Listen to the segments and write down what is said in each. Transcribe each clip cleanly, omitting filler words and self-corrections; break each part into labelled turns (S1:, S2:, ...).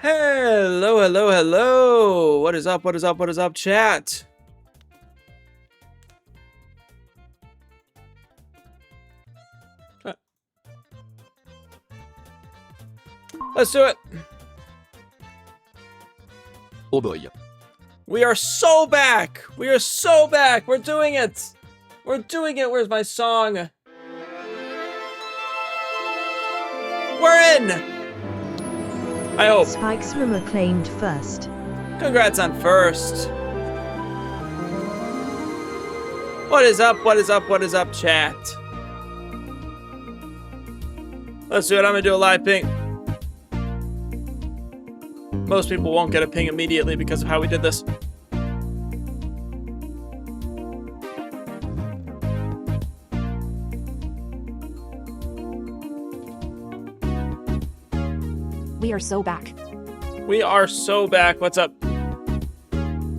S1: Hello, hello, hello. What is up? What is up? What is up, chat? Let's do it.
S2: Oh boy.
S1: We are so back. We are so back. We're doing it. We're doing it. Where's my song? We're in. I hope.
S3: Spike's rumor claimed first.
S1: Congrats on first. What is up? What is up? What is up, chat? Let's do it. I'm gonna do a live ping. Most people won't get a ping immediately because of how we did this.
S4: We are so back.
S1: We are so back. What's up?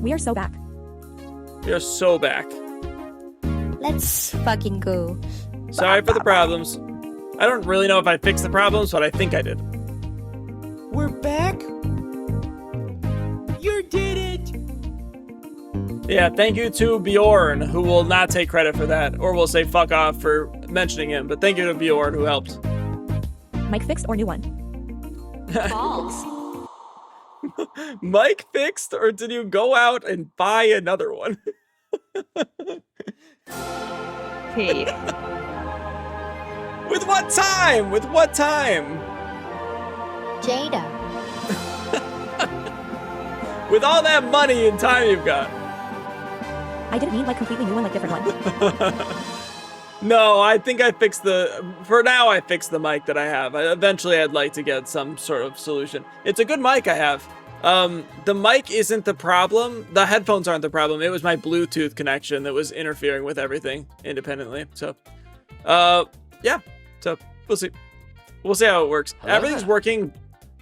S4: We are so back.
S1: We are so back.
S5: Let's fucking go.
S1: Sorry for the problems. I don't really know if I fixed the problems, but I think I did.
S6: We're back? You did it!
S1: Yeah, thank you to Bjorn, who will not take credit for that, or will say fuck off for mentioning him, but thank you to Bjorn, who helped.
S4: Mic fixed or new one?
S5: Balls.
S1: Mic fixed, or did you go out and buy another one?
S5: Hey.
S1: With what time? With what time?
S5: Jada.
S1: With all that money and time you've got.
S4: I didn't mean like completely new one, like different one.
S1: No, I think I fixed for now I fixed the mic that I have. Eventually I'd like to get some sort of solution. It's a good mic I have. The mic isn't the problem. The headphones aren't the problem. It was my Bluetooth connection that was interfering with everything independently. So, yeah. So, we'll see. We'll see how it works. Everything's working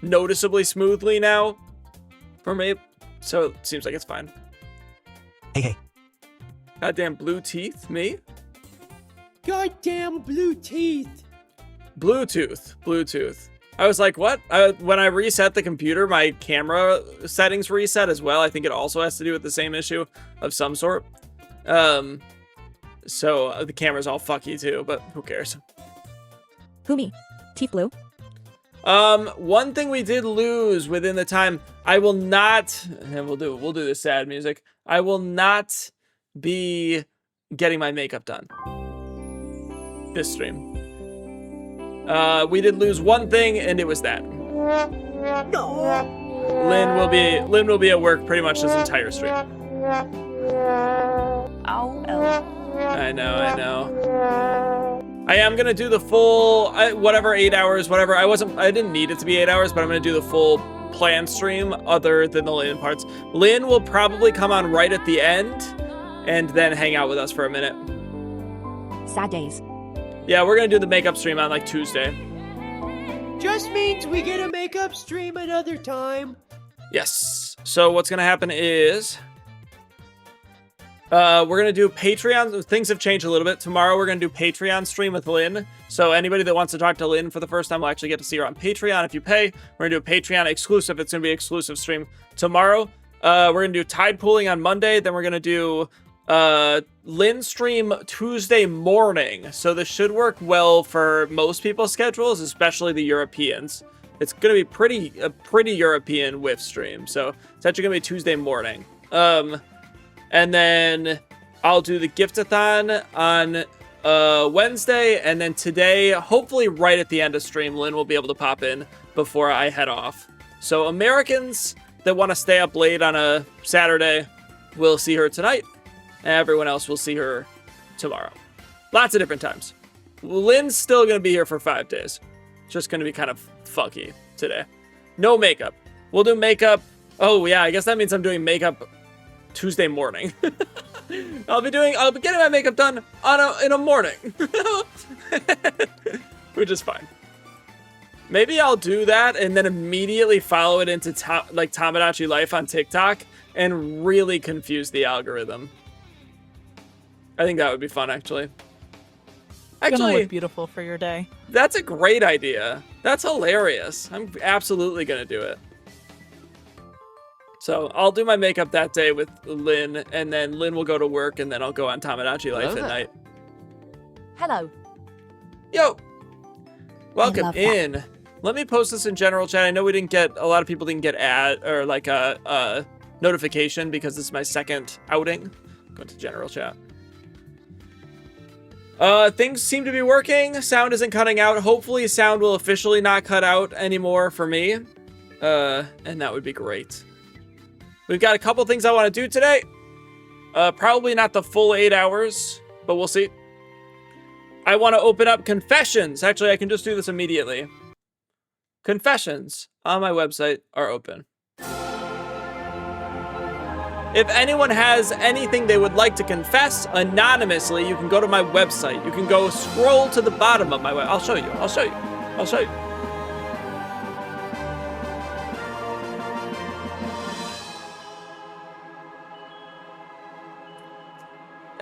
S1: noticeably smoothly now for me. So, it seems like it's fine.
S2: Hey.
S1: Goddamn blue teeth, me?
S6: Goddamn blue teeth.
S1: Bluetooth. I was like, what? When I reset the computer, my camera settings reset as well. I think it also has to do with the same issue of some sort. So the camera's all fucky too, but who cares?
S4: Who me? Teeth blue?
S1: One thing we did lose within the time, I will not, and we'll do the sad music. I will not be getting my makeup done this stream. We did lose one thing, and it was that.
S6: No.
S1: Lynn will be at work pretty much this entire stream.
S5: Ow.
S1: I know. I am gonna do the full, whatever 8 hours, whatever. I didn't need it to be 8 hours, but I'm gonna do the full planned stream other than the Lynn parts. Lynn will probably come on right at the end, and then hang out with us for a minute.
S4: Sad days.
S1: Yeah, we're gonna do the makeup stream on like Tuesday.
S6: Just means we get a makeup stream another time.
S1: Yes. So what's gonna happen is we're gonna do Patreon. Things have changed a little bit. Tomorrow we're gonna do Patreon stream with Lynn. So anybody that wants to talk to Lynn for the first time will actually get to see her on Patreon. If you pay, we're gonna do a Patreon exclusive. It's gonna be an exclusive stream tomorrow. We're gonna do tide pooling on Monday. Then we're gonna do Lynn stream Tuesday morning. So this should work well for most people's schedules, especially the Europeans. It's gonna be a pretty European whiff stream. So it's actually gonna be Tuesday morning. And then I'll do the giftathon on Wednesday, and then today, hopefully right at the end of stream, Lynn will be able to pop in before I head off. So Americans that want to stay up late on a Saturday will see her tonight. Everyone else will see her tomorrow. Lots of different times. Lynn's still going to be here for 5 days. Just going to be kind of fucky today. No makeup. We'll do makeup. Oh, yeah, I guess that means I'm doing makeup Tuesday morning. I'll be getting my makeup done in a morning. Which is fine. Maybe I'll do that and then immediately follow it into Tomodachi Life on TikTok and really confuse the algorithm. I think that would be fun, actually.
S7: Gonna look beautiful for your day.
S1: That's a great idea. That's hilarious. I'm absolutely gonna do it. So I'll do my makeup that day with Lynn, and then Lynn will go to work, and then I'll go on Tomodachi Life at night.
S4: Hello.
S1: Yo! Welcome
S5: love that.
S1: in. Let me post this in general chat. I know we didn't get, a lot of people didn't get a notification because this is my second outing. Go to general chat. Things seem to be working. Sound isn't cutting out. Hopefully sound will officially not cut out anymore for me. And that would be great. We've got a couple things I want to do today. Probably not the full 8 hours, but we'll see. I want to open up confessions. Actually, I can just do this immediately. Confessions on my website are open. If anyone has anything they would like to confess anonymously, you can go to my website. You can go scroll to the bottom of my website. I'll show you. I'll show you. I'll show you.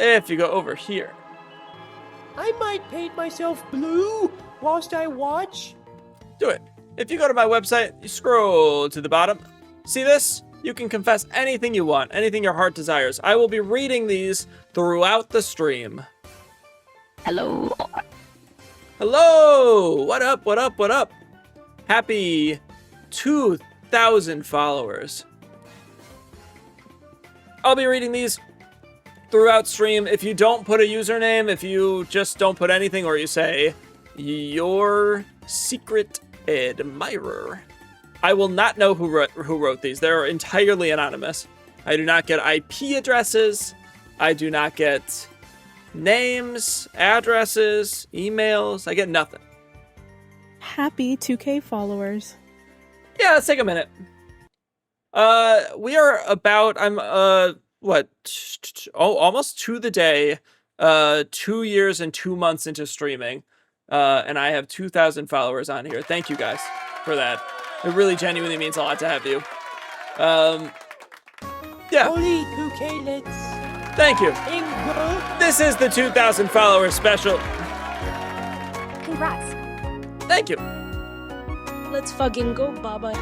S1: If you go over here.
S6: I might paint myself blue whilst I watch.
S1: Do it. If you go to my website, you scroll to the bottom. See this? You can confess anything you want, anything your heart desires. I will be reading these throughout the stream.
S5: Hello.
S1: Hello! What up, what up, what up? Happy 2,000 followers. I'll be reading these throughout stream. If you don't put a username, if you just don't put anything, or you say, your secret admirer, I will not know who wrote these. They're entirely anonymous. I do not get IP addresses. I do not get names, addresses, emails. I get nothing.
S7: Happy 2K followers.
S1: Yeah, let's take a minute. We are about, almost to the day, 2 years and 2 months into streaming. And I have 2,000 followers on here. Thank you guys for that. It really genuinely means a lot to have you. Yeah.
S6: Holy 2K, let's
S1: Thank you.
S6: go.
S1: This is the 2,000 followers special.
S4: Congrats.
S1: Thank you.
S8: Let's fucking go, Baba.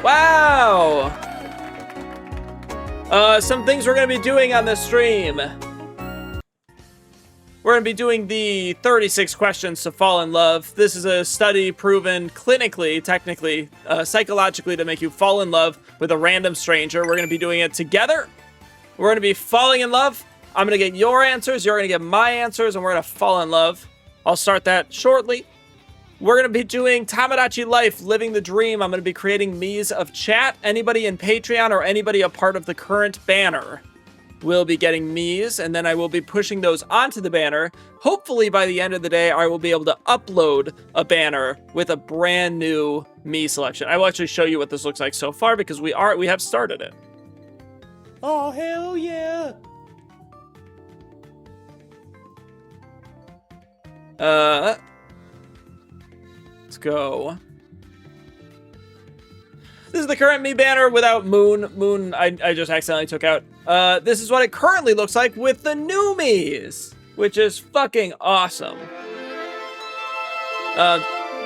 S1: Wow. Some things we're going to be doing on this stream. We're going to be doing the 36 questions to fall in love. This is a study proven clinically, technically, psychologically to make you fall in love with a random stranger. We're going to be doing it together. We're going to be falling in love. I'm going to get your answers. You're going to get my answers, and we're going to fall in love. I'll start that shortly. We're going to be doing Tomodachi Life, Living the Dream. I'm going to be creating Miis of chat. Anybody in Patreon or anybody a part of the current banner will be getting Miis, and then I will be pushing those onto the banner. Hopefully by the end of the day, I will be able to upload a banner with a brand new Mii selection. I will actually show you what this looks like so far because we have started it.
S6: Oh, hell yeah.
S1: Let's go. This is the current Mii banner without Moon. Moon, I just accidentally took out. This is what it currently looks like with the new Miis, which is fucking awesome.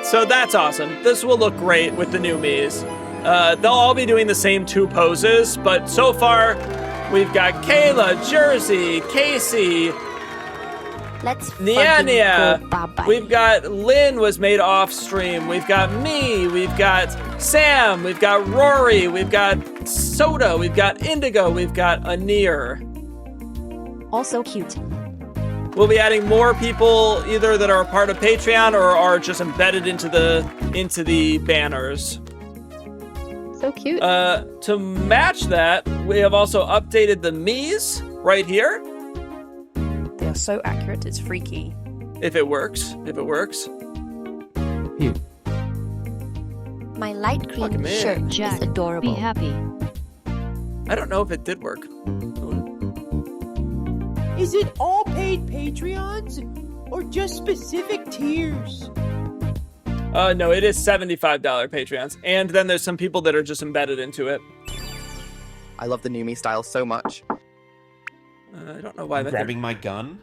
S1: So that's awesome. This will look great with the new Miis. They'll all be doing the same 2 poses, but so far, we've got Kayla, Jersey, Casey,
S5: Let's
S1: Nia
S5: fucking
S1: Nia.
S5: go, Baba.
S1: We've got Lynn was made off stream. We've got me. We've got Sam. We've got Rory. We've got Soda. We've got Indigo. We've got Anir.
S4: Also cute.
S1: We'll be adding more people either that are a part of Patreon or are just embedded into the banners.
S5: So cute.
S1: To match that, we have also updated the Miis right here.
S8: They are so accurate, it's freaky.
S1: If it works. If it works.
S5: My light
S1: Fucking
S5: green
S1: man.
S5: shirt
S3: Jack,
S5: is adorable.
S3: be happy.
S1: I don't know if it did work.
S6: Is it all paid Patreons or just specific tiers?
S1: No, it is $75 Patreons. And then there's some people that are just embedded into it.
S9: I love the new Mii style so much.
S1: I don't know why that.
S2: Grabbing my gun.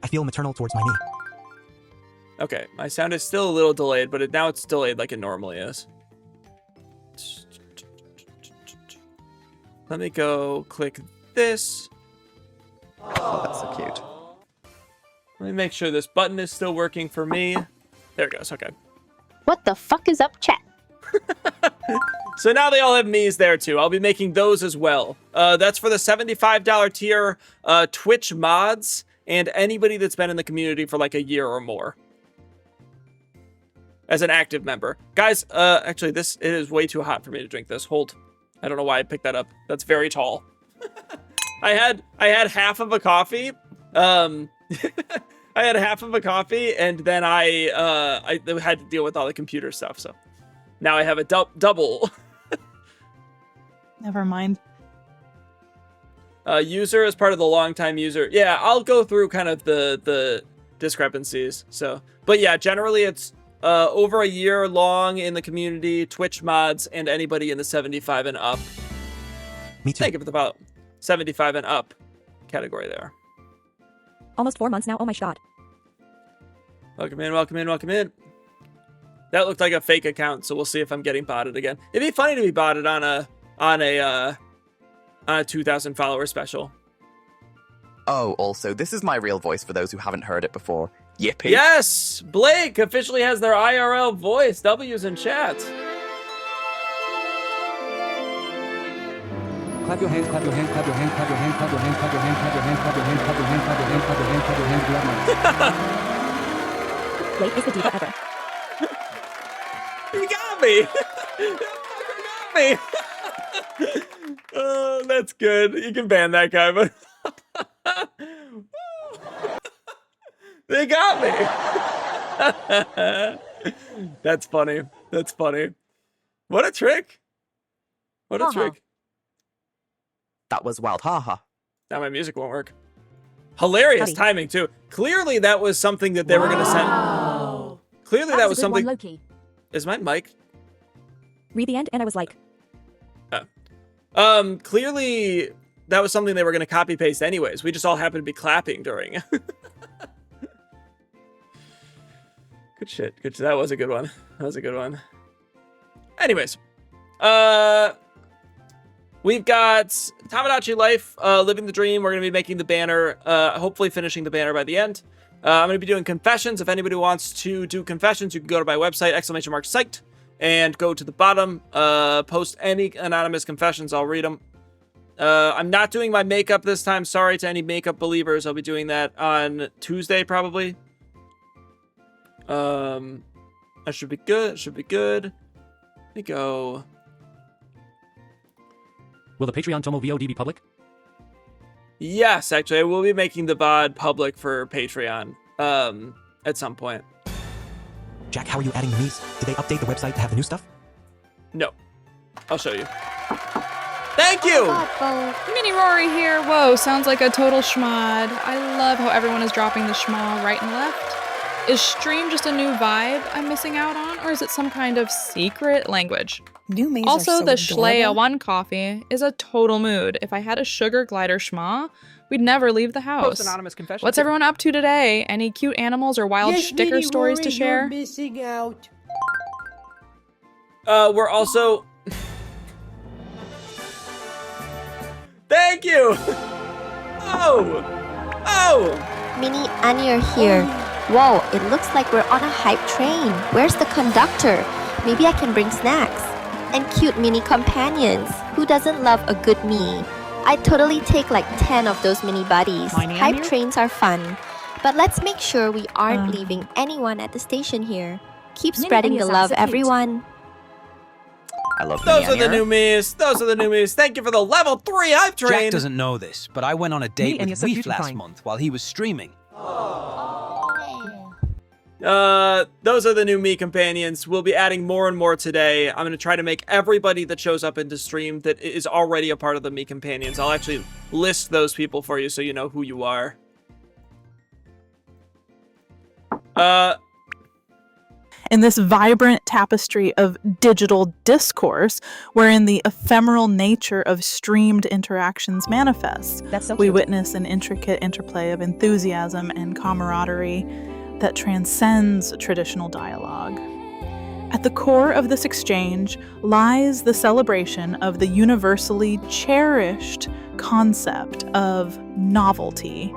S10: I feel maternal towards my knee.
S1: Okay, my sound is still a little delayed, but now it's delayed like it normally is. Let me go click this.
S9: Oh, that's so cute.
S1: Let me make sure this button is still working for me. There it goes. Okay.
S5: What the fuck is up, chat?
S1: So now they all have Miis there too. I'll be making those as well. That's for the $75 tier Twitch mods and anybody that's been in the community for like a year or more as an active member. Guys, actually it is way too hot for me to drink this. Hold. I don't know why I picked that up. That's very tall. I had half of a coffee. I had half of a coffee and then I had to deal with all the computer stuff. So now I have a double.
S7: Never mind.
S1: User is part of the longtime user. Yeah, I'll go through kind of the discrepancies. So, but yeah, generally it's over a year long in the community, Twitch mods, and anybody in the 75 and up.
S10: Me too.
S1: Think of it about 75 and up category there.
S4: Almost 4 months now. Oh my god.
S1: Welcome in, welcome in, welcome in. That looked like a fake account, so we'll see if I'm getting botted again. It'd be funny to be botted on a 2,000 follower special.
S9: Oh, also, this is my real voice for those who haven't heard it before. Yippee.
S1: Yes! Blake officially has their IRL voice. W's in chat.
S2: Clap your hands, clap your hands, clap your hands, clap your hands, clap your hands, clap your hands, clap your hands, clap your hands, clap your hands, clap your hands, clap your hands, clap your hands, clap your hands.
S4: Blake is the diva ever.
S1: He got me! That fucker got me! Oh, that's good. You can ban that guy, but... They got me! That's funny. That's funny. What a trick. What a trick.
S9: That was wild. Haha.
S1: Now my music won't work. Hilarious timing, too. Clearly that was something that they were going to send. Clearly that was something...
S4: Low-key.
S1: Is my mic?
S4: Read the end, and I was like...
S1: Clearly that was something they were going to copy paste anyways. We just all happened to be clapping during. Good shit. Good shit. That was a good one. That was a good one. Anyways. We've got Tomodachi Life, Living the Dream. We're going to be making the banner, hopefully finishing the banner by the end. I'm going to be doing confessions. If anybody wants to do confessions, you can go to my website, !psyched, and go to the bottom, post any anonymous confessions. I'll read them. I'm not doing my makeup this time. Sorry to any makeup believers. I'll be doing that on Tuesday, probably. That should be good. Should be good. Let me go.
S10: Will the Patreon Tomo VOD be public?
S1: Yes, actually, I will be making the VOD public for Patreon at some point.
S10: Jack, how are you adding the Miis? Did they update the website to have the new stuff?
S1: No. I'll show you. Thank you!
S11: Mini Rory here. Whoa, sounds like a total schmod. I love how everyone is dropping the schma right and left. Is stream just a new vibe I'm missing out on, or is it some kind of secret language?
S7: New Miis
S11: Also,
S7: are
S11: the
S7: so
S11: Schleia
S7: adorable.
S11: 1 coffee is a total mood. If I had a sugar glider schma, we'd never leave the house.
S1: Post anonymous confession.
S11: What's everyone up to today? Any cute animals or wild
S6: Yes,
S11: sticker
S6: Mini
S11: stories
S6: Rory,
S11: to share?
S6: You're missing out.
S1: We're also... Thank you! Oh! Oh!
S5: Mini Anya here. Whoa, it looks like we're on a hype train. Where's the conductor? Maybe I can bring snacks. And cute mini companions. Who doesn't love a good me? I'd totally take like 10 of those mini buddies. Hype trains are fun. But let's make sure we aren't leaving anyone at the station here. Keep spreading the love, everyone.
S9: I love
S1: Those are the new Miis. Those are the new Miis. Thank you for the level 3 hype train.
S12: Jack doesn't know this, but I went on a date with Weef last month while he was streaming.
S1: Those are the new Mii companions. We'll be adding more and more today. I'm going to try to make everybody that shows up into stream that is already a part of the Mii companions. I'll actually list those people for you so you know who you are.
S7: In this vibrant tapestry of digital discourse, wherein the ephemeral nature of streamed interactions manifests, we witness an intricate interplay of enthusiasm and camaraderie that transcends traditional dialogue. At the core of this exchange lies the celebration of the universally cherished concept of novelty,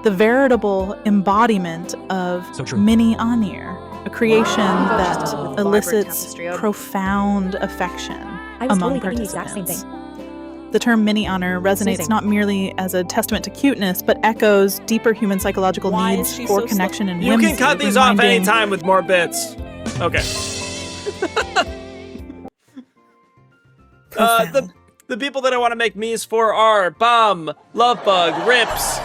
S7: the veritable embodiment of mini Anir, a creation that elicits profound affection among participants. The term mini honor resonates not merely as a testament to cuteness, but echoes deeper human psychological needs for connection and
S1: You
S7: whimsy.
S1: can cut these off anytime with more bits. Okay. The people that I want to make Miis for are Bum, Lovebug, Rips.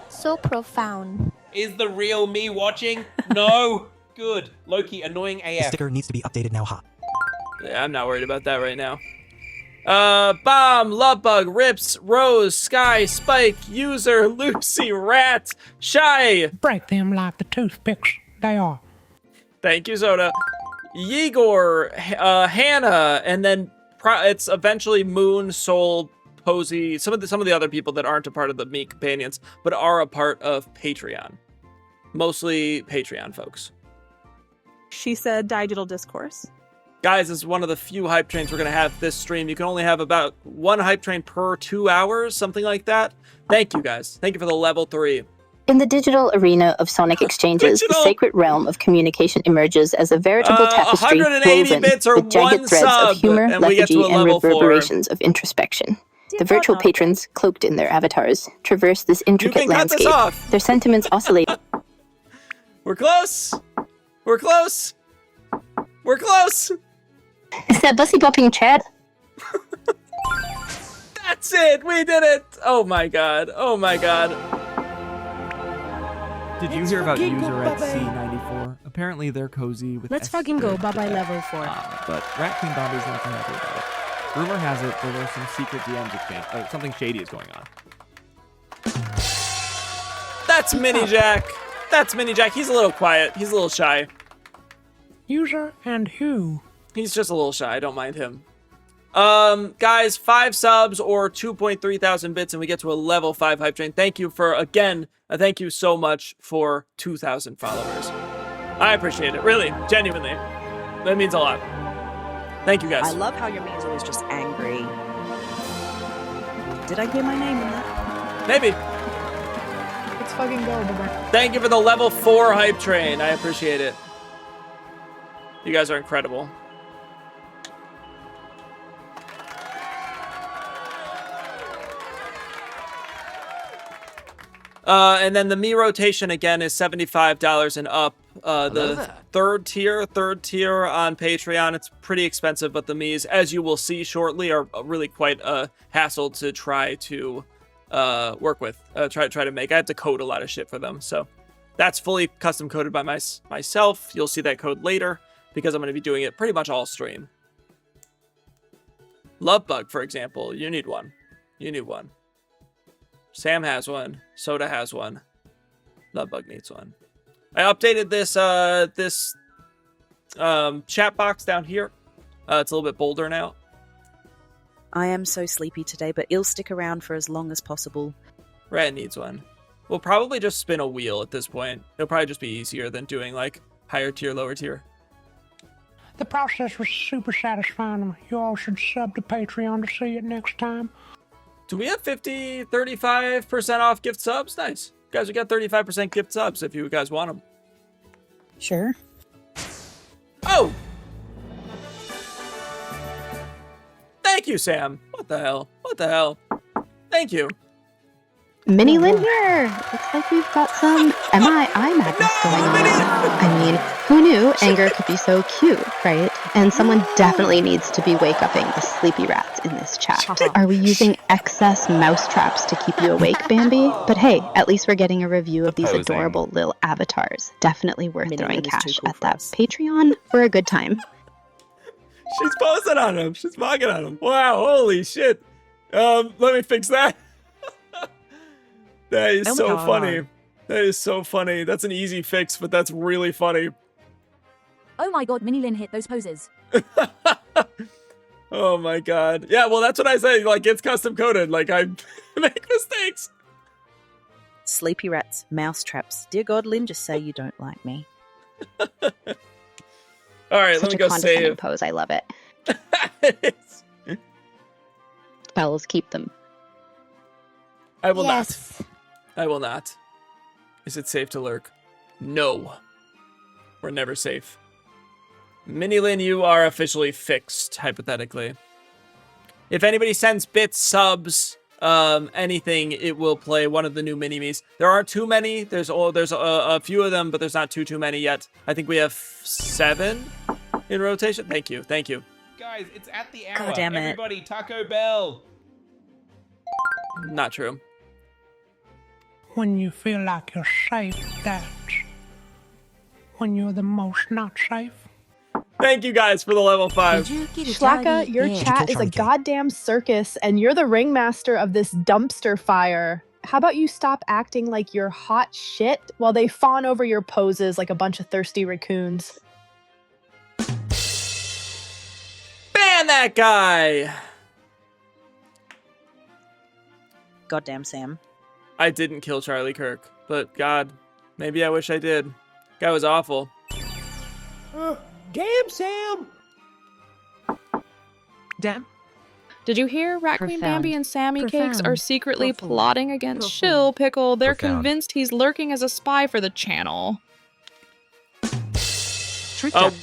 S5: So profound.
S12: Is the real me watching? No. Good. Loki, annoying AF.
S10: The sticker needs to be updated now, ha.
S1: Yeah, I'm not worried about that right now. Bomb, Lovebug, Rips, Rose, Sky, Spike, User, Lucy, Rat, Shy.
S6: Break them like the toothpicks they are.
S1: Thank you, Zoda. Yegor, Hannah, and then it's eventually Moon, Soul, Posey, some of the other people that aren't a part of the Me companions, but are a part of Patreon. Mostly Patreon folks.
S7: She said digital discourse.
S1: Guys, this is one of the few hype trains we're going to have this stream. You can only have about one hype train per 2 hours, something like that. Thank you, guys. Thank you for the level 3.
S13: In the digital arena of sonic exchanges, the sacred realm of communication emerges as a veritable tapestry woven with jagged threads of humor, lethargy, and reverberations of introspection. The virtual patrons, cloaked in their avatars, traverse this intricate landscape. Their sentiments oscillate.
S1: We're close! We're close! We're close!
S13: Is that bussy bopping chat?
S1: That's it! We did it! Oh my god. Oh my god.
S14: Did you hear about user at C94? Apparently they're cozy with
S8: Let's fucking go. Bye-bye level 4.
S14: But Rat King Bobby's not too happy about it. Rumor has it there were some secret DMs exchange. Something shady is going on.
S1: That's Mini Jack. That's Mini Jack. He's a little quiet. He's a little shy.
S6: User and who?
S1: He's just a little shy. I don't mind him. Guys, 5 subs or 2.3 thousand bits and we get to a level 5 hype train. Thank you for, again, thank you so much for 2,000 followers. I appreciate it. Really, genuinely. That means a lot. Thank you, guys.
S15: I love how your me's always just angry. Did I hear my name in that?
S1: Maybe.
S6: Let's fucking go, bye-bye.
S1: Thank you for the level 4 hype train. I appreciate it. You guys are incredible. And then the Me rotation again is $75 and up. The third tier on Patreon, it's pretty expensive, but the Miis, as you will see shortly, are really quite a hassle to try to work with, try to make. I have to code a lot of shit for them, so that's fully custom coded by myself. You'll see that code later because I'm going to be doing it pretty much all stream. Lovebug, for example, you need one. You need one. Sam has one. Soda has one. Lovebug needs one. I updated this chat box down here. It's a little bit bolder now.
S15: I am so sleepy today, but it'll stick around for as long as possible.
S1: Rat needs one. We'll probably just spin a wheel at this point. It'll probably just be easier than doing like higher tier, lower tier.
S6: The process was super satisfying. You all should sub to Patreon to see it next time.
S1: Do we have 35% off gift subs? Nice. Guys, we got 35% gift subs if you guys want them.
S15: Sure.
S1: Oh! Thank you, Sam. What the hell? What the hell? Thank you.
S13: Mini Lynn here. Looks like we've got some MII madness going on. I mean, who knew anger could be so cute, right? And someone definitely needs to be wake-upping the sleepy rats in this chat. Are we using excess mouse traps to keep you awake, Bambi? But hey, at least we're getting a review of these adorable little avatars. Definitely worth throwing cash at that Patreon for a good time.
S1: She's posting on him. She's mogging on him. Wow, holy shit. Let me fix that. That is so funny. That is so funny. That's an easy fix, but that's really funny.
S4: Oh my god, Mini Lynn hit those poses.
S1: Oh my god. Yeah, well, that's what I say. Like, it's custom coded. Like, I make mistakes.
S15: Sleepy rats, mouse traps. Dear God, Lynn, just say you don't like me.
S1: All right,
S13: Such
S1: let me
S13: a
S1: go
S13: condescending
S1: save.
S13: pose. I love it. Fellas, keep them.
S1: I will
S5: Yes.
S1: not. I will not. Is it safe to lurk? No. We're never safe. Minilyn, you are officially fixed, hypothetically. If anybody sends bits, subs, anything, it will play one of the new mini-me's. There aren't too many. There's a few of them, but there's not too many yet. I think we have 7 in rotation. Thank you. Thank you.
S12: Guys, it's at the hour.
S15: God damn it.
S12: Everybody, Taco Bell.
S1: Not true.
S6: When you feel like you're safe, that's when you're the most not safe.
S1: Thank you guys for the level 5.
S4: Schlaacka, your chat is a goddamn circus, and you're the ringmaster of this dumpster fire. How about you stop acting like you're hot shit while they fawn over your poses like a bunch of thirsty raccoons?
S1: Ban that guy!
S15: Goddamn Sam.
S1: I didn't kill Charlie Kirk, but God, maybe I wish I did. Guy was awful.
S6: Damn, Sam!
S11: Damn. Did you hear Rat Queen
S3: Profound.
S11: Bambi and Sammy Cakes are
S3: Profound.
S11: secretly
S3: Profound.
S11: plotting against
S3: Profound.
S11: Shill Pickle? They're
S10: Profound.
S11: convinced he's lurking as a spy for the channel.
S1: Oh,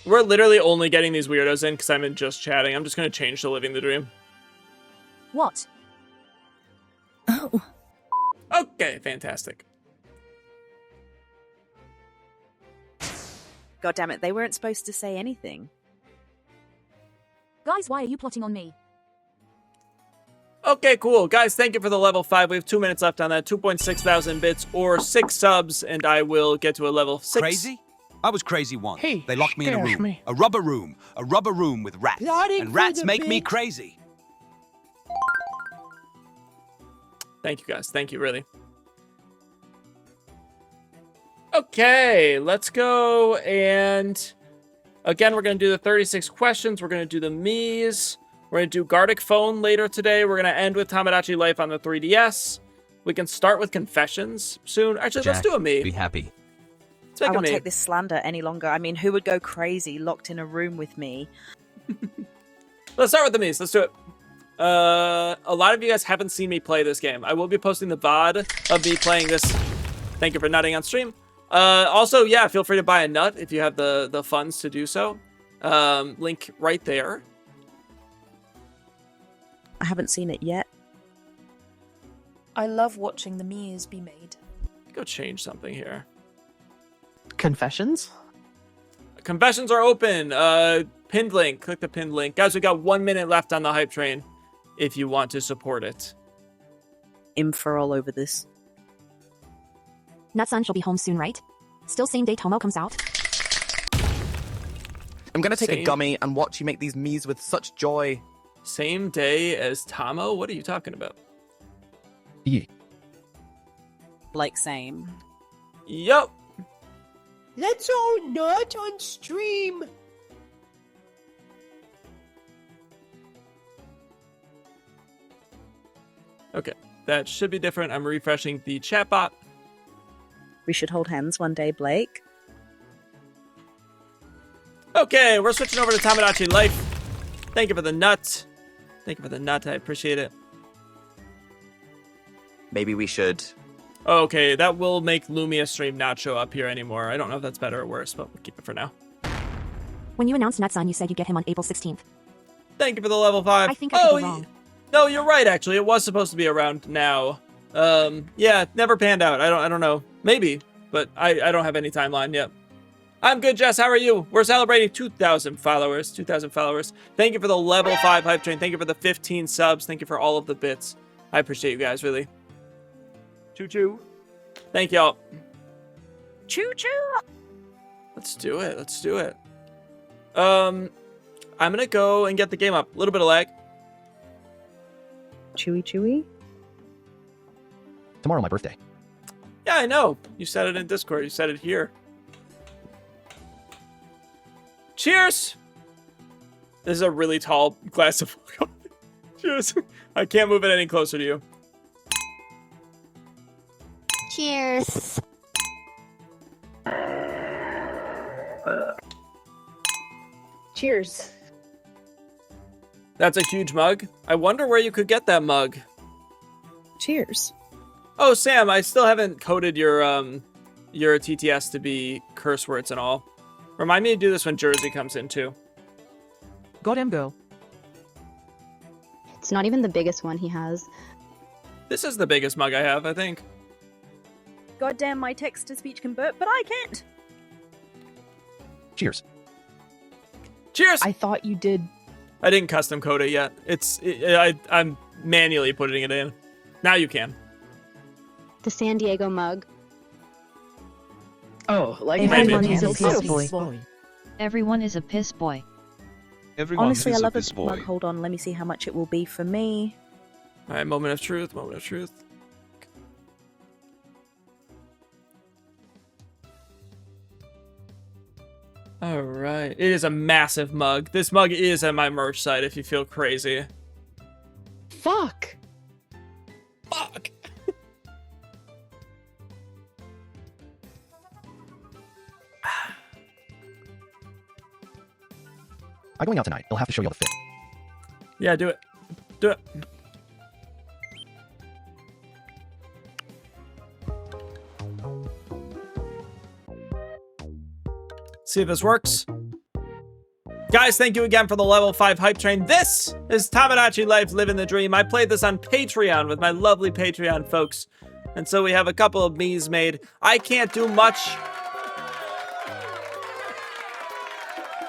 S1: we're literally only getting these weirdos in because I'm in just chatting. I'm just going to change to living the dream.
S4: What?
S11: Oh.
S1: Okay, fantastic.
S15: God damn it, they weren't supposed to say anything.
S4: Guys, why are you plotting on me?
S1: Okay, cool. Guys, thank you for the level 5. We have 2 minutes left on that. 2.6 thousand bits or 6 subs, and I will get to a level 6.
S16: Crazy? I was crazy once.
S6: Hey,
S16: They locked me in a
S6: scares
S16: room.
S6: me.
S16: A rubber room with rats.
S6: Plotting
S16: And
S6: for
S16: rats
S6: the
S16: make me
S6: big-
S16: crazy.
S1: Thank you, guys. Thank you, really. Okay, let's go. And again, we're going to do the 36 questions. We're going to do the Miis. We're going to do Gartic Phone later today. We're going to end with Tomodachi Life on the 3DS. We can start with Confessions soon. Actually, let's
S10: Jack,
S1: do a Mii.
S10: Be happy.
S1: Let's make
S15: I
S1: a
S15: won't
S1: Mii.
S15: take this slander any longer. I mean, who would go crazy locked in a room with me?
S1: Let's start with the Miis. Let's do it. A lot of you guys haven't seen me play this game. I will be posting the VOD of me playing this. Thank you for nutting on stream. Also, yeah, feel free to buy a nut if you have the funds to do so. Link right there.
S15: I haven't seen it yet.
S8: I love watching the Miis be made.
S1: Go change something here.
S17: Confessions?
S1: Confessions are open. Pinned link. Click the pinned link. Guys, we got 1 minute left on the hype train if you want to support it.
S15: Info all over this.
S4: Nutson shall be home soon, right? Still same day Tomo comes out?
S9: I'm gonna take
S1: Same.
S9: a gummy and watch you make these Miis with such joy.
S1: Same day as Tomo? What are you talking about?
S15: Like same.
S1: Yup.
S6: Let's all nut on stream.
S1: Okay, that should be different. I'm refreshing the chatbot.
S15: We should hold hands one day, Blake.
S1: Okay, we're switching over to Tomodachi Life. Thank you for the nut. Thank you for the nut. I appreciate it.
S9: Maybe we should.
S1: Okay, that will make Lumia stream not show up here anymore. I don't know if that's better or worse, but we'll keep it for now.
S4: When you announced Nutson, you said you'd get him on April 16th.
S1: Thank you for the level 5.
S4: I think I could be wrong.
S1: No, you're right, actually. It was supposed to be around now. Yeah, never panned out. I don't know. Maybe, but I don't have any timeline yet. I'm good, Jess. How are you? We're celebrating 2,000 followers. 2,000 followers. Thank you for the level 5 hype train. Thank you for the 15 subs. Thank you for all of the bits. I appreciate you guys, really. Choo-choo. Thank y'all.
S15: Choo-choo!
S1: Let's do it. Let's do it. I'm gonna go and get the game up. A little bit of lag.
S15: Chewy.
S10: Tomorrow, my birthday.
S1: Yeah, I know. You said it in Discord. You said it here. Cheers! This is a really tall glass of Cheers. I can't move it any closer to you.
S5: Cheers.
S15: Cheers.
S1: That's a huge mug. I wonder where you could get that mug.
S15: Cheers.
S1: Oh, Sam, I still haven't coded your TTS to be curse words and all. Remind me to do this when Jersey comes in too.
S17: Goddamn girl.
S13: It's not even the biggest one he has.
S1: This is the biggest mug I have, I think.
S15: Goddamn, my text-to-speech convert, but I can't.
S10: Cheers.
S1: Cheers!
S4: I thought you did.
S1: I didn't custom code it yet. I'm manually putting it in. Now you can.
S13: The San Diego mug.
S17: Oh, like
S3: Everyone is a
S1: Maybe.
S3: piss boy. Everyone is a piss boy.
S18: Everyone
S15: Honestly, I
S18: is a
S15: love
S18: piss
S15: a
S18: boy.
S15: mug. Hold on, let me see how much it will be for me.
S1: All right, moment of truth, moment of truth. All right, it is a massive mug. This mug is at my merch site if you feel crazy.
S4: Fuck.
S1: Fuck.
S10: I'm going out tonight. I'll have to show you all the fit.
S1: Yeah, do it. Do it. See if this works. Guys, thank you again for the level 5 hype train. This is Tomodachi Life Living the Dream. I played this on Patreon with my lovely Patreon folks. And so we have a couple of Miis made. I can't do much.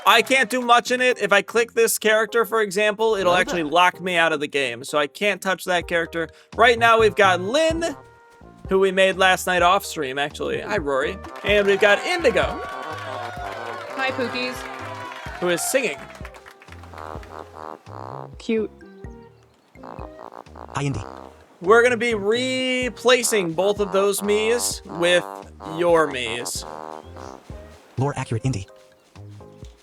S1: I can't do much in it. If I click this character, for example, it'll actually lock me out of the game. So I can't touch that character. Right now we've got Lynn, who we made last night off stream, actually. Hi, Rory. And we've got Indigo.
S11: Hi, Pookies.
S1: Who is singing.
S4: Cute.
S10: Hi, Indy.
S1: We're going to be replacing both of those Miis with your Miis.
S10: Lore accurate, Indy.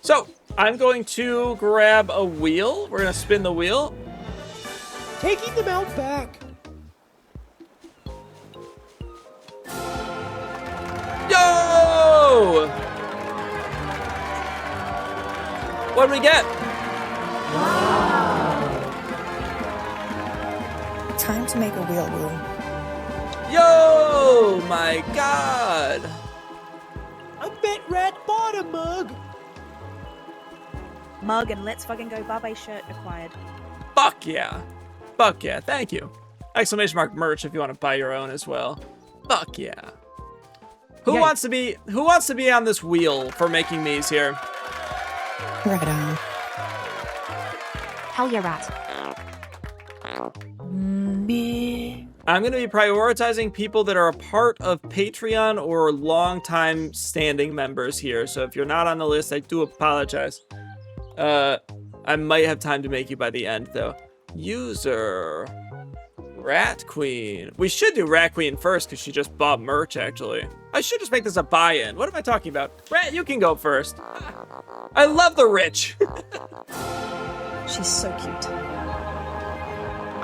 S1: So, I'm going to grab a wheel. We're going to spin the wheel.
S6: Taking them out back.
S1: Yo! What do we get?
S15: Time to make a wheel wheel.
S1: Yo! My God!
S6: I bet Rat bought a mug.
S15: Mug and let's fucking go Babe shirt acquired.
S1: Fuck yeah. Fuck yeah. Thank you. Exclamation mark merch if you want to buy your own as well. Fuck yeah. Who wants to be on this wheel for making Miis here?
S15: Right on.
S5: Hell yeah, Rat.
S1: I'm going to be prioritizing people that are a part of Patreon or long-time standing members here. So if you're not on the list, I do apologize. I might have time to make you by the end, though. User. Rat Queen. We should do Rat Queen first because she just bought merch, actually. I should just make this a buy-in. What am I talking about? Rat, you can go first. I love the rich.
S15: She's so cute.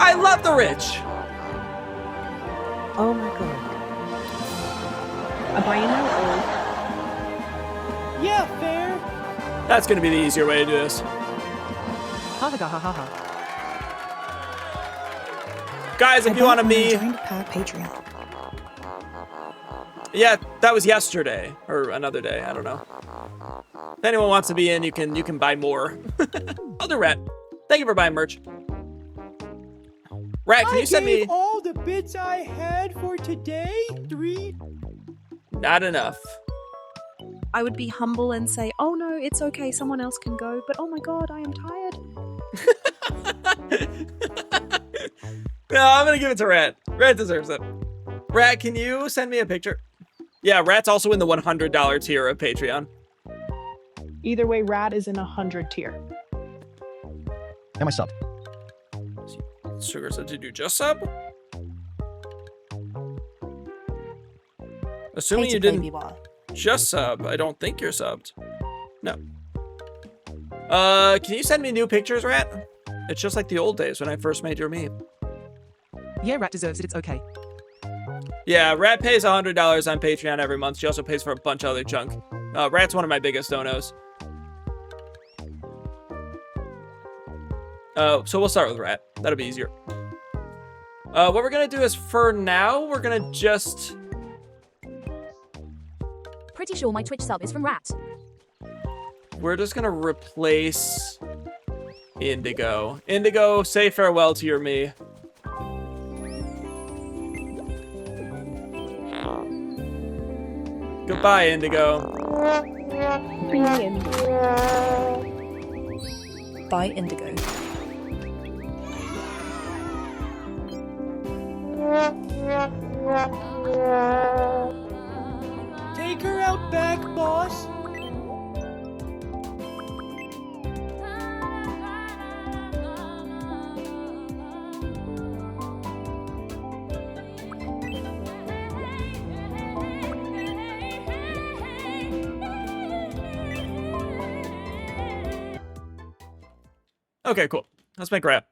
S1: I love the rich.
S15: Oh my god. A buy-in now
S6: Yeah, fair.
S1: That's going to be the easier way to do this.
S17: Ha ha ha ha ha.
S1: Guys, if you want a me...
S15: Patreon.
S1: Yeah, that was yesterday. Or another day, I don't know. If anyone wants to be in, you can buy more. Other Rat, thank you for buying merch. Rat, can you send me...
S6: all the bits I had for today? 3?
S1: Not enough.
S15: I would be humble and say, oh no, it's okay, someone else can go, but oh my god, I am tired.
S1: No, I'm gonna give it to Rat. Rat deserves it. Rat, can you send me a picture? Yeah, Rat's also in the $100 tier of Patreon.
S4: Either way, Rat is in 100 tier.
S10: Am I subbed?
S1: Sugar said, did you just sub? Assuming you didn't just sub, I don't think you're subbed. No. Can you send me new pictures, Rat? It's just like the old days when I first made your meme.
S17: Yeah, Rat deserves it. It's okay.
S1: Yeah, Rat pays $100 on Patreon every month. She also pays for a bunch of other junk. Rat's one of my biggest donos. So we'll start with rat. That'll be easier. What we're gonna do is, for now, we're gonna just...
S18: Pretty sure my Twitch sub is from rat.
S1: We're just gonna replace Indigo. Indigo, say farewell to your me. Goodbye, Indigo.
S8: Bye, Indigo.
S19: Take her out back, boss.
S1: Okay, cool. Let's make Rat.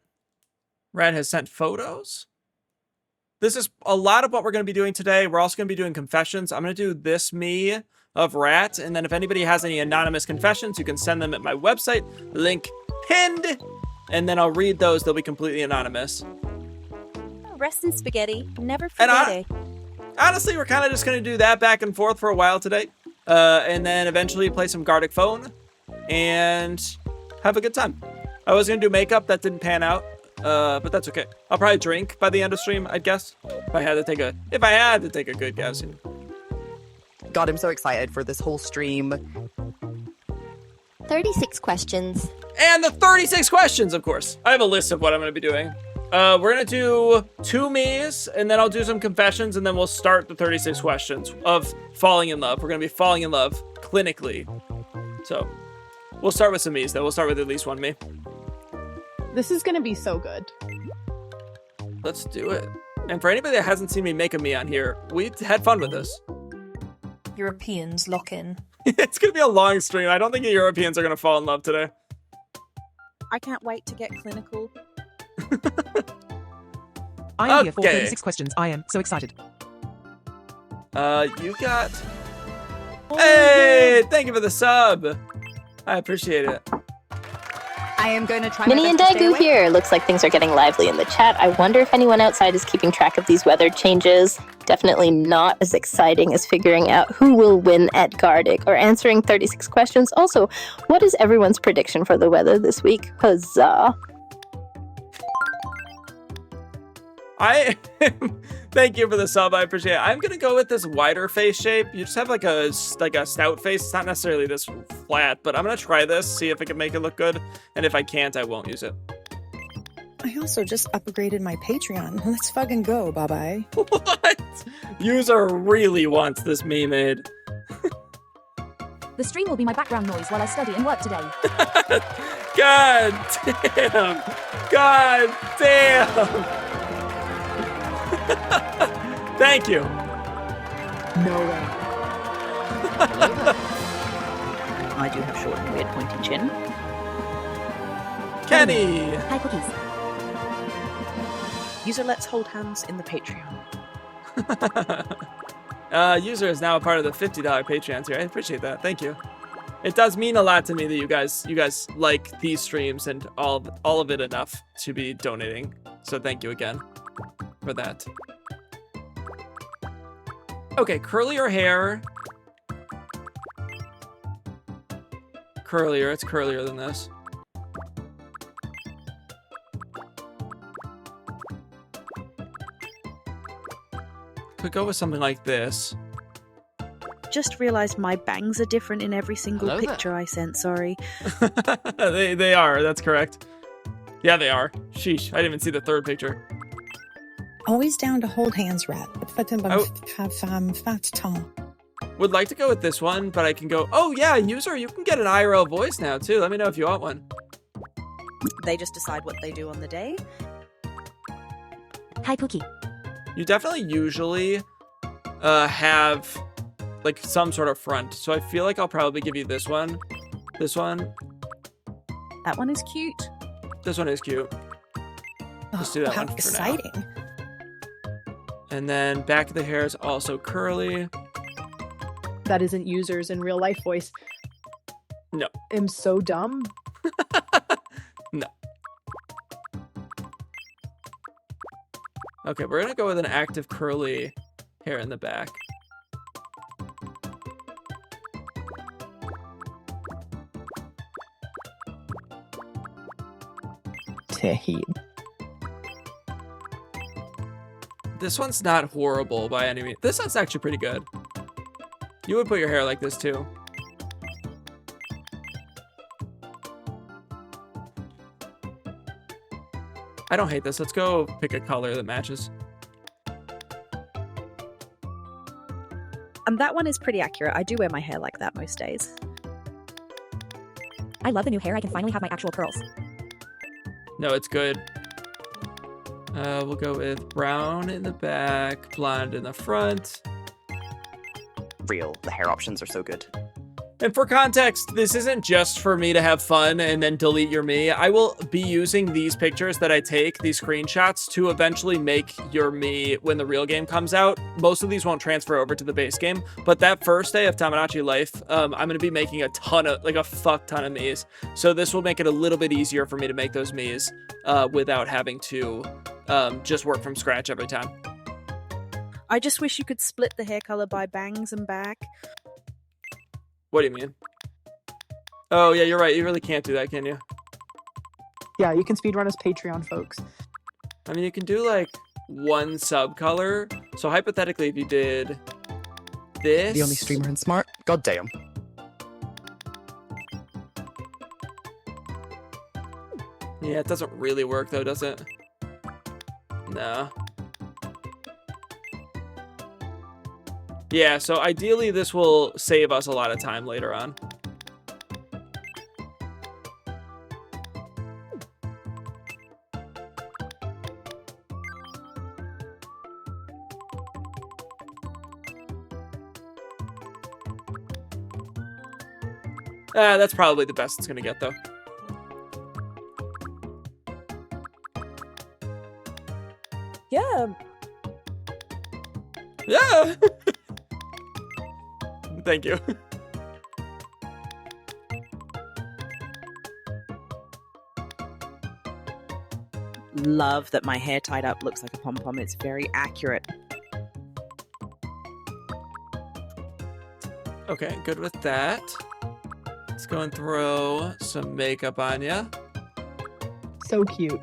S1: Rat has sent photos. This is a lot of what we're going to be doing today. We're also going to be doing confessions. I'm going to do this me of Rat, and then if anybody has any anonymous confessions, you can send them at my website, link pinned, and then I'll read those. They'll be completely anonymous.
S15: Rest in spaghetti. Never forget it.
S1: Honestly, we're kind of just going to do that back and forth for a while today, and then eventually play some Gartic Phone and have a good time. I was going to do makeup. That didn't pan out. But that's okay. I'll probably drink by the end of stream, I'd guess. If I had to take a good guess.
S9: God, I'm so excited for this whole stream.
S5: 36 questions.
S1: And the 36 questions, of course. I have a list of what I'm going to be doing. We're going to do 2 Miis, and then I'll do some confessions, and then we'll start the 36 questions of falling in love. We're going to be falling in love clinically. So, we'll start with some Miis, though. We'll start with at least 1 Mii.
S4: This is gonna be so good.
S1: Let's do it. And for anybody that hasn't seen me make a Mii on here, we had fun with this.
S8: Europeans lock in.
S1: It's gonna be a long stream. I don't think the Europeans are gonna fall in love today.
S15: I can't wait to get clinical.
S17: I am here for 36 questions. I am so excited.
S1: You got... Hey! Thank you for the sub! I appreciate it.
S13: I am going to try
S5: Minnie and Daegu here. Looks like things are getting lively in the chat. I wonder if anyone outside is keeping track of these weather changes. Definitely not as exciting as figuring out who will win at Gartic or answering 36 questions. Also, what is everyone's prediction for the weather this week? Huzzah.
S1: Thank you for the sub. I appreciate it. I'm gonna go with this wider face shape. You just have like a stout face. It's not necessarily this flat, but I'm gonna try this, see if I can make it look good. And if I can't, I won't use it.
S20: I also just upgraded my Patreon. Let's fucking go, bye-bye.
S1: What? User really wants this meme made.
S18: The stream will be my background noise while I study and work today.
S1: God damn. God damn. Thank you.
S20: No way. I do have short and weird pointy chin.
S1: Kenny!
S18: Hi, cookies.
S20: User Let's Hold Hands in the Patreon.
S1: User is now a part of the $50 Patreon tier. I appreciate that. Thank you. It does mean a lot to me that you guys like these streams and all of it enough to be donating. So thank you again for that. Okay, curlier hair. Curlier, it's curlier than this. Could go with something like this.
S20: Just realized my bangs are different in every single
S1: Hello
S20: picture I sent, sorry.
S1: They are, that's correct. Yeah, they are. Sheesh, I didn't even see the third picture.
S20: Always down to hold hands, Rat.
S1: Would like to go with this one, but I can go, oh yeah, user, you can get an IRL voice now too. Let me know if you want one.
S20: They just decide what they do on the day.
S18: Hi, Cookie.
S1: You definitely usually have like some sort of front. So I feel like I'll probably give you this one. This one.
S20: That one is cute.
S1: This one is cute. Let's do that
S20: how
S1: one for
S20: exciting.
S1: now. And then back of the hair is also curly.
S4: That isn't users in real life voice.
S1: No.
S4: I'm so dumb.
S1: No. Okay, we're gonna go with an active curly hair in the back.
S21: Tahid.
S1: This one's not horrible by any means. This one's actually pretty good. You would put your hair like this too. I don't hate this. Let's go pick a color that matches.
S15: And that one is pretty accurate. I do wear my hair like that most days.
S18: I love the new hair. I can finally have my actual curls.
S1: No, it's good. We'll go with brown in the back, blonde in the front.
S9: Real, the hair options are so good.
S1: And for context, this isn't just for me to have fun and then delete your me. I will be using these pictures that I take, these screenshots, to eventually make your me when the real game comes out. Most of these won't transfer over to the base game, but that first day of Tomodachi Life, I'm going to be making a ton of, like a fuck ton of me's. So this will make it a little bit easier for me to make those me's without having to just work from scratch every time.
S15: I just wish you could split the hair color by bangs and back.
S1: What do you mean? Oh, yeah, you're right. You really can't do that, can you?
S4: Yeah, you can speedrun as Patreon, folks.
S1: I mean, you can do, like, one sub-color. So, hypothetically, if you did this...
S9: The only streamer in smart? God damn.
S1: Yeah, it doesn't really work, though, does it? No. Yeah, so ideally this will save us a lot of time later on. That's probably the best it's gonna get, though.
S15: Yeah.
S1: Yeah! Thank you.
S17: Love that my hair tied up looks like a pom-pom. It's very accurate.
S1: Okay, good with that. Let's go and throw some makeup on ya.
S4: So cute.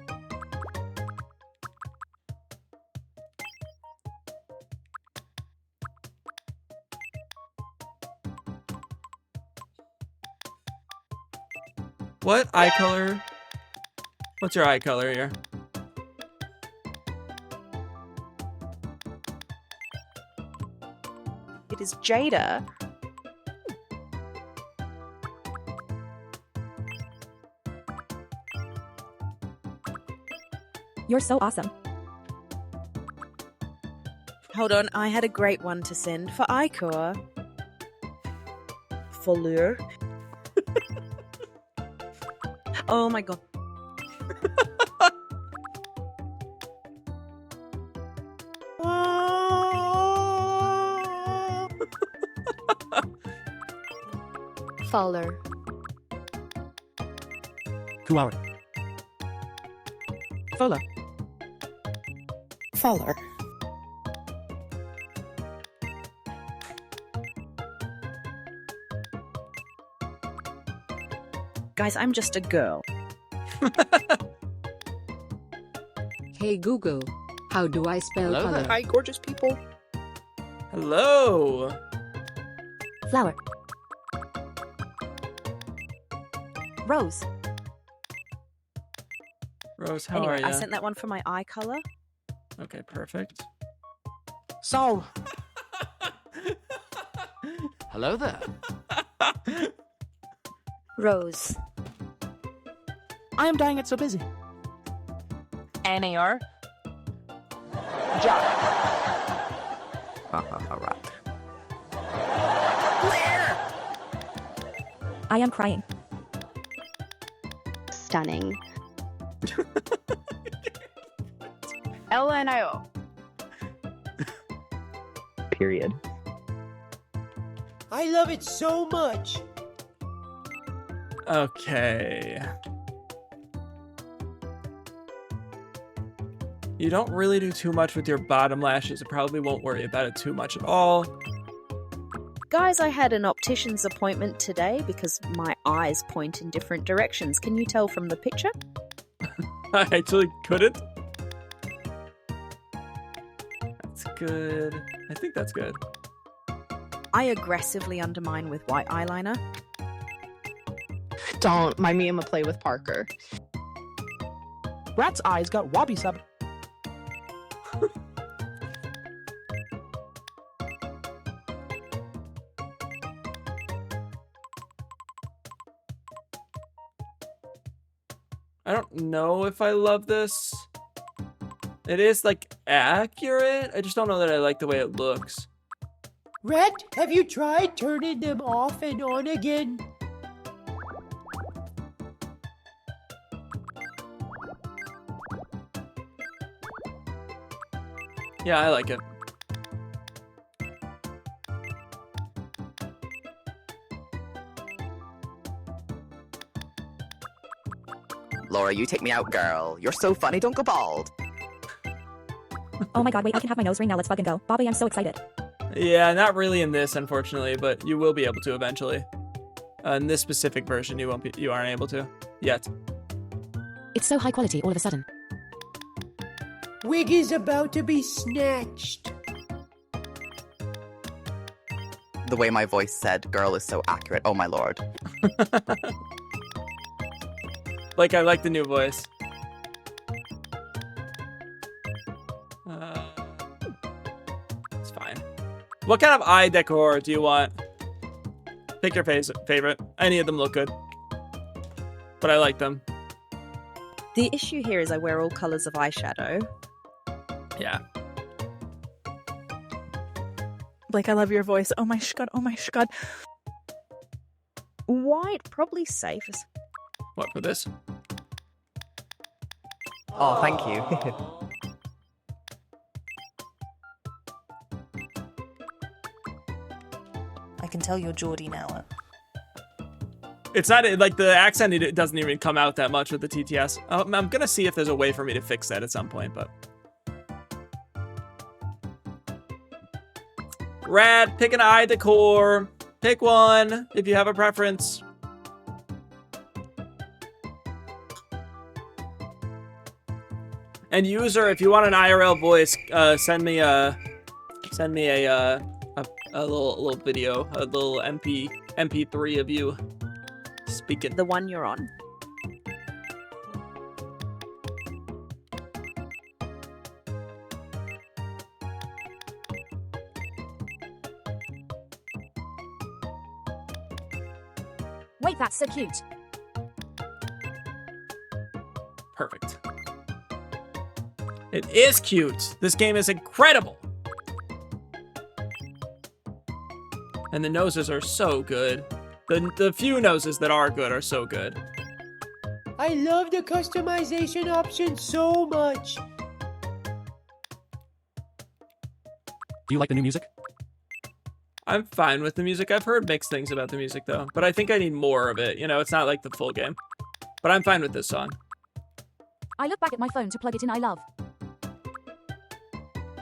S1: What eye color? What's your eye color here?
S15: It is Jada.
S18: You're so awesome.
S17: Hold on, I had a great one to send for Ikor. For Lure. Oh my god.
S5: Faller.
S10: Kuara.
S17: Fuller.
S20: Faller.
S17: Guys, I'm just a girl.
S22: Hey Google, how do I spell
S1: Hello
S22: color?
S1: there.
S4: Hi, gorgeous people.
S1: Hello.
S18: Flower. Rose.
S1: Rose, how
S17: Anyway,
S1: are you?
S17: I sent that one for my eye color.
S1: Okay, perfect.
S10: So. Hello there.
S5: Rose.
S10: I am dying. It's so busy.
S17: NAR.
S9: Alright.
S18: I am crying.
S13: Stunning.
S4: LNIO.
S21: Period.
S19: I love it so much.
S1: Okay. You don't really do too much with your bottom lashes. I probably won't worry about it too much at all.
S15: Guys, I had an optician's appointment today because my eyes point in different directions. Can you tell from the picture?
S1: I actually couldn't. That's good. I think that's good.
S15: I aggressively undermine with white eyeliner.
S4: Don't mind me, I'm gonna play with Parker.
S19: Rat's eyes got wabi sub.
S1: I don't know if I love this. It is, like, accurate. I just don't know that I like the way it looks.
S19: Rat, have you tried turning them off and on again?
S1: Yeah, I like it.
S9: Laura, you take me out, girl. You're so funny, don't go bald.
S18: Oh my god, wait, I can have my nose ring now. Let's fucking go. Bobby, I'm so excited.
S1: Yeah, not really in this, unfortunately, but you will be able to eventually. In this specific version, you aren't able to yet.
S18: It's so high quality all of a sudden.
S19: Wig is about to be snatched.
S9: The way my voice said, girl, is so accurate. Oh my lord.
S1: Like, I like the new voice. It's fine. What kind of eye decor do you want? Pick your favorite. Any of them look good. But I like them.
S15: The issue here is I wear all colors of eyeshadow.
S1: Yeah.
S2: Blake, I love your voice. Oh my god, oh my god.
S15: White, probably safest.
S1: What, for this?
S21: Oh, thank you.
S8: I can tell you're Geordie now.
S1: It's not, like, the accent, it doesn't even come out that much with the TTS. I'm gonna see if there's a way for me to fix that at some point, but... Rad, pick an eye decor. Pick one, if you have a preference. And user, if you want an IRL voice, send me a little video, a little MP3 of you speaking.
S15: The one you're on.
S18: Wait, that's so cute.
S1: Perfect. It is cute. This game is incredible. And the noses are so good. The few noses that are good are so good.
S19: I love the customization option so much.
S10: Do you like the new music?
S1: I'm fine with the music. I've heard mixed things about the music, though. But I think I need more of it. You know, it's not like the full game. But I'm fine with this song.
S18: I look back at my phone to plug it in. I love.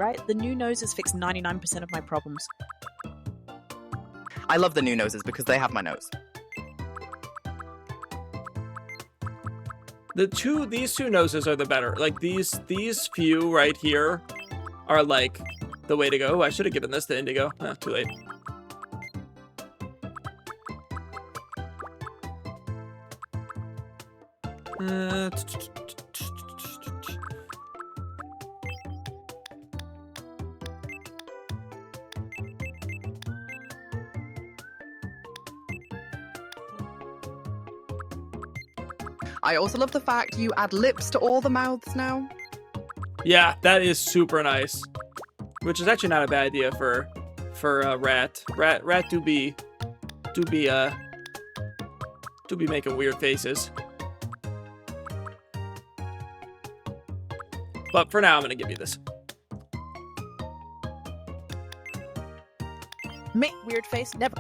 S15: Right? The new noses fix 99% of my problems.
S9: I love the new noses because they have my nose.
S1: These two noses are the better. Like, these few right here are, like, the way to go. I should have given this to Indigo. Oh, too late.
S9: I also love the fact you add lips to all the mouths now.
S1: Yeah, that is super nice. Which is actually not a bad idea for Rat. Rat do be making weird faces. But for now, I'm gonna give you this.
S2: Me, weird face, never.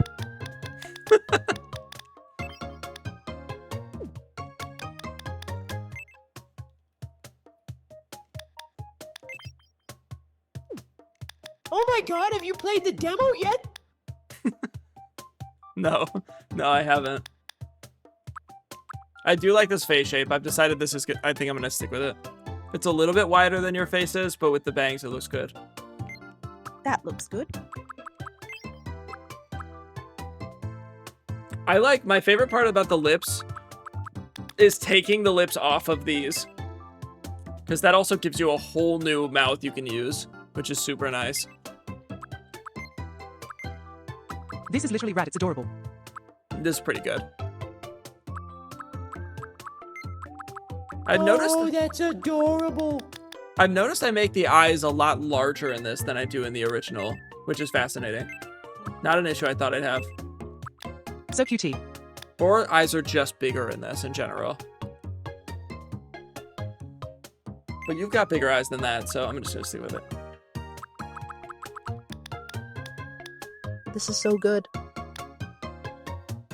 S19: Oh my god, have you played the demo yet?
S1: No, I haven't. I do like this face shape. I've decided this is good. I think I'm gonna stick with it. It's a little bit wider than your face is, but with the bangs, it looks good.
S17: That looks good.
S1: I like, my favorite part about the lips is taking the lips off of these. Because that also gives you a whole new mouth you can use, which is super nice.
S10: This is literally rad. It's adorable.
S1: This is pretty good. I've noticed.
S19: Oh, that's adorable.
S1: I've noticed I make the eyes a lot larger in this than I do in the original, which is fascinating. Not an issue I thought I'd have.
S10: So cutie.
S1: Or eyes are just bigger in this in general. But you've got bigger eyes than that, so I'm just gonna stick with it.
S15: This is so good.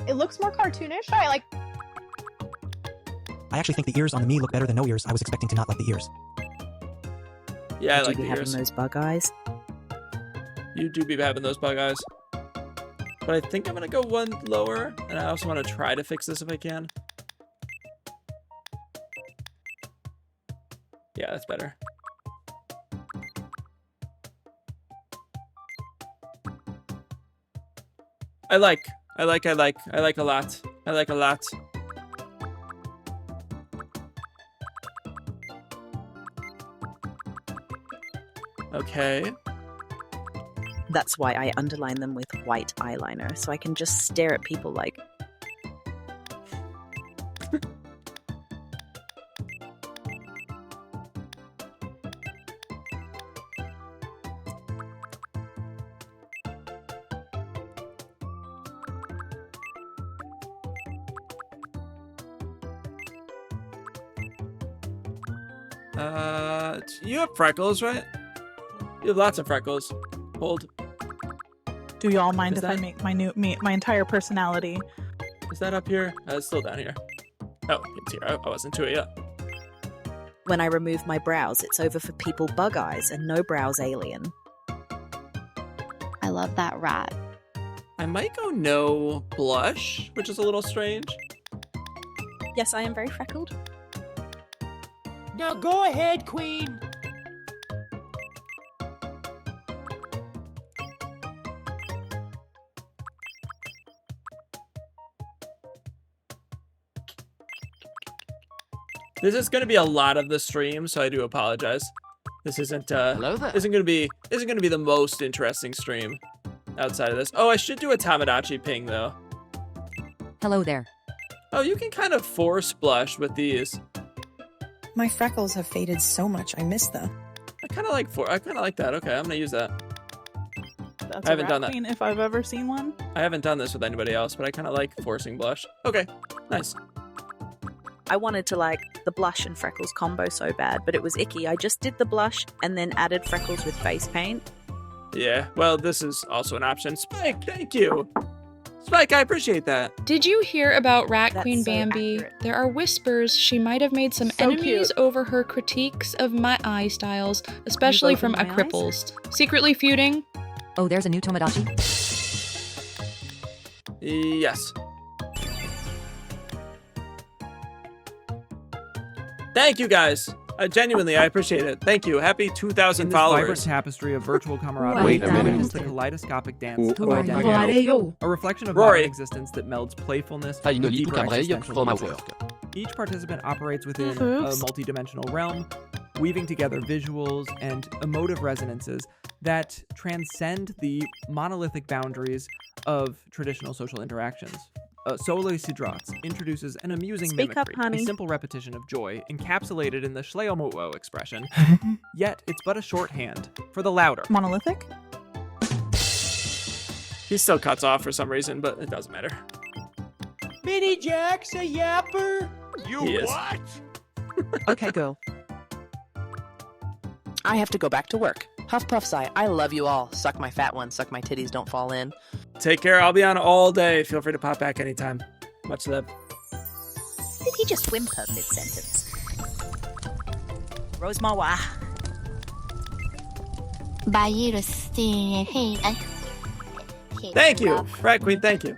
S4: It looks more cartoonish. I like.
S10: I actually think the ears on the Mii look better than no ears. I was expecting to not like the ears.
S1: Yeah, I like
S17: be
S1: the
S17: having
S1: ears.
S17: those bug eyes.
S1: You do be having those bug eyes. But I think I'm gonna go one lower, and I also want to try to fix this if I can. Yeah, that's better. I like a lot. I like a lot. Okay.
S17: That's why I underline them with white eyeliner, so I can just stare at people like...
S1: You have freckles, right? You have lots of freckles. Hold.
S2: Do y'all mind
S1: Is
S2: if I
S1: that-
S2: make my entire personality?
S1: Is that up here? It's still down here. Oh, it's here. I wasn't to it yet.
S17: When I remove my brows, it's over for people bug eyes and no brows alien.
S13: I love that rat.
S1: I might go no blush, which is a little strange.
S15: Yes, I am very freckled.
S19: Now go ahead, Queen.
S1: This is going to be a lot of the stream, so I do apologize. This isn't isn't going to be the most interesting stream outside of this. Oh, I should do a Tomodachi ping though.
S22: Hello there.
S1: Oh, you can kind of force blush with these.
S20: My freckles have faded so much. I miss them.
S1: I kind of like that. Okay, I'm going to use that.
S2: That's
S1: I haven't
S2: a rat
S1: done that.
S2: queen if I've ever seen one.
S1: I haven't done this with anybody else, but I kind of like forcing blush. Okay, nice.
S17: I wanted to like the blush and freckles combo so bad, but it was icky. I just did the blush and then added freckles with face paint.
S1: Yeah, well, this is also an option. Spike, thank you. Spike, I appreciate that.
S11: Did you hear about Rat
S17: That's
S11: Queen
S17: so
S11: Bambi?
S17: accurate.
S11: There are whispers she might have made some
S2: So
S11: enemies
S2: cute.
S11: over her critiques of my eye styles, especially
S17: both
S11: from
S17: in
S11: a
S17: my eyes?
S11: cripples. Secretly feuding?
S22: Oh, there's a new Tomodachi?
S1: Yes. Thank you, guys. Genuinely, I appreciate it. Thank you. Happy 2,000
S7: In this vibrant
S1: followers.
S7: tapestry of virtual camaraderie,
S1: Wait a minute.
S7: is the kaleidoscopic dance
S1: Who
S7: of
S1: are you?
S7: identity. A reflection of
S1: Rory.
S7: modern existence that melds playfulness
S14: Fai
S7: with
S14: une
S7: deeper
S14: litre
S7: existential
S14: from our
S7: detail.
S14: work.
S7: Each participant operates within
S2: Oops.
S7: a multidimensional realm, weaving together visuals and emotive resonances that transcend the monolithic boundaries of traditional social interactions. Sole Sidrats introduces an amusing
S2: Speak up,
S7: mimicry,
S2: honey.
S7: a simple repetition of joy encapsulated in the Schleomo expression, yet it's but a shorthand for the louder.
S2: Monolithic?
S1: He still cuts off for some reason, but it doesn't matter.
S19: Mini Jack's a yapper.
S1: He is.
S23: Okay, girl. I have to go back to work. Huff Puff Sigh, I love you all. Suck my fat one, suck my titties, don't fall in.
S1: Take care. I'll be on all day. Feel free to pop back anytime. Much love.
S15: Did he just whimper mid-sentence?
S17: Rosemawa.
S1: Thank you, Rat Queen. Thank you.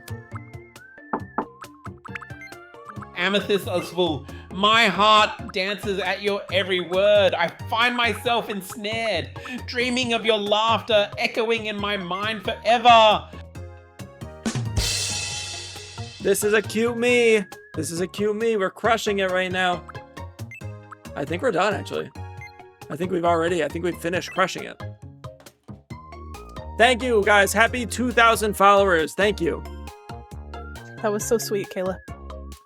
S12: Amethyst Oswald, my heart dances at your every word. I find myself ensnared, dreaming of your laughter echoing in my mind forever.
S1: This is a cute me. This is a cute me. We're crushing it right now. I think we're done, actually. I think we've finished crushing it. Thank you, guys. Happy 2,000 followers. Thank you.
S2: That was so sweet, Kayla.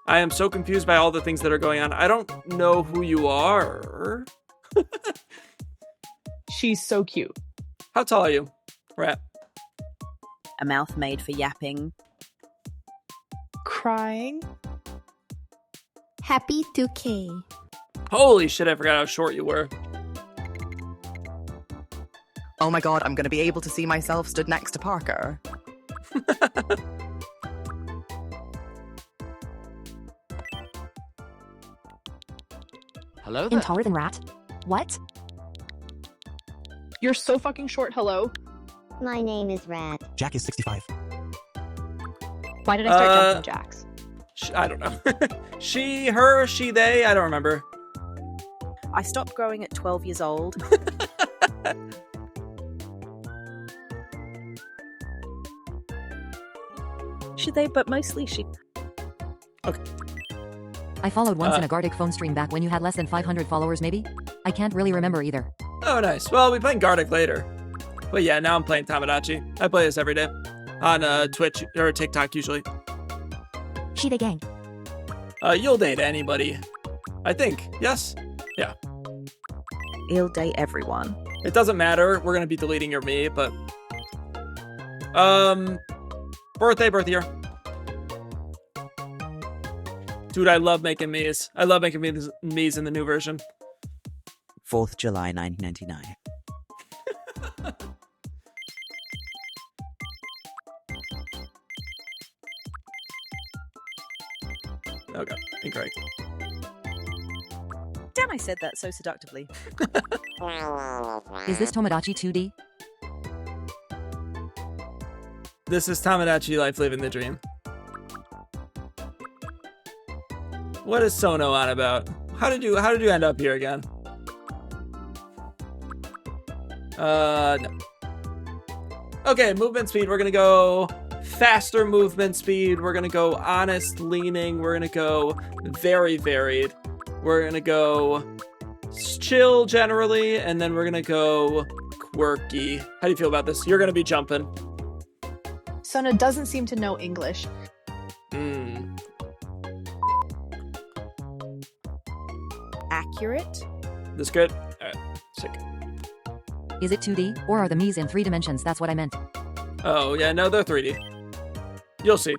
S1: I am so confused by all the things that are going on. I don't know who you are.
S4: She's so cute.
S1: How tall are you, Rat?
S15: A mouth made for yapping.
S2: Crying.
S5: Happy 2K.
S1: Holy shit, I forgot how short you were.
S9: Oh my god, I'm gonna be able to see myself stood next to Parker.
S21: Hello there.
S18: I'm taller than Rat. What?
S4: You're so fucking short, hello?
S14: My name is Rat.
S10: Jack is 65.
S4: Why did I start jumping jacks?
S1: I don't know. She, her, she, they, I don't remember.
S15: I stopped growing at 12 years old. She, they, but mostly she.
S1: Okay.
S18: I followed once in a Gartic phone stream back when you had less than 500 followers, maybe? I can't really remember either.
S1: Oh, nice. Well, we'll be playing Gartic later. But yeah, now I'm playing Tomodachi. I play this every day. On Twitch or TikTok, usually.
S18: She, they, gang.
S1: You'll date anybody. I think. Yes? Yeah.
S15: He'll date everyone.
S1: It doesn't matter. We're gonna be deleting your me, but... Birth year. Dude, I love making Miis. I love making Miis in the new version.
S16: 4th July 1999.
S1: Okay, incorrect.
S15: Damn, I said that so seductively.
S18: Is this Tomodachi 2D?
S1: This is Tomodachi Life Living the Dream. What is Sono on about? How did you end up here again? No. Okay, movement speed. We're gonna go faster movement speed. We're gonna go honest leaning. We're gonna go very varied. We're gonna go chill generally, and then we're gonna go quirky. How do you feel about this? You're gonna be jumping.
S4: Sona doesn't seem to know English.
S15: Accurate?
S1: This good? Alright, sick.
S18: Is it 2D? Or are the Miis in 3 dimensions? That's what I meant.
S1: Oh, yeah, no, they're 3D. You'll see.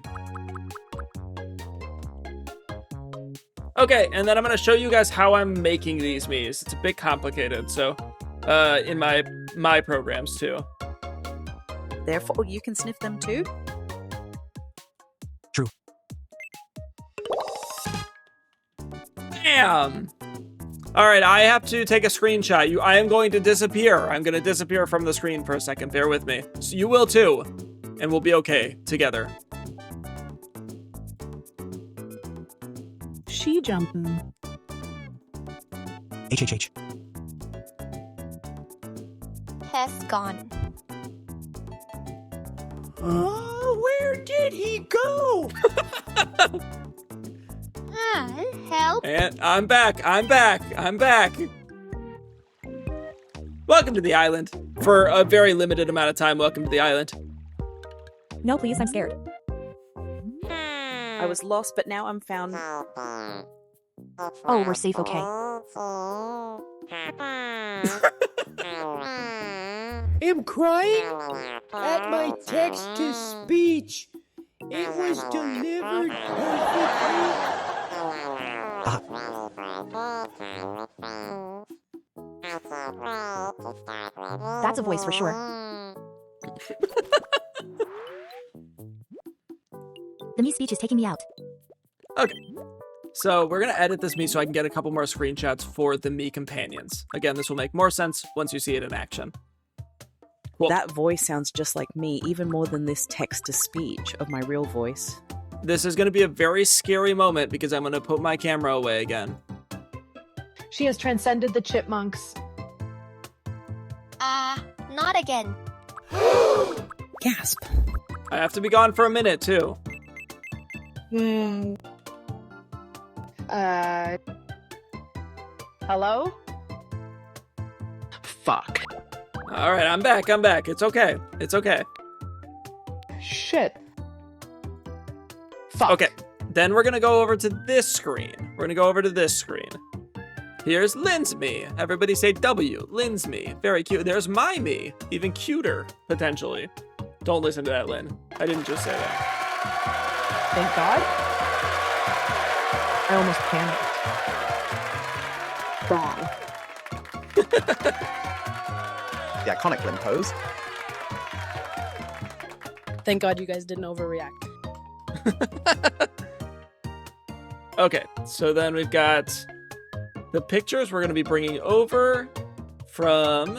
S1: Okay, and then I'm going to show you guys how I'm making these Miis. It's a bit complicated, so in my programs too.
S15: Therefore, you can sniff them too?
S10: True.
S1: Damn! Alright, I have to take a screenshot. I am going to disappear. I'm going to disappear from the screen for a second. Bear with me. So you will too. And we'll be okay together.
S2: She jumping.
S10: HHH.
S5: Has gone.
S19: Oh, where did he go?
S5: Help.
S1: And I'm back. I'm back. I'm back. Welcome to the island. For a very limited amount of time, welcome to the island.
S18: No, please, I'm scared.
S15: I was lost, but now I'm found.
S18: Oh, we're safe, okay.
S19: I'm crying at my text-to-speech. It was delivered perfectly.
S18: That's a voice for sure. The Miis speech is taking me out.
S1: Okay. So we're going to edit this Mii so I can get a couple more screenshots for the Mii companions. Again, this will make more sense once you see it in action. Cool.
S15: That voice sounds just like me, even more than this text-to-speech of my real voice.
S1: This is going to be a very scary moment because I'm going to put my camera away again.
S4: She has transcended the chipmunks.
S5: Not again.
S20: Gasp.
S1: I have to be gone for a minute, too.
S4: Hello?
S23: Fuck.
S1: All right, I'm back. It's okay. It's okay.
S4: Shit. Fuck.
S1: Okay, then we're going to go over to this screen. We're going to go over to this screen. Here's Lynn's me. Everybody say W. Lynn's me. Very cute. There's my me. Even cuter, potentially. Don't listen to that, Lynn. I didn't just say that.
S4: Thank God. I almost panicked. Wrong.
S9: The iconic Lynn pose.
S3: Thank God you guys didn't overreact.
S1: Okay, so then we've got the pictures we're going to be bringing over from...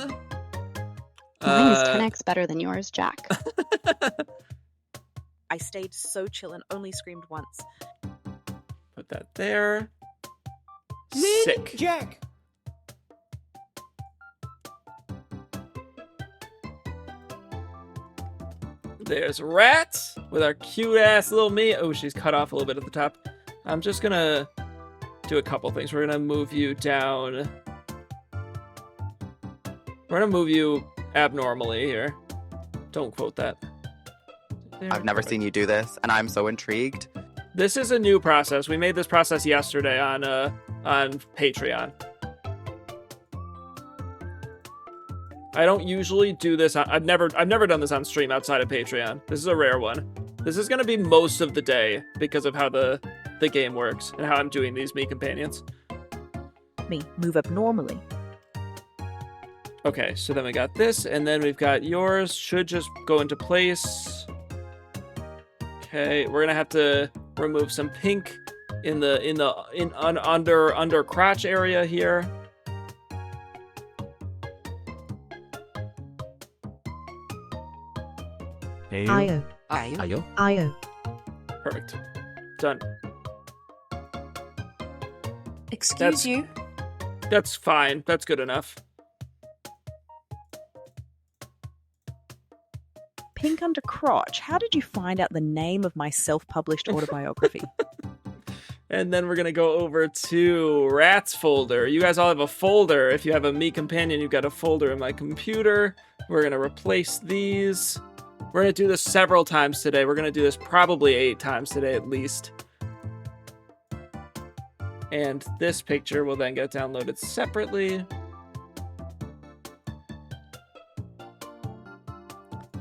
S13: Mine is 10x better than yours, Jack.
S15: I stayed so chill and only screamed once.
S1: Put that there.
S19: Lynn,
S1: Sick.
S19: Jack.
S1: There's Rat with our cute ass little me. Oh, she's cut off a little bit at the top. I'm just gonna do a couple things. We're gonna move you down. We're gonna move you abnormally here. Don't quote that. There,
S9: I've never seen you do this, and I'm so intrigued.
S1: This is a new process. We made this process yesterday on Patreon. I don't usually do this. I've never done this on stream outside of Patreon. This is a rare one. This is gonna be most of the day because of how the game works and how I'm doing these me companions.
S15: Me, move up normally.
S1: Okay, so then we got this, and then we've got yours. Should just go into place. Okay, we're gonna have to remove some pink under crotch area here.
S22: Io.
S1: Perfect. Done.
S22: Excuse you.
S1: That's fine. That's good enough.
S15: Pink under crotch. How did you find out the name of my self-published autobiography?
S1: And then we're going to go over to Rat's folder. You guys all have a folder. If you have a me companion, you've got a folder in my computer. We're going to replace these. We're going to do this several times today. We're going to do this probably 8 times today at least. And this picture will then get downloaded separately.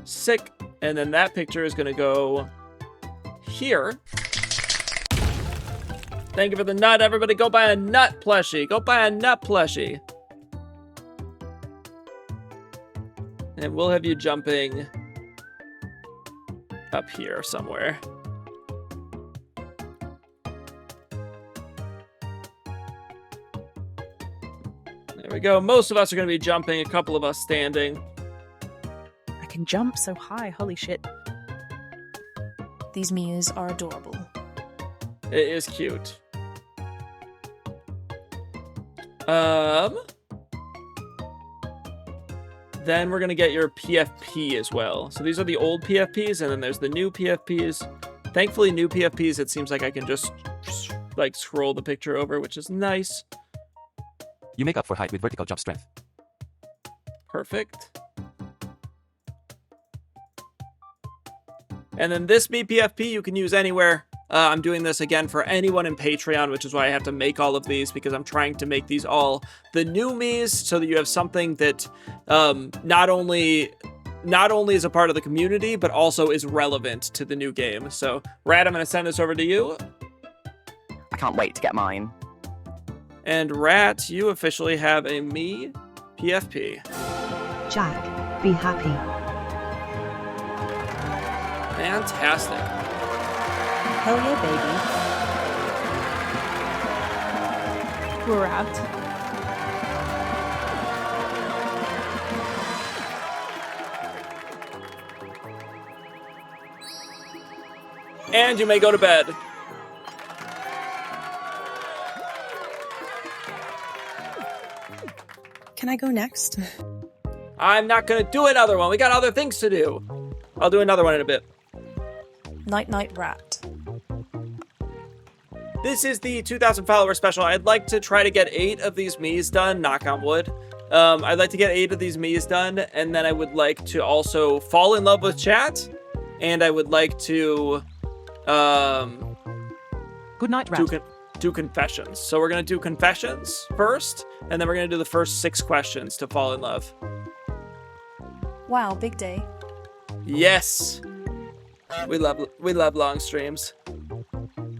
S1: Sick. And then that picture is going to go here. Thank you for the nut, everybody. Go buy a nut plushie. Go buy a nut plushie. And we'll have you jumping up here somewhere. There we go. Most of us are going to be jumping, a couple of us standing.
S15: I can jump so high, holy shit.
S3: These Miis are adorable.
S1: It is cute. Then we're going to get your PFP as well. So these are the old PFPs, and then there's the new PFPs. Thankfully, new PFPs, it seems like I can just like scroll the picture over, which is nice.
S10: You make up for height with vertical jump strength.
S1: Perfect. And then this me PFP you can use anywhere. I'm doing this again for anyone in Patreon, which is why I have to make all of these, because I'm trying to make these all the new Miis so that you have something that not only is a part of the community, but also is relevant to the new game. So, Rat, I'm going to send this over to you.
S9: I can't wait to get mine.
S1: And Rat, you officially have a me PFP.
S22: Jack, be happy.
S1: Fantastic.
S15: Hell yeah, baby.
S2: We're wrapped.
S1: And you may go to bed.
S20: Can I go next?
S1: I'm not gonna do another one. We got other things to do. I'll do another one in a bit.
S17: Night Night Rat.
S1: This is the 2,000 follower special. I'd like to try to get 8 of these Miis done, knock on wood. I'd like to get 8 of these Miis done, and then I would like to also fall in love with chat, and I would like to
S18: Good night, Rat.
S1: do confessions. So we're gonna do confessions first, and then we're gonna do the first 6 questions to fall in love.
S17: Wow, big day.
S1: Yes, we love long streams.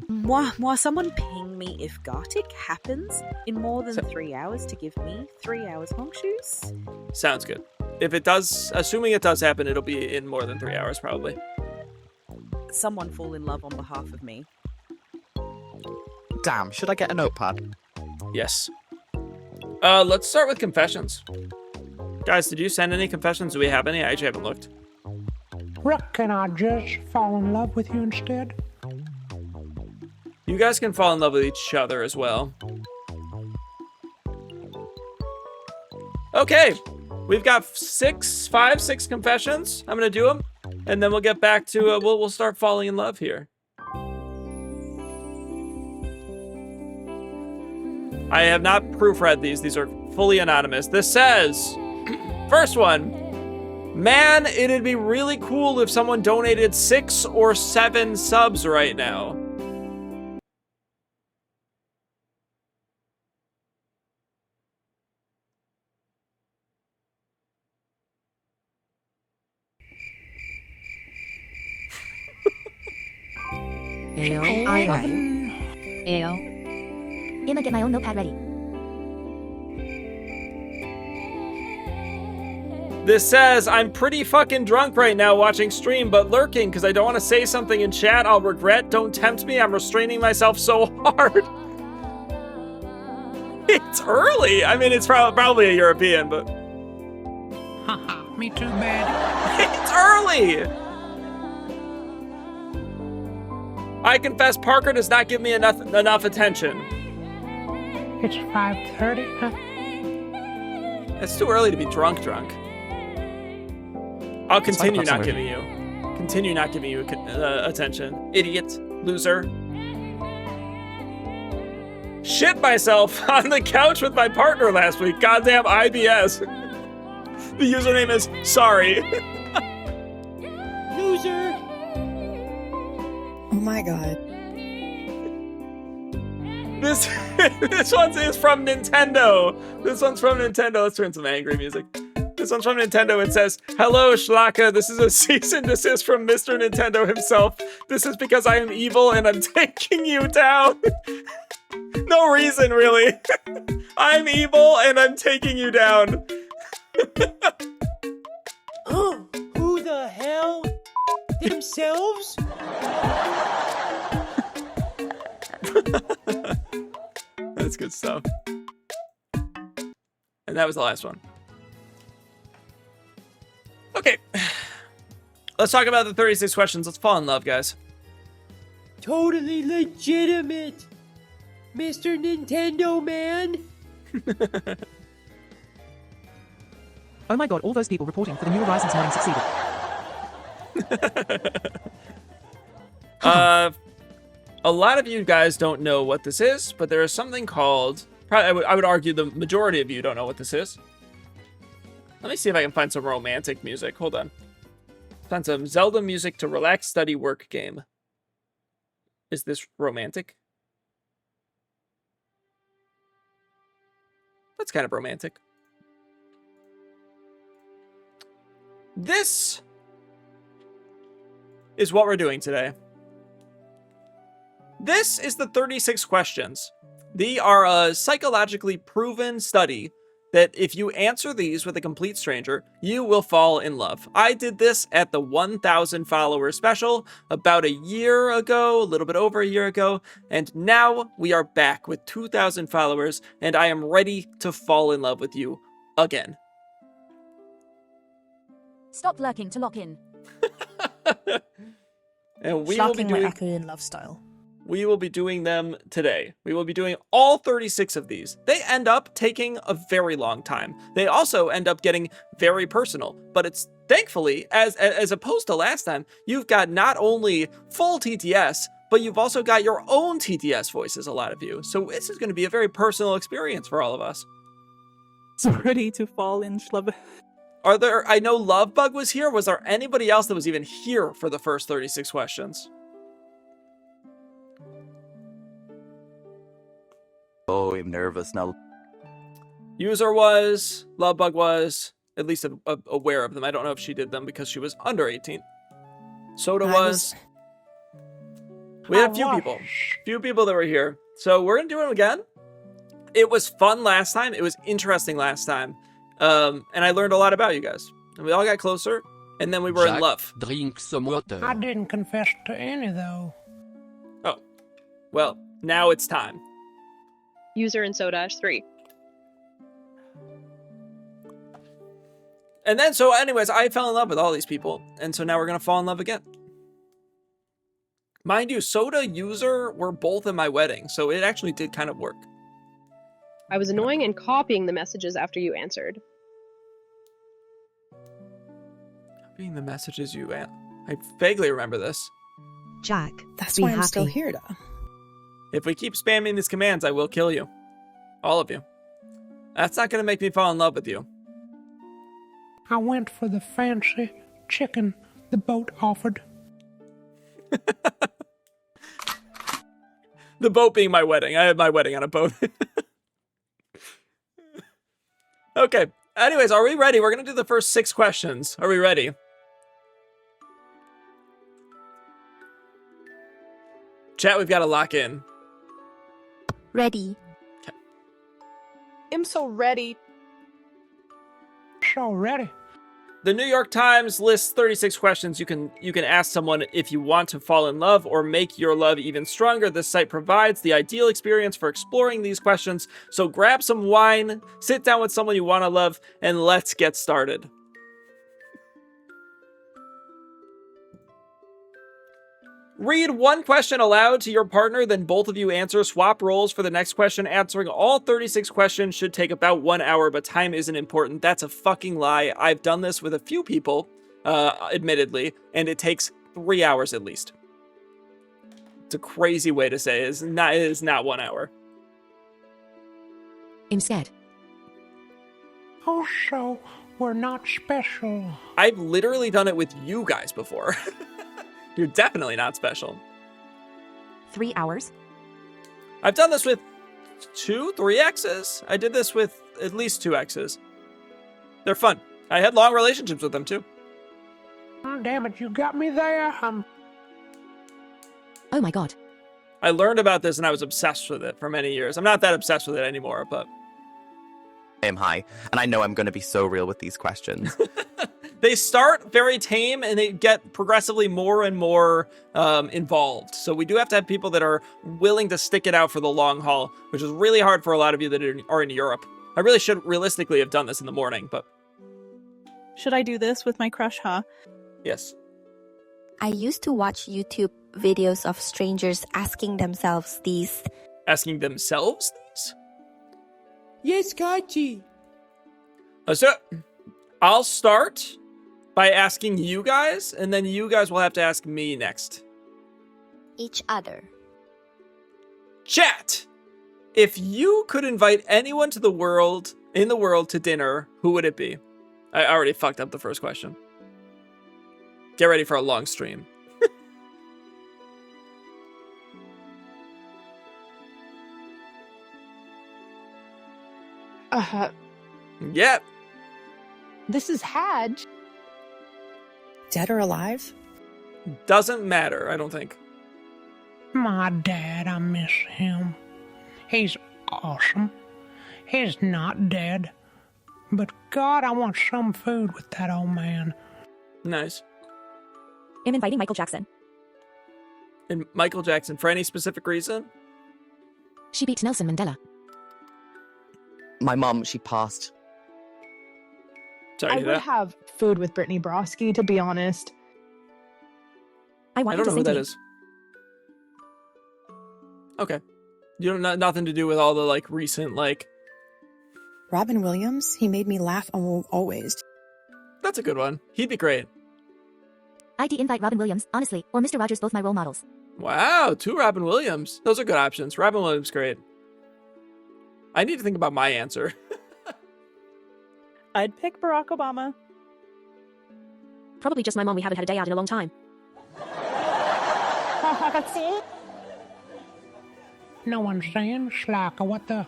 S17: Why someone ping me if Gartic happens in more than 3 hours to give me 3 hours honk shoes?
S1: Sounds good. If it does, assuming it does happen, it'll be in more than 3 hours probably.
S17: Someone fall in love on behalf of me.
S9: Damn, should I get a notepad?
S1: Yes. Let's start with confessions. Guys, did you send any confessions? Do we have any? I actually haven't looked.
S19: Can I just fall in love with you instead?
S1: You guys can fall in love with each other as well. Okay, we've got 6 confessions. I'm gonna do them, and then we'll get back to we'll start falling in love here. I have not proofread these. These are fully anonymous. This says, first one, man, it'd be really cool if someone donated 6 or 7 subs right now.
S18: Emma, get my own notepad ready.
S1: This says, I'm pretty fucking drunk right now watching stream, but lurking because I don't want to say something in chat I'll regret. Don't tempt me. I'm restraining myself so hard. It's early. I mean, it's probably a European, but...
S19: Haha, me too bad.
S1: It's early! I confess Parker does not give me enough attention.
S19: It's 5:30, huh?
S1: It's too early to be drunk. I'll continue not giving you attention. Idiot. Loser. Shit myself on the couch with my partner last week. Goddamn IBS. The username is sorry.
S19: Loser!
S20: Oh my god.
S1: This one is from Nintendo. This one's from Nintendo. Let's turn some angry music. This one's from Nintendo. It says, hello, Schlaacka. This is a cease and desist from Mr. Nintendo himself. This is because I am evil and I'm taking you down. No reason, really. I'm evil and I'm taking you down.
S19: Who the hell? Themselves?
S1: That's good stuff. And that was the last one. Okay. Let's talk about the 36 questions. Let's fall in love, guys.
S19: Totally legitimate, Mr. Nintendo Man.
S18: Oh my god, all those people reporting for the new Horizons modding succeeded.
S1: A lot of you guys don't know what this is, but there is something called... Probably, I would argue the majority of you don't know what this is. Let me see if I can find some romantic music. Hold on. Find some Zelda music to relax, study, work game. Is this romantic? That's kind of romantic. This is what we're doing today. This is the 36 questions. They are a psychologically proven study that if you answer these with a complete stranger, you will fall in love. I did this at the 1,000 follower special about a year ago, a little bit over a year ago, and now we are back with 2,000 followers, and I am ready to fall in love with you again.
S18: Stop lurking to lock in.
S1: And we will be doing
S2: Schlaacka in love style.
S1: We will be doing them today. We will be doing all 36 of these. They end up taking a very long time. They also end up getting very personal, but it's thankfully, as opposed to last time, you've got not only full TTS, but you've also got your own TTS voices, a lot of you. So this is going to be a very personal experience for all of us.
S2: So ready to fall in love.
S1: I know Lovebug was here. Was there anybody else that was even here for the first 36 questions?
S9: Oh, I'm nervous now.
S1: User was, Lovebug was, at least aware of them. I don't know if she did them because she was under 18. Soda was. We had a few people that were here. So we're going to do them again. It was fun last time. It was interesting last time. And I learned a lot about you guys. And we all got closer, and then we were in love.
S6: Drink some water.
S19: I didn't confess to any, though.
S1: Oh. Well, now it's time.
S8: User and Sodash 3.
S1: And then, so anyways, I fell in love with all these people. And so now we're going to fall in love again. Mind you, Soda, User were both in my wedding. So it actually did kind of work.
S8: I was annoying and copying the messages after you answered.
S1: Copying the messages you I vaguely remember this.
S20: Jack, that's why I'm still here, though.
S1: If we keep spamming these commands, I will kill you. All of you. That's not going to make me fall in love with you.
S19: I went for the fancy chicken the boat offered.
S1: The boat being my wedding. I had my wedding on a boat. Okay. Anyways, are we ready? We're going to do the first 6 questions. Are we ready? Chat, we've got to lock in.
S5: Ready.
S1: Okay.
S4: I'm so ready.
S19: So ready.
S1: The New York Times lists 36 questions you can ask someone if you want to fall in love or make your love even stronger. This site provides the ideal experience for exploring these questions. So grab some wine, sit down with someone you want to love, and let's get started. Read one question aloud to your partner, then both of you answer. Swap roles for the next question. Answering all 36 questions should take about 1 hour, but time isn't important. That's a fucking lie. I've done this with a few people, admittedly, and it takes 3 hours at least. It's a crazy way to say it. It is not 1 hour.
S18: I'm scared.
S19: Oh, so we're not special.
S1: I've literally done it with you guys before. You're definitely not special.
S18: 3 hours?
S1: I've done this with 3 exes. I did this with at least 2 exes. They're fun. I had long relationships with them too.
S19: Oh, damn it, you got me there.
S18: Oh my god.
S1: I learned about this and I was obsessed with it for many years. I'm not that obsessed with it anymore, but...
S9: I'm high, and I know I'm going to be so real with these questions.
S1: They start very tame and they get progressively more and more involved. So we do have to have people that are willing to stick it out for the long haul, which is really hard for a lot of you that are in Europe. I really should realistically have done this in the morning, but...
S2: Should I do this with my crush, huh?
S1: Yes.
S5: I used to watch YouTube videos of strangers asking themselves these.
S1: Asking themselves these?
S19: Yes, Kachi.
S1: So, I'll start by asking you guys, and then you guys will have to ask me next.
S5: Each other.
S1: Chat! If you could invite anyone in the world to dinner, who would it be? I already fucked up the first question. Get ready for a long stream. Yep.
S4: This is Hadge.
S20: Dead or alive?
S1: Doesn't matter, I don't think.
S19: My dad, I miss him. He's awesome. He's not dead. But God, I want some food with that old man.
S1: Nice.
S18: I'm inviting Michael Jackson.
S1: And Michael Jackson, for any specific reason?
S18: She beat Nelson Mandela.
S9: My mom, she passed.
S1: Sorry
S4: I would have food with Brittany Broski, to be honest.
S2: I want
S1: I
S2: you
S1: don't
S2: to
S1: know
S2: sing
S1: who
S2: to
S1: that
S2: me.
S1: is. Okay. You don't nothing to do with all the like recent like.
S20: Robin Williams, he made me laugh always.
S1: That's a good one. He'd be great.
S18: I'd invite Robin Williams, honestly, or Mr. Rogers, both my role models.
S1: Wow, 2 Robin Williams. Those are good options. Robin Williams, great. I need to think about my answer.
S2: I'd pick Barack Obama.
S18: Probably just my mom. We haven't had a day out in a long time.
S19: No one's saying Schlaacka. What the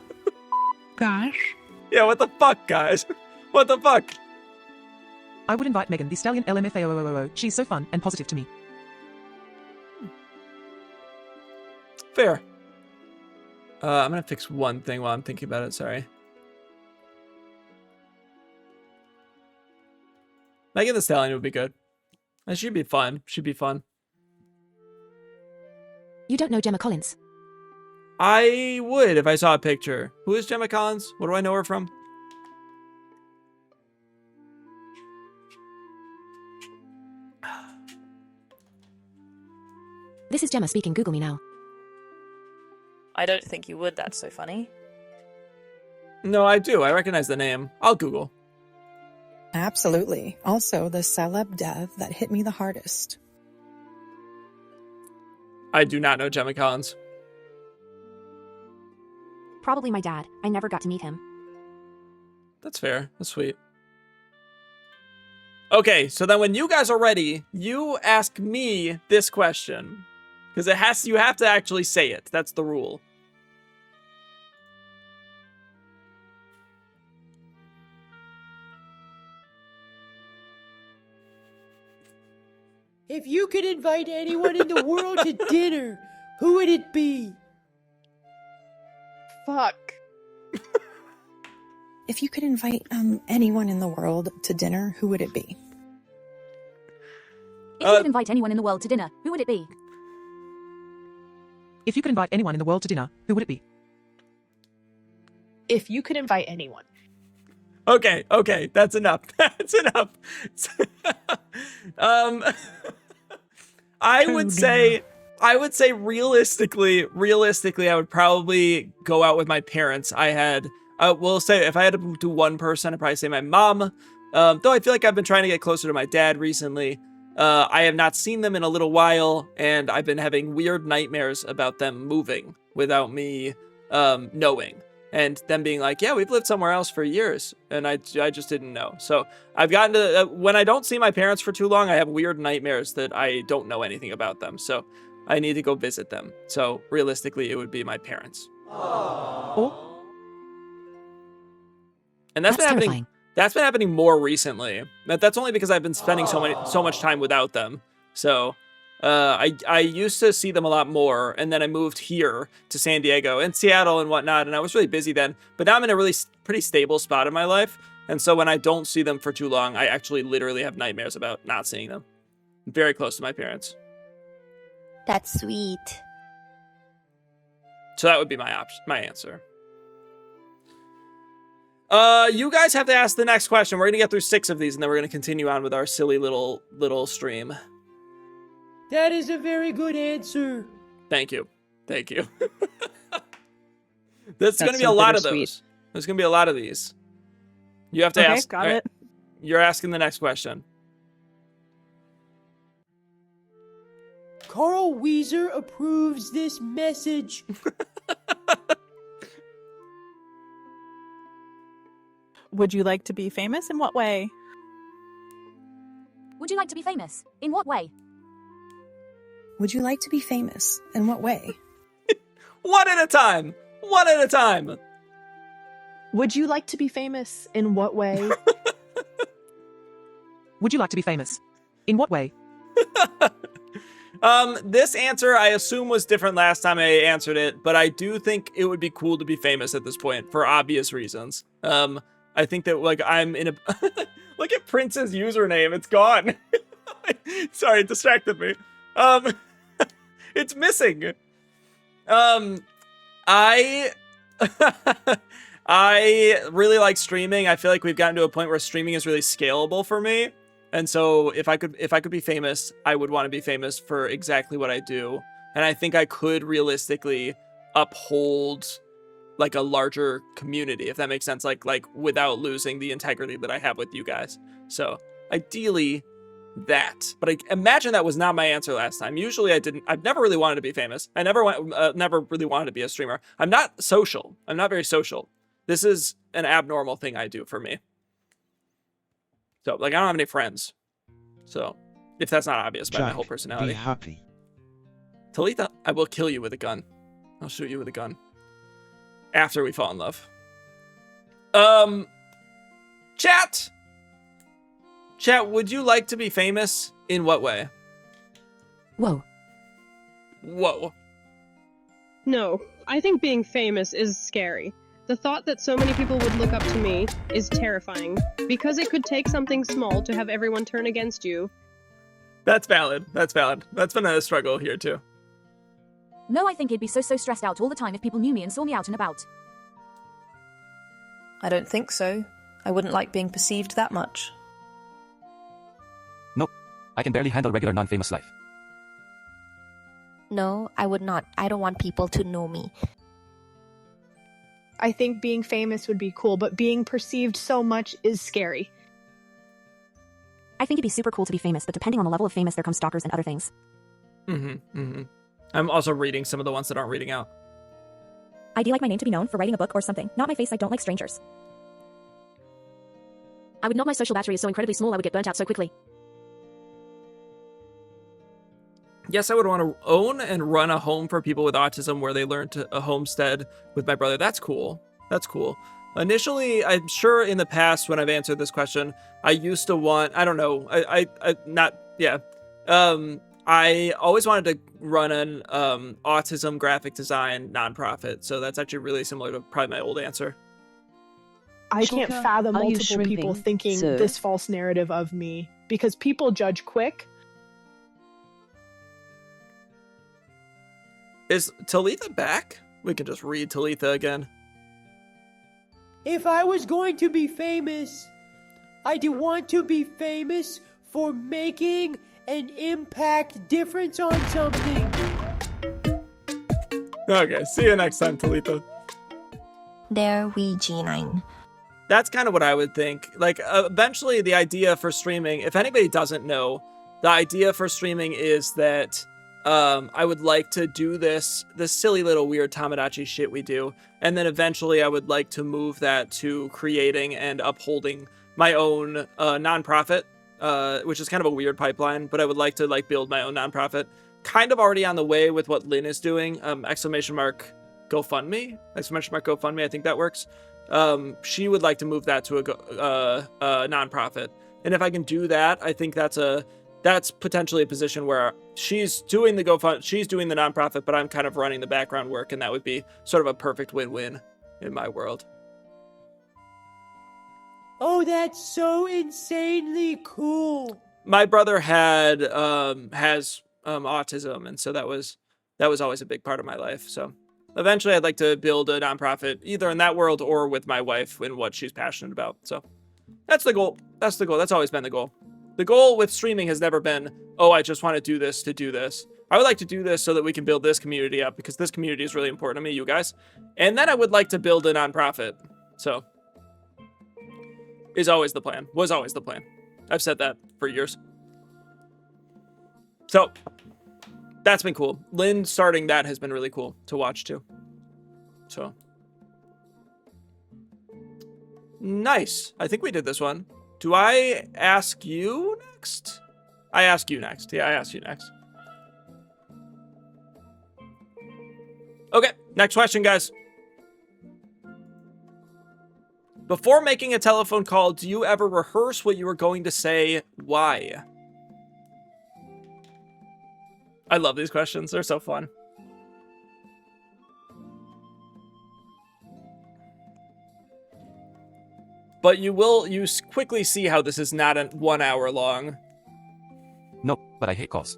S19: guys?
S1: Yeah, what the fuck, guys? What the fuck?
S6: I would invite Megan the Stallion LMFAOOOO. She's so fun and positive to me.
S1: Fair. I'm gonna fix one thing while I'm thinking about it, sorry. Megan the Stallion would be good. And she'd be fun. She'd be fun.
S18: You don't know Gemma Collins?
S1: I would if I saw a picture. Who is Gemma Collins? What do I know her from?
S18: This is Gemma speaking. Google me now.
S7: I don't think you would. That's so funny.
S1: No, I do. I recognize the name. I'll Google.
S20: Absolutely. Also, the celeb dev that hit me the hardest.
S1: I do not know Gemma Collins.
S18: Probably my dad. I never got to meet him.
S1: That's fair. That's sweet. Okay, so then when you guys are ready, you ask me this question. Because you have to actually say it. That's the rule.
S11: If you could invite anyone in the world to dinner, who would it be?
S4: Fuck.
S20: If you could invite anyone in the world to dinner, who would it be?
S18: If you could invite anyone in the world to dinner, who would it be?
S6: If you could invite anyone in the world to dinner, who would it be?
S4: If you could invite anyone.
S1: Okay, that's enough. That's enough. I would say realistically, I would probably go out with my parents. We'll say if I had to do one person, I'd probably say my mom. Though I feel like I've been trying to get closer to my dad recently. I have not seen them in a little while, and I've been having weird nightmares about them moving without me knowing. And them being like, yeah, we've lived somewhere else for years. And I just didn't know. So I've gotten to, when I don't see my parents for too long, I have weird nightmares that I don't know anything about them. So I need to go visit them. So realistically, it would be my parents.
S6: Oh.
S1: And that's been happening. Terrifying. That's been happening more recently. That's only because I've been spending so much time without them. So I used to see them a lot more, and then I moved here to San Diego and Seattle and whatnot, and I was really busy then. But now I'm in a really pretty stable spot in my life, and so when I don't see them for too long, I actually literally have nightmares about not seeing them. I'm very close to my parents.
S5: That's sweet.
S1: So that would be my answer. You guys have to ask the next question. We're gonna get through 6 of these, and then we're gonna continue on with our silly little stream.
S11: That is a very good answer.
S1: Thank you. There's going to be a lot of those. There's going to be a lot of these. You have to ask.
S2: Got it.
S1: You're asking the next question.
S11: Carl Weezer approves this message.
S2: Would you like to be famous? In what way?
S18: Would you like to be famous? In what way?
S20: Would you like to be famous? In what way?
S1: One at a time.
S4: Would you like to be famous? In what way?
S6: Would you like to be famous? In what way?
S1: This answer I assume was different last time I answered it, but I do think it would be cool to be famous at this point for obvious reasons. I think that like I'm in a look at Prince's username, it's gone. Sorry, it distracted me. It's missing. I really like streaming. I feel like we've gotten to a point where streaming is really scalable for me. And so if I could be famous, I would want to be famous for exactly what I do. And I think I could realistically uphold like a larger community, if that makes sense, like without losing the integrity that I have with you guys. So ideally that, but I imagine that was not my answer last time. Usually I've never really wanted to be famous. I never really wanted to be a streamer. I'm not social. I'm not very social. This is an abnormal thing I do for me. So, like, I don't have any friends. So, if that's not obvious by my whole personality.
S12: Be happy.
S1: Talitha, I will kill you with a gun. I'll shoot you with a gun. After we fall in love. Chat! Chat, would you like to be famous? In what way?
S18: Whoa.
S1: Whoa.
S8: No, I think being famous is scary. The thought that so many people would look up to me is terrifying, because it could take something small to have everyone turn against you.
S1: That's valid. That's valid. That's been a struggle here, too.
S18: No, I think he'd be so stressed out all the time if people knew me and saw me out and about.
S7: I don't think so. I wouldn't like being perceived that much.
S10: Nope. I can barely handle regular non-famous life.
S5: No, I would not. I don't want people to know me.
S4: I think being famous would be cool, but being perceived so much is scary.
S18: I think it'd be super cool to be famous, but depending on the level of famous, there come stalkers and other things.
S1: I'm also reading some of the ones that aren't reading out.
S18: I'd like my name to be known for writing a book or something. Not my face, I don't like strangers. I would not. My social battery is so incredibly small, I would get burnt out so quickly.
S1: Yes, I would want to own and run a home for people with autism where they learn a homestead with my brother. That's cool. That's cool. Initially, I'm sure in the past when I've answered this question, I used to want, I don't know, I always wanted to run an autism graphic design nonprofit. So that's actually really similar to probably my old answer.
S4: I can't fathom multiple people thinking this false narrative of me because people judge quick.
S1: Is Talitha back? We can just read Talitha again.
S11: If I was going to be famous, I'd want to be famous for making an impact difference on something.
S1: Okay, see you next time, Talitha.
S5: There we G9.
S1: That's kind of what I would think. Like, eventually the idea for streaming, if anybody doesn't know, the idea for streaming is that I would like to do this silly little weird Tomodachi shit we do, and then eventually I would like to move that to creating and upholding my own nonprofit, which is kind of a weird pipeline, but I would like to build my own nonprofit. Kind of already on the way with what Lynn is doing, exclamation mark GoFundMe, exclamation mark GoFundMe, I think that works. She would like to move that to a nonprofit, and if I can do that, I think that's potentially a position where she's doing the she's doing the nonprofit, but I'm kind of running the background work, and that would be sort of a perfect win-win in my world.
S11: Oh, that's so insanely cool.
S1: My brother has autism, and so that was always a big part of my life. So eventually I'd like to build a nonprofit either in that world or with my wife in what she's passionate about. So that's the goal. That's the goal. That's always been the goal. The goal with streaming has never been, oh, I just want to do this to do this. I would like to do this so that we can build this community up because this community is really important to me, you guys. And then I would like to build a nonprofit. So is always the plan. Was always the plan. I've said that for years. So that's been cool. Lynn starting that has been really cool to watch too. So nice. I think we did this one. Do I ask you next? I ask you next. Yeah, I ask you next. Okay, next question, guys. Before making a telephone call, do you ever rehearse what you were going to say? Why? I love these questions. They're so fun. But you quickly see how this is not 1 hour long.
S10: Nope, but I hate calls.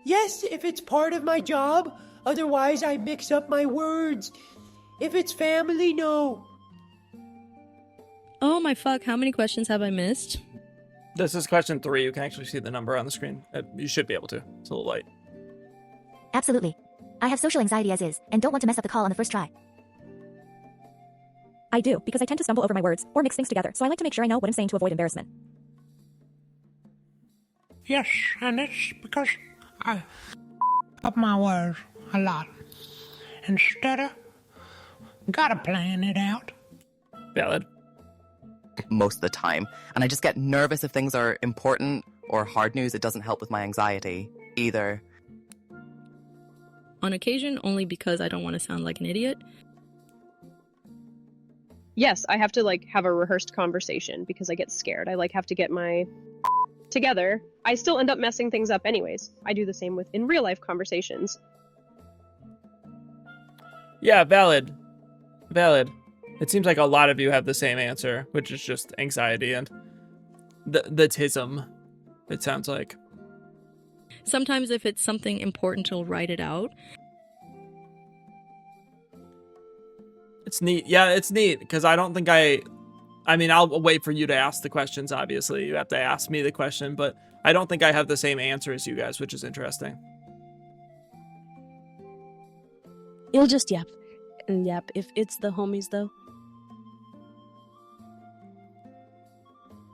S11: Yes, if it's part of my job. Otherwise, I mix up my words. If it's family, no.
S3: Oh my fuck, how many questions have I missed?
S1: This is question 3. You can actually see the number on the screen. You should be able to. It's a little light.
S12: Absolutely. I have social anxiety as is, and don't want to mess up the call on the first try. I do, because I tend to stumble over my words, or mix things together, so I like to make sure I know what I'm saying to avoid embarrassment.
S19: Yes, and it's because I up my words a lot. Instead of gotta plan it out.
S1: Valid.
S9: Most of the time. And I just get nervous if things are important or hard news. It doesn't help with my anxiety either.
S14: On occasion, only because I don't want to sound like an idiot.
S8: Yes, I have to like have a rehearsed conversation because I get scared. I like have to get my together. I still end up messing things up anyways. I do the same with in real life conversations.
S1: Yeah, valid. Valid. It seems like a lot of you have the same answer, which is just anxiety and the tism, it sounds like.
S14: Sometimes if it's something important, I'll write it out.
S1: It's neat. Yeah, it's neat, because I don't think I mean, I'll wait for you to ask the questions, obviously. You have to ask me the question, but I don't think I have the same answer as you guys, which is interesting.
S3: You'll just yap. And yap if it's the homies, though.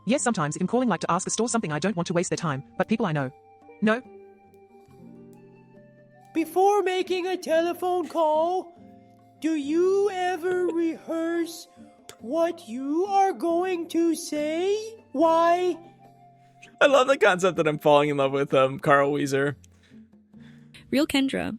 S6: Yes, sometimes if I'm calling like to ask a store something, I don't want to waste their time, but people I know. No.
S11: Before making a telephone call, do you ever rehearse what you are going to say? Why?
S1: I love the concept that I'm falling in love with Carl Weiser.
S14: Real Kendra.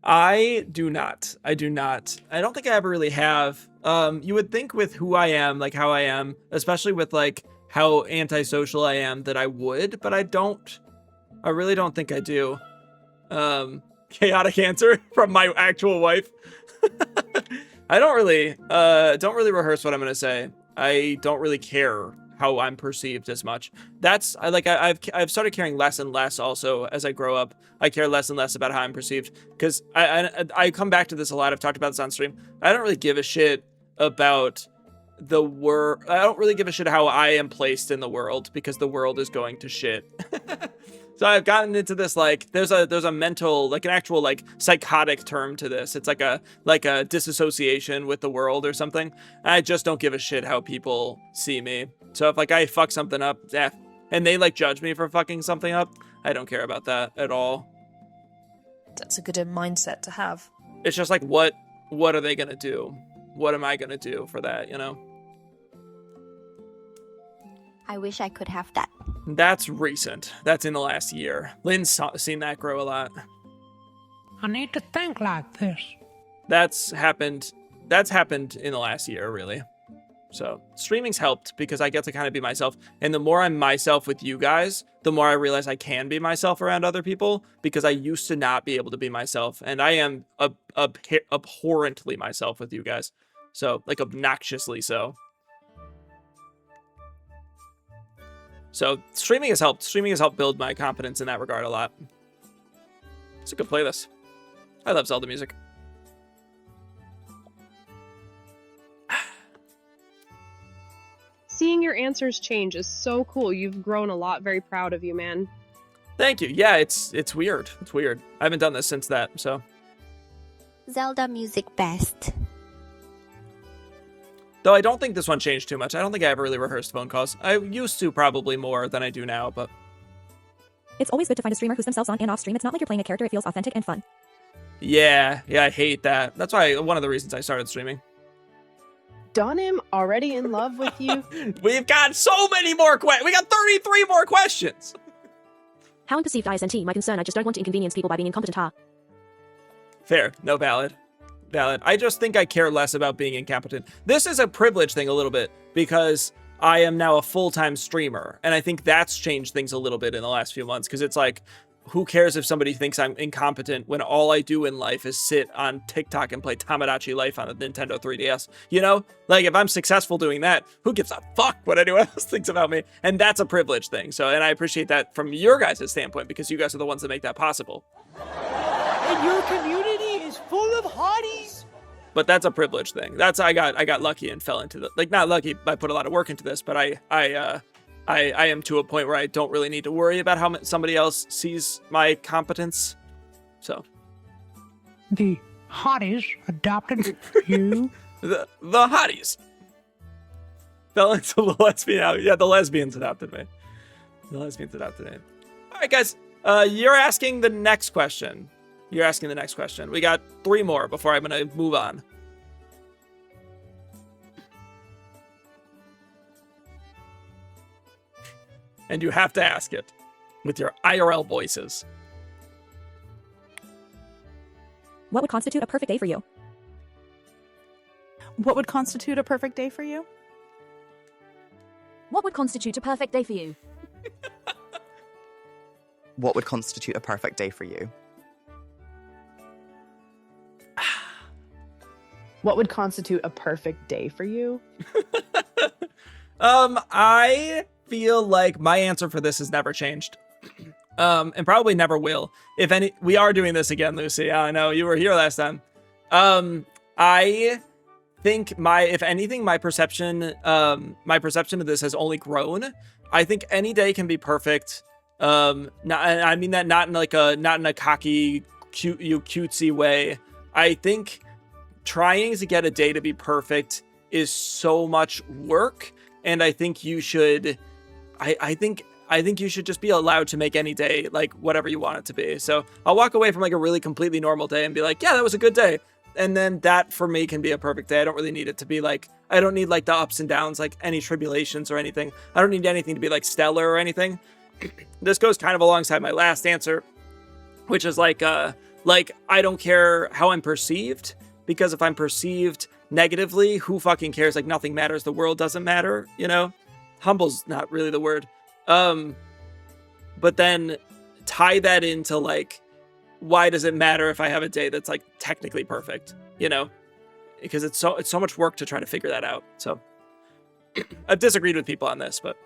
S1: I do not. I don't think I ever really have. You would think with who I am, like how I am, especially with like how antisocial I am, that I would, but I don't. I really don't think I do. Chaotic answer from my actual wife. I don't really rehearse what I'm gonna say. I don't really care how I'm perceived as much. That's I've started caring less and less also as I grow up. I care less and less about how I'm perceived, because I come back to this a lot. I've talked about this on stream. I don't really give a shit about the world. I don't really give a shit how I am placed in the world, because the world is going to shit. So I've gotten into this, like, there's a mental, like an actual like psychotic term to this. It's like a disassociation with the world or something. I just don't give a shit how people see me. So if like I fuck something up, and they like judge me for fucking something up, I don't care about that at all.
S7: That's a good mindset to have.
S1: It's just like, what are they gonna do? What am I gonna do for that, you know?
S5: I wish I could have that.
S1: That's recent. That's in the last year. Lynn's seen that grow a lot.
S19: I need to think like this.
S1: That's happened in the last year, really. So streaming's helped because I get to kind of be myself. And the more I'm myself with you guys, the more I realize I can be myself around other people, because I used to not be able to be myself. And I am abhorrently myself with you guys. So, like, obnoxiously so. So streaming has helped. Streaming has helped build my confidence in that regard a lot. It's a good playlist. I love Zelda music.
S8: Seeing your answers change is so cool. You've grown a lot. Very proud of you, man.
S1: Thank you. Yeah, it's weird. It's weird. I haven't done this since that, so.
S5: Zelda music best.
S1: Though I don't think this one changed too much. I don't think I ever really rehearsed phone calls. I used to probably more than I do now, but...
S12: It's always good to find a streamer who's themselves on and off stream. It's not like you're playing a character. It feels authentic and fun.
S1: Yeah, I hate that. That's why one of the reasons I started streaming.
S4: Donim already in love with you?
S1: We've got so many more questions. We got 33 more questions.
S12: How unperceived ISNT? My concern, I just don't want to inconvenience people by being incompetent, huh?
S1: Fair. No, valid. Valid. I just think I care less about being incompetent. This is a privilege thing a little bit, because I am now a full-time streamer, and I think that's changed things a little bit in the last few months, because it's like, who cares if somebody thinks I'm incompetent when all I do in life is sit on TikTok and play Tomodachi Life on the Nintendo 3DS, you know? Like, if I'm successful doing that, who gives a fuck what anyone else thinks about me? And that's a privilege thing. So, and I appreciate that from your guys' standpoint, because you guys are the ones that make that possible.
S11: And your community is full of hotties.
S1: But that's a privilege thing. That's, I got lucky and fell into the, like, not lucky, I put a lot of work into this, but I am to a point where I don't really need to worry about how somebody else sees my competence. So.
S19: The hotties adopted you.
S1: The hotties fell into the lesbian. Yeah, the lesbians adopted me. The lesbians adopted me. All right, guys. You're asking the next question. We got 3 more before I'm going to move on. And you have to ask it with your IRL voices.
S12: What would constitute a perfect day for you?
S2: What would constitute a perfect day for you?
S12: What would constitute a perfect day for you?
S9: What would constitute a perfect day for you?
S4: What would constitute a perfect day for you?
S1: I feel like my answer for this has never changed. And probably never will. If any, we are doing this again, Lucy. I know you were here last time. I think if anything, my perception of this has only grown. I think any day can be perfect. I mean that not in a cocky, cutesy way. I think trying to get a day to be perfect is so much work, and I think you should. I think you should just be allowed to make any day like whatever you want it to be. So I'll walk away from like a really completely normal day and be like, yeah, that was a good day. And then that for me can be a perfect day. I don't really need it to be like, I don't need like the ups and downs, like any tribulations or anything. I don't need anything to be like stellar or anything. This goes kind of alongside my last answer, which is like I don't care how I'm perceived, because if I'm perceived negatively, who fucking cares? Like nothing matters. The world doesn't matter, you know? Humble's not really the word. But then tie that into like, why does it matter if I have a day that's like technically perfect, you know? Because it's so much work to try to figure that out. So I've disagreed with people on this, but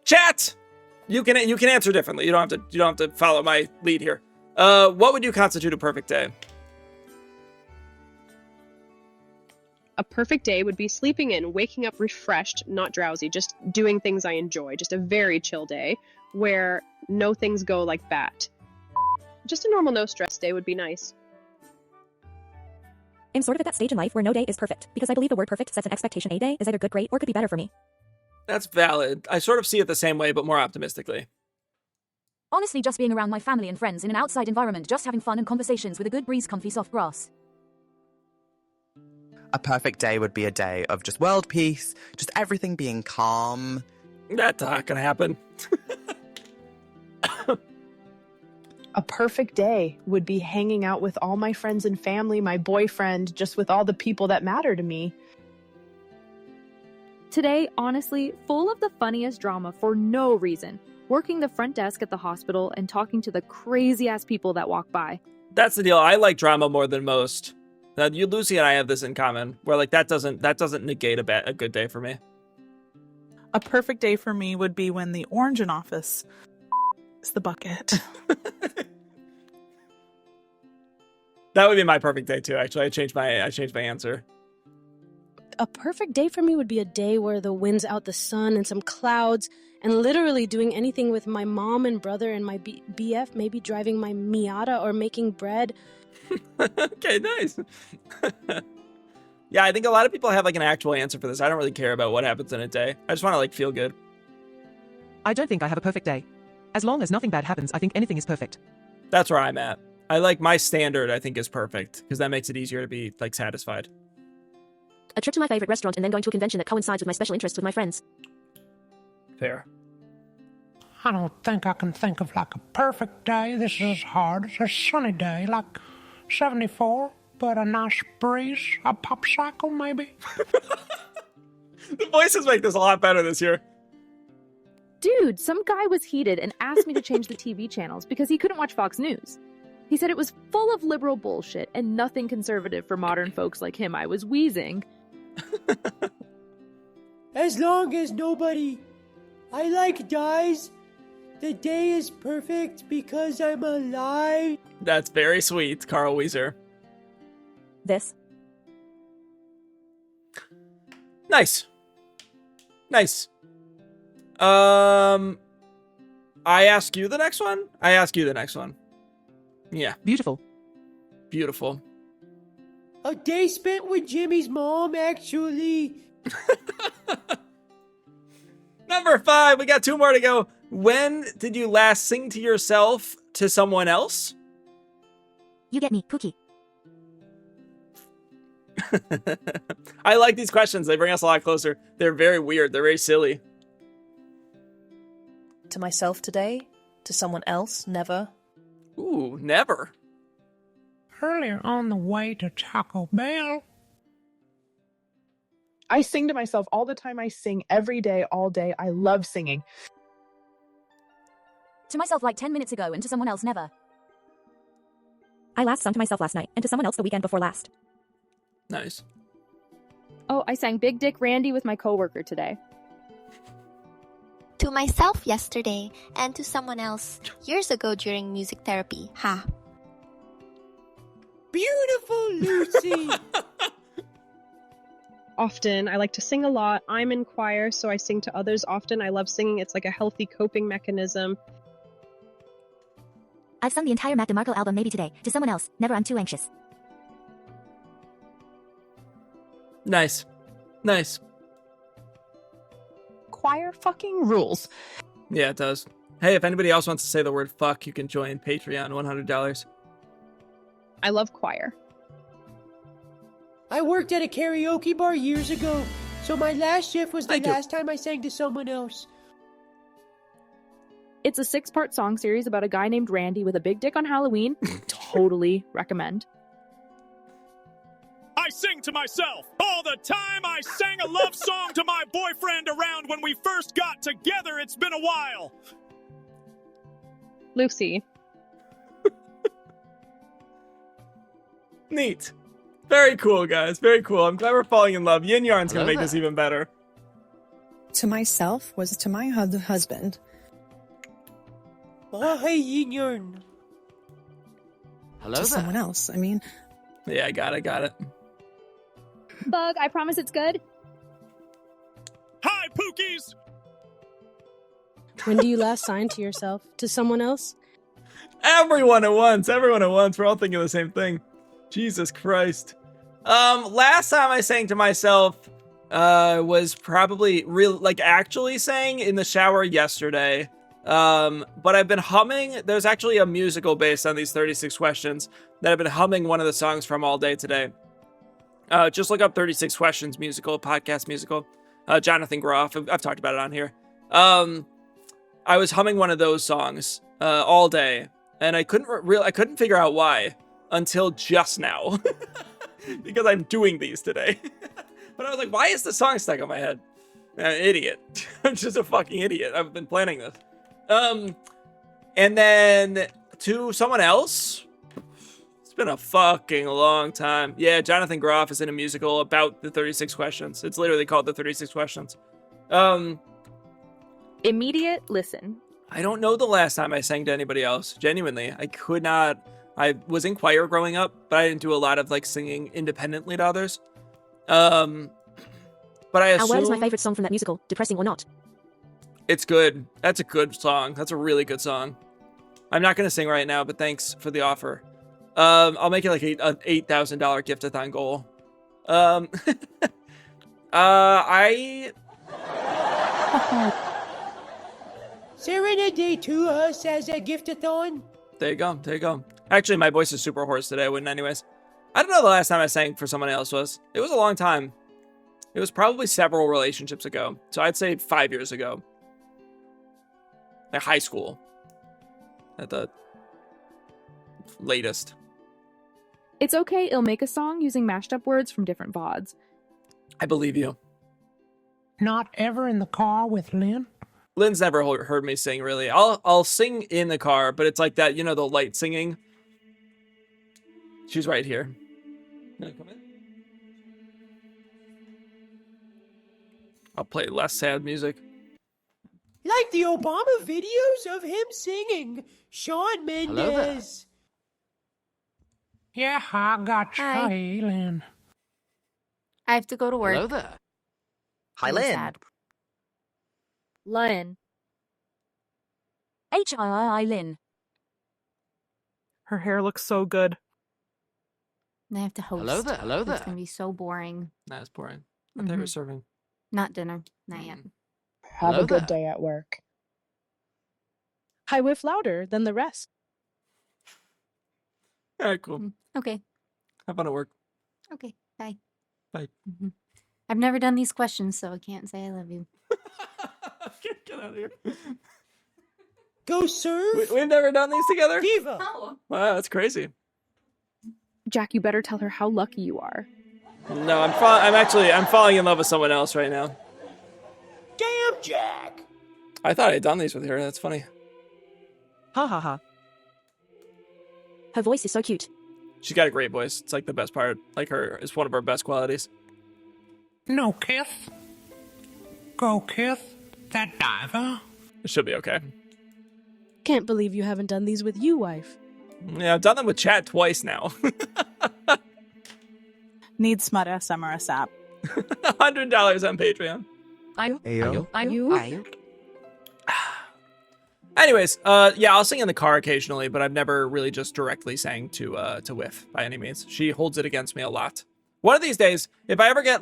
S1: chat, you can answer differently. You don't have to follow my lead here. What would you constitute a perfect day?
S8: A perfect day would be sleeping in, waking up refreshed, not drowsy, just doing things I enjoy. Just a very chill day where no things go like that. Just a normal no stress day would be nice.
S12: I'm sort of at that stage in life where no day is perfect, because I believe the word perfect sets an expectation. A day is either good, great, or could be better for me.
S1: That's valid. I sort of see it the same way, but more optimistically.
S12: Honestly, just being around my family and friends in an outside environment, just having fun and conversations with a good breeze, comfy soft grass.
S9: A perfect day would be a day of just world peace, just everything being calm.
S1: That's not gonna happen.
S4: A perfect day would be hanging out with all my friends and family, my boyfriend, just with all the people that matter to me.
S16: Today, honestly, full of the funniest drama for no reason. Working the front desk at the hospital and talking to the crazy-ass people that walk by.
S1: That's the deal. I like drama more than most. Now, you, Lucy, and I have this in common, where like that doesn't negate a good day for me.
S2: A perfect day for me would be when the orange in office is the bucket.
S1: That would be my perfect day too. Actually, I changed my answer.
S3: A perfect day for me would be a day where the wind's out the sun and some clouds, and literally doing anything with my mom and brother and my BF, maybe driving my Miata or making bread.
S1: Okay, nice. Yeah, I think a lot of people have like an actual answer for this. I don't really care about what happens in a day. I just want to like feel good.
S6: I don't think I have a perfect day. As long as nothing bad happens, I think anything is perfect.
S1: That's where I'm at. I like my standard, I think, is perfect, because that makes it easier to be like satisfied.
S12: A trip to my favorite restaurant and then going to a convention that coincides with my special interests with my friends.
S1: Fair.
S19: I don't think I can think of like a perfect day. This is hard. It's a sunny day, like 74, but a nice breeze, a popsicle maybe.
S1: The voices make this a lot better this year.
S16: Dude, some guy was heated and asked me to change the TV channels because he couldn't watch Fox News. He said it was full of liberal bullshit and nothing conservative for modern folks like him. I was wheezing.
S11: As long as nobody dies, the day is perfect because I'm alive.
S1: That's very sweet, Carl Weiser.
S12: This.
S1: Nice. I ask you the next one? I ask you the next one. Yeah.
S6: Beautiful.
S1: Beautiful.
S11: A day spent with Jimmy's mom, actually.
S1: Number 5, we got 2 more to go. When did you last sing to yourself to someone else?
S12: You get me, Pookie.
S1: I like these questions. They bring us a lot closer. They're very weird. They're very silly.
S7: To myself today? To someone else? Never.
S1: Ooh, never.
S19: Earlier on the way to Taco Bell.
S2: I sing to myself all the time. I sing every day, all day. I love singing.
S12: To myself like 10 minutes ago and to someone else never. I last sung to myself last night and to someone else the weekend before last.
S1: Nice.
S16: Oh, I sang Big Dick Randy with my coworker today.
S5: To myself yesterday and to someone else years ago during music therapy. Ha.
S11: Beautiful, Lucy.
S8: Often. I like to sing a lot. I'm in choir, so I sing to others often. I love singing. It's like a healthy coping mechanism.
S12: I've sung the entire Mac DeMarco album maybe today. To someone else, never. I'm too anxious.
S1: Nice. Nice.
S2: Choir fucking rules.
S1: Yeah, it does. Hey, if anybody else wants to say the word fuck, you can join Patreon, $100.
S8: I love choir.
S11: I worked at a karaoke bar years ago, so my last shift was the last time I sang to someone else.
S16: It's a 6-part song series about a guy named Randy with a big dick on Halloween. Totally recommend.
S13: I sing to myself. All the time I sang a love song to my boyfriend around when we first got together. It's been a while.
S8: Lucy.
S1: Neat. Very cool, guys. Very cool. I'm glad we're falling in love. Yin Yarn's gonna make this even better.
S20: To myself was to my husband.
S11: Oh, hey, Yin Yarn.
S20: Hello to someone else. I mean...
S1: Yeah, I got it.
S16: Bug, I promise it's good.
S13: Hi, Pookies!
S3: When do you last sign to yourself? To someone else?
S1: Everyone at once. We're all thinking the same thing. Jesus Christ. Last time I sang to myself was probably actually sang in the shower yesterday. But I've been humming. There's actually a musical based on these 36 questions that I've been humming one of the songs from all day today. Just look up 36 questions musical, podcast musical. Jonathan Groff. I've talked about it on here. I was humming one of those songs all day, and I couldn't figure out why until just now, because I'm doing these today. But I was like, why is the song stuck in my head? I'm an idiot. I'm just a fucking idiot. I've been planning this. And then to someone else, it's been a fucking long time. Yeah, Jonathan Groff is in a musical about the 36 questions. It's literally called the 36 questions.
S16: Immediate listen.
S1: I don't know the last time I sang to anybody else. Genuinely, I could not. I was in choir growing up, but I didn't do a lot of singing independently to others. But I assume...
S12: What is my favorite song from that musical, depressing or not?
S1: It's good. That's a good song. That's a really good song. I'm not going to sing right now, but thanks for the offer. I'll make it like an $8,000 gift-a-thon goal.
S11: Serenade to us as a gift-a-thon.
S1: There you go. Actually, my voice is super hoarse today. I wouldn't anyways. I don't know the last time I sang for someone else was. It was a long time. It was probably several relationships ago. So I'd say 5 years ago. Like high school. At the latest.
S16: It's okay, it'll make a song using mashed up words from different VODs.
S1: I believe you.
S19: Not ever in the car with Lynn?
S1: Lynn's never heard me sing, really. I'll sing in the car, but it's like that, the light singing. She's right here. Can I come in? I'll play less sad music.
S11: Like the Obama videos of him singing. Shawn Mendes.
S19: Yeah, I got you,
S21: Hi.
S19: hey, Lynn.
S21: I have to go to work.
S9: Hello there. Hi, Lynn.
S21: Sad.
S16: Lynn.
S12: H-I-I-I Lynn.
S2: Her hair looks so good.
S21: I have to host.
S22: Hello there, hello
S21: It's
S22: there.
S21: going to be so boring.
S1: That's boring. I thought you were serving.
S21: Not dinner. Not yet.
S4: Have
S22: Hello
S4: a good
S22: there.
S4: day at work.
S2: I whiff louder than the rest.
S1: All right, cool.
S21: Okay.
S1: Have fun at work.
S21: Okay. Bye.
S1: Bye.
S21: I've never done these questions, so I can't say I love you.
S1: Get out of here.
S11: Go serve.
S1: We've never done these together?
S11: Diva.
S1: Wow, that's crazy.
S16: Jack, you better tell her how lucky you are.
S1: No, I'm falling in love with someone else right now.
S11: Damn, Jack.
S1: I thought I had done these with her. That's funny.
S6: Ha ha ha.
S12: Her voice is so cute.
S1: She's got a great voice. It's like the best part. Like her is one of her best qualities.
S19: No, Kith. Go, Kith. That diver.
S1: It should be okay.
S3: Can't believe you haven't done these with you, wife.
S1: Yeah, I've done them with chat twice now.
S2: Need smut SM or a sap.
S1: $100 on Patreon.
S21: Ayo.
S1: Anyways, yeah, I'll sing in the car occasionally, but I've never really just directly sang to Whiff by any means. She holds it against me a lot. One of these days, if I ever get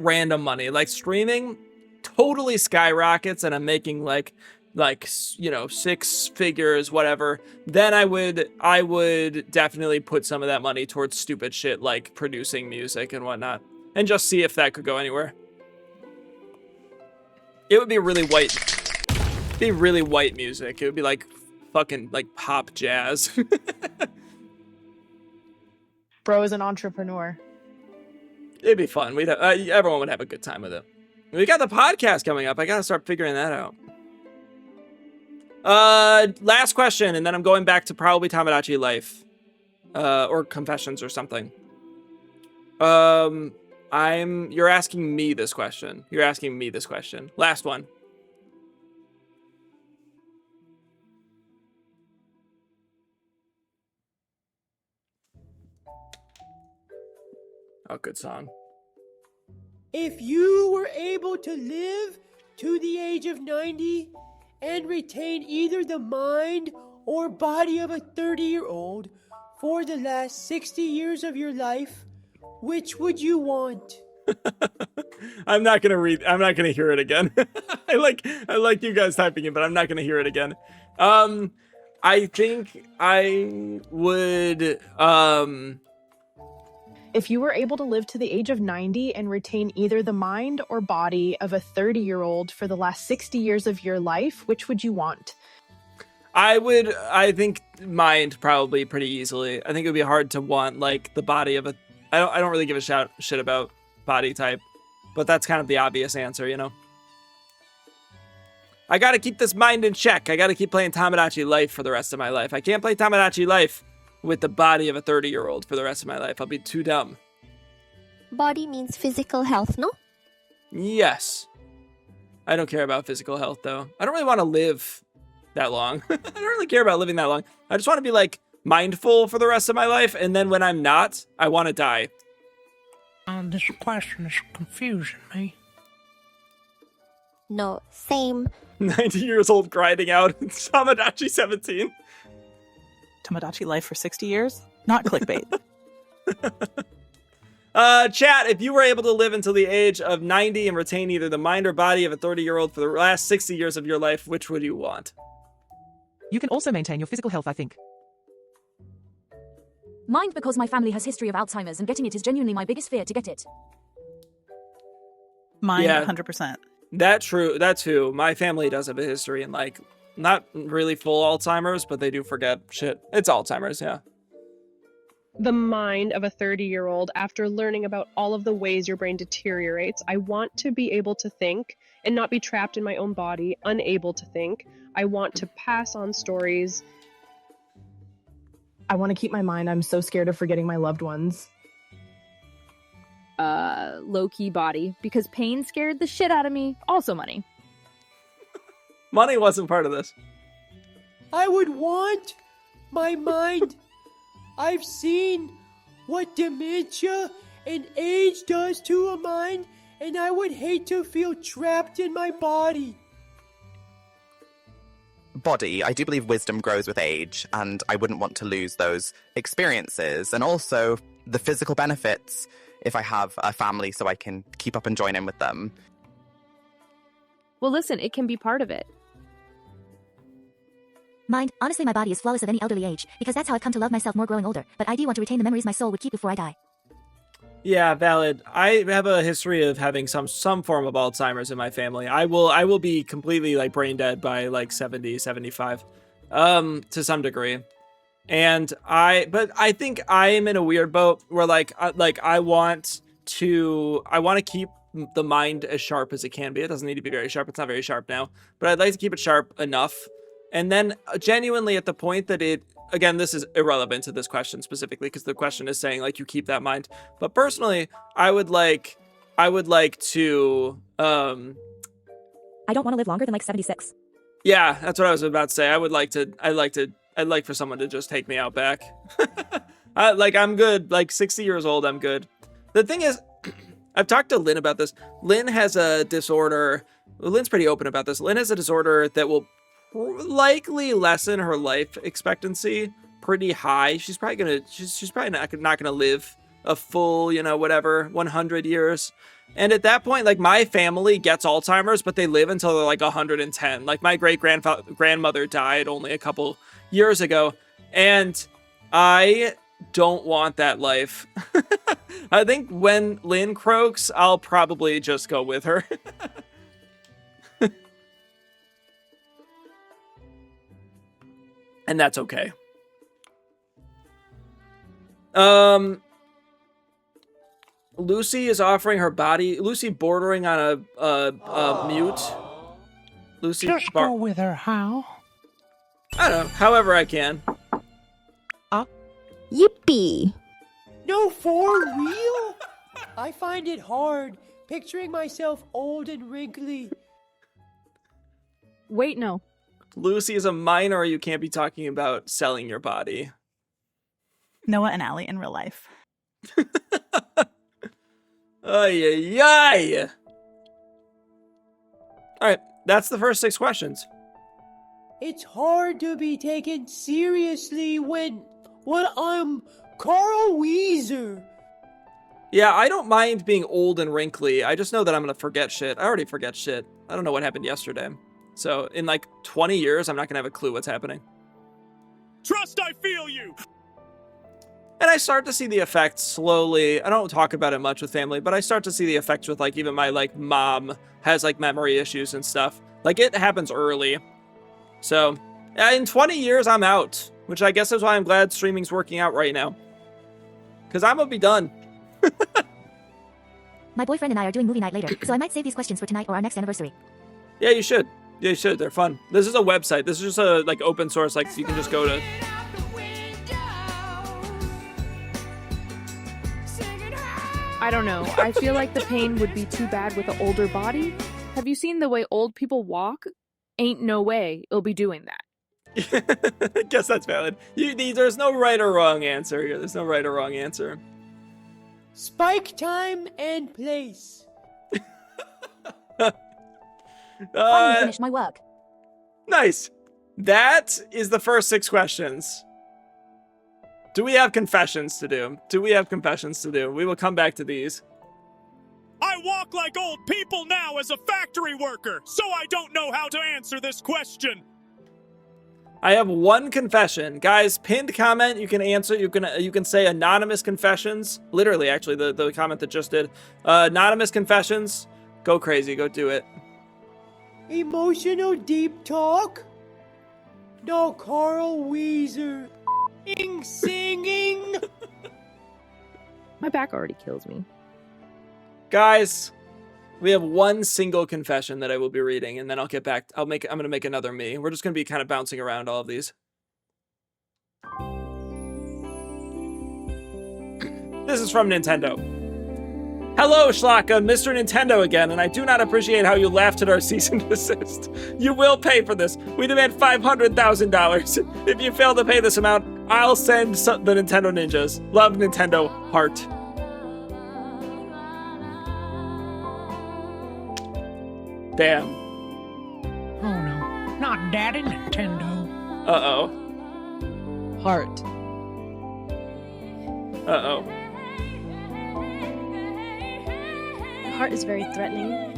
S1: random money, like streaming totally skyrockets and I'm making like you know, 6 figures, whatever, then I would definitely put some of that money towards stupid shit like producing music and whatnot, and just see if that could go anywhere. It would be really white music. It would be like fucking like pop jazz.
S4: Bro is an entrepreneur.
S1: It'd be fun. Everyone would have a good time with it. We got the podcast coming up. I gotta start figuring that out. Last question, and then I'm going back to probably Tomodachi Life, or Confessions or something. You're asking me this question. Last one. Oh, good song.
S11: If you were able to live to the age of 90 and retain either the mind or body of a 30-year-old for the last 60 years of your life, which would you want?
S1: I'm not gonna hear it again. I like you guys typing it, but I'm not gonna hear it again. I think I would,
S4: If you were able to live to the age of 90 and retain either the mind or body of a 30-year-old for the last 60 years of your life, which would you want?
S1: I think mind probably pretty easily. I think it would be hard to want like the body of a, I don't really give a shit about body type, but that's kind of the obvious answer, you know? I gotta keep this mind in check. I gotta keep playing Tomodachi Life for the rest of my life. I can't play Tomodachi Life with the body of a 30-year-old for the rest of my life. I'll be too dumb.
S5: Body means physical health, no?
S1: Yes. I don't care about physical health, though. I don't really want to live that long. I don't really care about living that long. I just want to be, like, mindful for the rest of my life, and then when I'm not, I want to die.
S19: This question is confusing me.
S5: No, same.
S1: 90 years old grinding out Tomodachi 17.
S2: Tomodachi Life for 60 years? Not clickbait.
S1: Chat, if you were able to live until the age of 90 and retain either the mind or body of a 30-year-old for the last 60 years of your life, which would you want?
S6: You can also maintain your physical health, I think.
S12: Mind, because my family has history of Alzheimer's and getting it is genuinely my biggest fear to get it.
S2: Mine,
S1: Yeah.
S2: 100%.
S1: That's true. That's who. My family does have a history in, like, not really full Alzheimer's, but they do forget shit. It's Alzheimer's, yeah.
S8: The mind of a 30-year-old, after learning about all of the ways your brain deteriorates, I want to be able to think and not be trapped in my own body, unable to think. I want to pass on stories.
S4: I want to keep my mind. I'm so scared of forgetting my loved ones.
S16: Low-key body, because pain scared the shit out of me. Also money.
S1: Money wasn't part of this.
S11: I would want my mind. I've seen what dementia and age does to a mind, and I would hate to feel trapped in my body.
S9: body, I do believe wisdom grows with age, and I wouldn't want to lose those experiences. And also the physical benefits if I have a family so I can keep up and join in with them.
S16: Well, listen, it can be part of it.
S12: Mind, honestly my body is flawless of any elderly age, because that's how I've come to love myself more growing older, but I do want to retain the memories my soul would keep before I die.
S1: Yeah, valid. I have a history of having some form of Alzheimer's in my family. I will be completely like brain dead by like 70, 75, to some degree. And but I think I am in a weird boat where I want to keep the mind as sharp as it can be. It doesn't need to be very sharp. It's not very sharp now, but I'd like to keep it sharp enough. And then genuinely at the point that again, this is irrelevant to this question specifically because the question is saying like you keep that mind. But personally, I would like to
S12: I don't want to live longer than like 76.
S1: Yeah, that's what I was about to say. I'd like for someone to just take me out back. I'm good. Like 60 years old, I'm good. The thing is, I've talked to Lynn about this. Lynn has a disorder. Lynn's pretty open about this. Lynn has a disorder that will likely lessen her life expectancy pretty high. She's probably not gonna live a full, 100 years. And at that point, like my family gets Alzheimer's, but they live until they're like 110. Like my grandmother died only a couple years ago, and I don't want that life. I think when Lynn croaks, I'll probably just go with her. And that's okay. Lucy is offering her body. Lucy bordering on a mute. Lucy,
S19: just go with her. How?
S1: I don't know. However I can.
S5: Yippee!
S11: No, for real? I find it hard picturing myself old and wrinkly.
S16: Wait, no.
S1: Lucy is a minor. You can't be talking about selling your body.
S2: Noah and Allie in real life.
S1: Ay, ay, ay. All right, that's the first 6 questions.
S11: It's hard to be taken seriously when I'm Carl Weezer.
S1: Yeah, I don't mind being old and wrinkly. I just know that I'm going to forget shit. I already forget shit. I don't know what happened yesterday. So in like 20 years, I'm not going to have a clue what's happening.
S13: Trust, I feel you.
S1: And I start to see the effects slowly. I don't talk about it much with family, but I start to see the effects with like even my like mom has like memory issues and stuff. Like it happens early. So in 20 years, I'm out, which I guess is why I'm glad streaming's working out right now. Because I'm going to be done.
S12: My boyfriend and I are doing movie night later, so I might save these questions for tonight or our next anniversary.
S1: Yeah, you should. Yeah, you should. They're fun. This is a website. This is just a like open source. Like you can just go to.
S16: I don't know. I feel like the pain would be too bad with an older body. Have you seen the way old people walk? Ain't no way it'll be doing that.
S1: I guess that's valid. There's no right or wrong answer here. There's no right or wrong answer.
S11: Spike time and place.
S12: Finally finished my work.
S1: Nice. That is the first 6 questions. Do we have confessions to do? We will come back to these.
S13: I walk like old people now as a factory worker, so I don't know how to answer this question.
S1: I have one confession. Guys, pinned comment, you can answer, you can say anonymous confessions. Literally, actually, the comment that just did. Anonymous confessions. Go crazy, go do it.
S11: Emotional deep talk? No, Carl Weezer. Singing.
S16: My back already kills me.
S1: Guys, we have one single confession that I will be reading, and then I'll get back. I'm gonna make another me. We're just gonna be kind of bouncing around all of these. This is from Nintendo. Hello, Schlaacka, Mr. Nintendo again, and I do not appreciate how you laughed at our cease and desist. You will pay for this. We demand $500,000. If you fail to pay this amount, I'll send the Nintendo Ninjas. Love, Nintendo, heart. Damn.
S19: Oh no, not not Daddy Nintendo.
S1: Uh-oh.
S2: Heart.
S1: Uh-oh.
S3: The heart is very threatening.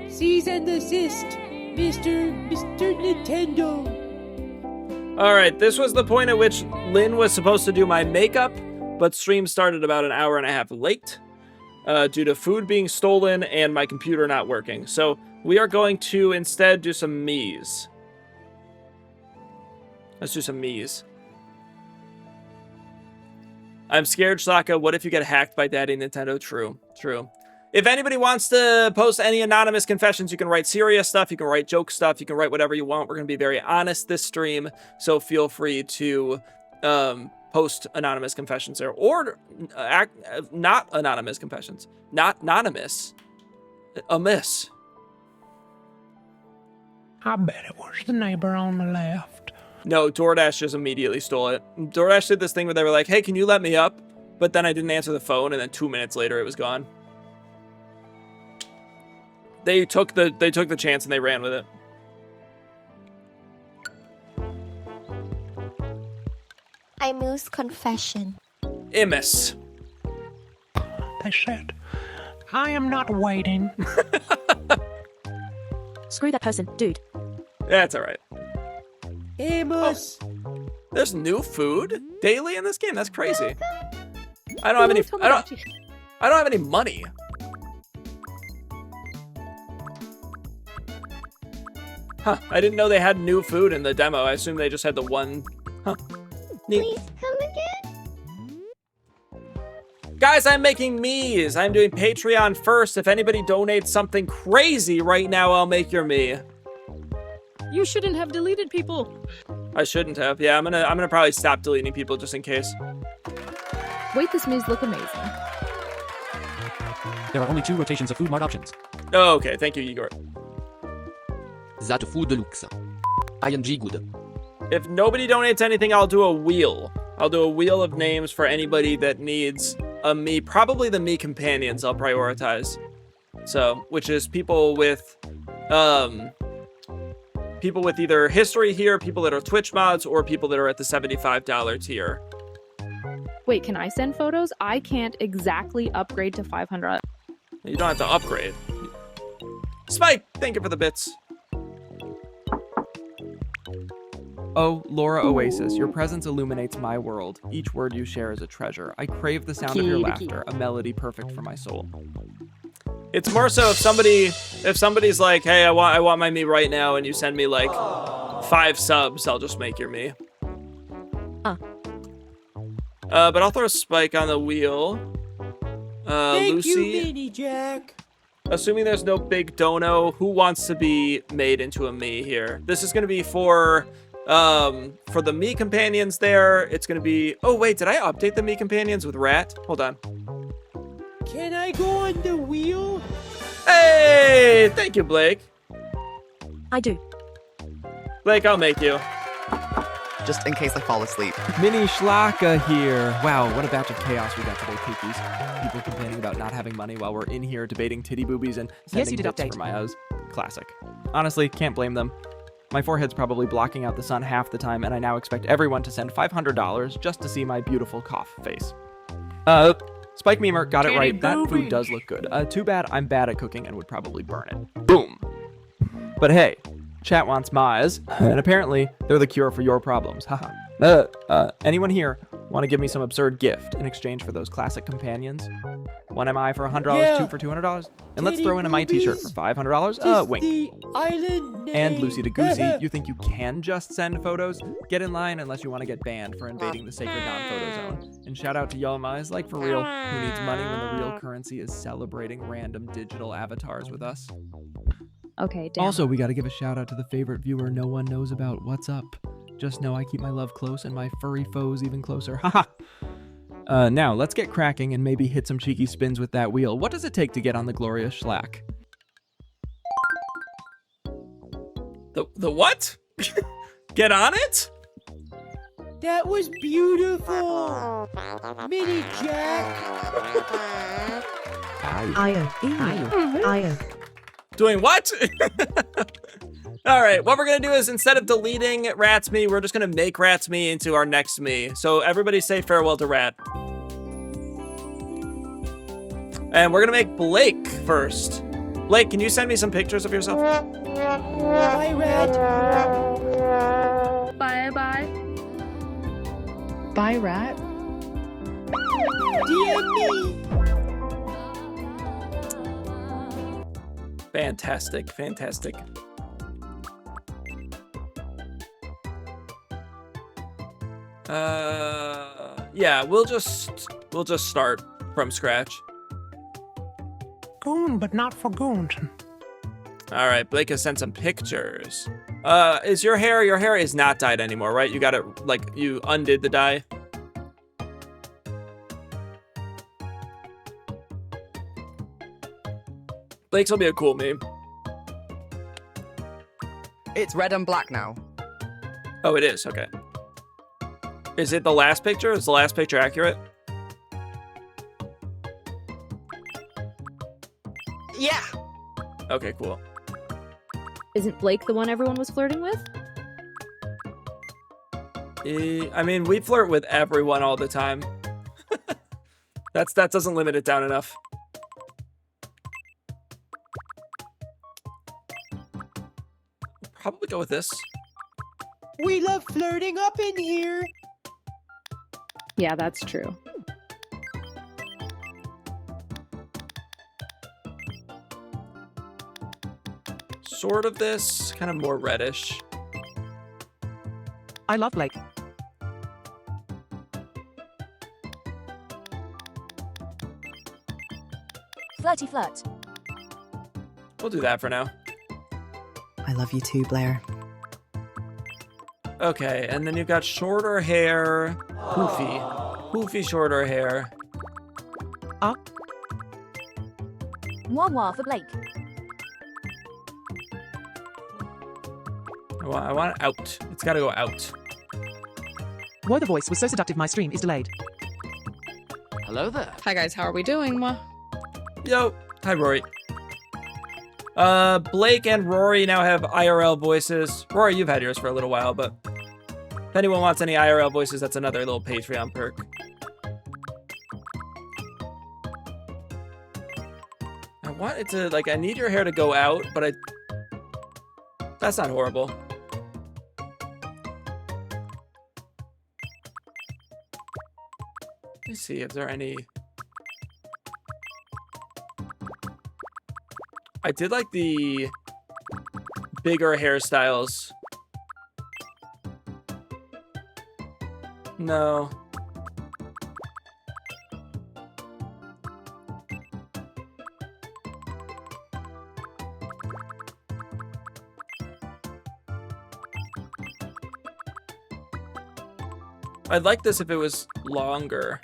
S11: Cease and desist, Mr. Nintendo.
S1: All right, this was the point at which Lynn was supposed to do my makeup, but stream started about an hour and a half late due to food being stolen and my computer not working. So we are going to instead do some Miis. Let's do some Miis. I'm scared, Schlaacka. What if you get hacked by Daddy Nintendo? True, true. If anybody wants to post any anonymous confessions, you can write serious stuff, you can write joke stuff, you can write whatever you want. We're going to be very honest this stream, so feel free to post anonymous confessions there. Or not anonymous confessions. Not anonymous. Amiss.
S19: I bet it was the neighbor on the left.
S1: No, DoorDash just immediately stole it. DoorDash did this thing where they were like, hey, can you let me up? But then I didn't answer the phone, and then 2 minutes later it was gone. They took the chance and they ran with it.
S5: Imu's confession.
S1: Imus.
S19: They said, I am not waiting.
S12: Screw that person, dude.
S1: That's all right.
S11: Amos.
S1: Oh, there's new food daily in this game. That's crazy. I don't have any. I don't have any money. Huh, I didn't know they had new food in the demo. I assume they just had the one. Huh. Neat.
S5: Please come again.
S1: Guys, I'm making Miis. I'm doing Patreon first. If anybody donates something crazy right now, I'll make your Mii.
S16: You shouldn't have deleted people.
S1: I shouldn't have. Yeah, I'm gonna probably stop deleting people just in case.
S16: Wait, this Miis look amazing.
S10: There are only 2 rotations of food mart options.
S1: Oh, okay. Thank you, Igor.
S15: That food looks ING good.
S1: If nobody donates anything, I'll do a wheel. I'll do a wheel of names for anybody that needs a Mii. Probably the Mii companions I'll prioritize. So, which is people with either history here, people that are Twitch mods, or people that are at the $75 tier.
S16: Wait, can I send photos? I can't exactly upgrade to 500.
S1: You don't have to upgrade. Spike, thank you for the bits. Oh, Laura Oasis, your presence illuminates my world. Each word you share is a treasure. I crave the sound of your laughter, a melody perfect for my soul. It's more so if somebody's like, hey, I want my Mii right now, and you send me like 5 subs, I'll just make your Mii. But I'll throw a Spike on the wheel.
S11: Thank
S1: Lucy.
S11: you, Mini Jack.
S1: Assuming there's no big dono, who wants to be made into a Mii here? This is gonna be for the Mii companions there. It's gonna be, oh wait, did I update the Mii companions with Rat? Hold on.
S11: Can I go on the wheel?
S1: Hey, thank you, Blake.
S12: I do.
S1: Blake, I'll make you.
S9: Just in case I fall asleep.
S22: Mini Schlaacka here. Wow, what a batch of chaos we got today, Cookies. People complaining about not having money while we're in here debating titty boobies and sending
S6: you did
S22: bits
S6: update.
S22: for my O's. Classic. Honestly, can't blame them. My forehead's probably blocking out the sun half the time, and I now expect everyone to send $500 just to see my beautiful cough face. Spike Memer got it right. That food does look good. Too bad I'm bad at cooking and would probably burn it. Boom. But hey, chat wants Miis, and apparently they're the cure for your problems. Haha. Anyone here want to give me some absurd gift in exchange for those classic companions? One MI for $100,
S11: Yeah.
S22: 2 for $200, and let's throw in a my t-shirt for $500. Wink.
S11: The island name.
S22: And Lucy the Goosey, you think you can just send photos? Get in line unless you want to get banned for invading the sacred non-photo zone. And shout out to y'all Miis, like for real, who needs money when the real currency is celebrating random digital avatars with us.
S16: Okay, damn.
S22: Also, we gotta give a shout out to the favorite viewer no one knows about. What's up? Just know I keep my love close and my furry foes even closer. Haha! Now, let's get cracking and maybe hit some cheeky spins with that wheel. What does it take to get on the glorious Schlack?
S1: The what? Get on it?
S11: That was beautiful. Mini Jack.
S1: Doing what? All right, what we're gonna do is instead of deleting Rat's Me, we're just gonna make Rat's Me into our next Me. So everybody say farewell to Rat. And we're gonna make Blake first. Blake, can you send me some pictures of yourself?
S11: Bye, Rat.
S16: Bye.
S4: Bye, Rat.
S11: DM me.
S1: Fantastic, fantastic. Yeah, we'll just start from scratch.
S19: Goon, but not for goons.
S1: All right, Blake has sent some pictures. Is your hair is not dyed anymore, right? You got it, like, you undid the dye. Blake's will be a cool meme.
S9: It's red and black now.
S1: Oh, it is, okay. Is it the last picture? Is the last picture accurate?
S9: Yeah.
S1: Okay, cool.
S16: Isn't Blake the one everyone was flirting with?
S1: I mean, we flirt with everyone all the time. That doesn't limit it down enough. Probably go with this.
S11: We love flirting up in here.
S16: Yeah, that's true.
S1: Sort of this, kind of more reddish.
S6: I love Blake.
S12: Flirty flirt.
S1: We'll do that for now.
S20: I love you too, Blair.
S1: Okay, and then you've got shorter hair. Poofy shorter hair.
S12: Mwah for Blake.
S1: I want it out. It's got to go out.
S6: Whoa, the voice was so seductive my stream is delayed.
S15: Hello there.
S17: Hi guys, how are we doing?
S1: Yo, hi Rory. Blake and Rory now have IRL voices. Rory, you've had yours for a little while, but if anyone wants any IRL voices, that's another little Patreon perk. I want it to, like, I need your hair to go out, but that's not horrible. Let me see if there are any. I did like the bigger hairstyles. No. I'd like this if it was longer.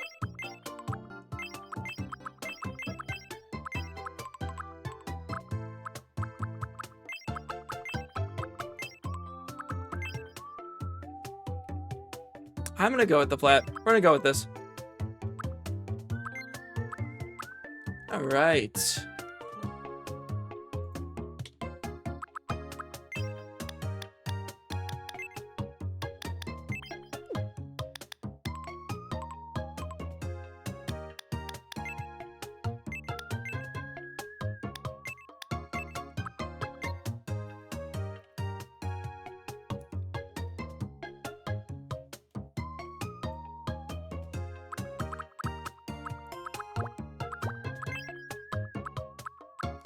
S1: I'm gonna go with the flat. We're gonna go with this. All right.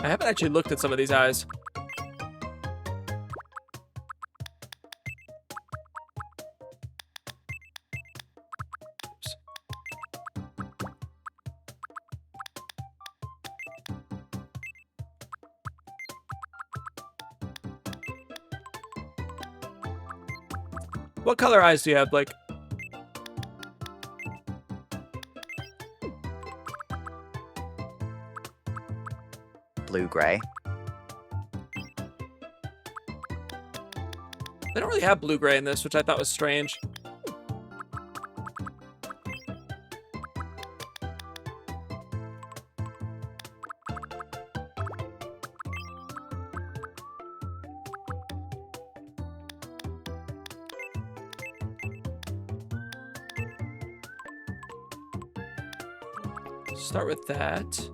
S1: I haven't actually looked at some of these eyes. Oops. What color eyes do you have, Blake?
S9: Blue-gray.
S1: They don't really have blue-gray in this, which I thought was strange. Start with that.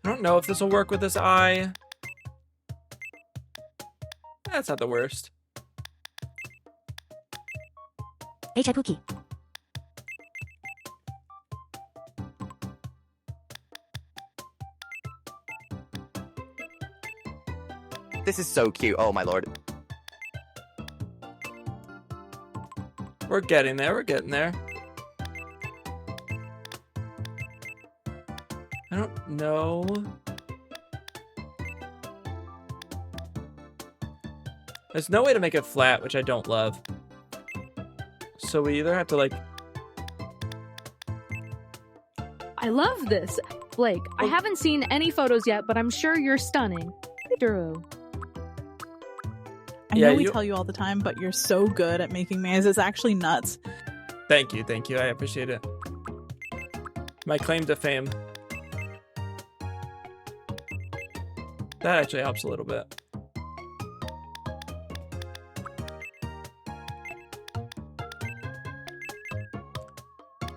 S1: I don't know if this will work with this eye. That's not the worst.
S12: Hey, Pookie.
S9: This is so cute. Oh my lord.
S1: We're getting there. We're getting there. I don't know. There's no way to make it flat, which I don't love. So we either have to like...
S16: I love this. Blake, I haven't seen any photos yet, but I'm sure you're stunning. Duro.
S2: I know we tell you all the time, but you're so good at making mayonnaise. It's actually nuts.
S1: Thank you. Thank you. I appreciate it. My claim to fame. That actually helps a little bit.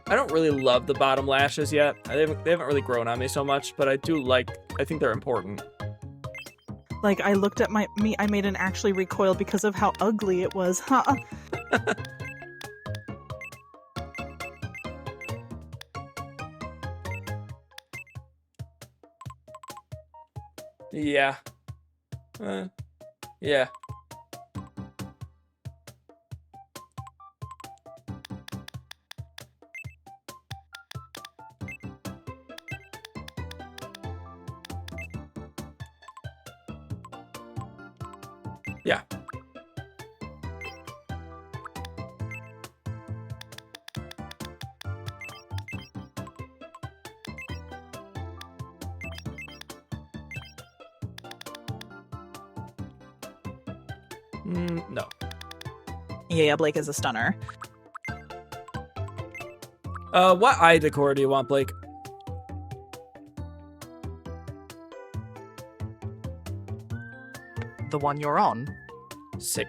S1: I don't really love the bottom lashes yet. They haven't really grown on me so much, but I think they're important.
S2: Like, I looked at I made an actually recoil because of how ugly it was. Huh?
S1: Yeah. Yeah. Yeah. No.
S2: Yeah, Blake is a stunner.
S1: What eye decor do you want, Blake?
S9: The one you're on?
S1: Sick.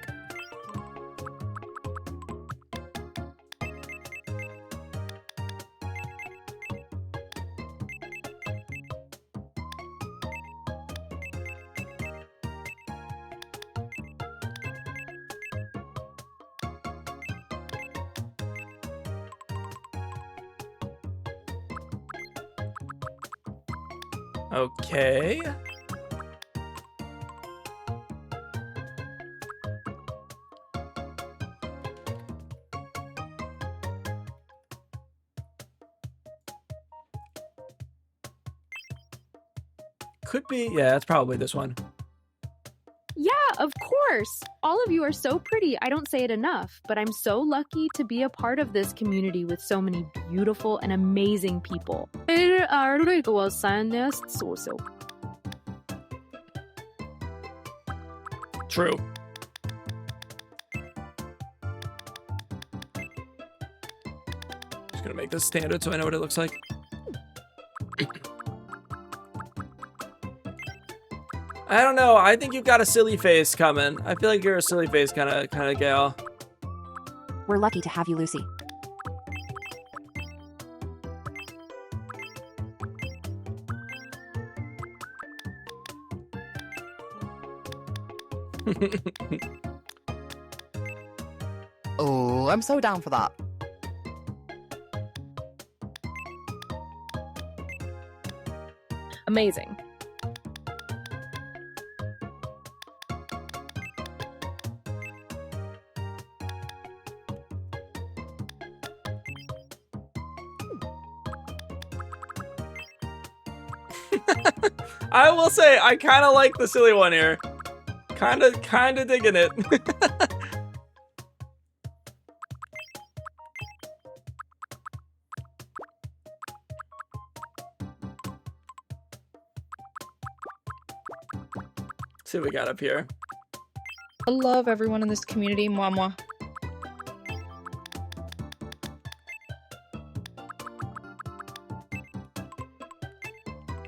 S1: Okay. Could be. Yeah, that's probably this one.
S16: Yeah, of course. All of you are so pretty. I don't say it enough, but I'm so lucky to be a part of this community with so many beautiful and amazing people.
S1: True. Just gonna make this standard so I know what it looks like. I don't know. I think you've got a silly face coming. I feel like you're a silly face kind of gal.
S12: We're lucky to have you, Lucy.
S9: Oh, I'm so down for that.
S16: Amazing.
S1: I will say, I kind of like the silly one here. Kind of digging it. see what we got up here.
S14: I love everyone in this community. Mwah mwah.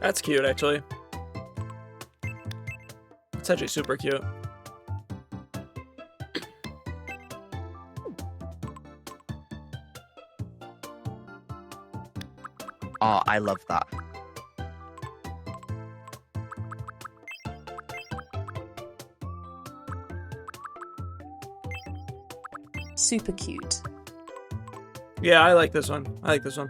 S1: That's cute, actually. It's actually super cute.
S9: Oh, I love that.
S7: Super cute.
S1: Yeah, I like this one. I like this one.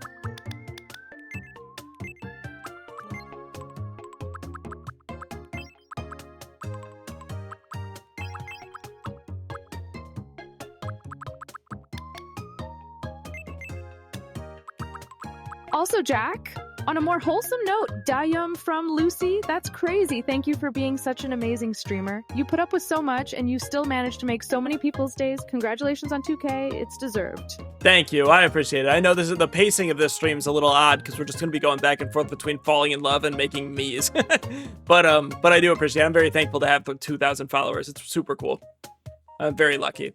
S16: Also, Jack, on a more wholesome note, Dayum from Lucy, that's crazy. Thank you for being such an amazing streamer. You put up with so much, and you still managed to make so many people's days. Congratulations on 2K. It's deserved.
S1: Thank you. I appreciate it. I know the pacing of this stream is a little odd because we're just going to be going back and forth between falling in love and making Miis. but I do appreciate it. I'm very thankful to have 2,000 followers. It's super cool. I'm very lucky.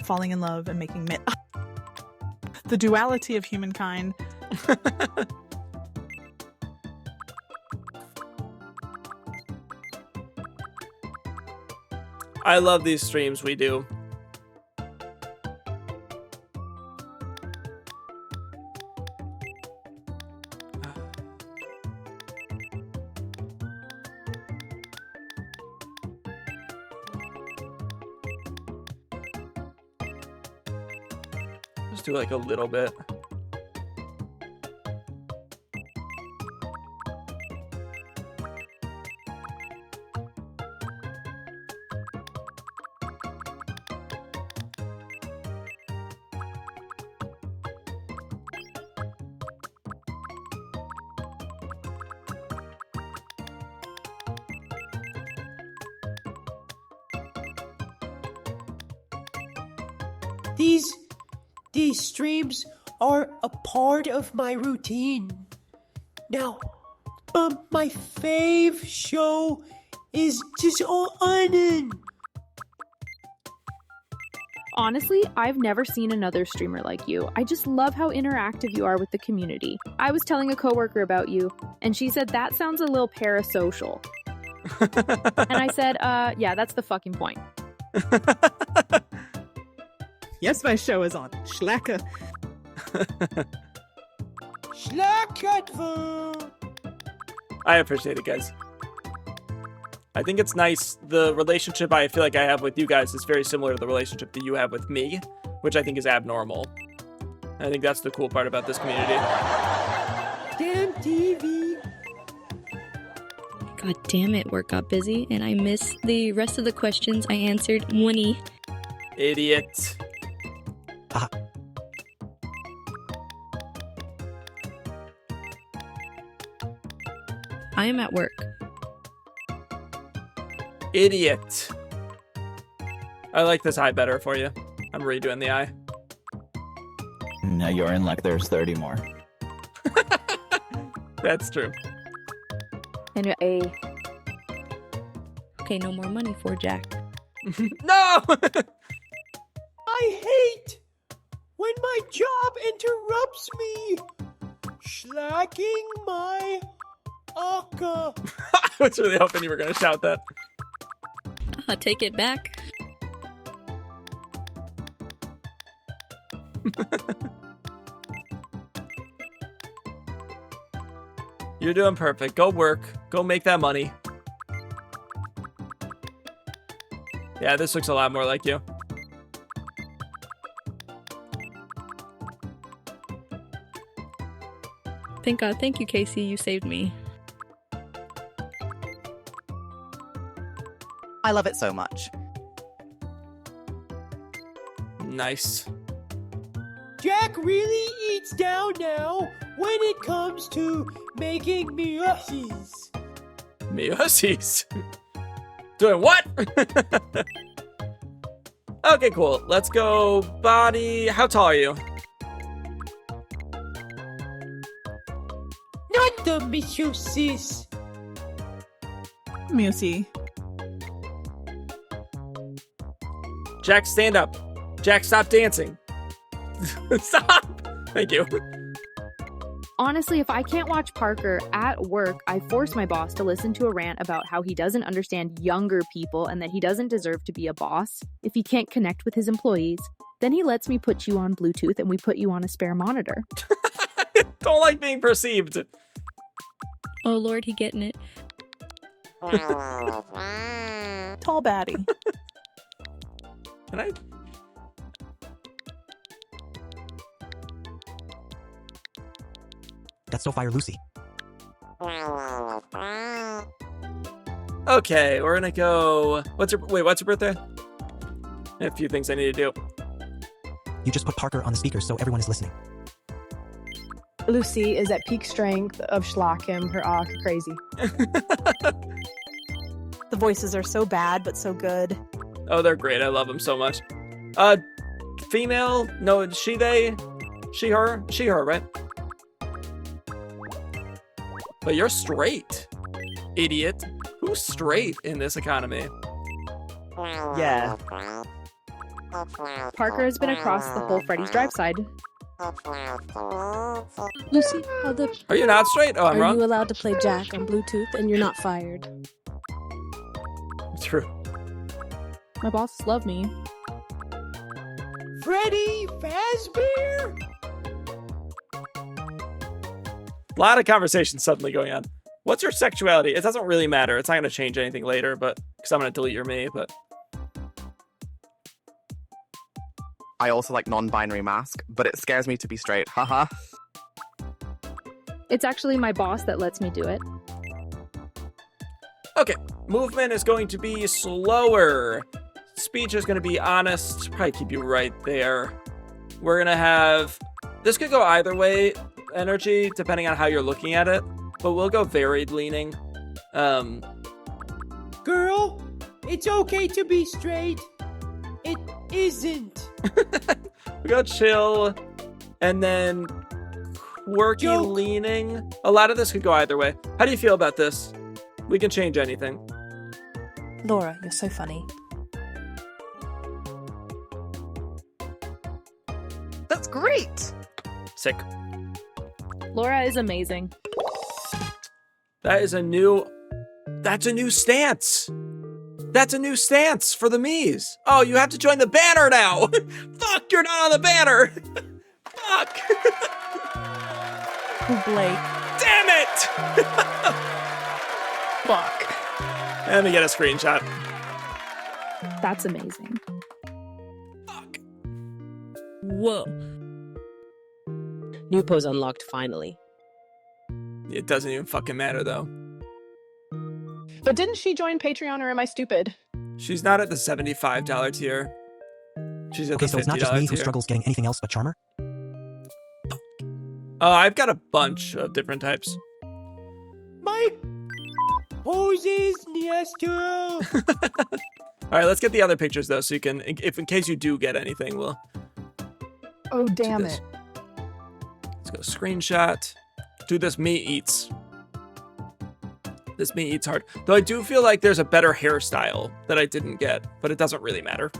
S2: Falling in love and making the duality of humankind.
S1: I love these streams we do. Just do like a little bit.
S11: These streams are a part of my routine. Now, my fave show is just on.
S16: Honestly, I've never seen another streamer like you. I just love how interactive you are with the community. I was telling a coworker about you, and she said that sounds a little parasocial. And I said, yeah, that's the fucking point.
S2: Yes, my show is on. Schlaacka.
S11: Schlaacka.
S1: I appreciate it, guys. I think it's nice. The relationship I feel like I have with you guys is very similar to the relationship that you have with me, which I think is abnormal. I think that's the cool part about this community.
S11: Damn TV.
S14: God damn it, work got busy, and I missed the rest of the questions I answered. Winnie.
S1: Idiot.
S14: I am at work.
S1: Idiot. I like this eye better for you. I'm redoing the eye.
S17: No, you're in like there's 30 more.
S1: That's true.
S16: And your A.
S14: Okay, no more money for Jack.
S1: No!
S11: I hate when my job interrupts me. Slacking my akka.
S1: I was really hoping you were going to shout that.
S14: I'll take it back.
S1: You're doing perfect. Go work. Go make that money. Yeah, this looks a lot more like you.
S14: Thank God. Thank you, Casey. You saved me.
S9: I love it so much.
S1: Nice.
S11: Jack really eats down now when it comes to making miussies.
S1: Miussies? Doing what? Okay, cool. Let's go body. How tall are you?
S11: Not the miussies.
S2: Musey.
S1: Jack, stand up. Jack, stop dancing. Stop. Thank you.
S16: Honestly, if I can't watch Parker at work, I force my boss to listen to a rant about how he doesn't understand younger people and that he doesn't deserve to be a boss. If he can't connect with his employees, then he lets me put you on Bluetooth and we put you on a spare monitor.
S1: Don't like being perceived.
S14: Oh Lord, he getting it.
S2: Tall baddie.
S1: Can I?
S10: That's so fire, Lucy.
S1: Okay, we're gonna go. What's your birthday? A few things I need to do.
S10: You just put Parker on the speaker so everyone is listening.
S4: Lucy is at peak strength of Schlackim. Her awe crazy.
S2: The voices are so bad, but so good.
S1: Oh, they're great. I love them so much. Female? No, she, they? She, her? She, her, right? But you're straight, idiot. Who's straight in this economy?
S18: Yeah.
S16: Parker has been across the whole Freddy's Drive side.
S3: Lucy, how the...
S1: Are you not straight? Oh, I'm
S3: Are
S1: wrong.
S3: you allowed to play Jack on Bluetooth and you're not fired?
S1: True.
S16: My bosses love me.
S11: Freddy Fazbear?
S1: A lot of conversation suddenly going on. What's your sexuality? It doesn't really matter. It's not going to change anything later, but because I'm going to delete your me, but...
S9: I also like non-binary mask, but it scares me to be straight. Haha.
S16: It's actually my boss that lets me do it.
S1: Okay, movement is going to be slower. Speech is going to be honest. Probably keep you right there. We're going to have... This could go either way, energy, depending on how you're looking at it. But we'll go varied leaning.
S11: Girl, it's okay to be straight. It isn't.
S1: We go chill, and then quirky leaning. A lot of this could go either way. How do you feel about this? We can change anything.
S7: Laura, you're so funny.
S21: That's great.
S1: Sick.
S16: Laura is amazing.
S1: That's a new stance. That's a new stance for the Miis. Oh, you have to join the banner now. Fuck, you're not on the banner. Fuck.
S2: Blake.
S1: Damn it. Fuck. Let me get a screenshot.
S16: That's amazing.
S21: Whoa.
S18: New pose unlocked finally.
S1: It doesn't even fucking matter though.
S4: But didn't she join Patreon, or am I stupid?
S1: She's not at the $75 tier. She's at
S10: Okay,
S1: the $50
S10: so it's not just me who
S1: tier.
S10: struggles getting anything else but Charmer?
S1: I've got a bunch of different types.
S11: My poses, Nestor.
S1: All right, let's get the other pictures though, so you can, if in case you do get anything, we'll.
S4: Oh damn it!
S1: Let's go screenshot. Dude, this me eats. This me eats hard. Though I do feel like there's a better hairstyle that I didn't get, but it doesn't really matter.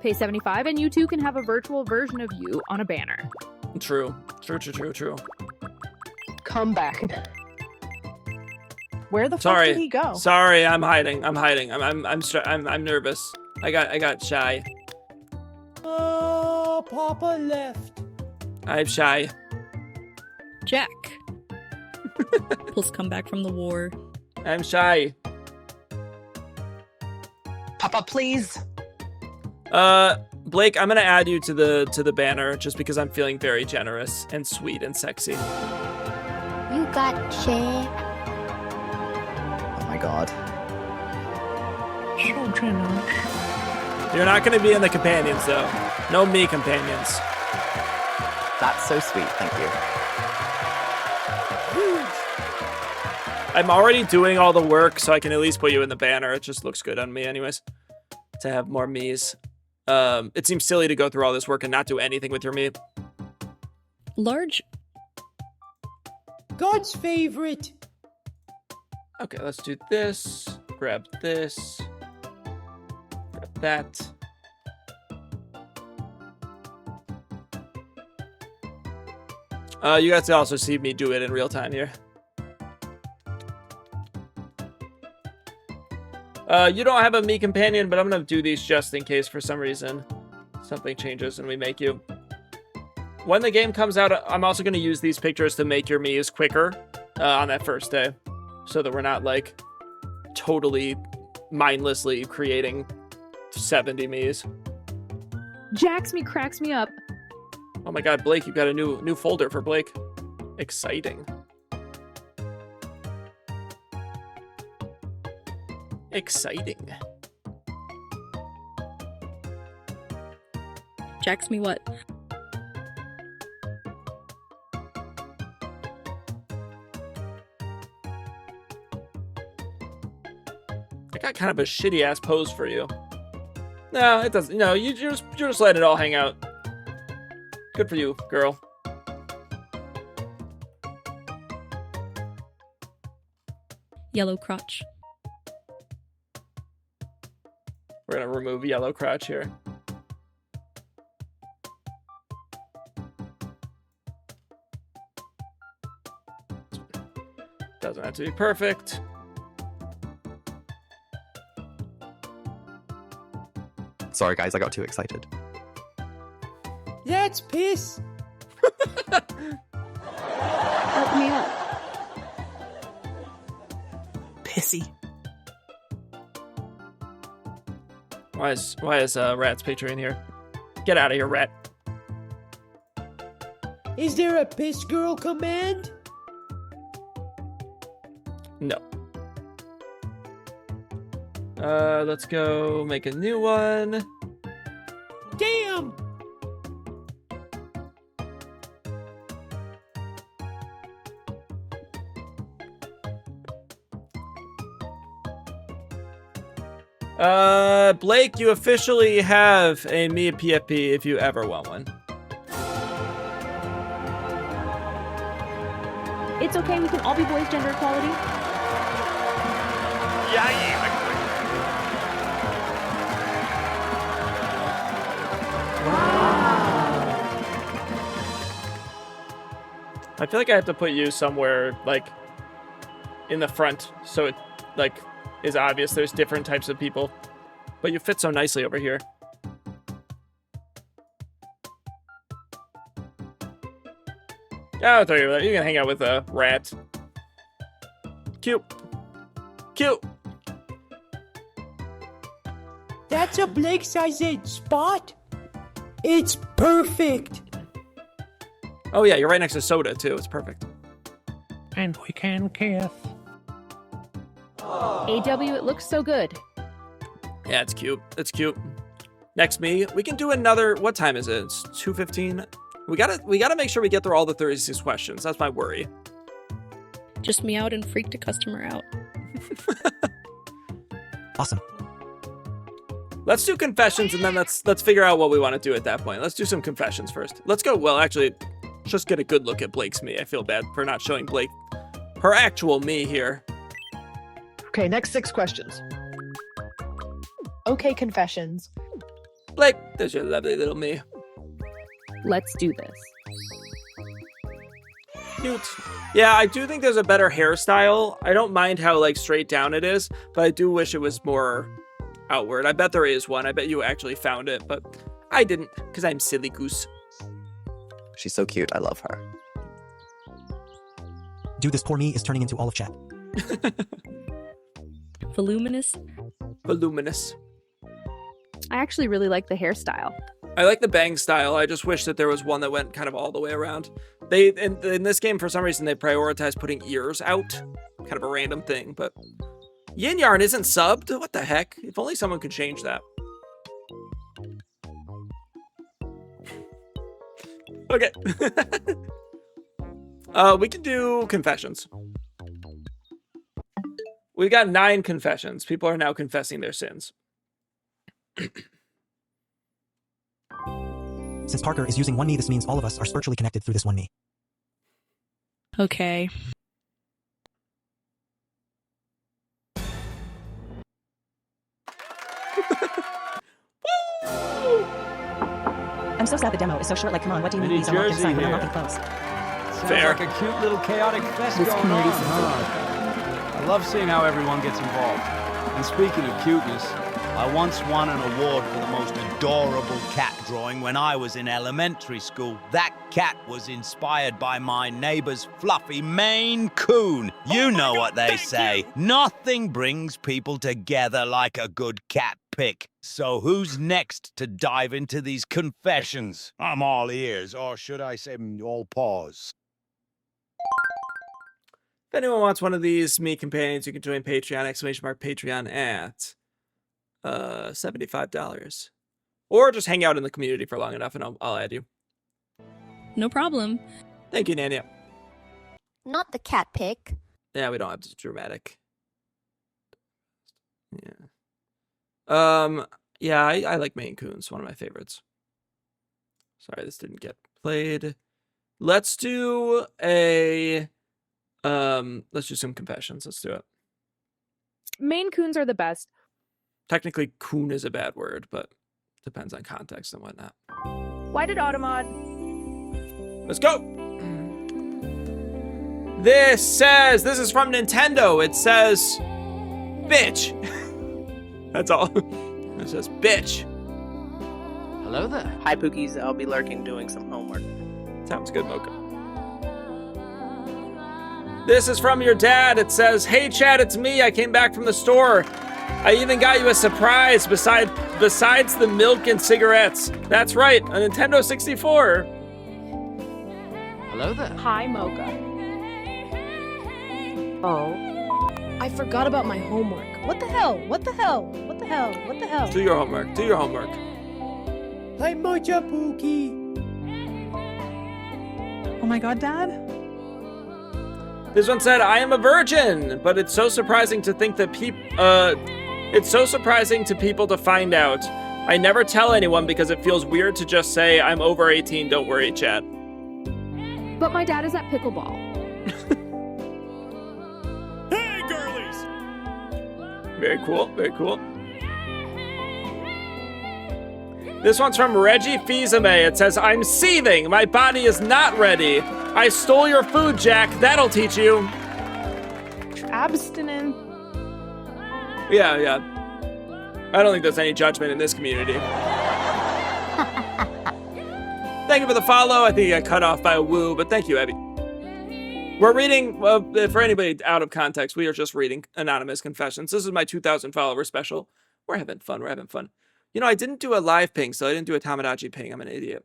S16: Pay $75 and you too can have a virtual version of you on a banner.
S1: True.
S4: Come back. Where the fuck
S1: Sorry.
S4: did he go?
S1: Sorry, I'm hiding. I'm nervous. I got shy.
S11: Oh, Papa left.
S1: I'm shy.
S14: Jack. Pulls come back from the war.
S1: I'm shy.
S18: Papa, please.
S1: Blake, I'm gonna add you to the banner just because I'm feeling very generous and sweet and sexy.
S5: You got Shay.
S18: Oh my god.
S19: So generous.
S1: You're not going to be in the companions, though. No me companions.
S9: That's so sweet. Thank you.
S1: I'm already doing all the work, so I can at least put you in the banner. It just looks good on me anyways, to have more Miis. It seems silly to go through all this work and not do anything with your me.
S14: Large.
S11: God's favorite.
S1: Okay, let's do this. Grab this. Grab that. You guys can also see me do it in real time here. You don't have a me companion, but I'm gonna do these just in case for some reason something changes and we make you. When the game comes out, I'm also gonna use these pictures to make your Miis quicker on that first day, so that we're not like totally mindlessly creating 70 Miis.
S16: Jacks me, cracks me up.
S1: Oh my god, Blake, you got a new folder for Blake. Exciting. Exciting.
S14: Jacks me what?
S1: I got kind of a shitty ass pose for you. No, it doesn't. No, you're just letting it all hang out. Good for you, girl.
S14: Yellow crotch.
S1: We're gonna remove yellow crotch here. Doesn't have to be perfect.
S9: Sorry, guys, I got too excited.
S11: That's piss.
S16: Help me up.
S2: Pissy.
S1: Why is Rat's picture in here? Get out of here, Rat.
S11: Is there a piss girl command?
S1: No. Let's go make a new one.
S11: Damn!
S1: Blake, you officially have a me PFP if you ever want one.
S16: It's okay, we can all be boys, gender equality.
S1: I feel like I have to put you somewhere, like, in the front, so it, like, is obvious there's different types of people. But you fit so nicely over here. Yeah, I'll throw you there. You can hang out with a Rat. Cute. Cute.
S11: That's a Blake-sized spot. It's perfect.
S1: Oh yeah, you're right next to Soda too. It's perfect.
S19: And we can kiss.
S16: AW, it looks so good.
S1: Yeah, it's cute. It's cute. Next me, we can do another. What time is it? It's 2:15. We gotta make sure we get through all the 36 questions. That's my worry.
S14: Just me out and freak the customer out.
S10: Awesome.
S1: Let's do confessions and then let's figure out what we want to do at that point. Let's do some confessions first. Let's go. Well, actually, let's just get a good look at Blake's me. I feel bad for not showing Blake her actual me here.
S4: Okay, next 6 questions. Okay, confessions.
S1: Blake, there's your lovely little me.
S16: Let's do this.
S1: Cute. Yeah, I do think there's a better hairstyle. I don't mind how like straight down it is, but I do wish it was more outward. I bet there is one. I bet you actually found it, but I didn't because I'm silly goose.
S9: She's so cute. I love her.
S10: Dude, this poor me is turning into all of chat.
S14: Voluminous.
S1: Voluminous.
S16: I actually really like the hairstyle.
S1: I like the bang style. I just wish that there was one that went kind of all the way around. They in this game, for some reason, they prioritize putting ears out. Kind of a random thing, but Yin Yarn isn't subbed? What the heck? If only someone could change that. Okay. We can do confessions. We've got 9 confessions. People are now confessing their sins.
S10: Since Parker is using one me, this means all of us are spiritually connected through this one me.
S14: Okay.
S20: I'm so sad the demo is so short. Like, come on, what do you mean? These unlocked inside when unlocking close?
S8: Sounds like a cute little chaotic fest
S20: This
S8: going
S20: community
S8: on, huh? I love seeing how everyone gets involved. And speaking of cuteness, I once won an award for the most adorable cat drawing when I was in elementary school. That cat was inspired by my neighbor's fluffy Maine Coon. You know what they say. Nothing brings people together like a good cat pick. So who's next to dive into these confessions? I'm all ears, or should I say all paws.
S1: If anyone wants one of these me companions, you can join Patreon, !Patreon at $75. Or just hang out in the community for long enough and I'll add you.
S14: No problem.
S1: Thank you, Nanya.
S5: Not the cat pick.
S1: Yeah, we don't have to dramatic. Yeah. Yeah, I like Maine Coons, one of my favorites. Sorry, this didn't get played. Let's do let's do some confessions. Let's do it.
S16: Maine Coons are the best.
S1: Technically, coon is a bad word, but depends on context and whatnot.
S16: Why did Automod?
S1: Let's go. This is from Nintendo. It says, bitch. That's all. It says, bitch.
S18: Hello there. Hi, Pookies. I'll be lurking doing some homework.
S1: Sounds good, Mocha. This is from your dad. It says, hey, Chad, it's me. I came back from the store. I even got you a surprise besides the milk and cigarettes. That's right, a Nintendo 64.
S18: Hello there.
S16: Hi, Mocha.
S3: Oh. I forgot about my homework. What the hell? What the hell? What the hell? What the hell?
S1: Do your homework. Do your homework.
S11: Hi, Mocha Pookie.
S2: Oh my god, Dad?
S1: This one said, I am a virgin, but it's so surprising to think that it's so surprising to people to find out. I never tell anyone because it feels weird to just say, I'm over 18, don't worry, Chad.
S16: But my dad is at pickleball.
S1: Hey, girlies! Very cool, very cool. This one's from Reggie Fizame. It says, I'm seething. My body is not ready. I stole your food, Jack. That'll teach you.
S4: Abstinent.
S1: Yeah. I don't think there's any judgment in this community. Thank you for the follow. I think you got cut off by a woo, but thank you, Abby. We're reading, for anybody out of context, we are just reading anonymous confessions. This is my 2,000 follower special. We're having fun. You know, I didn't do a live ping, so I didn't do a Tomodachi ping. I'm an idiot.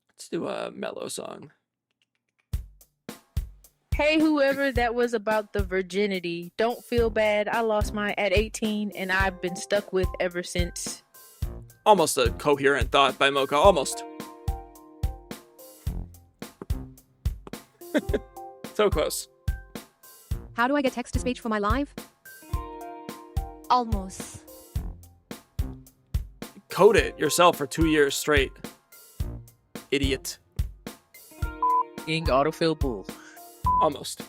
S1: Let's do a mellow song.
S16: Hey, whoever that was about the virginity, don't feel bad. I lost mine at 18, and I've been stuck with ever since.
S1: Almost a coherent thought by Mocha. Almost. So close.
S12: How do I get text-to-speech for my live?
S5: Almost.
S1: Code it yourself for 2 years straight. Idiot.
S18: Ing autofill bull.
S1: Almost.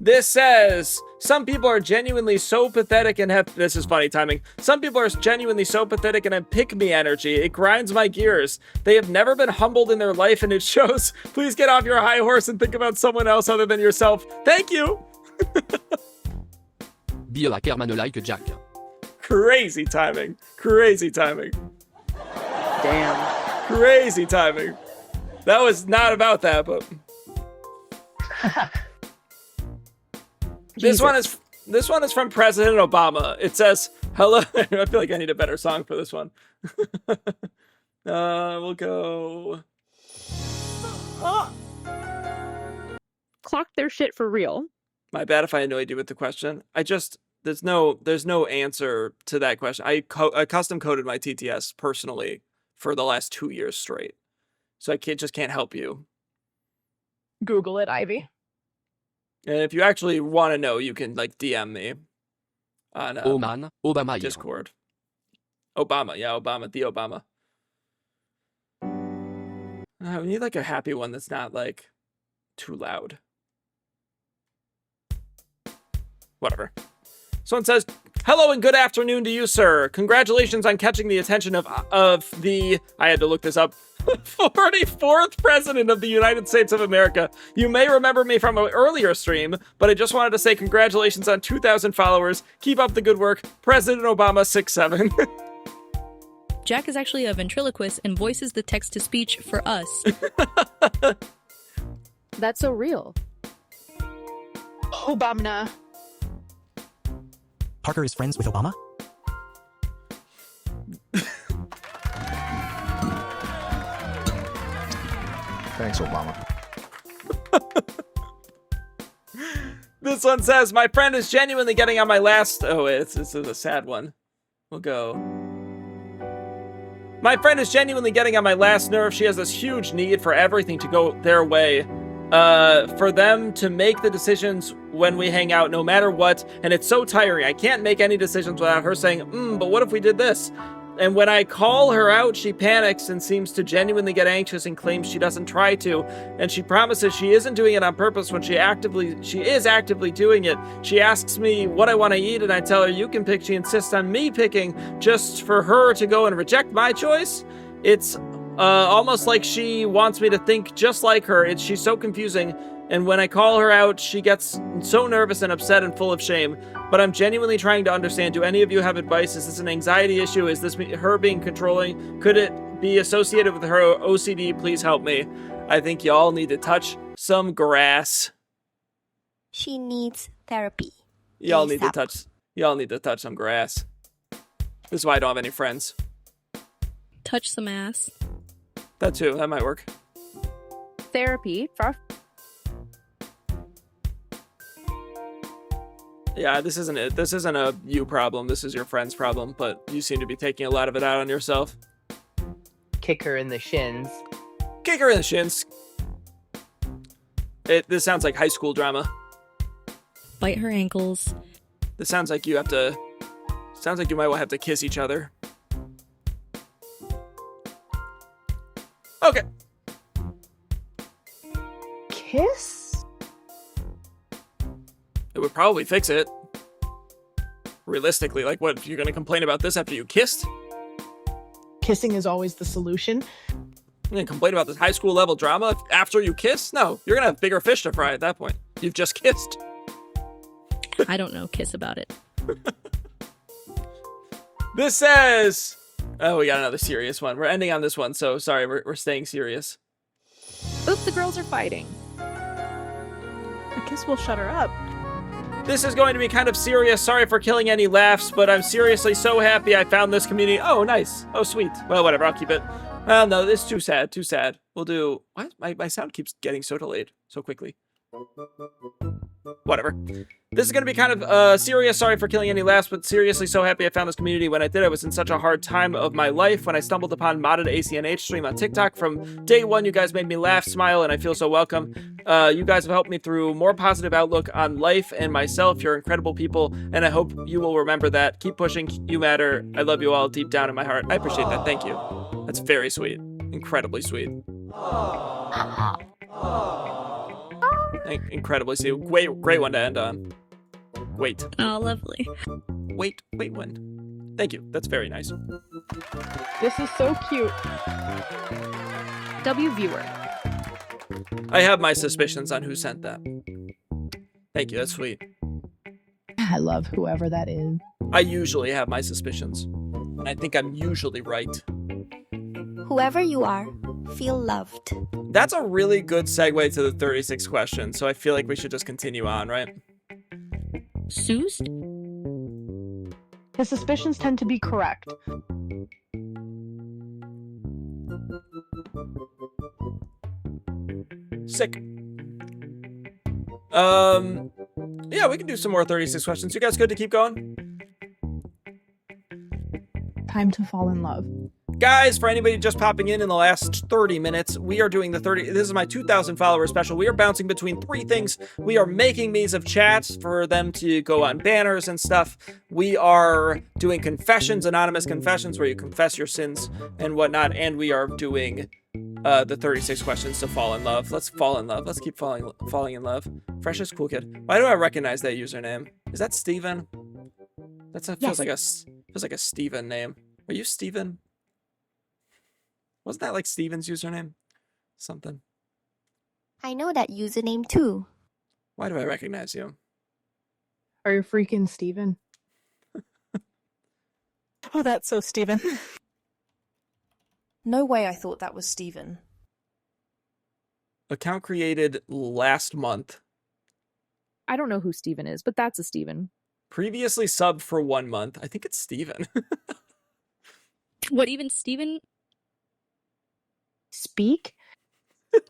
S1: This says, some people are genuinely so pathetic and have, this is funny timing. Some people are genuinely so pathetic and have pick-me energy. It grinds my gears. They have never been humbled in their life and it shows. Please get off your high horse and think about someone else other than yourself. Thank you.
S15: Be like Hermanolike Jack.
S1: Crazy timing. Crazy timing.
S18: Damn.
S1: Crazy timing. That was not about that, but... This one is from President Obama. It says, hello. I feel like I need a better song for this one. We'll go.
S16: Clock their shit for real.
S1: My bad if I annoyed you with the question. There's no answer to that question. I custom coded my TTS personally for the last 2 years straight. so I just can't help you.
S4: Google it, Ivy.
S1: And if you actually want to know, you can like DM me on
S15: Obama
S1: Discord. Obama, yeah, Obama, the Obama. We need like a happy one that's not like too loud. Whatever. Someone says, "Hello and good afternoon to you, sir. Congratulations on catching the attention of the," I had to look this up, 44th President of the United States of America. You may remember me from an earlier stream, but I just wanted to say congratulations on 2,000 followers. Keep up the good work. President Obama 6'7".
S14: Jack is actually a ventriloquist and voices the text-to-speech for us.
S16: That's so real.
S4: Obama.
S10: Parker is friends with Obama?
S13: Thanks, Obama.
S1: This one says, "My friend is genuinely getting on my last..." Oh, wait, this is a sad one. We'll go. "My friend is genuinely getting on my last nerve. She has this huge need for everything to go their way. For them to make the decisions when we hang out, no matter what, and it's so tiring. I can't make any decisions without her saying, but what if we did this? And when I call her out, she panics and seems to genuinely get anxious and claims she doesn't try to. And she promises she isn't doing it on purpose when she is actively doing it. She asks me what I want to eat, and I tell her you can pick. She insists on me picking just for her to go and reject my choice. It's almost like she wants me to think just like her. She's so confusing. And when I call her out, she gets so nervous and upset and full of shame. But I'm genuinely trying to understand. Do any of you have advice? Is this an anxiety issue? Is this her being controlling? Could it be associated with her OCD? Please help me. I think y'all need to touch some grass."
S5: She needs therapy.
S1: Y'all need to touch some grass. This is why I don't have any friends.
S14: Touch some ass.
S1: That too. That might work.
S16: Therapy.
S1: Yeah, this isn't it. This isn't a you problem. This is your friend's problem, but you seem to be taking a lot of it out on yourself.
S18: Kick her in the shins.
S1: Kick her in the shins. This sounds like high school drama.
S14: Bite her ankles.
S1: This sounds like you have to... Sounds like you might have to kiss each other. Okay.
S4: Kiss?
S1: It would probably fix it. Realistically, like, what, you're gonna complain about this after you kissed?
S4: Kissing is always the solution.
S1: You're gonna complain about this high school level drama after you kiss? No, you're gonna have bigger fish to fry at that point. You've just kissed.
S14: I don't know. Kiss about it.
S1: This says... Oh, we got another serious one. We're ending on this one, so sorry, we're staying serious.
S16: Oops, the girls are fighting.
S2: I guess we'll shut her up.
S1: This is going to be kind of serious. Sorry for killing any laughs, but I'm seriously so happy I found this community. Oh, nice. Oh, sweet. Well, whatever. I'll keep it. Well, no, it's too sad. Too sad. We'll do... What? My sound keeps getting so delayed so quickly. Whatever. This is going to be kind of serious. Sorry for killing any laughs, but seriously so happy I found this community. When I did, I was in such a hard time of my life. When I stumbled upon modded ACNH stream on TikTok, from day one, you guys made me laugh, smile, and I feel so welcome. You guys have helped me through more positive outlook on life and myself. You're incredible people, and I hope you will remember that. Keep pushing. You matter. I love you all deep down in my heart. I appreciate that. Thank you. That's very sweet. Incredibly sweet. Incredibly sweet. Great one to end on. Wait.
S14: Oh, lovely.
S1: Wait when. Thank you. That's very nice.
S4: This is so cute.
S16: W viewer.
S1: I have my suspicions on who sent that. Thank you. That's sweet.
S4: I love whoever that is.
S1: I usually have my suspicions. And I think I'm usually right.
S5: Whoever you are, feel loved.
S1: That's a really good segue to the 36 questions, so I feel like we should just continue on, right?
S14: Soused?
S4: His suspicions tend to be correct.
S1: Sick. Yeah, we can do some more 36 questions. You guys good to keep going?
S4: Time to fall in love.
S1: Guys, for anybody just popping in the last 30 minutes, we are doing this is my 2,000 follower special. We are bouncing between 3 things. We are making Miis of chats for them to go on banners and stuff. We are doing confessions, anonymous confessions, where you confess your sins and whatnot. And we are doing the 36 questions to fall in love. Let's fall in love. Let's keep falling in love. Freshest cool kid. Why do I recognize that username? Is that Steven? Feels like a Steven name. Are you Steven? Wasn't that like Steven's username? Something.
S5: I know that username too.
S1: Why do I recognize you?
S4: Are you freaking Steven?
S2: Oh, that's so Steven.
S7: No way I thought that was Steven.
S1: Account created last month.
S16: I don't know who Steven is, but that's a Steven.
S1: Previously subbed for 1 month. I think it's Steven.
S14: What, even Steven?
S4: Speak?
S1: We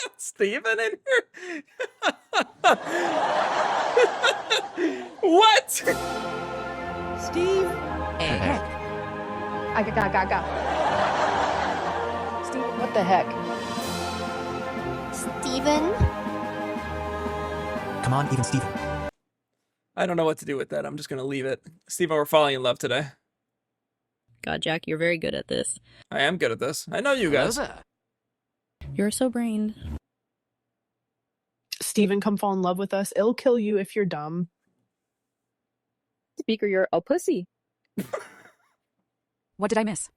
S1: got Steven in here. What?
S11: Steve?
S4: I got. Steve, what the heck?
S5: Steven?
S10: Come on, even Steven.
S1: I don't know what to do with that. I'm just going to leave it. Steven, we're falling in love today.
S14: God, Jack, you're very good at this.
S1: I am good at this. I know you guys.
S14: You're so brained.
S4: Steven, come fall in love with us. It'll kill you if you're dumb.
S16: Speaker, you're a pussy.
S12: What did I miss?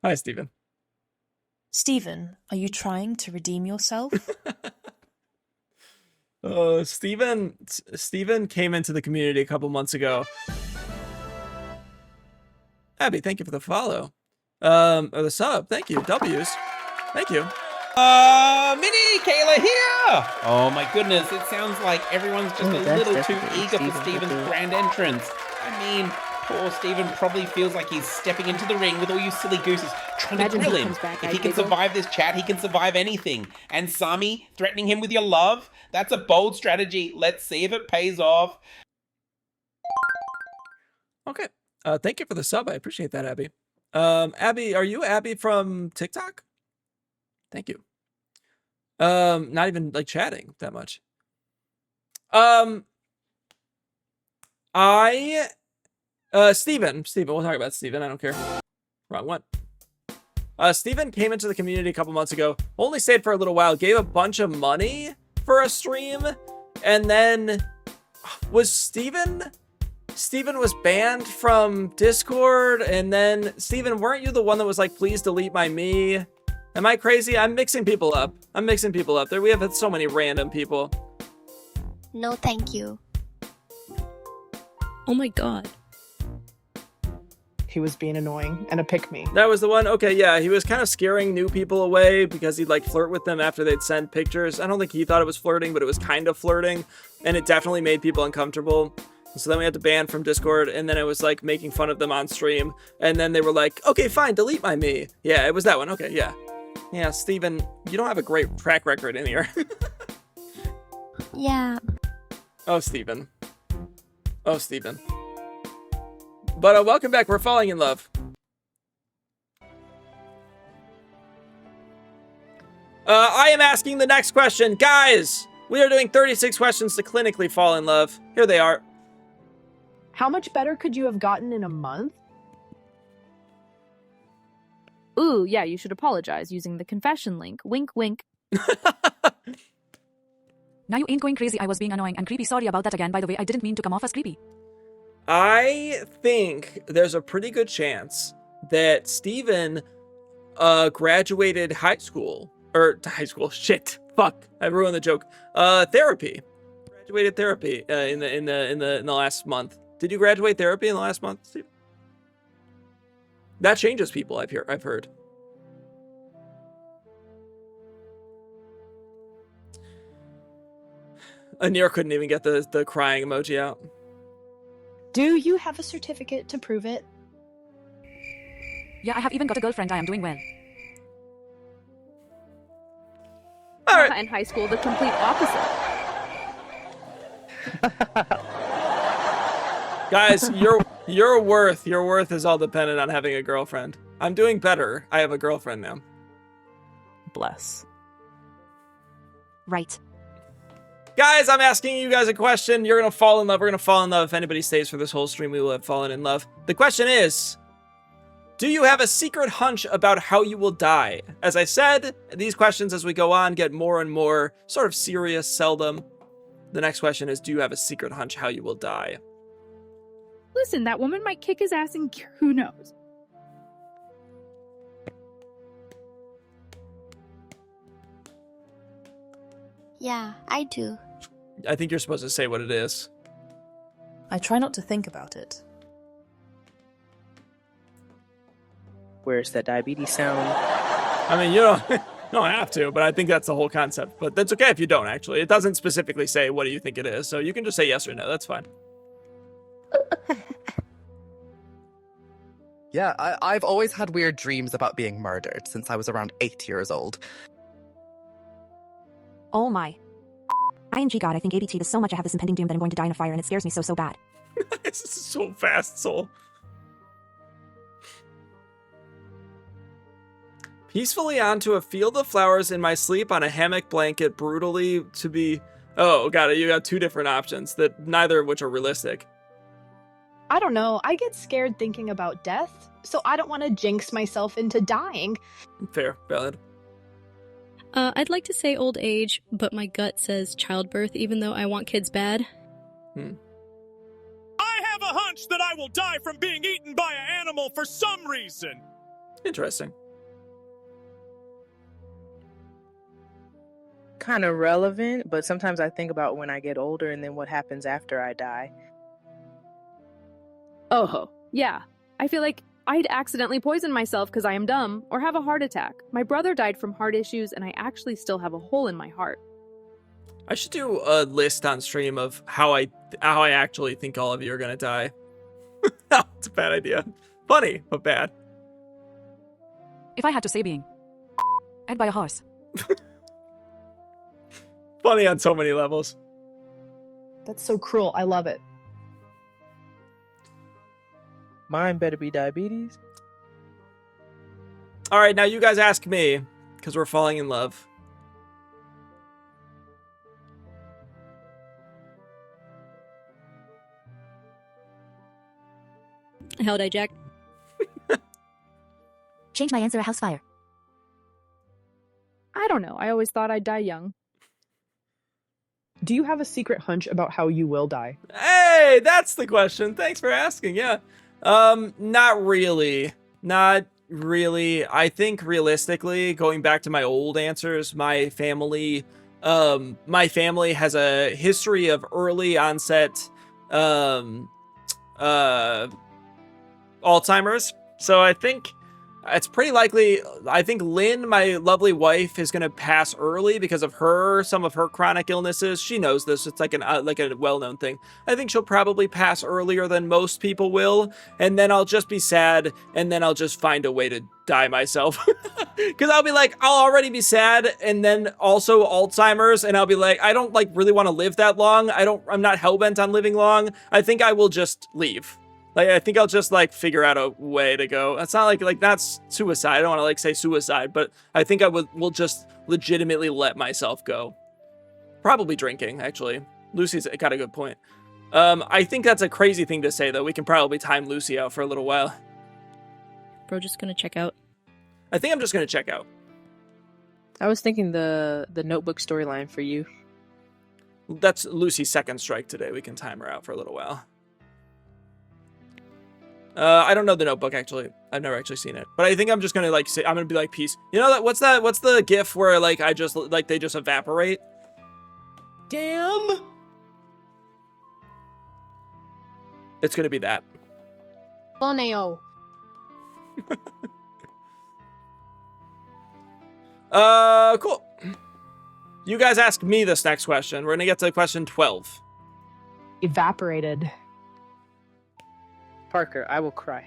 S1: Hi, Steven.
S7: Steven, are you trying to redeem yourself?
S1: Steven came into the community a couple months ago. Abby, thank you for the follow. Or the sub. Thank you. W's. Thank you.
S18: Minnie, Kayla here! Oh my goodness, it sounds like everyone's just a little too eager for Steven's grand entrance. I mean, poor Steven probably feels like he's stepping into the ring with all you silly gooses trying to grill him. If he can survive this chat, he can survive anything. And Sami, threatening him with your love? That's a bold strategy. Let's see if it pays off.
S1: Okay. Thank you for the sub. I appreciate that, Abby. Abby, are you Abby from TikTok? Thank you. Not even like chatting that much. Steven, we'll talk about Steven. I don't care. Wrong one. Steven came into the community a couple months ago, only stayed for a little while, gave a bunch of money for a stream, and then was Steven was banned from Discord, and then Steven, weren't you the one that was like, please delete my me? Am I crazy? I'm mixing people up. There we have had so many random people.
S5: No, thank you.
S14: Oh my god.
S4: He was being annoying and a pick-me.
S1: That was the one? Okay, yeah, he was kind of scaring new people away because he'd like flirt with them after they'd send pictures. I don't think he thought it was flirting, but it was kind of flirting, and it definitely made people uncomfortable. So then we had to ban from Discord, and then it was like making fun of them on stream, and then they were like, okay, fine, delete my me. Yeah, it was that one. Okay, yeah. Yeah, Steven, you don't have a great track record in here.
S5: Yeah.
S1: Oh, Steven. But welcome back. We're falling in love. I am asking the next question. Guys, we are doing 36 questions to clinically fall in love. Here they are.
S4: How much better could you have gotten in a month?
S16: Ooh, yeah, you should apologize using the confession link. Wink, wink.
S12: Now you ain't going crazy. I was being annoying and creepy. Sorry about that again. By the way, I didn't mean to come off as creepy.
S1: I think there's a pretty good chance that Steven graduated high school. Shit. Fuck. I ruined the joke. Therapy. Graduated therapy in the last month. Did you graduate therapy in the last month, Steven? That changes people, I've heard. Anir couldn't even get the crying emoji out.
S4: Do you have a certificate to prove it?
S12: Yeah, I have even got a girlfriend. I am doing well.
S1: All right.
S16: In high school, the complete opposite.
S1: Guys, Your worth is all dependent on having a girlfriend. I'm doing better. I have a girlfriend now.
S2: Bless.
S12: Right.
S1: Guys, I'm asking you guys a question. You're going to fall in love. We're going to fall in love. If anybody stays for this whole stream, we will have fallen in love. The question is, do you have a secret hunch about how you will die? As I said, these questions as we go on get more and more sort of serious, seldom. The next question is, do you have a secret hunch how you will die?
S16: Listen, that woman might kick his ass and who knows?
S5: Yeah, I do.
S1: I think you're supposed to say what it is.
S7: I try not to think about it.
S6: Where's that diabetes sound?
S1: I mean, you don't have to, but I think that's the whole concept. But that's okay if you don't, actually. It doesn't specifically say what do you think it is, so you can just say yes or no. That's fine.
S9: Yeah, I've always had weird dreams about being murdered since I was around 8 years old.
S12: Oh my. ING God, I think ADT is so much I have this impending doom that I'm going to die in a fire and it scares me so bad.
S1: This is so fast, Soul. Peacefully onto a field of flowers in my sleep on a hammock blanket, brutally to be... Oh, got it. You got two different options, that neither of which are realistic.
S4: I don't know. I get scared thinking about death, so I don't want to jinx myself into dying.
S1: Fair, valid.
S14: I'd like to say old age, but my gut says childbirth, even though I want kids bad.
S22: I have a hunch that I will die from being eaten by an animal for some reason.
S1: Interesting.
S6: Kind of relevant, but sometimes I think about when I get older and then what happens after I die.
S16: Oh, yeah. I feel like I'd accidentally poison myself because I am dumb, or have a heart attack. My brother died from heart issues, and I actually still have a hole in my heart.
S1: I should do a list on stream of how I actually think all of you are gonna die. It's a bad idea. Funny, but bad.
S12: If I had to say being, I'd buy a horse.
S1: Funny on so many levels.
S4: That's so cruel. I love it.
S6: Mine better be diabetes.
S1: All right, now you guys ask me, because we're falling in love.
S14: How'd I, Jack?
S12: Change my answer, a house fire.
S16: I don't know. I always thought I'd die young.
S4: Do you have a secret hunch about how you will die?
S1: Hey, that's the question. Thanks for asking. Yeah. Not really. Not really. I think realistically, going back to my old answers, my family has a history of early onset Alzheimer's. So I think it's pretty likely. I think Lynn, my lovely wife, is going to pass early because of some of her chronic illnesses. She knows this. It's like a well-known thing. I think she'll probably pass earlier than most people will, and then I'll just be sad, and then I'll just find a way to die myself. Because I'll be like, I'll already be sad, and then also Alzheimer's, and I'll be like, I don't like really want to live that long. I'm not hellbent on living long. I think I will just leave. Like, I think I'll just, like, figure out a way to go. It's not like that's suicide. I don't want to, like, say suicide, but I think I will just legitimately let myself go. Probably drinking, actually. Lucy's got a good point. I think that's a crazy thing to say, though. We can probably time Lucy out for a little while.
S14: Bro, just gonna check out.
S1: I think I'm just gonna check out.
S6: I was thinking the Notebook storyline for you.
S1: That's Lucy's second strike today. We can time her out for a little while. I don't know the Notebook, actually. I've never actually seen it. But I think I'm just gonna, like, say, I'm gonna be like, peace. You know, what's the gif where, like, they just evaporate?
S11: Damn!
S1: It's gonna be that.
S4: Boneo.
S1: Cool. You guys ask me this next question. We're gonna get to question 12.
S4: Evaporated.
S6: Parker, I will cry.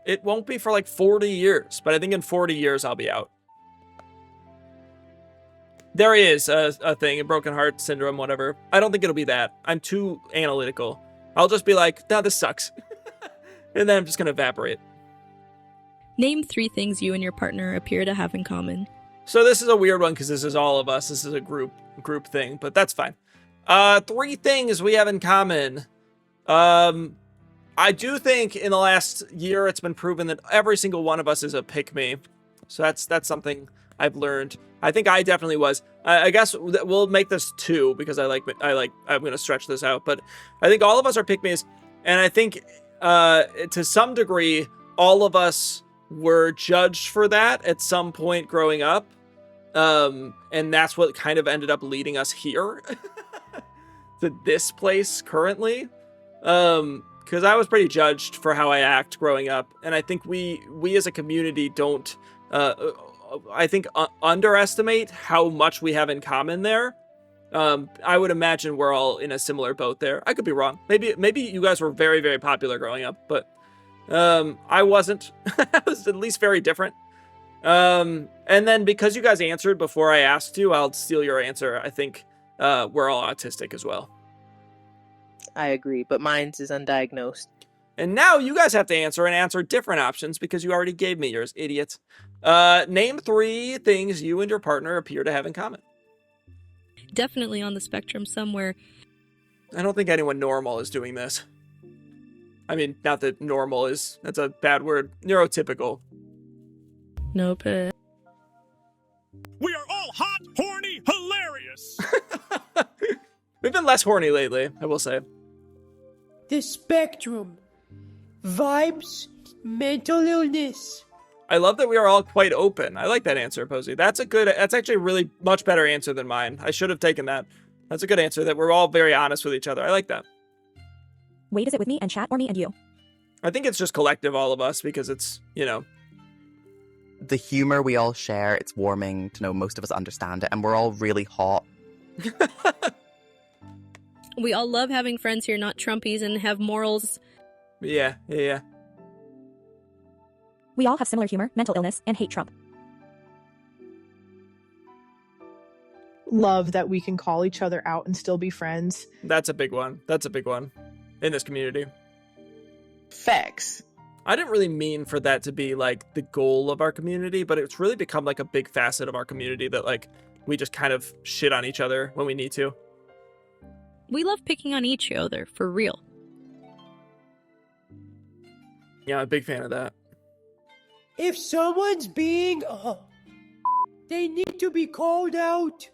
S1: It won't be for like 40 years, but I think in 40 years I'll be out. There is a thing, a broken heart syndrome, whatever. I don't think it'll be that. I'm too analytical. I'll just be like, no, this sucks. And then I'm just going to evaporate.
S14: Name 3 things you and your partner appear to have in common.
S1: So this is a weird one because this is all of us. This is a group thing, but that's fine. 3 things we have in common. I do think in the last year it's been proven that every single one of us is a pick-me. So that's something I've learned. I think I definitely was. I guess we'll make this 2 because I'm going to stretch this out. But I think all of us are pick-me's, and I think to some degree all of us were judged for that at some point growing up. And that's what kind of ended up leading us here to this place currently. Because I was pretty judged for how I act growing up. And I think we as a community don't, underestimate how much we have in common there. I would imagine we're all in a similar boat there. I could be wrong. Maybe you guys were very, very popular growing up, but I wasn't. I was at least very different. And then because you guys answered before I asked you, I'll steal your answer. I think we're all autistic as well.
S6: I agree, but mine's is undiagnosed.
S1: And now you guys have to answer different options because you already gave me yours, idiots. Name 3 things you and your partner appear to have in common.
S14: Definitely on the spectrum somewhere.
S1: I don't think anyone normal is doing this. I mean, not that normal is, that's a bad word. Neurotypical.
S14: Nope.
S22: We are all hot, horny, hilarious.
S1: We've been less horny lately, I will say.
S11: The spectrum. Vibes, mental illness.
S1: I love that we are all quite open. I like that answer, Posey. That's actually a really much better answer than mine. I should have taken that. That's a good answer, that we're all very honest with each other. I like that.
S12: Wait, is it with me and chat or me and you?
S1: I think it's just collective, all of us, because it's,
S9: The humor we all share, it's warming to know most of us understand it, and we're all really hot.
S14: We all love having friends who are not Trumpies and have morals.
S1: Yeah.
S12: We all have similar humor, mental illness, and hate Trump.
S4: Love that we can call each other out and still be friends.
S1: That's a big one. In this community.
S6: Facts.
S1: I didn't really mean for that to be like the goal of our community, but it's really become like a big facet of our community that like we just kind of shit on each other when we need to.
S14: We love picking on each other, for real.
S1: Yeah, I'm a big fan of that.
S11: If someone's being they need to be called out.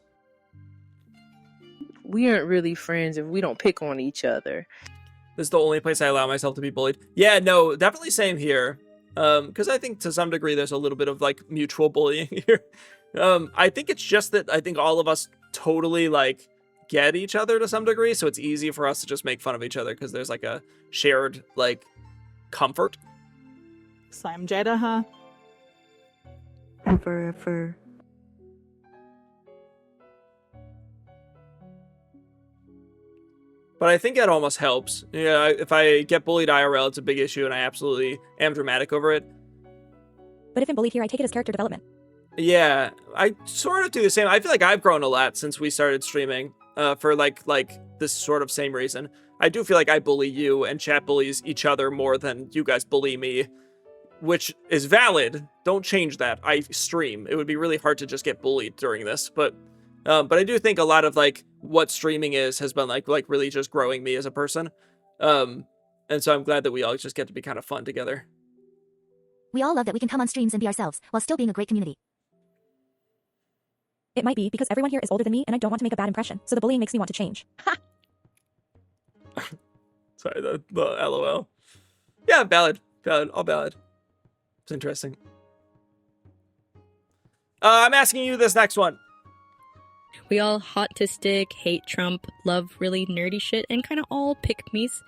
S6: We aren't really friends if we don't pick on each other.
S1: This is the only place I allow myself to be bullied. Yeah, no, definitely same here. Because I think to some degree there's a little bit of like mutual bullying here. I think it's just that I think all of us totally like get each other to some degree, so it's easy for us to just make fun of each other because there's like a shared like comfort.
S2: Slime Jada, huh?
S5: Ever.
S1: But I think that almost helps. Yeah, if I get bullied IRL, it's a big issue, and I absolutely am dramatic over it.
S12: But if I'm bullied here, I take it as character development.
S1: Yeah, I sort of do the same. I feel like I've grown a lot since we started streaming, for like this sort of same reason. I do feel like I bully you, and chat bullies each other more than you guys bully me, which is valid. Don't change that. I stream. It would be really hard to just get bullied during this, but I do think a lot of like what streaming has been like really just growing me as a person. And so I'm glad that we all just get to be kind of fun together.
S12: We all love that we can come on streams and be ourselves while still being a great community. It might be because everyone here is older than me and I don't want to make a bad impression, so the bullying makes me want to change.
S1: Sorry, the LOL. Yeah, valid, all valid. It's interesting. I'm asking you this next one.
S14: We all hot to stick, hate Trump, love really nerdy shit, and kind of all pick-me's.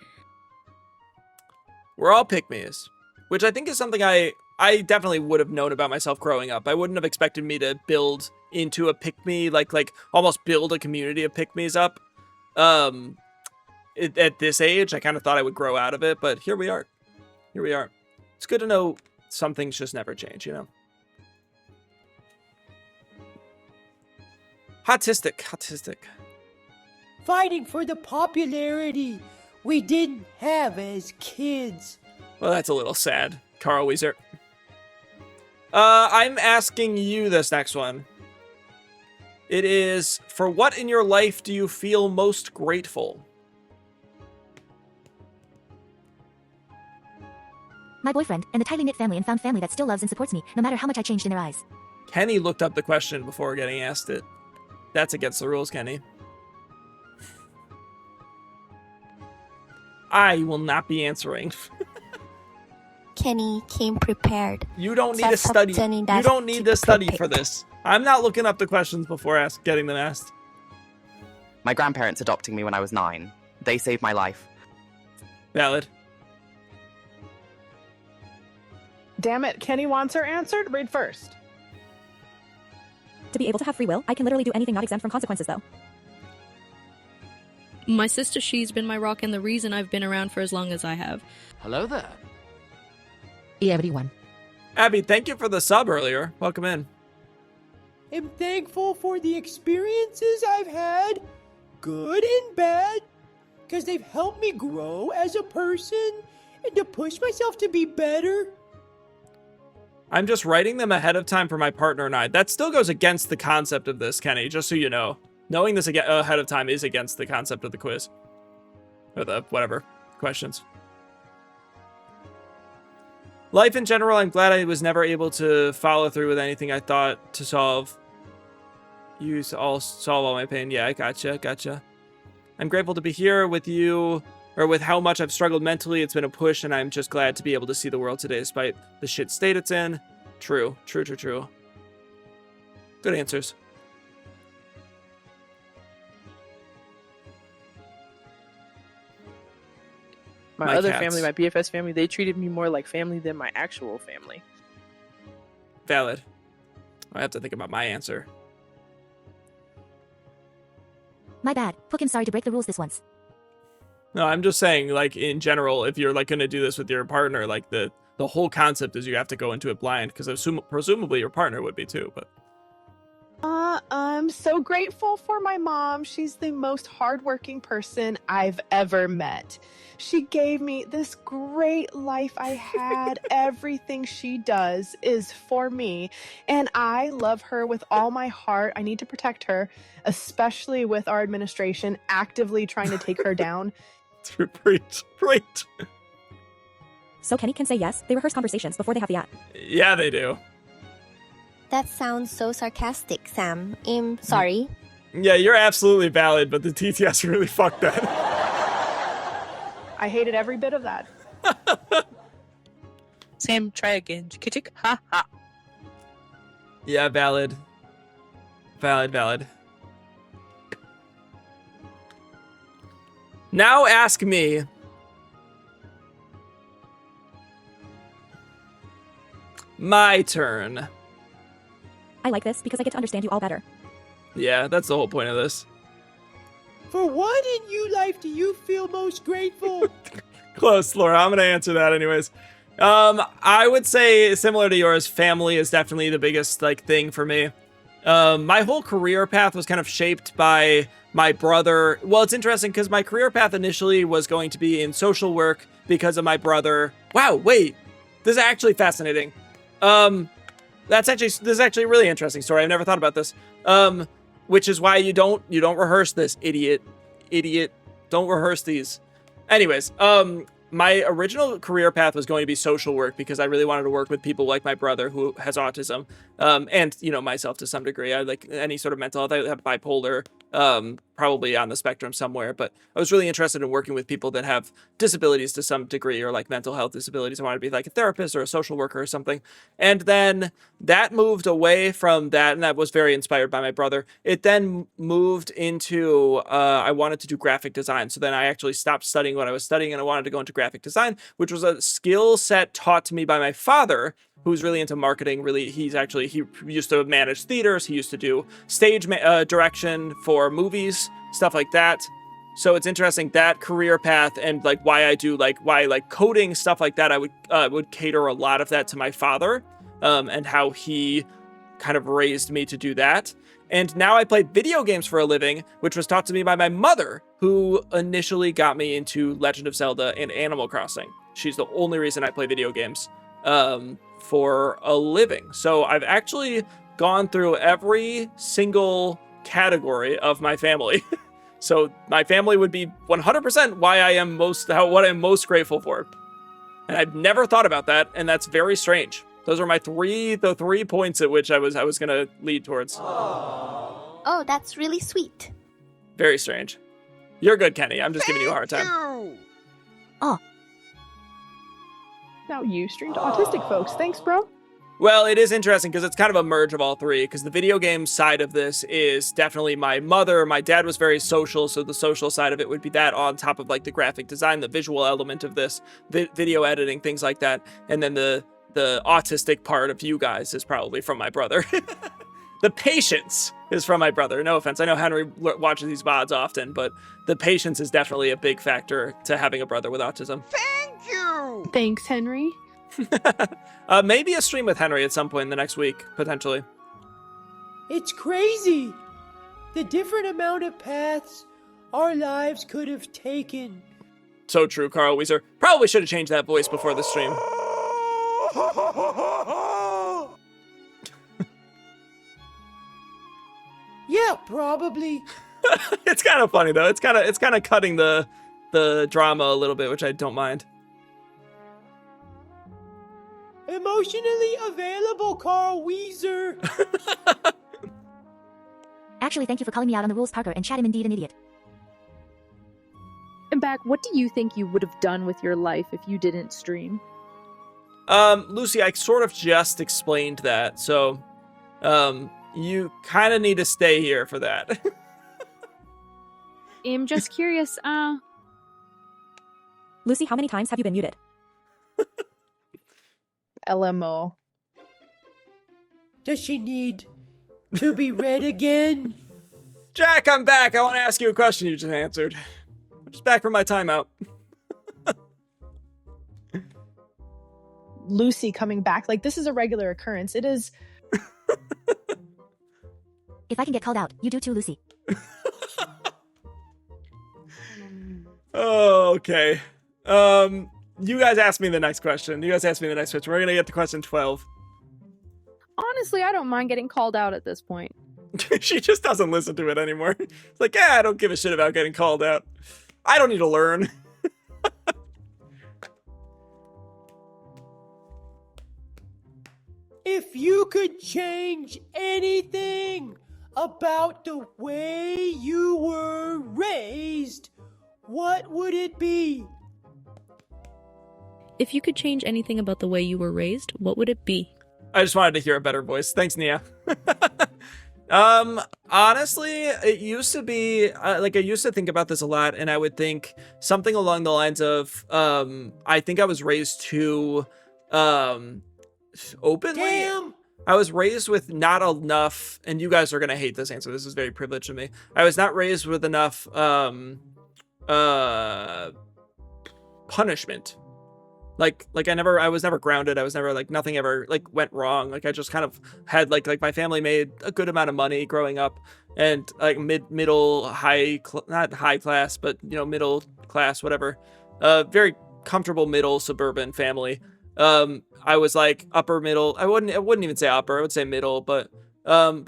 S1: We're all pick-me's, which I think is something I definitely would have known about myself growing up. I wouldn't have expected me to build into a pick-me, like almost build a community of pick-me's up. At this age, I kind of thought I would grow out of it, but here we are. It's good to know some things just never change, you know? Hotistic.
S11: Fighting for the popularity. we didn't have as kids.
S1: Well, that's a little sad, Carl Weiser. I'm asking you this next one. It is, for what in your life do you feel most grateful?
S12: My boyfriend and the tightly knit family and found family that still loves and supports me, no matter how much I changed in their eyes.
S1: Kenny looked up the question before getting asked it. That's against the rules, Kenny. I will not be answering.
S5: Kenny came prepared.
S1: You don't need to study. You don't need to study for this. I'm not looking up the questions before getting them asked.
S9: My grandparents adopting me when I was 9. They saved my life.
S1: Valid.
S4: Damn it, Kenny wants her answered? Read first.
S12: To be able to have free will, I can literally do anything not exempt from consequences, though.
S14: My sister, she's been my rock and the reason I've been around for as long as I have.
S15: Hello there.
S12: Everyone.
S1: Abby, thank you for the sub earlier. Welcome in.
S11: I'm thankful for the experiences I've had, good and bad, because they've helped me grow as a person and to push myself to be better.
S1: I'm just writing them ahead of time for my partner and I. That still goes against the concept of this, Kenny, just so you know. Knowing this ahead of time is against the concept of the quiz. Or the whatever questions. Life in general, I'm glad I was never able to follow through with anything I thought to solve. You all solve all my pain. Yeah, I gotcha. I'm grateful to be here with you, or with how much I've struggled mentally. It's been a push, and I'm just glad to be able to see the world today despite the shit state it's in. True. Good answers.
S6: My other family, my BFS family, they treated me more like family than my actual family.
S1: Valid. I have to think about my answer.
S12: My bad. Fucking sorry to break the rules this once.
S1: No, I'm just saying, like, in general, if you're, like, going to do this with your partner, like, the whole concept is you have to go into it blind, because presumably your partner would be too, but...
S4: I'm so grateful for my mom. She's the most hardworking person I've ever met. She gave me this great life I had. Everything she does is for me, and I love her with all my heart. I need to protect her, especially with our administration actively trying to take her down.
S1: Preach.
S12: So Kenny can say yes? They rehearse conversations before they have the app.
S1: Yeah, they do.
S5: That sounds so sarcastic, Sam. Sorry.
S1: Yeah, you're absolutely valid, but the TTS really fucked that.
S4: I hated every bit of that.
S6: Sam, try again. Chick, ha ha.
S1: Yeah, valid. Now ask me. My turn.
S12: I like this because I get to understand you all better.
S1: Yeah, that's the whole point of this.
S11: For what in your life do you feel most grateful?
S1: Close, Laura. I'm going to answer that anyways. I would say, similar to yours, family is definitely the biggest thing for me. My whole career path was kind of shaped by my brother. Well, it's interesting because my career path initially was going to be in social work because of my brother. Wow, wait. This is actually fascinating. This is actually a really interesting story. I've never thought about this. Which is why you don't rehearse this, idiot. Don't rehearse these. Anyways, my original career path was going to be social work because I really wanted to work with people like my brother who has autism, and myself to some degree. I like any sort of mental health. I have bipolar, probably on the spectrum somewhere, but I was really interested in working with people that have disabilities to some degree, or like mental health disabilities. I wanted to be like a therapist or a social worker or something. And then that moved away from that, and that was very inspired by my brother. It then moved into, I wanted to do graphic design. So then I actually stopped studying what I was studying, and I wanted to go into graphic design, which was a skill set taught to me by my father, who's really into marketing. He used to manage theaters. He used to do stage direction for movies, stuff like that. So it's interesting, that career path and why coding, stuff like that. I would cater a lot of that to my father, and how he kind of raised me to do that. And now I play video games for a living, which was taught to me by my mother, who initially got me into Legend of Zelda and Animal Crossing. She's the only reason I play video games for a living. So I've actually gone through every single category of my family. So my family would be 100% why I am what I'm most grateful for. And I've never thought about that, and that's very strange. Those are the 3 points at which I was gonna lead towards.
S5: Oh, that's really sweet.
S1: Very strange. You're good, Kenny. I'm just giving you a hard time.
S4: Oh. Now you streamed autistic folks. Thanks, bro.
S1: Well, it is interesting because it's kind of a merge of all three, because the video game side of this is definitely my mother. My dad was very social, so the social side of it would be that on top of like the graphic design, the visual element of this, video editing, things like that. And then the autistic part of you guys is probably from my brother. The patience is from my brother. No offense. I know Henry watches these VODs often, but the patience is definitely a big factor to having a brother with autism.
S11: Thank you!
S4: Thanks, Henry.
S1: Maybe a stream with Henry at some point in the next week, potentially.
S11: It's crazy! The different amount of paths our lives could have taken.
S1: So true, Carl Weiser. Probably should have changed that voice before the stream.
S11: Yeah, probably.
S1: It's kind of funny though. It's kind of cutting the drama a little bit, which I don't mind.
S11: Emotionally available, Carl Weiser.
S12: Actually, thank you for calling me out on the rules, Parker, and Chad am indeed an idiot.
S16: And back, what do you think you would have done with your life if you didn't stream?
S1: Lucy, I sort of just explained that, so you kind of need to stay here for that.
S16: I'm just curious,
S12: Lucy, how many times have you been muted?
S4: LMO.
S11: Does she need to be read again?
S1: Jack, I'm back. I want to ask you a question you just answered. I'm just back from my timeout.
S4: Lucy coming back. Like, this is a regular occurrence. It is.
S12: If I can get called out, you do too, Lucy.
S1: Oh, okay. You guys asked me the next question. We're going to get to question 12.
S16: honestly, I don't mind getting called out at this point.
S1: She just doesn't listen to it anymore. It's like, yeah, I don't give a shit about getting called out. I don't need to learn.
S11: If you could change anything about the way you were raised, what would it be?
S14: If you could change anything about the way you were raised, what would it be?
S1: I just wanted to hear a better voice. Thanks, Nia. Honestly, it used to be, I used to think about this a lot, and I would think something along the lines of, I think I was raised too, openly.
S11: Damn!
S1: I was raised with not enough, and you guys are going to hate this answer. This is very privileged of me. I was not raised with enough, punishment. I was never grounded. I was never nothing ever went wrong. I just kind of had my family made a good amount of money growing up, and middle not high class, but middle class, whatever. Very comfortable middle suburban family. I was upper middle. I wouldn't even say upper. I would say middle, but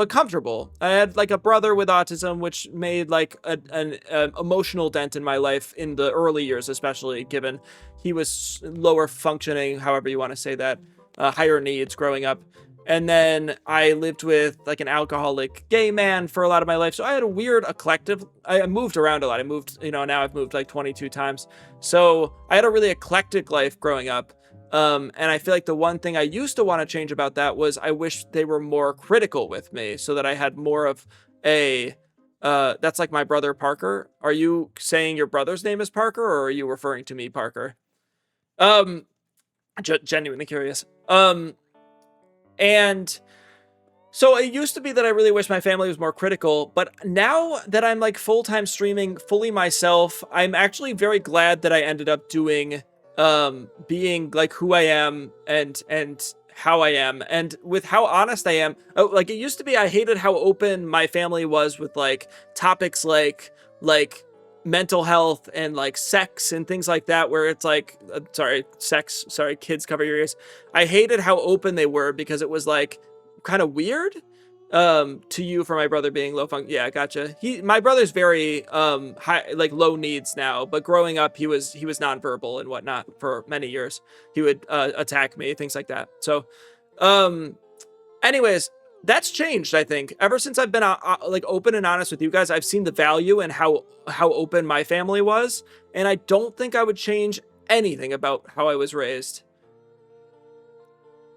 S1: comfortable. I had a brother with autism, which made an emotional dent in my life in the early years, especially given he was lower functioning, however you want to say that, higher needs growing up. And then I lived with an alcoholic gay man for a lot of my life. So I had a weird eclectic. I moved around a lot. I moved, now I've moved 22 times. So I had a really eclectic life growing up. And I feel like the one thing I used to want to change about that was I wish they were more critical with me, so that I had more of a, that's my brother Parker. Are you saying your brother's name is Parker, or are you referring to me, Parker? Genuinely curious. And so it used to be that I really wish my family was more critical, but now that I'm full-time streaming fully myself, I'm actually very glad that I ended up doing being who I am and how I am and with how honest I am. Oh, like it used to be, I hated how open my family was with like topics like mental health and like sex and things like that, where it's like, sorry, kids, cover your ears. I hated how open they were because it was like kind of weird to you for my brother being low function. Yeah, gotcha. My brother's very high, like low needs now, but growing up he was nonverbal and whatnot for many years. He would attack me, things like that. So anyways, that's changed. I think ever since I've been like open and honest with you guys, I've seen the value and how open my family was, and I don't think I would change anything about how I was raised,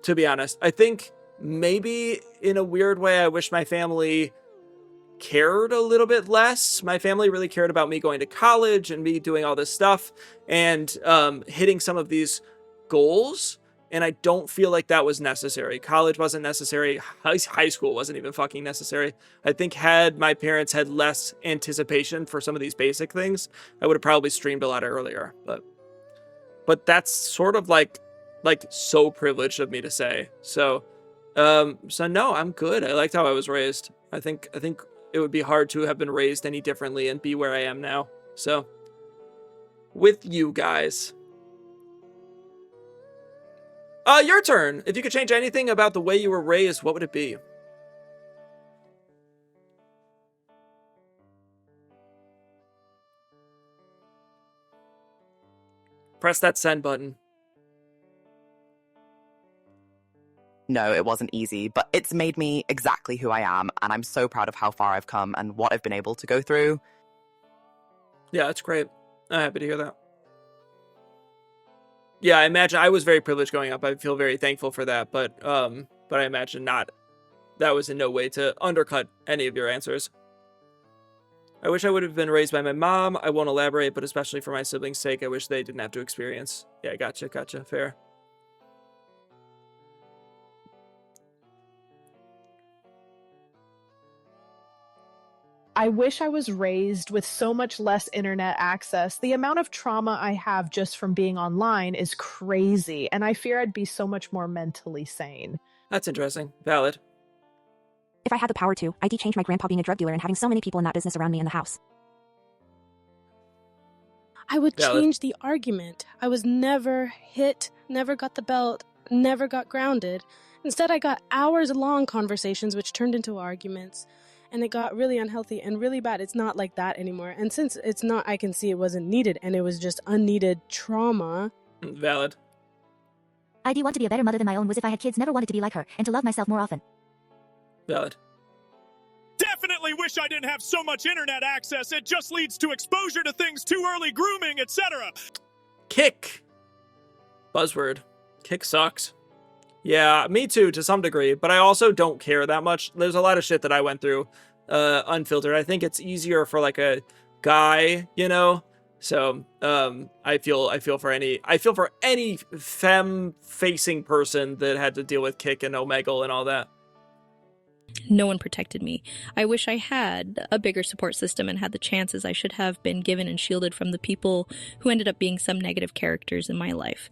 S1: to be honest. I think maybe in a weird way, I wish my family cared a little bit less. My family really cared about me going to college and me doing all this stuff and hitting some of these goals. And I don't feel like that was necessary. College wasn't necessary. High school wasn't even fucking necessary. I think had my parents had less anticipation for some of these basic things, I would have probably streamed a lot earlier. But that's sort of like so privileged of me to say. So no, I'm good. I liked how I was raised. I think it would be hard to have been raised any differently and be where I am now. So with you guys. Your turn. If you could change anything about the way you were raised, what would it be? Press that send button.
S9: No, it wasn't easy, but it's made me exactly who I am, and I'm so proud of how far I've come and what I've been able to go through.
S1: Yeah, that's great. I'm happy to hear that. Yeah, I imagine I was very privileged growing up. I feel very thankful for that, but I imagine that was in no way to undercut any of your answers. I wish I would have been raised by my mom. I won't elaborate, but especially for my siblings' sake, I wish they didn't have to experience. Yeah, gotcha, fair.
S4: I wish I was raised with so much less internet access. The amount of trauma I have just from being online is crazy, and I fear I'd be so much more mentally sane.
S1: That's interesting. Valid.
S12: If I had the power to, I'd change my grandpa being a drug dealer and having so many people in that business around me in the house.
S3: I would change the argument. I was never hit, never got the belt, never got grounded. Instead, I got hours-long conversations which turned into arguments. And it got really unhealthy and really bad. It's not like that anymore. And since it's not, I can see it wasn't needed and it was just unneeded trauma.
S1: Valid.
S12: I do want to be a better mother than my own was if I had kids never wanted to be like her and to love myself more often.
S1: Valid.
S22: Definitely wish I didn't have so much internet access. It just leads to exposure to things too early, grooming, etc.
S1: Kick. Buzzword. Kick sucks. Yeah, me too, to some degree, but I also don't care that much. There's a lot of shit that I went through unfiltered. I think it's easier for like a guy, you know? So, I feel for any femme-facing person that had to deal with Kick and Omegle and all that.
S14: No one protected me. I wish I had a bigger support system and had the chances I should have been given and shielded from the people who ended up being some negative characters in my life.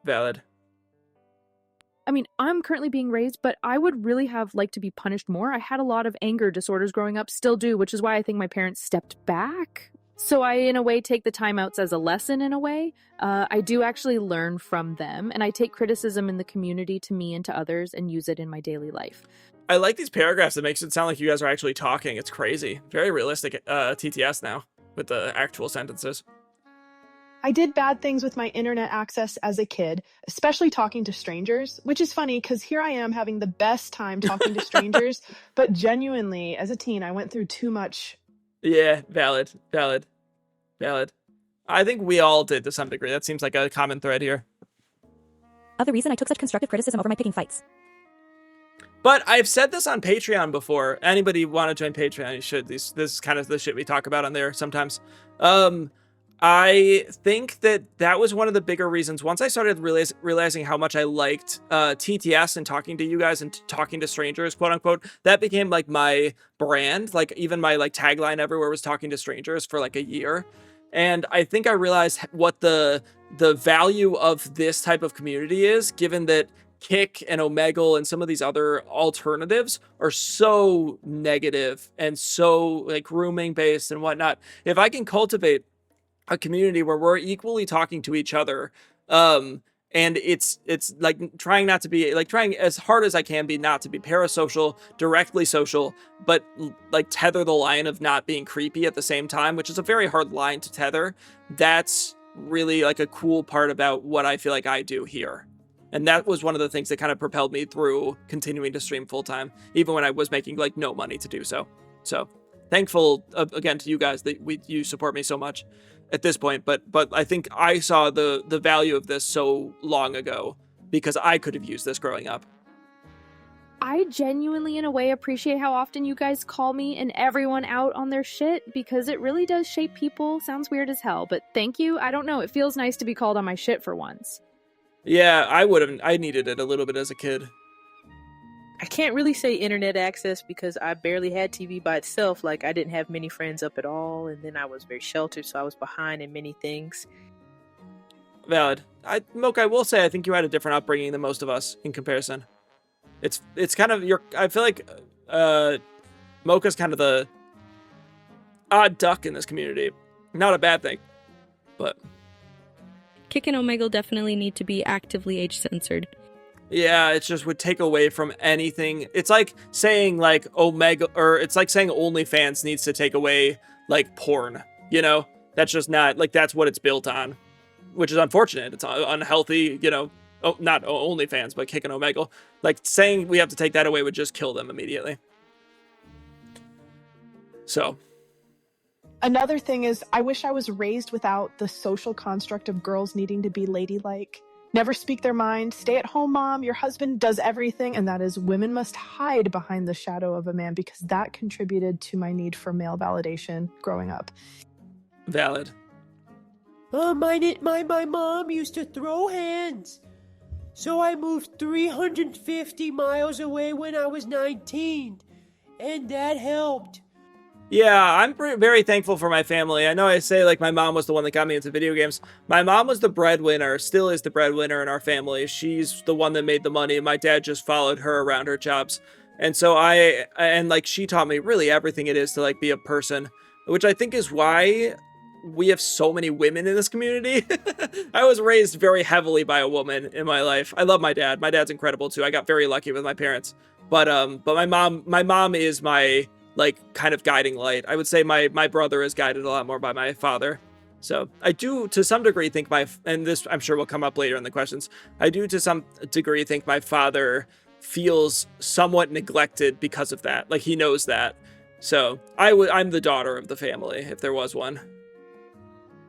S1: Valid.
S16: I mean, I'm currently being raised, but I would really have liked to be punished more. I had a lot of anger disorders growing up, still do, which is why I think my parents stepped back. So I, in a way, take the timeouts as a lesson in a way. I do actually learn from them, and I take criticism in the community to me and to others and use it in my daily life.
S1: I like these paragraphs. It makes it sound like you guys are actually talking. It's crazy. Very realistic TTS now with the actual sentences.
S4: I did bad things with my internet access as a kid, especially talking to strangers, which is funny because here I am having the best time talking to strangers, but genuinely, as a teen, I went through too much.
S1: Yeah, valid. I think we all did to some degree. That seems like a common thread here.
S12: Other reason I took such constructive criticism over my picking fights.
S1: But I've said this on Patreon before. Anybody want to join Patreon, you should. This is kind of the shit we talk about on there sometimes. I think that was one of the bigger reasons. Once I started realizing how much I liked TTS and talking to you guys and talking to strangers, quote unquote, that became like my brand. Like even my like tagline everywhere was talking to strangers for like a year. And I think I realized what the value of this type of community is, given that Kick and Omegle and some of these other alternatives are so negative and so like grooming based and whatnot. If I can cultivate a community where we're equally talking to each other, and it's like trying not to be like trying as hard as I can be not to be parasocial, directly social, but like tether the line of not being creepy at the same time, which is a very hard line to tether. That's really like a cool part about what I feel like I do here. And that was one of the things that kind of propelled me through continuing to stream full time, even when I was making like no money to do so. So thankful again to you guys that you support me so much at this point. But I think I saw the value of this so long ago because I could have used this growing up.
S16: I genuinely, in a way, appreciate how often you guys call me and everyone out on their shit because it really does shape people. Sounds weird as hell, but thank you. I don't know. It feels nice to be called on my shit for once.
S1: Yeah, I needed it a little bit as a kid.
S6: I can't really say internet access because I barely had TV by itself. Like, I didn't have many friends up at all, and then I was very sheltered, so I was behind in many things.
S1: Valid. Mocha, I will say I think you had a different upbringing than most of us in comparison. It's kind of I feel like Mocha's kind of the odd duck in this community. Not a bad thing, but
S14: Kick and Omegle definitely need to be actively age censored.
S1: yeah, it just would take away from anything. It's like saying like Omega, or it's like saying OnlyFans needs to take away like porn, you know? That's just not, like, that's what it's built on, which is unfortunate. It's unhealthy, you know? Oh, not OnlyFans, but Kick and Omegle. Like, saying we have to take that away would just kill them immediately. So.
S4: Another thing is, I wish I was raised without the social construct of girls needing to be ladylike. Never speak their mind, stay at home mom, your husband does everything, and that is women must hide behind the shadow of a man because that contributed to my need for male validation growing up.
S1: Valid.
S11: My mom used to throw hands. So I moved 350 miles away when I was 19, and that helped.
S1: Yeah, I'm very thankful for my family. I know I say like my mom was the one that got me into video games. My mom was the breadwinner, still is the breadwinner in our family. She's the one that made the money, and my dad just followed her around her jobs. And so she taught me really everything it is to like be a person, which I think is why we have so many women in this community. I was raised very heavily by a woman in my life. I love my dad. My dad's incredible too. I got very lucky with my parents. But my mom is my like kind of guiding light. I would say my brother is guided a lot more by my father. So I do to some degree think and this I'm sure will come up later in the questions, I do to some degree think my father feels somewhat neglected because of that. Like he knows that. So I'm the daughter of the family if there was one.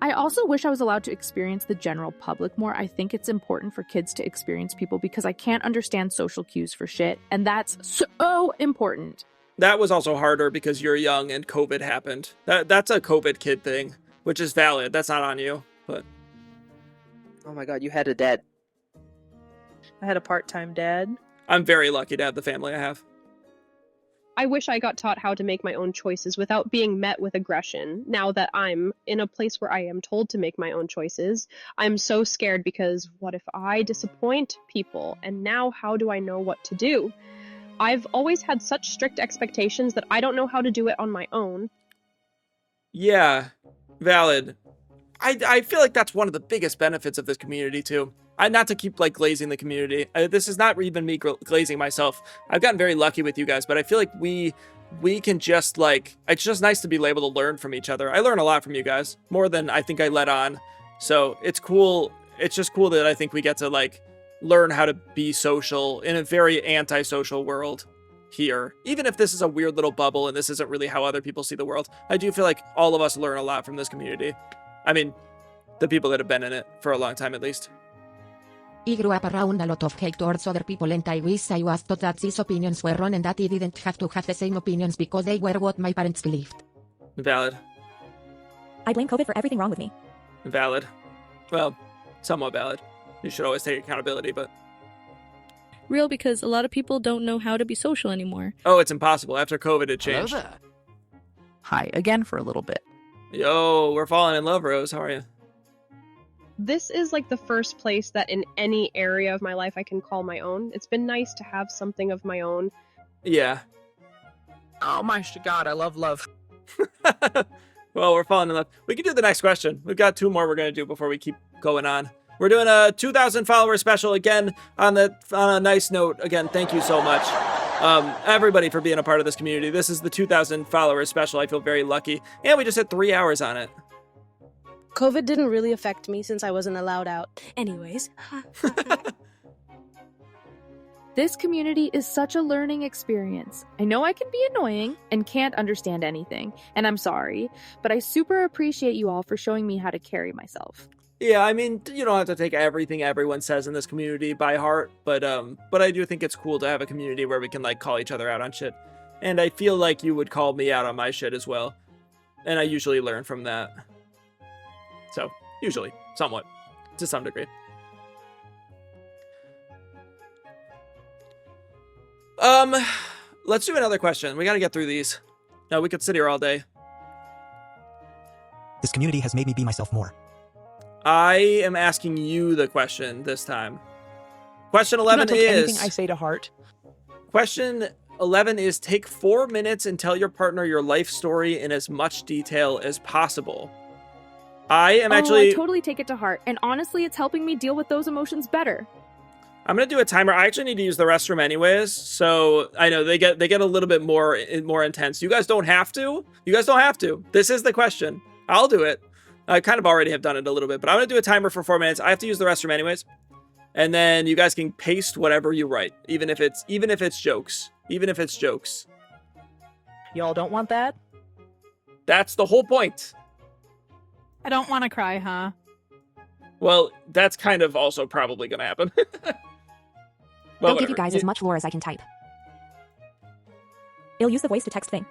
S16: I also wish I was allowed to experience the general public more. I think it's important for kids to experience people because I can't understand social cues for shit, and that's so important.
S1: That was also harder because you're young and COVID happened. That's a COVID kid thing, which is valid. That's not on you, but.
S6: Oh my god, you had a dad. I had a part-time dad.
S1: I'm very lucky to have the family I have.
S17: I wish I got taught how to make my own choices without being met with aggression. Now that I'm in a place where I am told to make my own choices, I'm so scared because what if I disappoint people? And now how do I know what to do? I've always had such strict expectations that I don't know how to do it on my own.
S1: Yeah, valid. I feel like that's one of the biggest benefits of this community too. Not to keep like glazing the community. This is not even me glazing myself. I've gotten very lucky with you guys, but I feel like we can just like, it's just nice to be able to learn from each other. I learn a lot from you guys, more than I think I let on. So it's cool. It's just cool that I think we get to like learn how to be social in a very antisocial world here. Even if this is a weird little bubble and this isn't really how other people see the world, I do feel like all of us learn a lot from this community. I mean, the people that have been in it for a long time at least.
S21: I grew up around a lot of hate towards other people and I wish I was taught that these opinions were wrong and that I didn't have to have the same opinions because they were what my parents believed.
S1: Valid.
S12: I blame COVID for everything wrong with me.
S1: Valid. Well, somewhat valid. You should always take accountability, but...
S14: Real, because a lot of people don't know how to be social anymore.
S1: Oh, it's impossible. After COVID, it changed.
S15: Hello there.
S2: Hi, again for a little bit.
S1: Yo, we're falling in love, Rose. How are you?
S17: This is like the first place that in any area of my life I can call my own. It's been nice to have something of my own.
S1: Yeah.
S6: Oh my God, I love love.
S1: Well, we're falling in love. We can do the next question. We've got 2 more we're going to do before we keep going on. We're doing a 2,000 follower special again on a nice note. Again, thank you so much, everybody, for being a part of this community. This is the 2,000 follower special. I feel very lucky. And we just hit 3 hours on it.
S3: COVID didn't really affect me since I wasn't allowed out. Anyways.
S16: This community is such a learning experience. I know I can be annoying and can't understand anything, and I'm sorry, but I super appreciate you all for showing me how to carry myself.
S1: Yeah, I mean, you don't have to take everything everyone says in this community by heart, but I do think it's cool to have a community where we can, like, call each other out on shit. And I feel like you would call me out on my shit as well. And I usually learn from that. So, usually, somewhat, to some degree. Let's do another question. We gotta get through these. No, we could sit here all day.
S10: This community has made me be myself more.
S1: I am asking you the question this time. Question 11
S2: Do not take
S1: is...
S2: anything I say to heart.
S1: Question 11 is, take 4 minutes and tell your partner your life story in as much detail as possible. I am actually...
S16: I totally take it to heart, and honestly, it's helping me deal with those emotions better.
S1: I'm gonna do a timer. I actually need to use the restroom anyways, so I know they get a little bit more intense. You guys don't have to. You guys don't have to. This is the question. I'll do it. I kind of already have done it a little bit, but I'm gonna do a timer for 4 minutes. I have to use the restroom anyways, and then you guys can paste whatever you write, even if it's jokes. Even if it's jokes.
S2: Y'all don't want that?
S1: That's the whole point.
S2: I don't want to cry, huh?
S1: Well, that's kind of also probably gonna happen.
S12: I'll give you guys as much lore as I can type. I'll use the voice to text thing.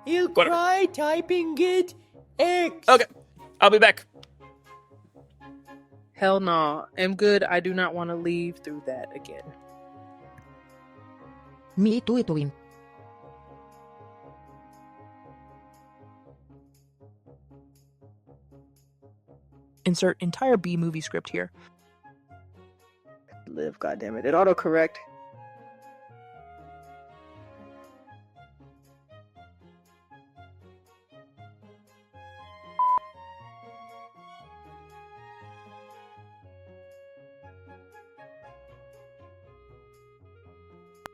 S11: You cry typing it X.
S1: Okay, I'll be back.
S6: Hell no. I'm good. I do not want to leave through that again.
S21: Me too.
S2: Insert entire B movie script here.
S6: Live, goddammit. It autocorrect.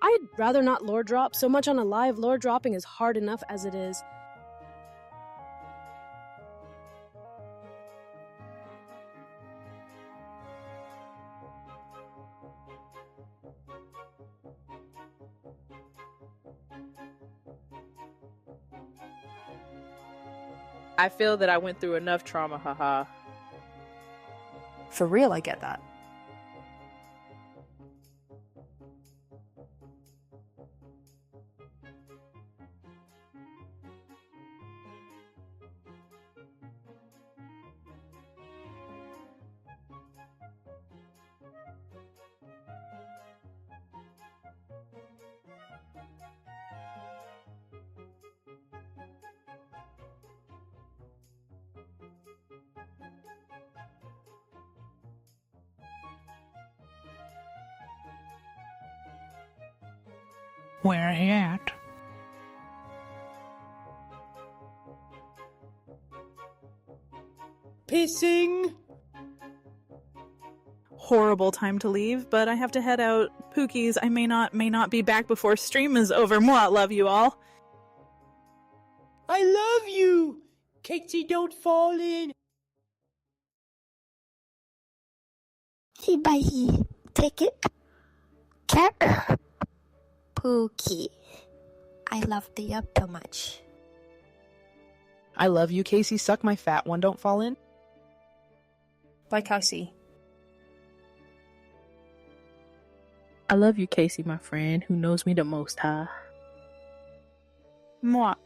S3: I'd rather not lore drop. So much on a live. Lore dropping is hard enough as it is.
S6: I feel that I went through enough trauma, haha.
S2: For real, I get that. Where he at?
S11: Pissing.
S2: Horrible time to leave, but I have to head out. Pookies, I may not be back before stream is over. Mwah, love you all.
S11: I love you. Casey, don't fall in.
S5: He by he. Take it. Cat. Pookie. I love thee up so much.
S2: I love you, Casey. Suck my fat one. Don't fall in.
S7: Bye, Casey.
S6: I love you, Casey, my friend, who knows me the most, huh?
S2: Mwah.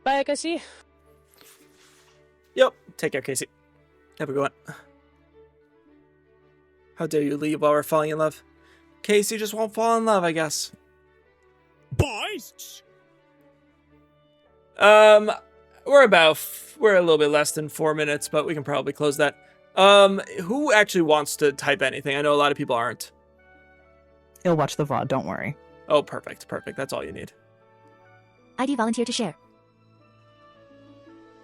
S3: Bye, Casey.
S1: Yep. Take care, Casey. Have a good one. How dare you leave while we're falling in love? Casey just won't fall in love, I guess.
S22: Boys!
S1: We're a little bit less than 4 minutes, but we can probably close that. Who actually wants to type anything? I know a lot of people aren't.
S2: He'll watch the VOD, don't worry.
S1: Oh, perfect. That's all you need.
S12: ID volunteer to share.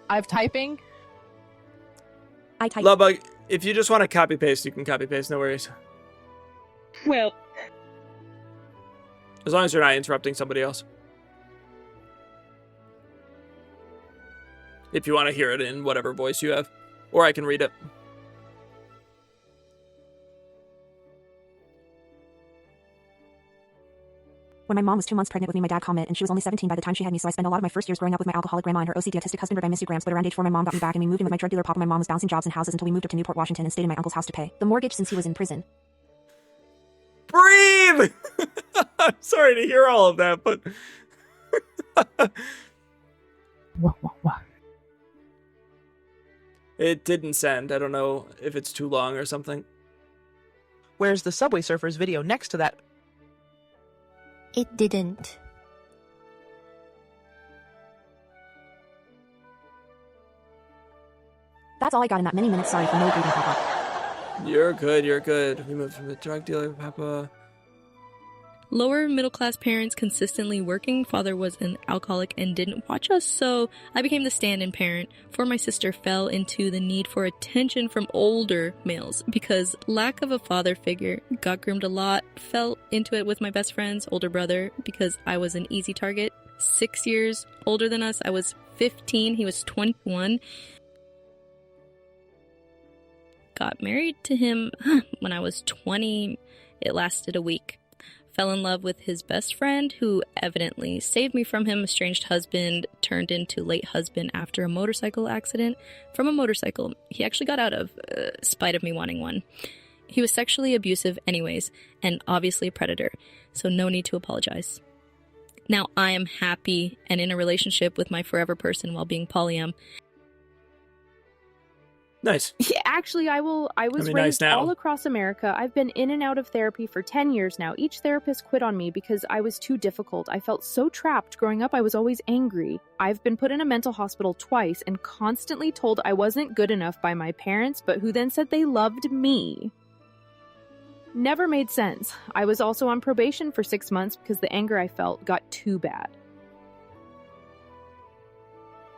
S4: I've typing.
S12: I type.
S1: Lovebug, if you just want to copy paste, you can copy paste, no worries.
S17: Well,
S1: as long as you're not interrupting somebody else. If you want to hear it in whatever voice you have, or I can read it.
S12: When my mom was 2 months pregnant with me, my dad called me, and she was only 17 by the time she had me, so I spent a lot of my first years growing up with my alcoholic grandma and her OCD autistic husband, but I miss you, Grams. But around age 4, my mom got me back, and we moved in with my drug dealer papa. My mom was bouncing jobs and houses until we moved up to Newport, Washington, and stayed in my uncle's house to pay the mortgage since he was in prison.
S1: Breathe! I'm sorry to hear all of that, but... It didn't send. I don't know if it's too long or something.
S19: Where's the Subway Surfers video next to that?
S5: It didn't.
S12: That's all I got in that many minutes. Sorry for no greeting, Papa.
S1: You're good. We moved from the drug dealer, Papa.
S14: Lower middle class parents, consistently working. Father was an alcoholic and didn't watch us, so I became the stand-in parent. For my sister fell into the need for attention from older males because lack of a father figure. Got groomed a lot, fell into it with my best friend's older brother because I was an easy target. 6 years older than us. I was 15, he was 21. Got married to him when I was 20. It lasted a week. Fell in love with his best friend, who evidently saved me from him. Estranged husband turned into late husband after a motorcycle accident. From a motorcycle he actually got out of, spite of me wanting one. He was sexually abusive anyways, and obviously a predator, so no need to apologize. Now I am happy and in a relationship with my forever person while being polyam.
S1: Nice.
S16: Yeah, actually, I was
S1: nice
S16: raised
S1: now.
S16: all across America. I've been in and out of therapy for 10 years now. Each therapist quit on me because I was too difficult. I felt so trapped. Growing up, I was always angry. I've been put in a mental hospital twice and constantly told I wasn't good enough by my parents, but who then said they loved me. Never made sense. I was also on probation for 6 months because the anger I felt got too bad.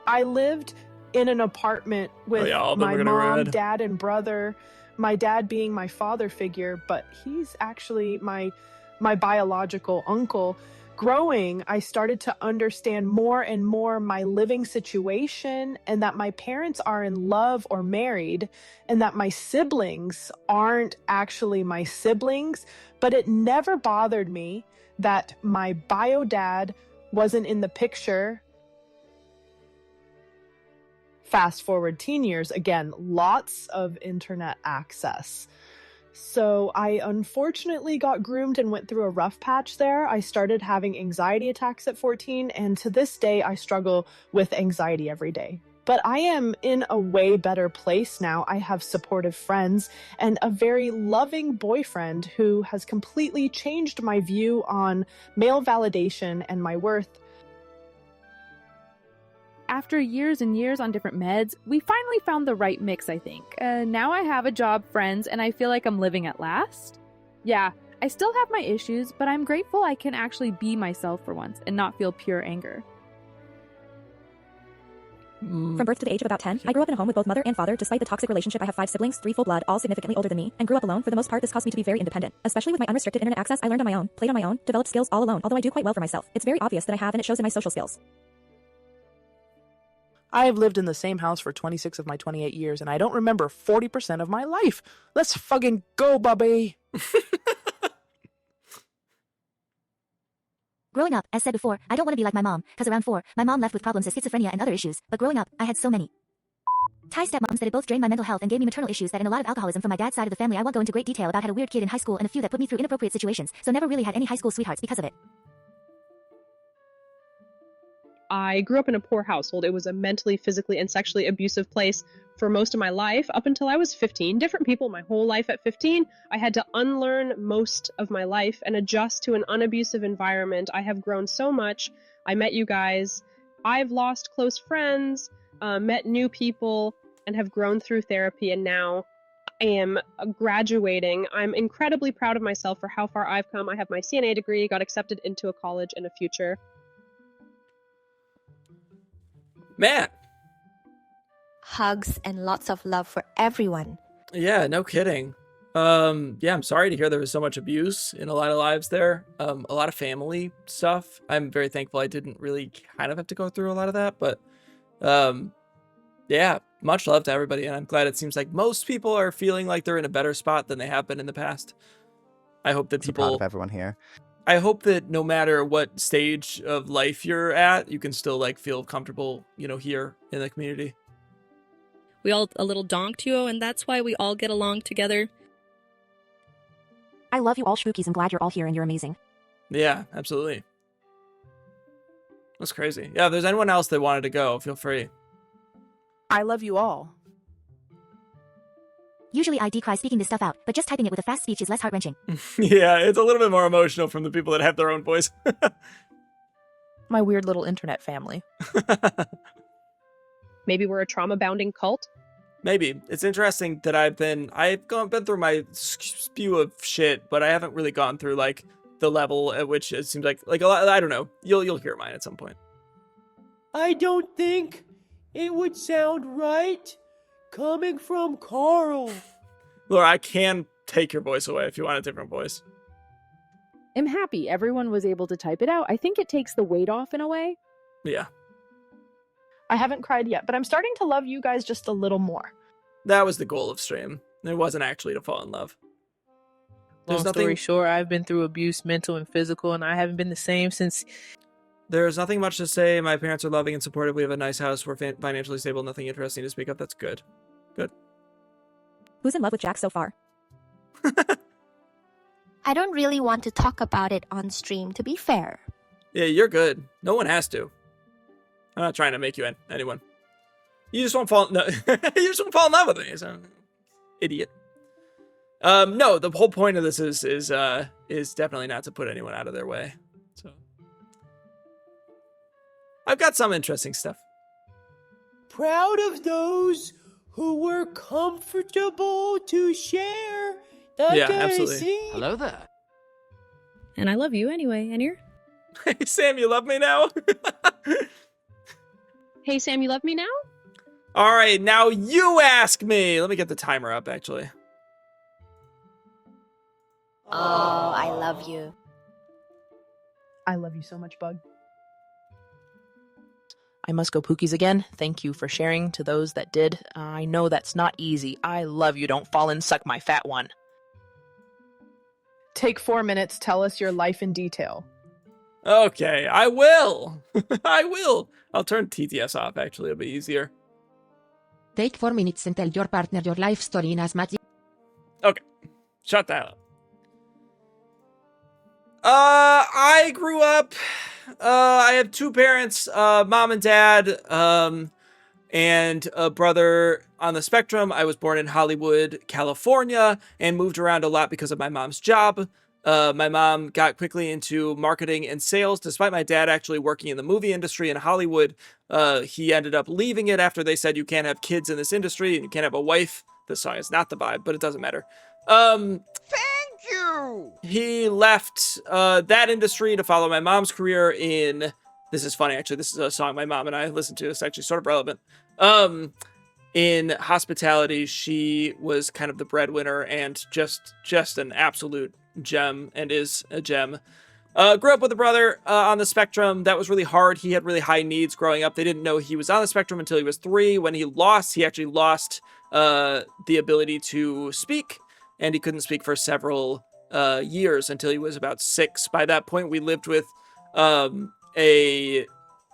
S4: I lived in an apartment with my mom, dad, and brother. My dad being my father figure, but he's actually my biological uncle. Growing, I started to understand more and more my living situation and that my parents are in love or married and that my siblings aren't actually my siblings. But it never bothered me that my bio dad wasn't in the picture. Fast forward teen years, again, lots of internet access. So I unfortunately got groomed and went through a rough patch there. I started having anxiety attacks at 14, and to this day, I struggle with anxiety every day. But I am in a way better place now. I have supportive friends and a very loving boyfriend who has completely changed my view on male validation and my worth.
S16: After years and years on different meds, we finally found the right mix, I think. Now I have a job, friends, and I feel like I'm living at last. Yeah, I still have my issues, but I'm grateful I can actually be myself for once and not feel pure anger.
S12: From birth to the age of about 10, I grew up in a home with both mother and father. Despite the toxic relationship, I have 5 siblings, 3 full blood, all significantly older than me, and grew up alone. For the most part, this caused me to be very independent. Especially with my unrestricted internet access, I learned on my own, played on my own, developed skills all alone, although I do quite well for myself. It's very obvious that I have, and it shows in my social skills.
S19: I have lived in the same house for 26 of my 28 years, and I don't remember 40% of my life. Let's fucking go, Bubby!
S12: Growing up, as said before, I don't want to be like my mom, because around 4, my mom left with problems of schizophrenia and other issues, but growing up, I had so many Thai stepmoms that had both drained my mental health and gave me maternal issues that and a lot of alcoholism from my dad's side of the family. I won't go into great detail about had a weird kid in high school and a few that put me through inappropriate situations, so never really had any high school sweethearts because of it.
S17: I grew up in a poor household. It was a mentally, physically, and sexually abusive place for most of my life up until I was 15. Different people my whole life at 15. I had to unlearn most of my life and adjust to an unabusive environment. I have grown so much. I met you guys. I've lost close friends, met new people, and have grown through therapy, and now I am graduating. I'm incredibly proud of myself for how far I've come. I have my CNA degree, got accepted into a college and a future.
S1: Man.
S5: Hugs and lots of love for everyone.
S1: Yeah, no kidding. Yeah, I'm sorry to hear there was so much abuse in a lot of lives there. A lot of family stuff. I'm very thankful I didn't really kind of have to go through a lot of that, but yeah, much love to everybody, and I'm glad it seems like most people are feeling like they're in a better spot than they have been in the past. I hope that people,
S9: proud of everyone here.
S1: I hope that no matter what stage of life you're at, you can still like feel comfortable, you know, here in the community.
S14: We all a little donk duo, and that's why we all get along together.
S12: I love you all, Spookies. I'm glad you're all here and you're amazing.
S1: Yeah, absolutely. That's crazy. Yeah, if there's anyone else that wanted to go, feel free.
S19: I love you all.
S12: Usually I decry speaking this stuff out, but just typing it with a fast speech is less heart-wrenching.
S1: Yeah, it's a little bit more emotional from the people that have their own voice.
S19: My weird little internet family.
S17: Maybe we're a trauma-bounding cult?
S1: Maybe. It's interesting that I've been through my spew of shit, but I haven't really gone through like the level at which it seems like a lot. I don't know. You'll hear mine at some point.
S11: I don't think it would sound right coming from Carl.
S1: Laura, I can take your voice away if you want a different voice.
S16: I'm happy everyone was able to type it out. I think it takes the weight off in a way.
S1: Yeah.
S4: I haven't cried yet, but I'm starting to love you guys just a little more.
S1: That was the goal of stream. It wasn't actually to fall in love.
S6: Long story short, I've been through abuse, mental and physical, and I haven't been the same since.
S1: There's nothing much to say. My parents are loving and supportive. We have a nice house. We're financially stable. Nothing interesting to speak of. That's good. Good.
S12: Who's in love with Jack so far?
S5: I don't really want to talk about it on stream, to be fair.
S1: Yeah, you're good. No one has to. I'm not trying to make you anyone. You just won't fall. No, you just won't fall in love with me. So, idiot. No, the whole point of this is definitely not to put anyone out of their way. So, I've got some interesting stuff.
S11: Proud of those who were comfortable to share.
S1: Yeah, absolutely.
S15: Hello there.
S14: And I love you anyway, and you're?
S1: Hey, Sam, you love me now?
S17: Hey, Sam, you love me now?
S1: All right, now you ask me. Let me get the timer up, actually.
S5: Oh, I love you.
S4: I love you so much, Bug.
S19: I must go Pookies again. Thank you for sharing to those that did. I know that's not easy. I love you. Don't fall and suck my fat one.
S4: Take 4 minutes. Tell us your life in detail.
S1: Okay, I will. I will. I'll turn TTS off, actually. It'll be easier.
S21: Take 4 minutes and tell your partner your life story in as much.
S1: Okay, shut that up. I grew up, I have 2 parents, mom and dad, and a brother on the spectrum. I was born in Hollywood, California, and moved around a lot because of my mom's job. My mom got quickly into marketing and sales, despite my dad actually working in the movie industry in Hollywood. He ended up leaving it after they said you can't have kids in this industry and you can't have a wife. This song is not the vibe, but it doesn't matter.
S8: Thank you!
S1: He left that industry to follow my mom's career in... This is funny, actually. This is a song my mom and I listened to. It's actually sort of relevant. In hospitality, she was kind of the breadwinner and just an absolute gem, and is a gem. Grew up with a brother on the spectrum. That was really hard. He had really high needs growing up. They didn't know he was on the spectrum until he was 3. When he actually lost the ability to speak, and he couldn't speak for several years until he was about 6. By that point, we lived with a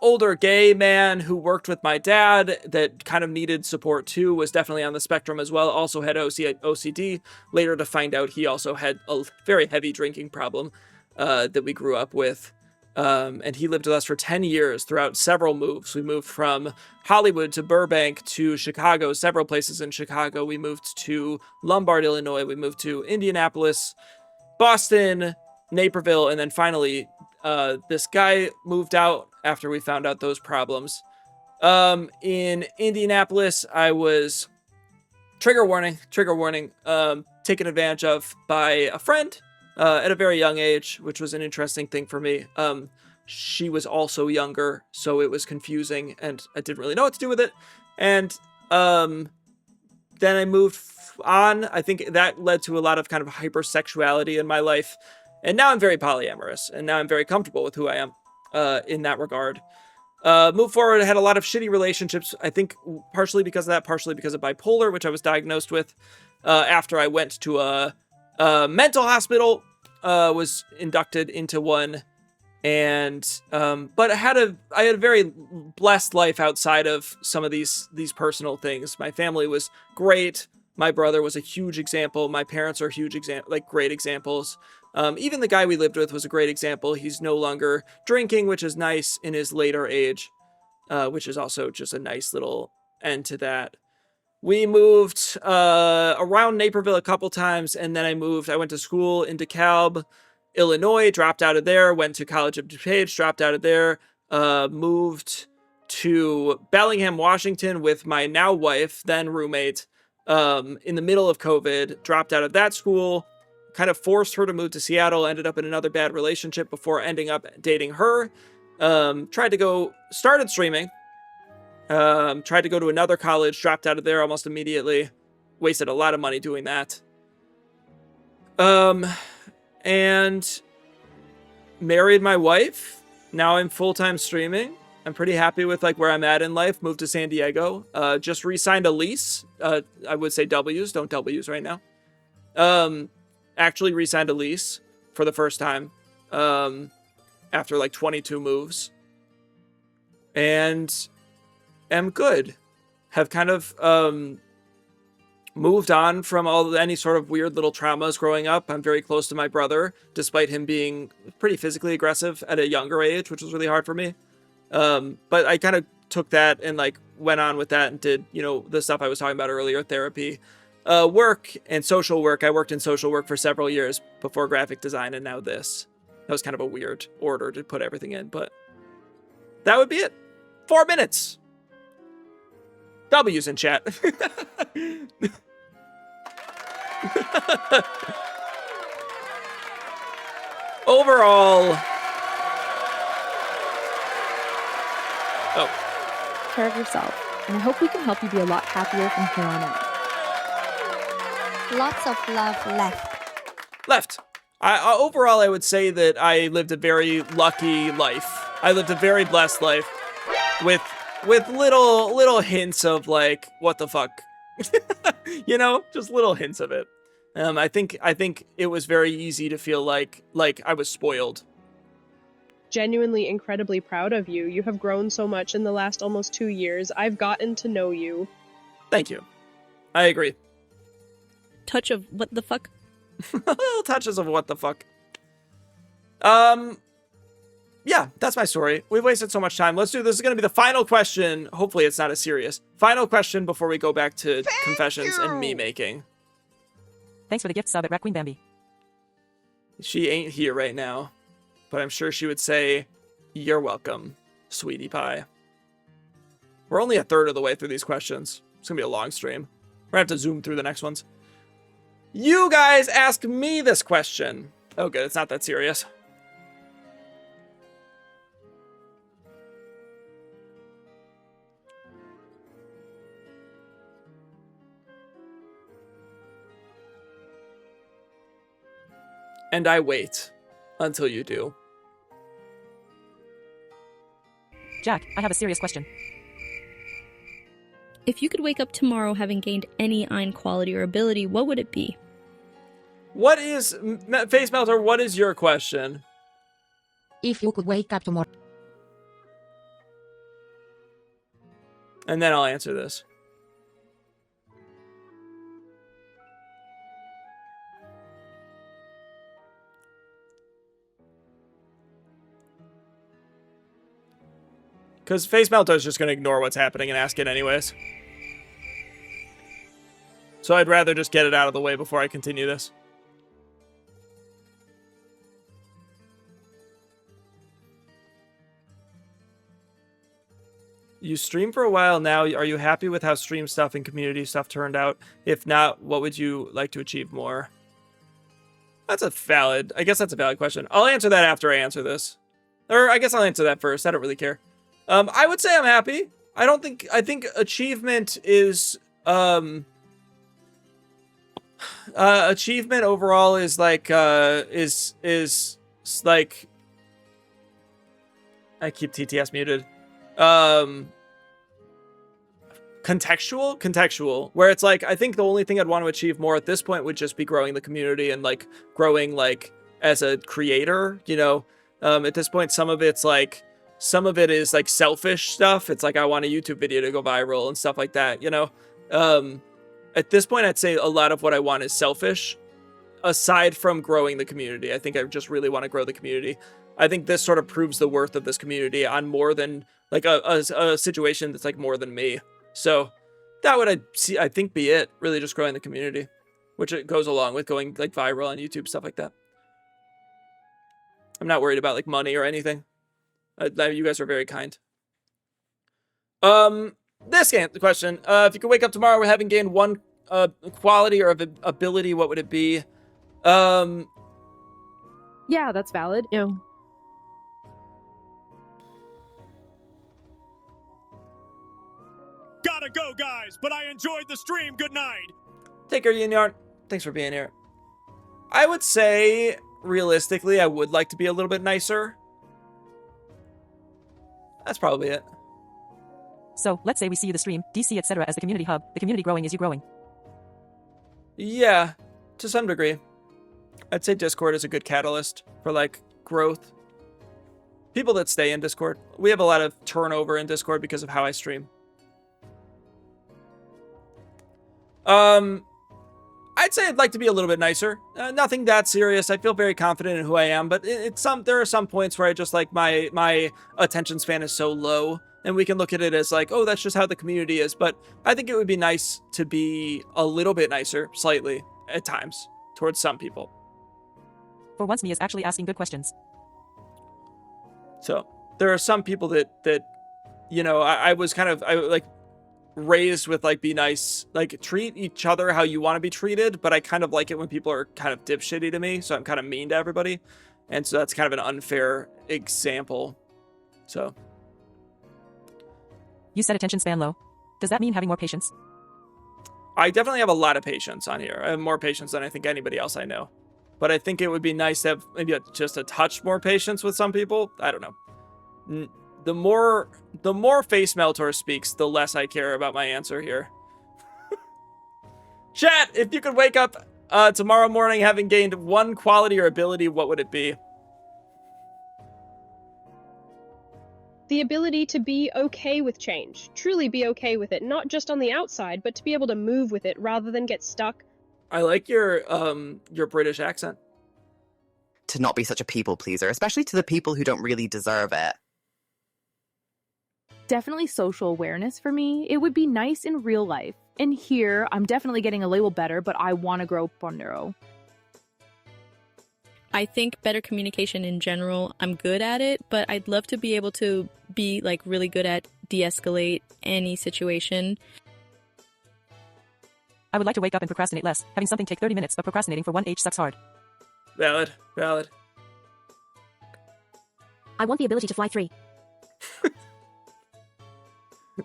S1: older gay man who worked with my dad that kind of needed support too, was definitely on the spectrum as well, also had OCD. Later to find out he also had a very heavy drinking problem that we grew up with. And he lived with us for 10 years throughout several moves. We moved from Hollywood to Burbank to Chicago, several places in Chicago. We moved to Lombard, Illinois. We moved to Indianapolis, Boston, Naperville, and then finally this guy moved out after we found out those problems. In Indianapolis, I was trigger warning, taken advantage of by a friend at a very young age, which was an interesting thing for me. She was also younger, so it was confusing, and I didn't really know what to do with it. And then I moved on. I think that led to a lot of kind of hypersexuality in my life. And now I'm very polyamorous, and now I'm very comfortable with who I am in that regard. Moved forward, I had a lot of shitty relationships, I think partially because of that, partially because of bipolar, which I was diagnosed with after I went to a mental hospital, was inducted into one. And but I had a very blessed life outside of some of these personal things. My family was great. My brother was a huge example. My parents are huge great examples. Even the guy we lived with was a great example. He's no longer drinking, which is nice in his later age, which is also just a nice little end to that. We moved around Naperville a couple times, and then I went to school in DeKalb, Illinois, dropped out of there, went to College of DuPage, dropped out of there, moved to Bellingham, Washington with my now wife, then roommate, in the middle of COVID, dropped out of that school, kind of forced her to move to Seattle, ended up in another bad relationship before ending up dating her, started streaming, tried to go to another college, dropped out of there almost immediately, wasted a lot of money doing that. And married my wife. Now I'm full-time streaming. I'm pretty happy with where I'm at in life. Moved to San Diego. Just re-signed a lease. I would say W's. Don't W's right now. Actually re-signed a lease for the first time. After 22 moves. And am good. Have kind of moved on from any sort of weird little traumas growing up. I'm very close to my brother, despite him being pretty physically aggressive at a younger age, which was really hard for me. But I kind of took that and went on with that and did, the stuff I was talking about earlier, therapy, work and social work. I worked in social work for several years before graphic design, and now this. That was kind of a weird order to put everything in, but that would be it. 4 minutes. W's in chat. Overall.
S16: Care of yourself, and I hope we can help you be a lot happier from here on out.
S5: Lots of love left.
S1: Overall, I would say that I lived a very lucky life. I lived a very blessed life with little hints of what the fuck, just little hints of it. I think it was very easy to feel like I was spoiled.
S17: Genuinely incredibly proud of you. You have grown so much in the last almost 2 years. I've gotten to know you.
S1: Thank you. I agree.
S14: Touch of what the fuck?
S1: Little touches of what the fuck. Yeah, that's my story. We've wasted so much time. Let's do this. Is going to be the final question. Hopefully it's not as serious. Final question before we go back to confessions and me making.
S10: Thanks for the gift sub at Rat Queen Bambi.
S1: She ain't here right now, but I'm sure she would say, "You're welcome, sweetie pie." We're only a third of the way through these questions. It's going to be a long stream. We're going to have to zoom through the next ones. You guys asked me this question. Oh, good. It's not that serious. And I wait until you do.
S10: Jack, I have a serious question.
S14: If you could wake up tomorrow having gained any Ein quality or ability, what would it be?
S1: What is... Face Melter, what is your question?
S21: If you could wake up tomorrow.
S1: And then I'll answer this. Because Face Melter is just going to ignore what's happening and ask it anyways. So I'd rather just get it out of the way before I continue this. You stream for a while now. Are you happy with how stream stuff and community stuff turned out? If not, what would you like to achieve more? I guess that's a valid question. I'll answer that after I answer this. Or I guess I'll answer that first. I don't really care. I would say I'm happy. I think achievement is, achievement overall is like, is like, I keep TTS muted. Contextual, where it's like, I think the only thing I'd want to achieve more at this point would just be growing the community and like growing like as a creator, you know. At this point, some of it is like selfish stuff. It's like, I want a YouTube video to go viral and stuff like that, you know. At this point, I'd say a lot of what I want is selfish, aside from growing the community. I think I just really want to grow the community. I think this sort of proves the worth of this community on more than like a situation that's like more than me. So that would I think be it. Really just growing the community, which it goes along with going like viral on YouTube, stuff like that. I'm not worried about like money or anything. You guys are very kind. This question, if you could wake up tomorrow having gained one quality or ability, what would it be?
S16: Yeah, that's valid.
S2: Ew.
S22: Gotta go, guys, but I enjoyed the stream. Good night.
S1: Take care, Yin Yarn. Thanks for being here. I would say, realistically, I would like to be a little bit nicer. That's probably it.
S10: So, let's say we see the stream, DC, etc. as the community hub. The community growing is you growing.
S1: Yeah, to some degree. I'd say Discord is a good catalyst for, like, growth. People that stay in Discord. We have a lot of turnover in Discord because of how I stream. I'd say I'd like to be a little bit nicer. Nothing that serious. I feel very confident in who I am, but there are some points where I just like my attention span is so low, and we can look at it as like, oh, that's just how the community is. But I think it would be nice to be a little bit nicer, slightly, at times, towards some people.
S10: For once, me is actually asking good questions.
S1: So there are some people that you know, I was kind of raised with like, be nice, like treat each other how you want to be treated, but I kind of like it when people are kind of dipshitty to me, so I'm kind of mean to everybody, and so that's kind of an unfair example. So
S10: you said attention span low. Does that mean having more patience?
S1: I definitely have a lot of patience on here. I have more patience than I think anybody else I know, but I think it would be nice to have maybe just a touch more patience with some people. I don't know. The more Face Meltor speaks, the less I care about my answer here. Chat, if you could wake up tomorrow morning having gained one quality or ability, what would it be?
S17: The ability to be okay with change. Truly be okay with it. Not just on the outside, but to be able to move with it rather than get stuck.
S1: I like your British accent.
S9: To not be such a people pleaser, especially to the people who don't really deserve it.
S16: Definitely social awareness for me. It would be nice in real life. In here, I'm definitely getting a little better, but I want to grow up on neuro.
S14: I think better communication in general, I'm good at it, but I'd love to be able to be like really good at de-escalate any situation.
S10: I would like to wake up and procrastinate less. Having something take 30 minutes, but procrastinating for 1H sucks hard.
S1: Valid.
S12: I want the ability to fly free.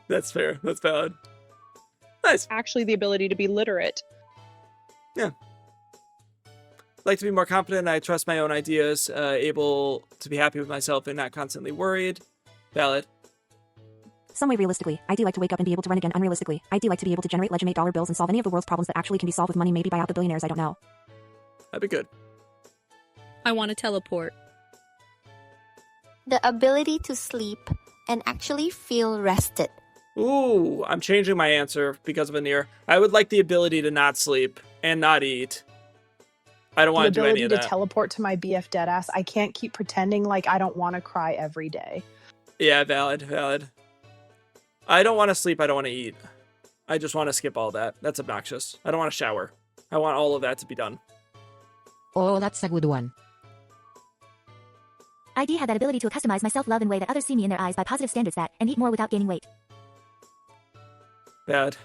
S1: That's fair. That's valid. Nice.
S17: Actually, the ability to be literate.
S1: Yeah. Like to be more confident. I trust my own ideas. Able to be happy with myself and not constantly worried. Valid.
S12: Some way realistically, I do like to wake up and be able to run again unrealistically. I do like to be able to generate legitimate dollar bills and solve any of the world's problems that actually can be solved with money, maybe buy out the billionaires, I don't know.
S1: That'd be good.
S14: I want to teleport.
S5: The ability to sleep and actually feel rested.
S1: Ooh, I'm changing my answer because of Anir. I would like the ability to not sleep and not eat. I don't want to do any of that.
S4: The ability to teleport to my BF deadass. I can't keep pretending like I don't want to cry every day.
S1: Yeah, valid. I don't want to sleep. I don't want to eat. I just want to skip all that. That's obnoxious. I don't want to shower. I want all of that to be done.
S21: Oh, that's a good one.
S12: I do have that ability to customize my self-love in a way that others see me in their eyes by positive standards that, and eat more without gaining weight.
S1: Bad.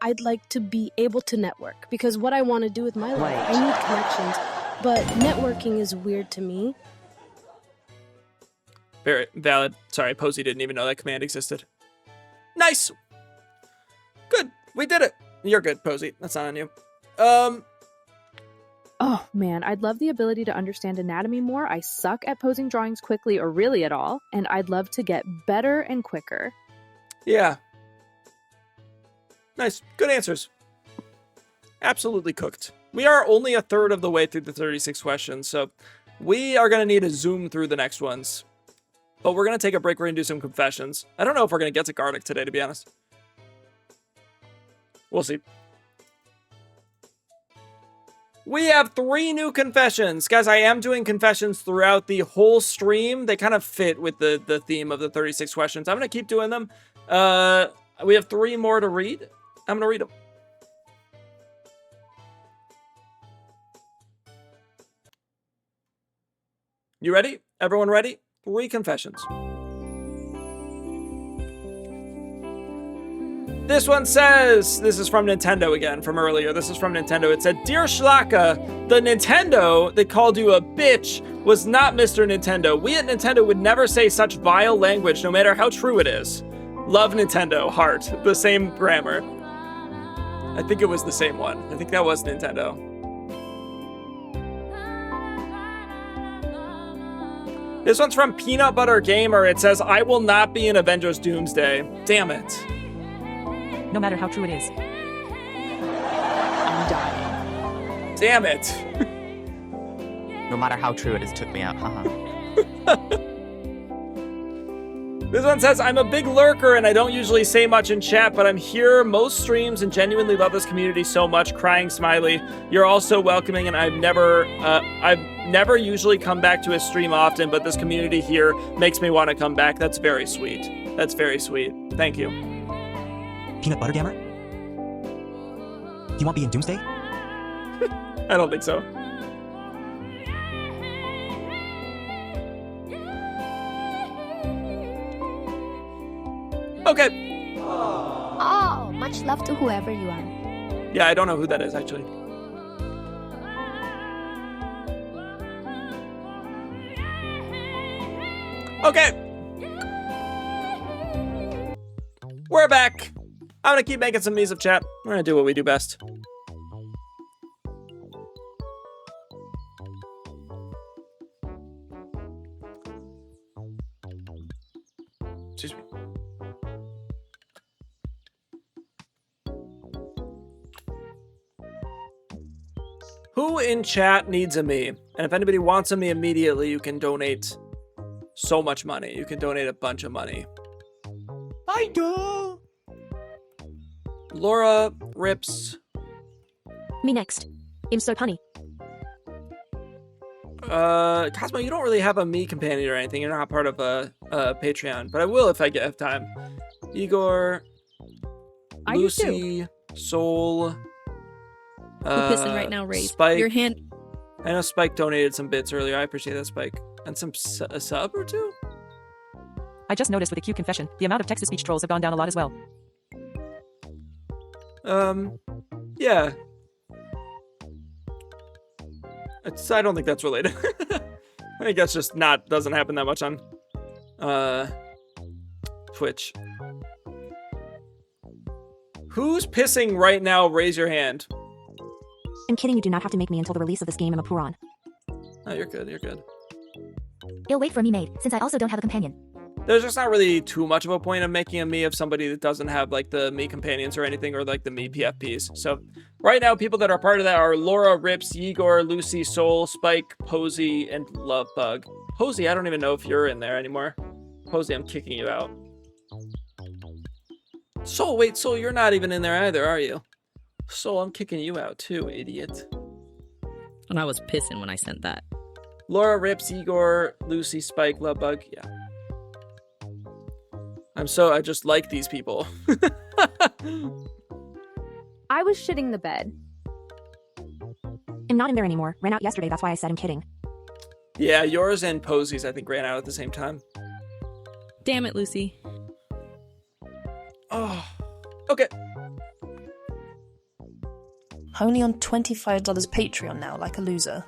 S3: I'd like to be able to network, because what I want to do with my life, I need connections, but networking is weird to me.
S1: Very valid. Sorry, Posey didn't even know that command existed. Nice! Good. We did it. You're good, Posey. That's not on you.
S16: Oh man, I'd love the ability to understand anatomy more. I suck at posing drawings quickly or really at all, and I'd love to get better and quicker.
S1: Yeah. Nice. Good answers. Absolutely cooked. We are only a third of the way through the 36 questions, so we are going to need to zoom through the next ones. But we're going to take a break. We're going to do some confessions. I don't know if we're going to get to Garlic today, to be honest. We'll see. We have 3 new confessions. Guys, I am doing confessions throughout the whole stream. They kind of fit with the theme of the 36 questions. I'm going to keep doing them. We have 3 more to read. I'm going to read them. You ready? Everyone ready? 3 confessions. This one says, this is from Nintendo again, from earlier. This is from Nintendo. It said, Dear Schlaacka, the Nintendo that called you a bitch was not Mr. Nintendo. We at Nintendo would never say such vile language, no matter how true it is. Love Nintendo, heart. The same grammar. I think it was the same one. I think that was Nintendo. This one's from Peanut Butter Gamer. It says, I will not be in Avengers Doomsday. Damn it.
S21: No matter how true it is.
S16: I'm dying.
S1: Damn it.
S9: No matter how true it is, took me out.
S1: This one says, I'm a big lurker and I don't usually say much in chat, but I'm here most streams and genuinely love this community so much. Crying smiley. You're all so welcoming and I've never usually come back to a stream often, but this community here makes me want to come back. That's very sweet. That's very sweet. Thank you.
S10: Peanut Butter Gamer? You won't be in Doomsday?
S1: I don't think so. Okay.
S5: Oh, much love to whoever you are.
S1: Yeah, I don't know who that is, actually. Okay. We're back. I'm gonna keep making some Miis of chat. We're gonna do what we do best. Excuse me. Who in chat needs a Mii? And if anybody wants a Mii immediately, you can donate so much money. You can donate a bunch of money.
S11: I do.
S1: Laura Rips.
S12: Me next. I'm so punny.
S1: Cosmo, you don't really have a Mii companion or anything. You're not part of a Patreon, but I will if I have time. Igor, Lucy, Soul.
S14: We're pissing right now, Ray.
S1: Spike.
S14: Your hand.
S1: I know Spike donated some bits earlier. I appreciate that, Spike. And a sub or 2?
S21: I just noticed with a cute confession, the amount of text-to-speech trolls have gone down a lot as well.
S1: Yeah. I don't think that's related. I think that's just doesn't happen that much on Twitch. Who's pissing right now? Raise your hand.
S12: I'm kidding, you do not have to make me until the release of this game. I'm a Puron.
S1: Oh, you're good, you're good.
S12: It'll wait for me made, since I also don't have a companion.
S1: There's just not really too much of a point of making a Mii of somebody that doesn't have like the Mii companions or anything, or like the Mii PFPs. So right now, people that are part of that are Laura, Rips, Igor, Lucy, Soul, Spike, Posey, and Lovebug. Posey, I don't even know if you're in there anymore. Posey, I'm kicking you out. Soul, wait, Soul, you're not even in there either, are you? Soul, I'm kicking you out too, idiot.
S14: And I was pissing when I sent that.
S1: Laura, Rips, Igor, Lucy, Spike, Lovebug, yeah. I just like these people.
S16: I was shitting the bed.
S12: I'm not in there anymore. Ran out yesterday, that's why I said I'm kidding.
S1: Yeah, yours and Posey's, I think, ran out at the same time.
S14: Damn it, Lucy.
S1: Oh. Okay.
S13: Only on $25 Patreon now, like a loser.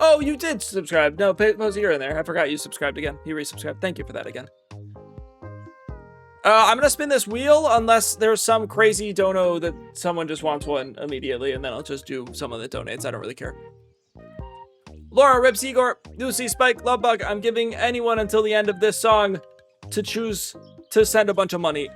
S1: Oh, you did subscribe. No, Posey, you're in there. I forgot you subscribed again. You resubscribed. Thank you for that again. I'm going to spin this wheel unless there's some crazy dono that someone just wants one immediately, and then I'll just do someone that donates. I don't really care. Laura, Rips, Igor, Lucy, Spike, Lovebug, I'm giving anyone until the end of this song to choose to send a bunch of money.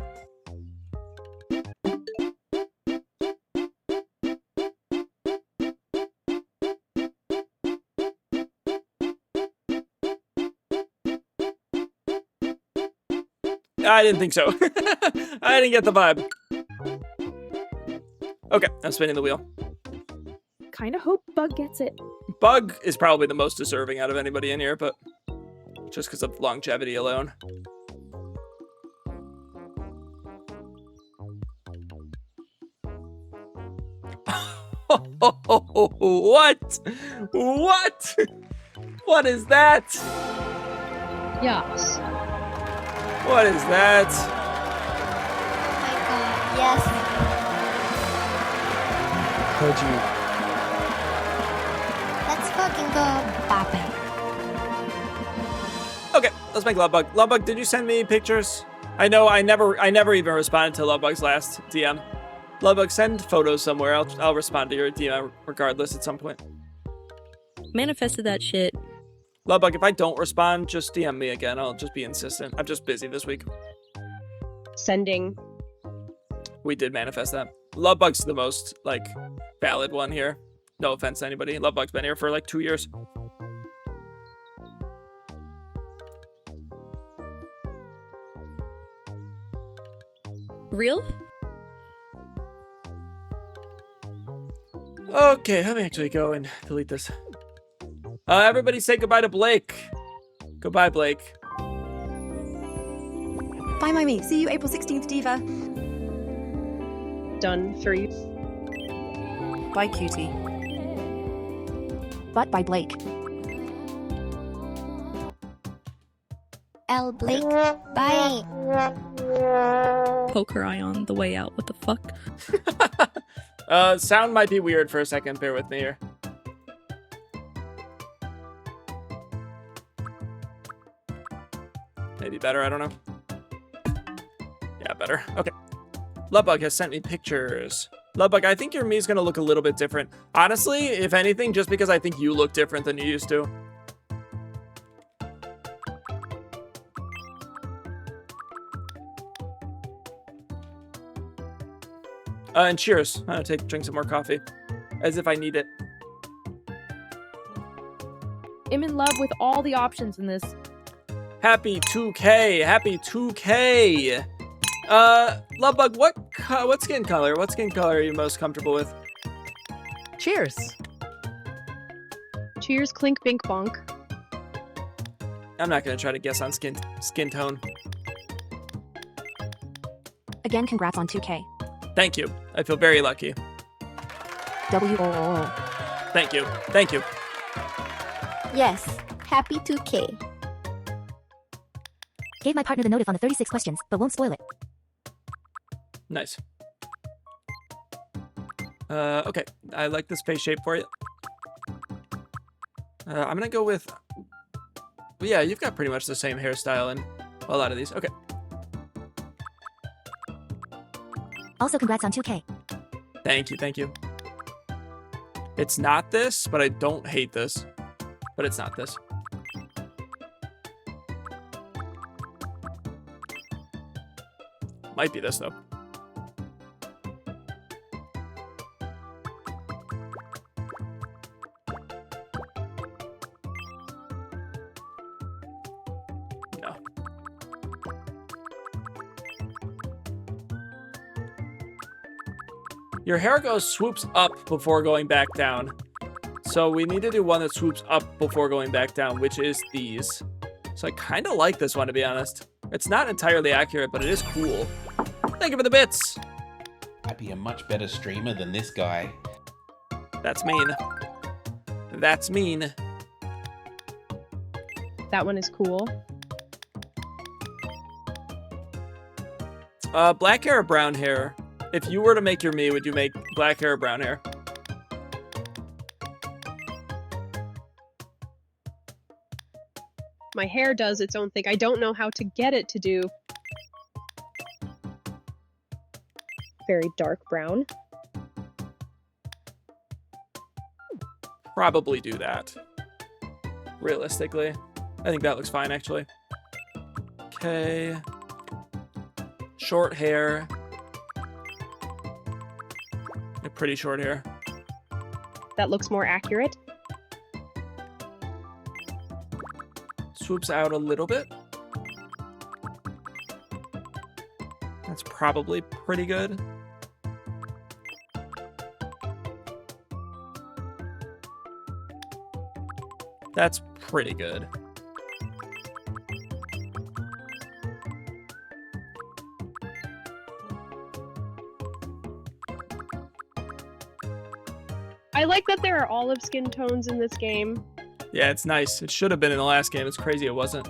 S1: I didn't think so. I didn't get the vibe. Okay, I'm spinning the wheel.
S16: Kinda hope Bug gets it.
S1: Bug is probably the most deserving out of anybody in here, but just because of longevity alone. What? What? What is that?
S17: Yes.
S1: What is that?
S5: Yes.
S1: Told you.
S5: Let's fucking go, Papa.
S1: Okay, let's make Lovebug. Lovebug, did you send me pictures? I know I never even responded to Lovebug's last DM. Lovebug, send photos somewhere. I'll respond to your DM regardless at some point.
S14: Manifested that shit.
S1: Lovebug, if I don't respond, just DM me again. I'll just be insistent. I'm just busy this week.
S17: Sending.
S1: We did manifest that. Lovebug's the most, like, valid one here. No offense to anybody. Lovebug's been here for, like, 2 years.
S14: Real?
S1: Okay, let me actually go and delete this. Everybody say goodbye to Blake. Goodbye, Blake.
S20: Bye, Mimi. See you April 16th, Diva.
S17: Done for you.
S13: Bye, cutie.
S20: But by Blake.
S5: L. Blake. Bye.
S14: Poke her eye on the way out. What the fuck?
S1: Sound might be weird for a second. Bear with me here. Maybe better, I don't know. Yeah, better. Okay. Lovebug has sent me pictures. Lovebug, I think your Mii's gonna look a little bit different. Honestly, if anything, just because I think you look different than you used to. And cheers. I'm gonna drink some more coffee. As if I need it.
S16: I'm in love with all the options in this.
S1: Happy 2K. Happy 2K. Lovebug, what skin color? What skin color are you most comfortable with?
S19: Cheers.
S17: Cheers, clink, bink, bonk.
S1: I'm not gonna try to guess on skin tone.
S20: Again, congrats on 2K.
S1: Thank you. I feel very lucky.
S20: W-O-O.
S1: Thank you. Thank you.
S5: Yes. Happy 2K.
S12: Gave my partner the notif on the 36 questions, but won't spoil it.
S1: Nice. Okay. I like this face shape for you. I'm gonna go with... Yeah, you've got pretty much the same hairstyle in a lot of these. Okay.
S12: Also, congrats on 2K.
S1: Thank you, thank you. It's not this, but I don't hate this. But it's not this. Might be this, though. No. Your hair swoops up before going back down. So we need to do one that swoops up before going back down, which is these. So I kind of like this one, to be honest. It's not entirely accurate, but it is cool. Thank you for the bits.
S18: I'd be a much better streamer than this guy.
S1: That's mean. That's mean.
S17: That one is cool.
S1: Black hair or brown hair? If you were to make your me, would you make black hair or brown hair?
S17: My hair does its own thing. I don't know how to get it to do very dark brown.
S1: Probably do that. Realistically. I think that looks fine, actually. Okay. Short hair. Pretty short hair.
S17: That looks more accurate.
S1: Swoops out a little bit. That's probably pretty good. That's pretty good.
S17: I like that there are olive skin tones in this game.
S1: Yeah, it's nice. It should have been in the last game. It's crazy it wasn't.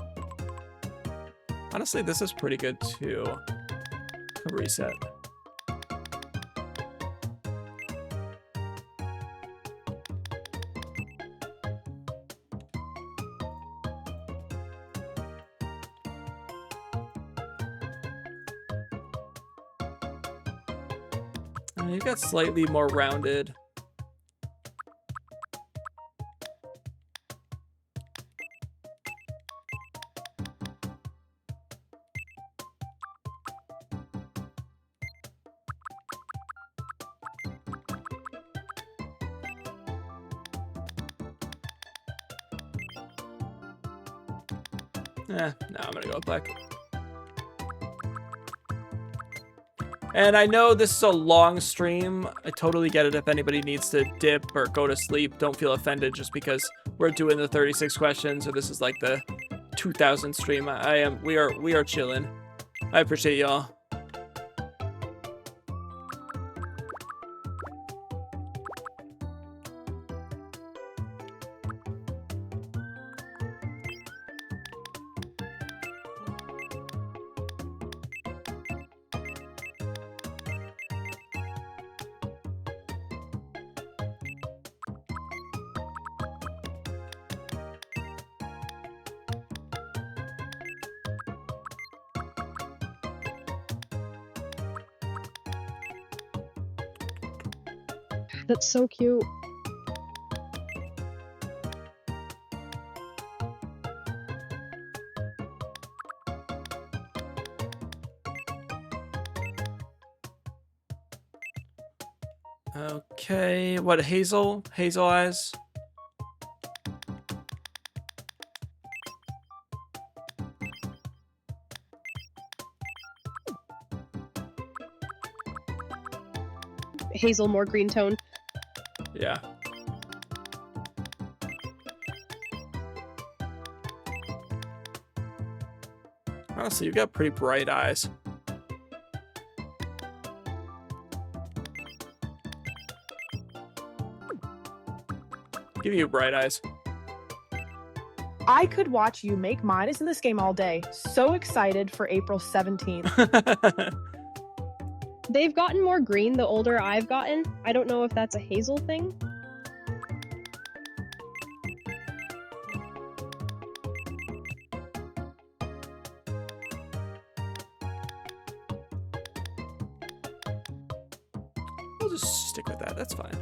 S1: Honestly, this is pretty good too. A reset. You got slightly more rounded. No, I'm gonna go with black. And I know this is a long stream. I totally get it if anybody needs to dip or go to sleep. Don't feel offended just because we're doing the 36 questions or this is like the 2000 stream. We are chilling. I appreciate y'all.
S17: That's so cute.
S1: Okay, what, Hazel? Hazel eyes?
S17: Hazel, more green tone.
S1: Yeah. Honestly, you've got pretty bright eyes. Give you bright eyes.
S4: I could watch you make Miis in this game all day. So excited for April 17th.
S17: They've gotten more green the older I've gotten. I don't know if that's a Hazel thing.
S1: We'll just stick with that. That's fine.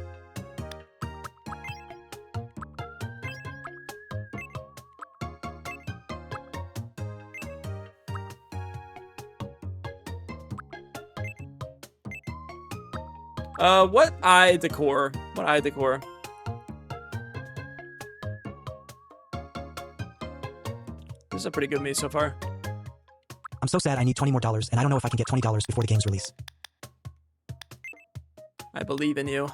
S1: What eye decor? What eye decor? This is a pretty good me so far.
S10: I'm so sad I need $20 more, and I don't know if I can get $20 before the game's release.
S1: I believe in you.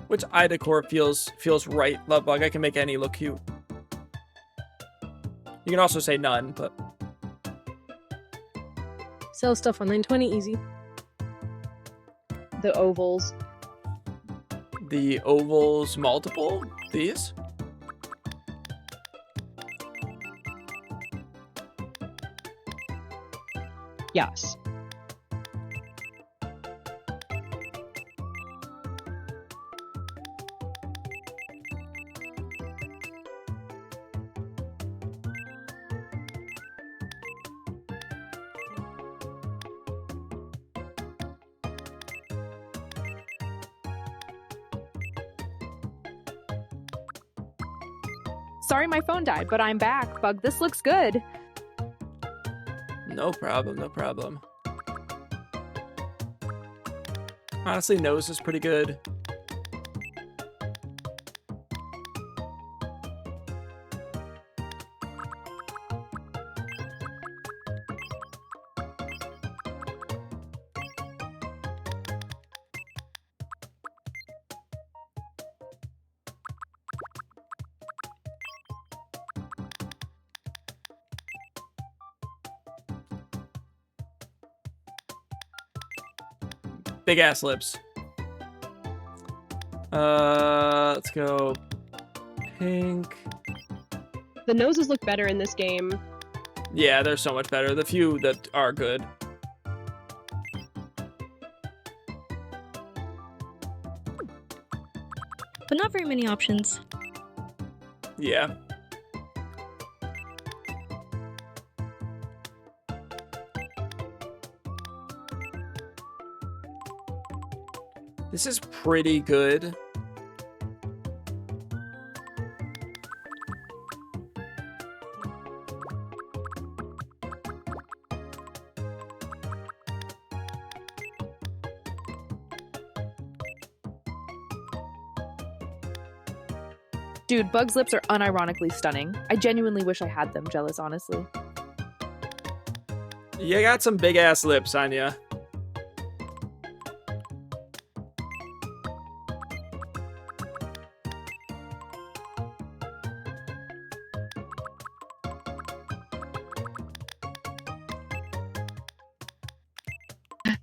S1: Which eye decor feels right, Lovebug? I can make any look cute. You can also say none, but...
S3: Sell stuff on 920, easy.
S17: The ovals.
S1: The ovals multiple? These?
S17: Yes.
S16: Sorry my phone died, but I'm back. Bug, this looks good.
S1: No problem, no problem. Honestly, nose is pretty good. Big ass lips. Let's go pink.
S17: The noses look better in this game.
S1: Yeah, they're so much better. The few that are good.
S14: But not very many options.
S1: Yeah. This is pretty good.
S16: Dude, Bug's lips are unironically stunning. I genuinely wish I had them. Jealous, honestly.
S1: You got some big ass lips on ya.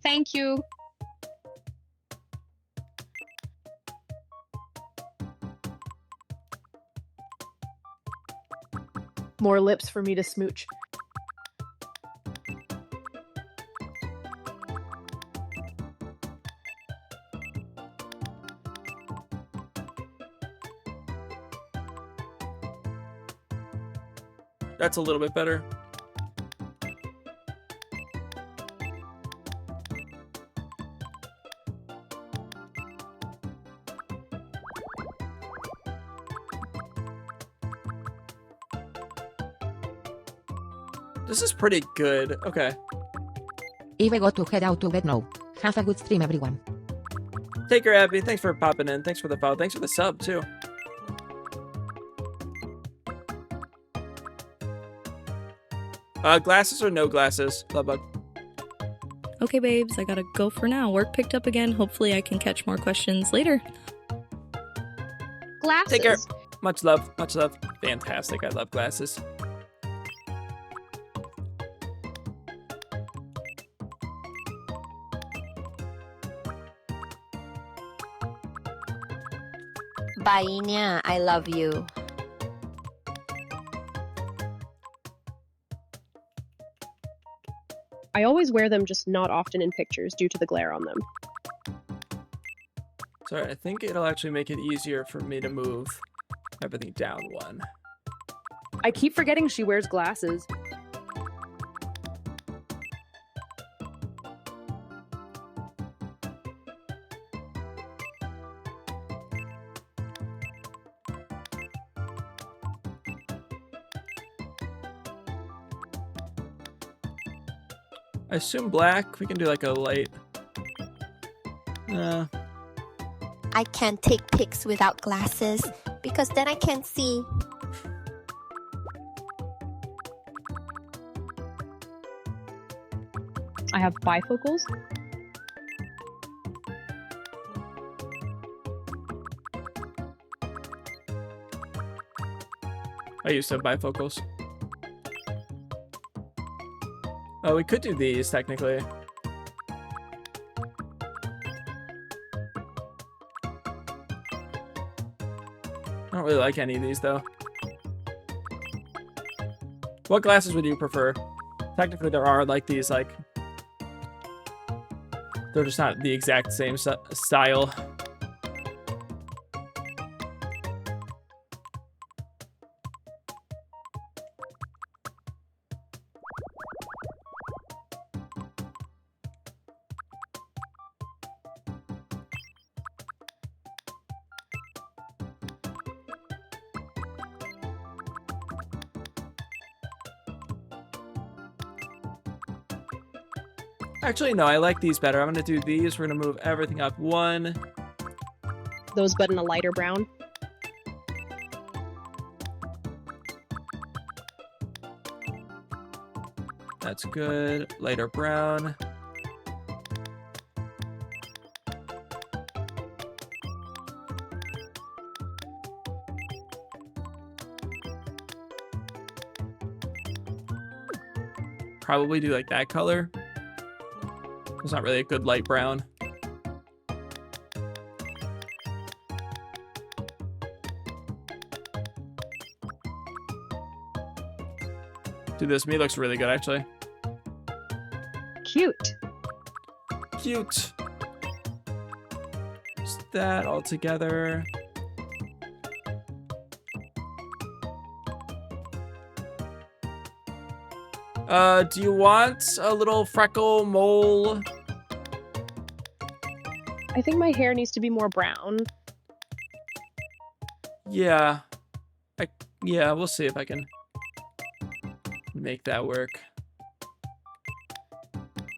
S17: Thank you.
S4: More lips for me to smooch.
S1: That's a little bit better. This is pretty good. Okay.
S21: Eve got to head out to bed now. Have a good stream, everyone.
S1: Take care, Abby. Thanks for popping in. Thanks for the follow. Thanks for the sub, too. Glasses or no glasses? Love bug.
S14: Okay, babes, I gotta go for now. Work picked up again. Hopefully I can catch more questions later.
S17: Glasses.
S1: Take care. Much love. Much love. Fantastic. I love glasses.
S5: Bainia, I love you.
S17: I always wear them, just not often in pictures due to the glare on them.
S1: Sorry, I think it'll actually make it easier for me to move everything down one.
S16: I keep forgetting she wears glasses.
S1: I assume black. We can do like a light.
S5: I can't take pics without glasses because then I can't see.
S17: I have bifocals.
S1: I used to have bifocals. Oh, we could do these, technically. I don't really like any of these, though. What glasses would you prefer? Technically, there are, like, these, like, They're just not the exact same style. Actually, no, I like these better. I'm gonna do these. We're gonna move everything up one.
S17: Those, but in a lighter brown.
S1: That's good. Lighter brown. Probably do like that color. It's not really a good light brown. Dude, this me looks really good, actually.
S17: Cute.
S1: Cute. Just that all together. Do you want a little freckle mole?
S17: I think my hair needs to be more brown.
S1: Yeah. Yeah, we'll see if I can make that work.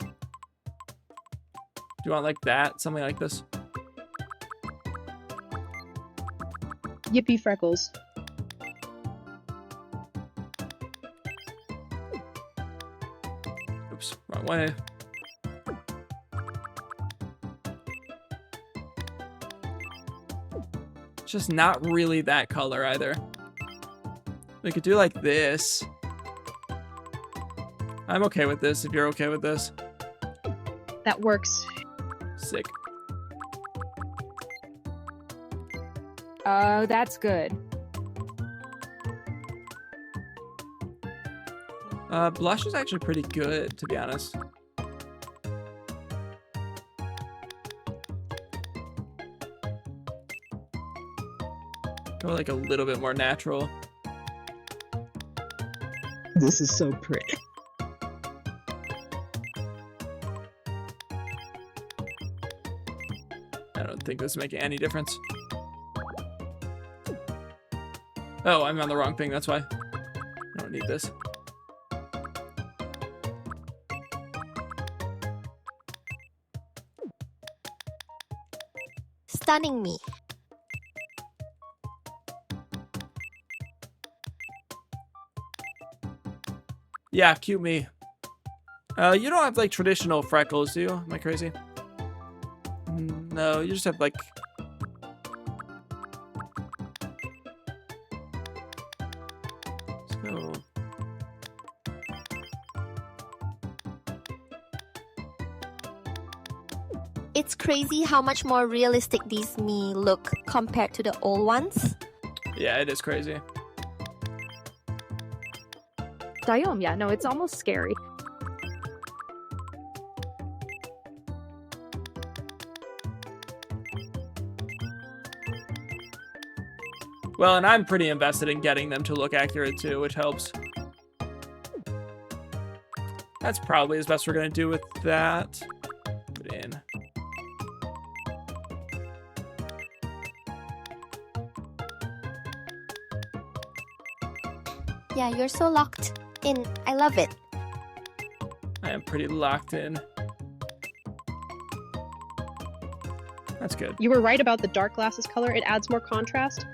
S1: Do you want like that? Something like this?
S17: Yippee freckles.
S1: Oops, wrong way. It's just not really that color either. We could do like this. I'm okay with this if you're okay with this.
S17: That works.
S1: Sick.
S16: Oh, that's good.
S1: Blush is actually pretty good, to be honest. Go like a little bit more natural.
S6: This is so pretty.
S1: I don't think this is making any difference. Oh, I'm on the wrong thing, that's why. I don't need this.
S5: Stunning me.
S1: Yeah, cute me. You don't have like traditional freckles, do you? Am I crazy? No, you just have like... Let's go.
S5: It's crazy how much more realistic these me look compared to the old ones.
S1: Yeah, it is crazy.
S16: Dayom, yeah, no, it's almost scary.
S1: Well, and I'm pretty invested in getting them to look accurate too, which helps. That's probably as best we're gonna do with that. Put it in.
S5: Yeah, you're so locked in. I love it.
S1: I am pretty locked in. That's good.
S17: You were right about the dark glasses color. It adds more contrast.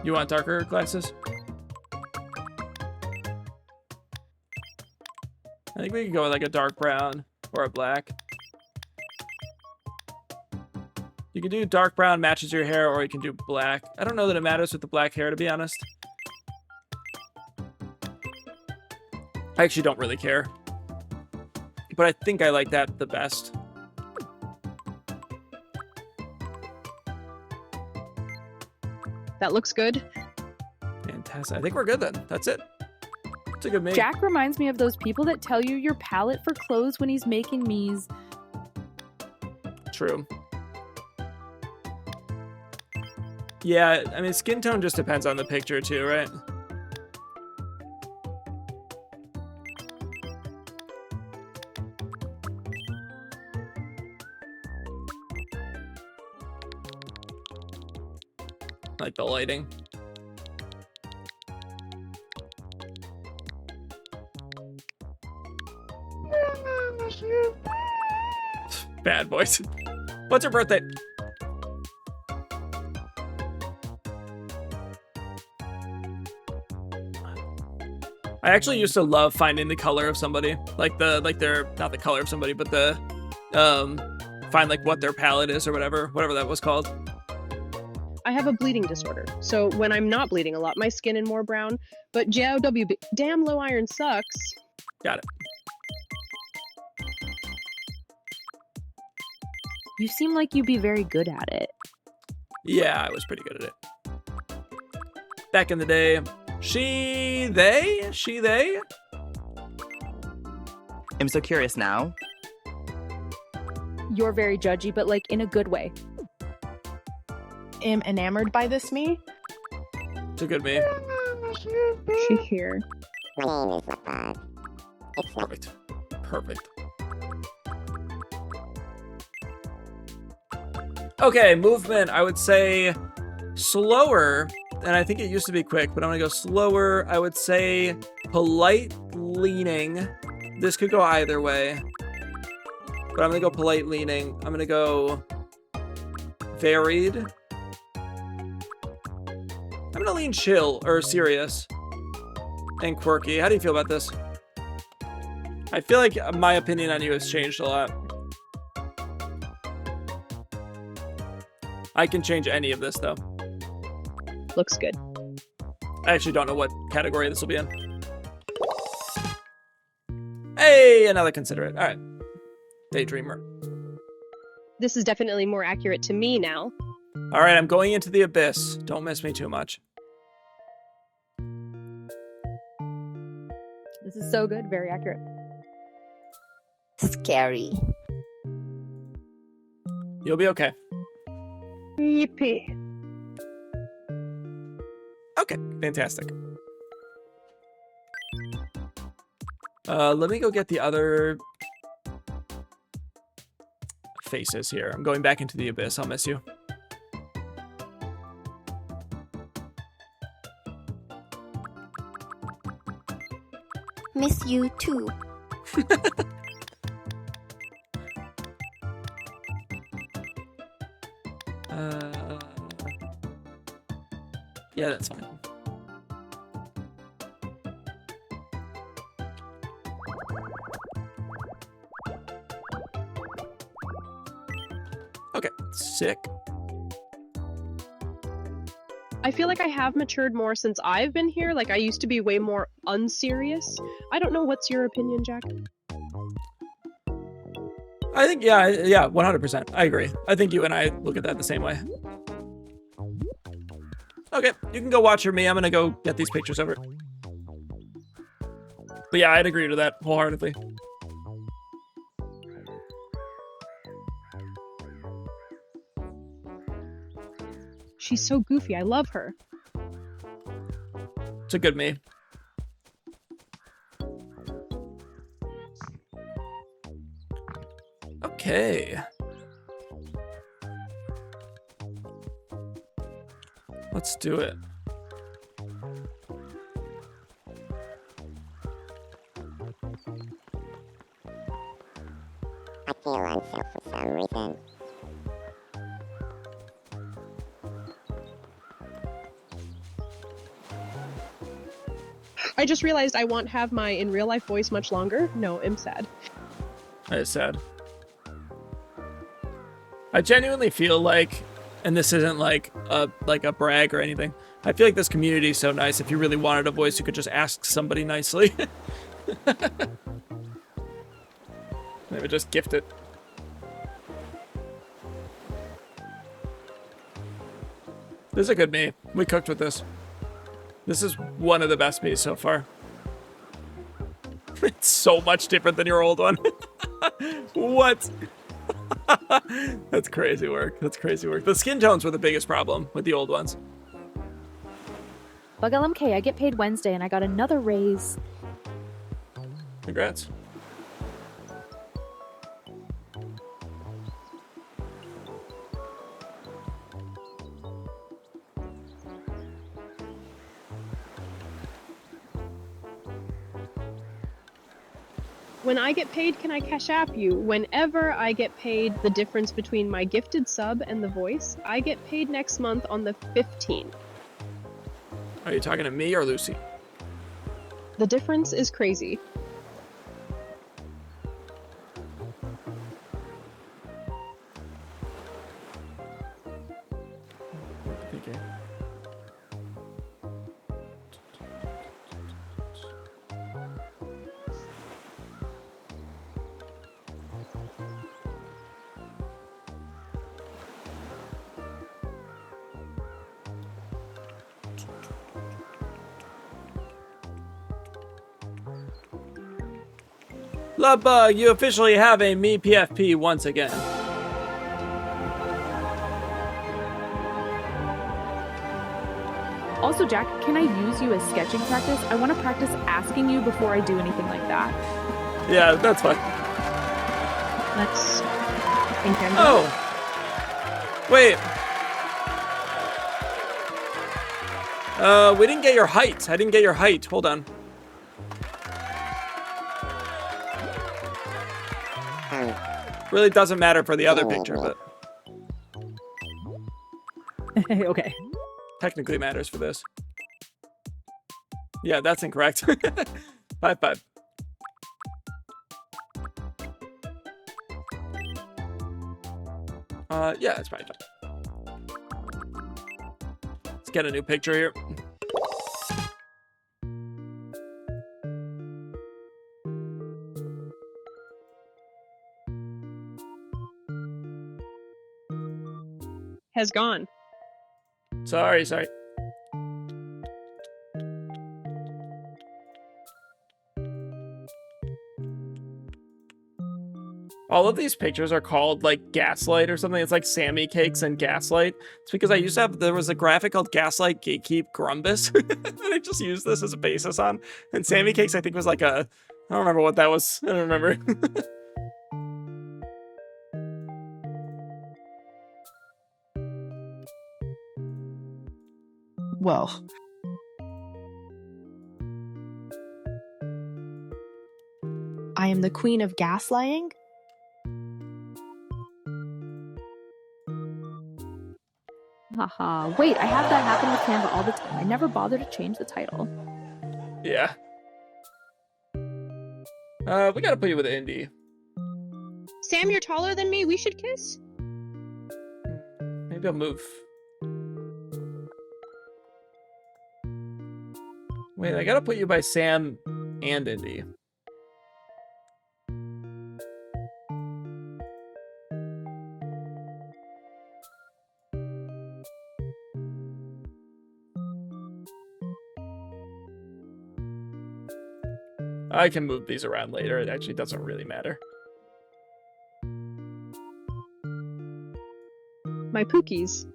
S1: You want darker glasses? I think we could go with like a dark brown or a black. You can do dark brown, matches your hair, or you can do black. I don't know that it matters with the black hair, to be honest. I actually don't really care. But I think I like that the best.
S17: That looks good.
S1: Fantastic. I think we're good then. That's it. It's a good make.
S2: Jack reminds me of those people that tell you your palette for clothes when he's making Miis.
S1: True. Yeah, I mean, skin tone just depends on the picture too, right? Like the lighting. Bad boys. What's her birthday? I actually used to love finding the color of somebody, like their not the color of somebody, but the find like what their palette is or whatever that was called.
S17: I have a bleeding disorder, so when I'm not bleeding a lot, my skin is more brown. But JOWB, damn low iron sucks.
S1: Got it.
S16: You seem like you'd be very good at it.
S1: Yeah, I was pretty good at it. Back in the day. She, they?
S9: I'm so curious now.
S16: You're very judgy, but like in a good way.
S4: Am enamored by this me.
S1: It's a good me.
S17: She here.
S7: My name is not bad. It's not.
S1: Perfect. Perfect. Okay, movement, I would say slower, and I think it used to be quick, but I'm gonna go slower. I would say polite leaning. This could go either way, but I'm gonna go polite leaning. I'm gonna go varied. I'm gonna lean chill or serious and quirky. How do you feel about this? I feel like my opinion on you has changed a lot. I can change any of this, though.
S17: Looks good.
S1: I actually don't know what category this will be in. Hey, another considerate. All right. Daydreamer.
S17: This is definitely more accurate to me now.
S1: All right, I'm going into the abyss. Don't miss me too much.
S16: This is so good. Very accurate.
S5: Scary.
S1: You'll be okay.
S17: Yippee.
S1: Okay, fantastic. Let me go get the other faces here. I'm going back into the abyss. I'll miss you.
S5: Miss you too.
S1: Yeah, that's fine. Okay, sick.
S17: I feel like I have matured more since I've been here. Like, I used to be way more unserious. I don't know. What's your opinion, Jack?
S1: I think, yeah, 100%. I agree. I think you and I look at that the same way. Okay, you can go watch your me. I'm gonna go get these pictures over. But yeah, I'd agree to that wholeheartedly.
S17: She's so goofy. I love her.
S1: It's a good me. Okay. Let's do it.
S7: I feel unsafe for some reason.
S17: I just realized I won't have my in real life voice much longer. No, I'm sad.
S1: That is sad. I genuinely feel like, and this isn't like a brag or anything, I feel like this community is so nice. If you really wanted a voice, you could just ask somebody nicely. They would just gift it. This is a good me. We cooked with this. This is one of the best me's so far. It's so much different than your old one. What? That's crazy work. That's crazy work. The skin tones were the biggest problem with the old ones.
S16: Bug LMK, I get paid Wednesday and I got another raise.
S1: Congrats.
S17: When I get paid, can I cash app you? Whenever I get paid the difference between my gifted sub and the voice, I get paid next month on the 15th.
S1: Are you talking to me or Lucy?
S17: The difference is crazy.
S1: Okay. Lovebug, you officially have a me PFP once again.
S16: Also, Jack, can I use you as sketching practice? I want to practice asking you before I do anything like that.
S1: Yeah, that's fine.
S17: Let's...
S1: Oh! Wait. We didn't get your height. I didn't get your height. Hold on. Really doesn't matter for the other picture, but...
S16: Okay.
S1: Technically matters for this. Yeah, that's incorrect. 5-5. Yeah, it's probably fine. Let's get a new picture here.
S17: Has gone.
S1: Sorry. All of these pictures are called like Gaslight or something. It's like Sammy Cakes and Gaslight. It's because I used to have, there was a graphic called Gaslight Gatekeep Grumbus. And I just used this as a basis on. And Sammy Cakes I think was like a, I don't remember what that was. I don't remember.
S4: Well. I am the queen of gaslighting?
S16: Haha. Wait, I have that happen with Canva all the time. I never bother to change the title.
S1: Yeah. We gotta put you with Indy.
S17: Sam, you're taller than me. We should kiss?
S1: Maybe I'll move. Wait, I gotta put you by Sam and Indy. I can move these around later. It actually doesn't really matter.
S17: My pookies.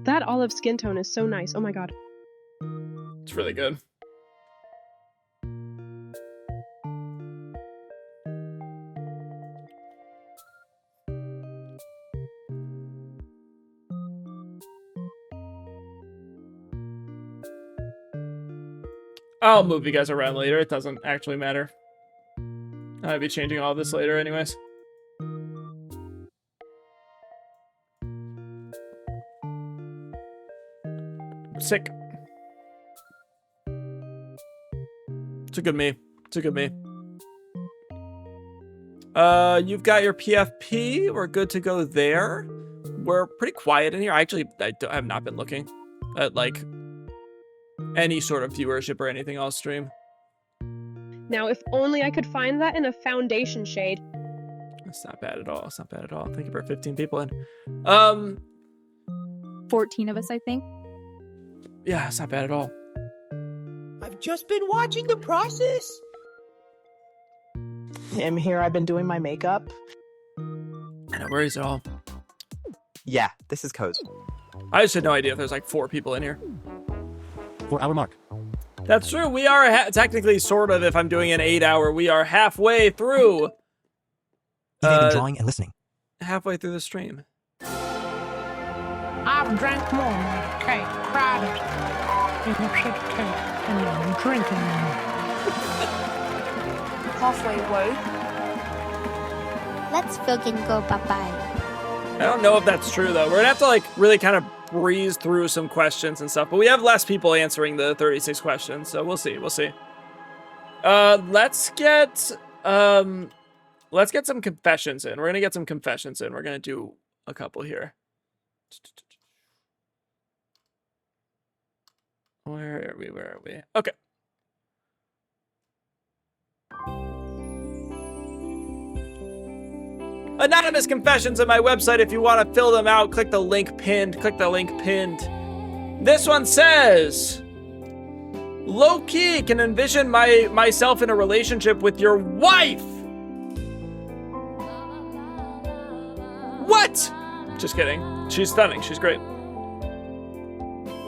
S17: That olive skin tone is so nice. Oh my god.
S1: It's really good. I'll move you guys around later. It doesn't actually matter. I'll be changing all this later anyways. Sick. It's a good me. It's a good me. You've got your PFP. We're good to go there. We're pretty quiet in here. I have not been looking at like any sort of viewership or anything on stream.
S17: Now, if only I could find that in a foundation shade.
S1: That's not bad at all. It's not bad at all. Thank you for 15 people in.
S8: 14 of us, I think.
S1: Yeah, it's not bad at all.
S11: I've just been watching the process.
S19: I'm here. I've been doing my makeup.
S1: No worries at all.
S9: Yeah, this is Code.
S1: I just had no idea if there's like 4 people in here.
S10: 4 hour mark.
S1: That's true. We are technically, sort of, if I'm doing an 8 hour, we are halfway through.
S10: Even drawing and listening.
S1: Halfway through the stream.
S15: I've drank more cake, cried it, and upset cake, and now I'm drinking more.
S5: Halfway, whoa. Let's fucking go bye-bye.
S1: I don't know if that's true, though. We're gonna have to, like, really kind of breeze through some questions and stuff, but we have less people answering the 36 questions, so we'll see. We'll see. Let's get some confessions in. We're gonna get some confessions in. We're gonna do a couple here. Where are we? Where are we? Okay. Anonymous confessions on my website. If you want to fill them out, click the link pinned. Click the link pinned. This one says, low-key can envision myself in a relationship with your wife. What? Just kidding. She's stunning. She's great.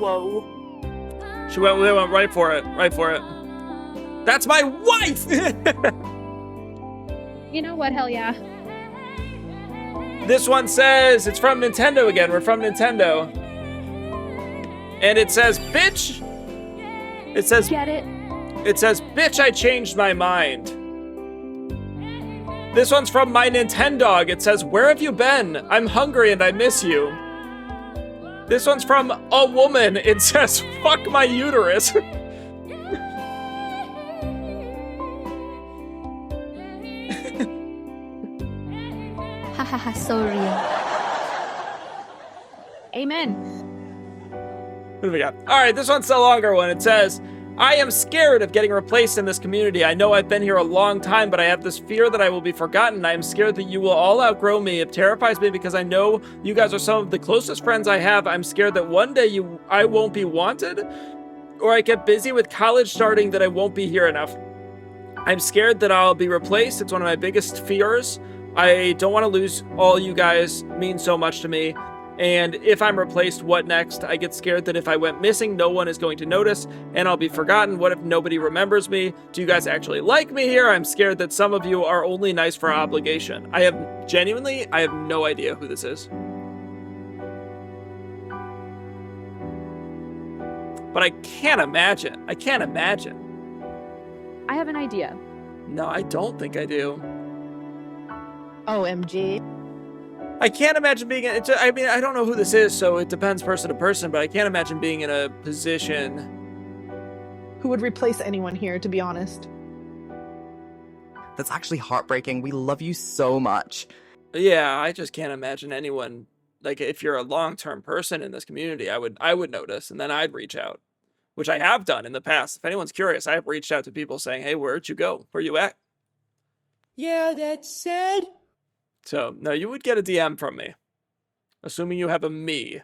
S19: Whoa.
S1: They went right for it. Right for it. That's my wife!
S17: You know what? Hell yeah.
S1: This one says, it's from Nintendo again. We're from Nintendo. And it says, bitch. It says,
S8: get it?
S1: It says, bitch, I changed my mind. This one's from my Nintendog. It says, where have you been? I'm hungry and I miss you. This one's from a woman. It says, fuck my uterus.
S5: Hahaha, so real.
S8: Amen.
S1: What do we got? All right, this one's the longer one. It says, I am scared of getting replaced in this community. I know I've been here a long time, but I have this fear that I will be forgotten. I am scared that you will all outgrow me. It terrifies me because I know you guys are some of the closest friends I have. I'm scared that one day I won't be wanted, or I get busy with college starting that I won't be here enough. I'm scared that I'll be replaced. It's one of my biggest fears. I don't want to lose all you guys mean so much to me. And if I'm replaced, what next? I get scared that if I went missing, no one is going to notice and I'll be forgotten. What if nobody remembers me? Do you guys actually like me here? I'm scared that some of you are only nice for obligation. I have no idea who this is. But I can't imagine. I
S8: have an idea.
S1: No, I don't think I do.
S4: OMG.
S1: I can't imagine being in, I mean, I don't know who this is, so it depends person to person, but I can't imagine being in a position.
S4: Who would replace anyone here, to be honest?
S9: That's actually heartbreaking. We love you so much.
S1: Yeah, I just can't imagine anyone, like, if you're a long-term person in this community, I would notice, and then I'd reach out, which I have done in the past. If anyone's curious, I have reached out to people saying, hey, where'd you go? Where you at?
S11: Yeah, that's sad.
S1: So, no, you would get a DM from me. Assuming you have a me.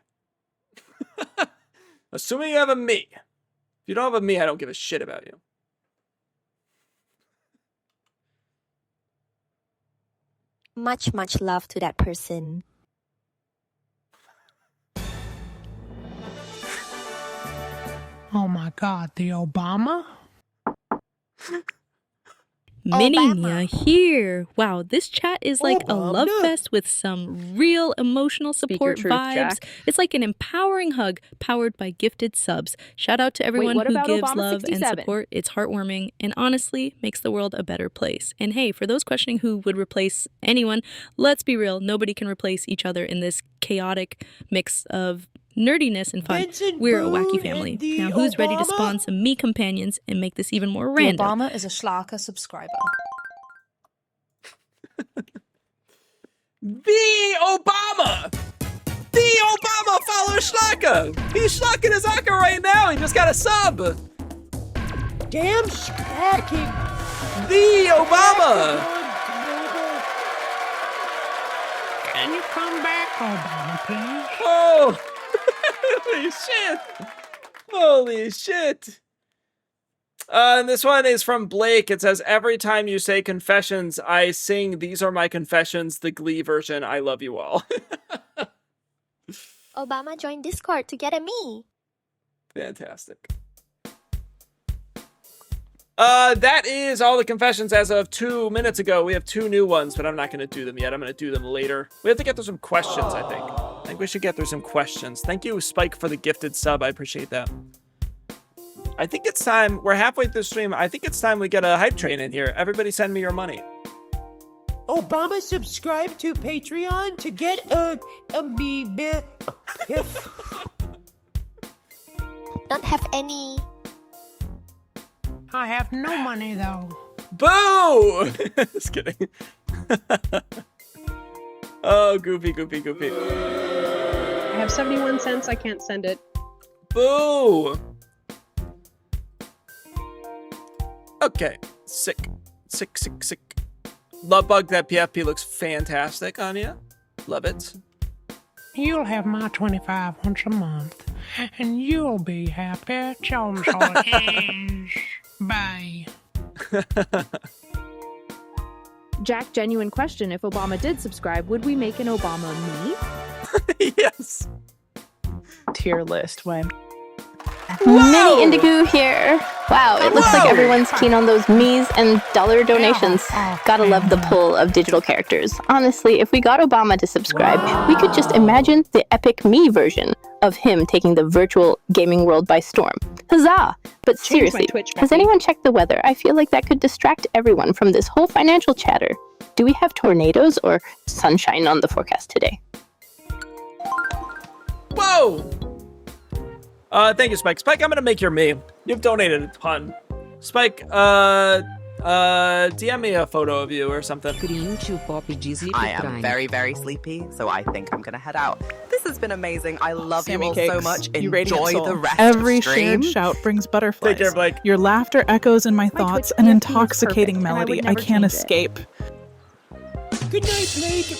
S1: Assuming you have a me. If you don't have a me, I don't give a shit about you.
S5: Much, much love to that person.
S15: Oh my god, the Obama?
S14: Mini-nia here. Wow, this chat is like a love fest with some real emotional support
S16: truth,
S14: vibes.
S16: Jack.
S14: It's like an empowering hug powered by gifted subs. Shout out to everyone
S16: what
S14: who
S16: about
S14: gives
S16: Obama
S14: love
S16: 67?
S14: and support. It's heartwarming and honestly makes the world a better place. And hey, for those questioning who would replace anyone, let's be real. Nobody can replace each other in this chaotic mix of nerdiness and fun. We're a wacky family. Now, who's ready to spawn some me companions and make this even more
S13: The
S14: random?
S13: Obama is a Schlaacka subscriber.
S1: The Obama follows Schlaacka. He's Schlacking his Akka right now. He just got a sub.
S11: Damn Schlacking.
S1: The Obama!
S15: Can you come back, Obama, please?
S1: Oh! Holy shit! Holy shit! And this one is from Blake. It says, every time you say confessions, I sing These Are My Confessions, the Glee version. I love you all.
S5: Obama joined Discord to get a me.
S1: Fantastic. That is all the confessions as of 2 minutes ago. We have 2 new ones, but I'm not going to do them yet. I'm going to do them later. We have to get through some questions, I think. I think we should get through some questions. Thank you, Spike, for the gifted sub. I appreciate that. I think it's time. We're halfway through the stream. I think it's time we get a hype train in here. Everybody send me your money.
S11: Obama subscribe to Patreon to get a me.
S5: Don't have any.
S15: I have no money, though.
S1: Boo! Just kidding. Oh, goofy.
S17: I have 71 cents. I can't send it.
S1: Boo! Okay. Sick. Love bug, that PFP looks fantastic on you. Love it.
S15: You'll have my 25 once a month, and you'll be happy. Charles is. Bye.
S16: Jack, genuine question. If Obama did subscribe, would we make an Obama me?
S1: Yes.
S4: Tier list when.
S20: Mini Indigo here. Wow, it looks like everyone's keen on those Miis and dollar donations. Gotta love the pull of digital characters. Honestly, if we got Obama to subscribe, we could just imagine the epic me version of him taking the virtual gaming world by storm. Huzzah! But seriously, has anyone checked the weather? I feel like that could distract everyone from this whole financial chatter. Do we have tornadoes or sunshine on the forecast today?
S1: Whoa! Thank you, Spike. Spike, I'm gonna make your meme. You've donated a ton. Spike, DM me a photo of you or something.
S9: I am very, very sleepy, so I think I'm gonna head out. This has been amazing. I love
S4: Sammy
S9: you all
S4: Cakes,
S9: so much.
S4: you radiant
S9: Enjoy
S4: soul.
S9: the rest
S2: Every
S9: of stream.
S2: shared shout brings butterflies.
S1: Take care, Blake.
S2: Your laughter echoes in my thoughts, an intoxicating melody I can't escape.
S11: Good night, Blake.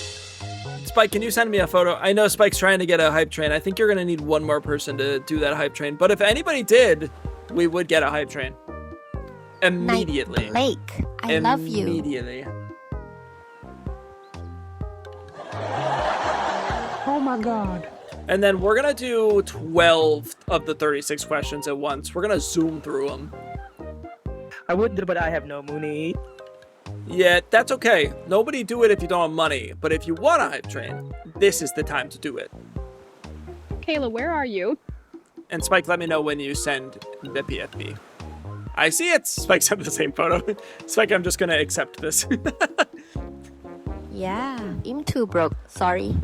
S1: Spike, can you send me a photo? I know Spike's trying to get a hype train. I think you're gonna need one more person to do that hype train. But if anybody did, we would get a hype train. Immediately.
S5: Blake, I love you.
S1: Immediately.
S15: Oh my god.
S1: And then we're gonna do 12 of the 36 questions at once. We're gonna zoom through them.
S6: I would, but I have no money.
S1: Yeah, that's okay. Nobody do it if you don't have money. But if you want a hype train, this is the time to do it.
S17: Kayla, where are you?
S1: And Spike, let me know when you send the PFP. I see it. Spike sent the same photo. Spike, I'm just gonna accept this.
S5: Yeah, I'm too broke. Sorry.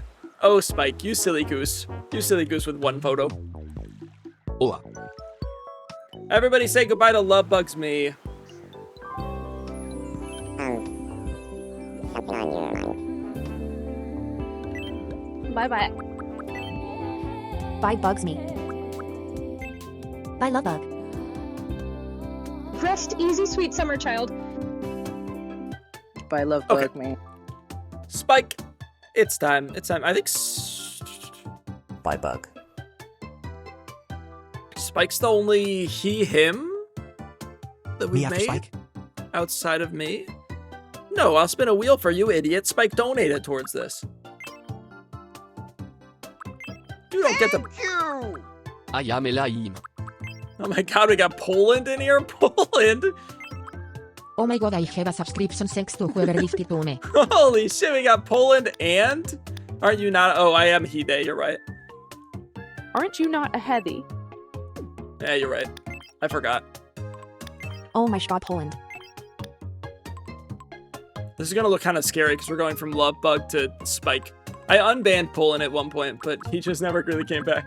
S1: Oh, Spike, you silly goose. You silly goose with one photo.
S10: Hola.
S1: Everybody say goodbye to Love Bugs Me.
S7: Something on your mind.
S3: Bye-bye.
S12: Bye Bugs Me. Bye Love Bug.
S17: Rest easy, sweet summer child.
S6: By Love Bug Me.
S1: Spike, it's time. It's time. I think
S22: Bye Bug.
S1: Spike's the only him that we
S10: Me after
S1: made
S10: Spike?
S1: outside of me. No, I'll spin a wheel for you, idiot. Spike donated towards this. You don't get to.
S23: I am Elaim.
S1: Oh my god, we got Poland in here? Poland?
S21: Oh my god, I have a subscription thanks to whoever gifted to me.
S1: Holy shit, we got Poland and? Aren't you not? Oh, I am Hide, you're right.
S16: Aren't you not a heavy?
S1: Yeah, you're right. I forgot.
S12: Oh my god, Poland.
S1: This is gonna look kind of scary because we're going from Love Bug to Spike. I unbanned Poland at one point, but he just never really came back.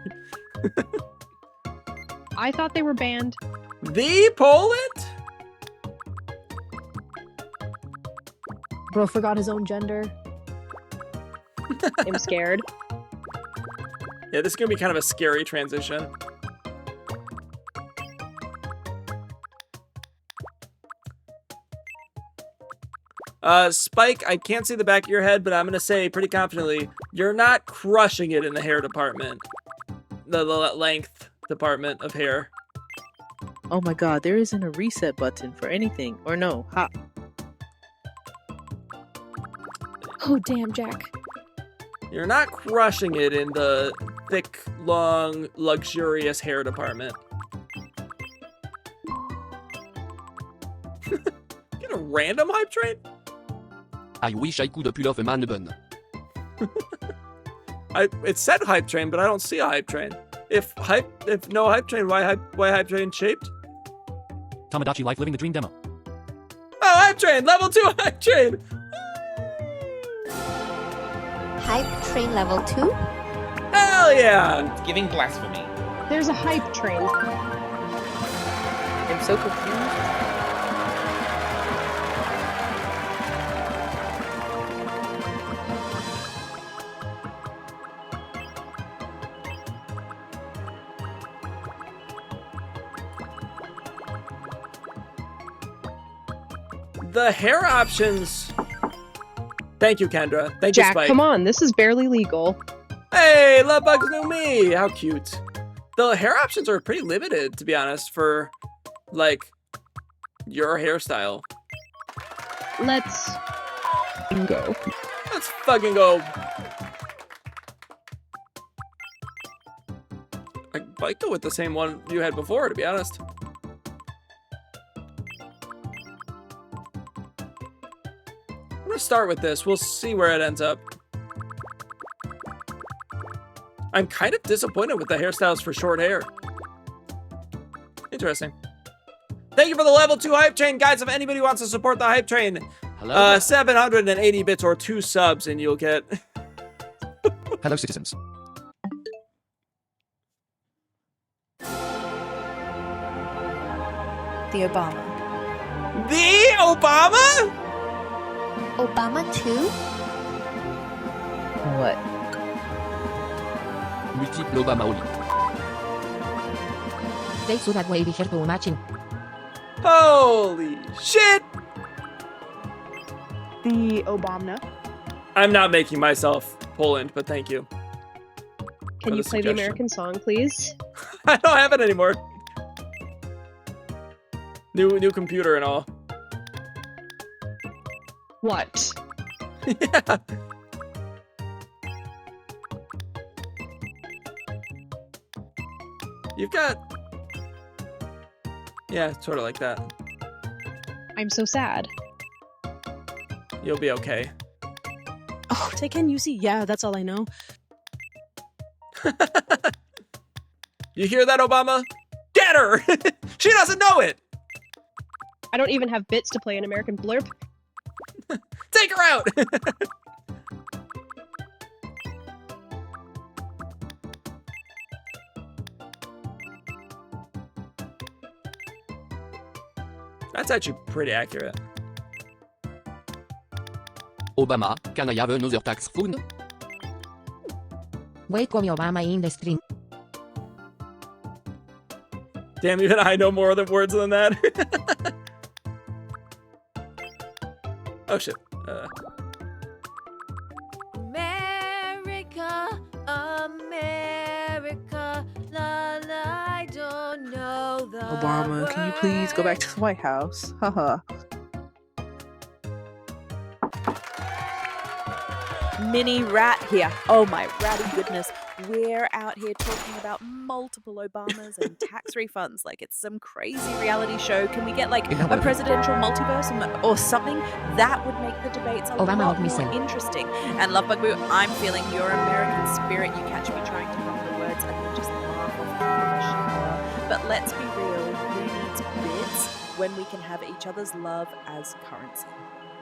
S17: I thought they were banned.
S1: The Poland?
S4: Bro forgot his own gender.
S17: I'm scared.
S1: Yeah, this is gonna be kind of a scary transition. Spike, I can't see the back of your head, but I'm gonna say pretty confidently, you're not crushing it in the hair department. The length department of hair.
S8: Oh my god, there isn't a reset button for anything. Or no, ha.
S3: Oh, damn, Jack.
S1: You're not crushing it in the thick, long, luxurious hair department. Get a random hype train?
S23: I wish I could pull off a man bun.
S1: It said hype train, but I don't see a hype train. If no hype train, why hype train shaped?
S10: Tomodachi life living the dream demo.
S1: Oh, hype train, level 2 hype train.
S5: Hype train level 2?
S1: Hell yeah!
S18: It's giving blasphemy.
S17: There's a hype train.
S8: I'm so confused.
S1: The hair options. Thank you, Kendra. Thank
S17: Jack,
S1: you, Spike.
S17: come on, this is barely legal.
S1: Hey, Lovebug's new me. How cute. The hair options are pretty limited, to be honest, for like your hairstyle.
S17: Let's go.
S1: Let's fucking go. I might go with the same one you had before, to be honest. I'm gonna start with this. We'll see where it ends up. I'm kind of disappointed with the hairstyles for short hair. Interesting. Thank you for the level 2 hype train, guys. If anybody wants to support the hype train, 780 bits or 2 subs, and you'll get.
S10: Hello, citizens.
S16: The Obama.
S1: The Obama?
S5: Obama 2?
S8: What?
S23: Multiple Obama only.
S21: They should have waited here to matching.
S1: Holy shit!
S4: The Obama.
S1: I'm not making myself Poland, but thank you.
S17: Can you play the American song, please?
S1: I don't have it anymore. New computer and all.
S17: What?
S1: Yeah. You've got... Yeah, sort of like that.
S17: I'm so sad.
S1: You'll be okay.
S3: Oh, Taken UC. Yeah, that's all I know.
S1: You hear that, Obama? Get her! She doesn't know it!
S17: I don't even have bits to play an American blurb.
S1: Take her out! That's actually pretty accurate.
S23: Obama, can I have another tax fund?
S21: Wait, come Obama in the stream.
S1: Damn, even I know more than words than that. Oh shit.
S19: America, America, la la, I don't know the
S8: Obama, can you please go back to the White House? Haha.
S2: Mini rat here. Oh my ratty goodness. We're out here talking about multiple Obamas and tax refunds like it's some crazy reality show. Can we get like a presidential multiverse or something? That would make the debates a
S21: Obama
S2: lot
S21: would
S2: more
S21: missing.
S2: interesting. And Love Bug Boo, I'm feeling your American spirit. You catch me trying to run the words and then just laugh off the shower. But let's be real. Who needs bits when we can have each other's love as currency?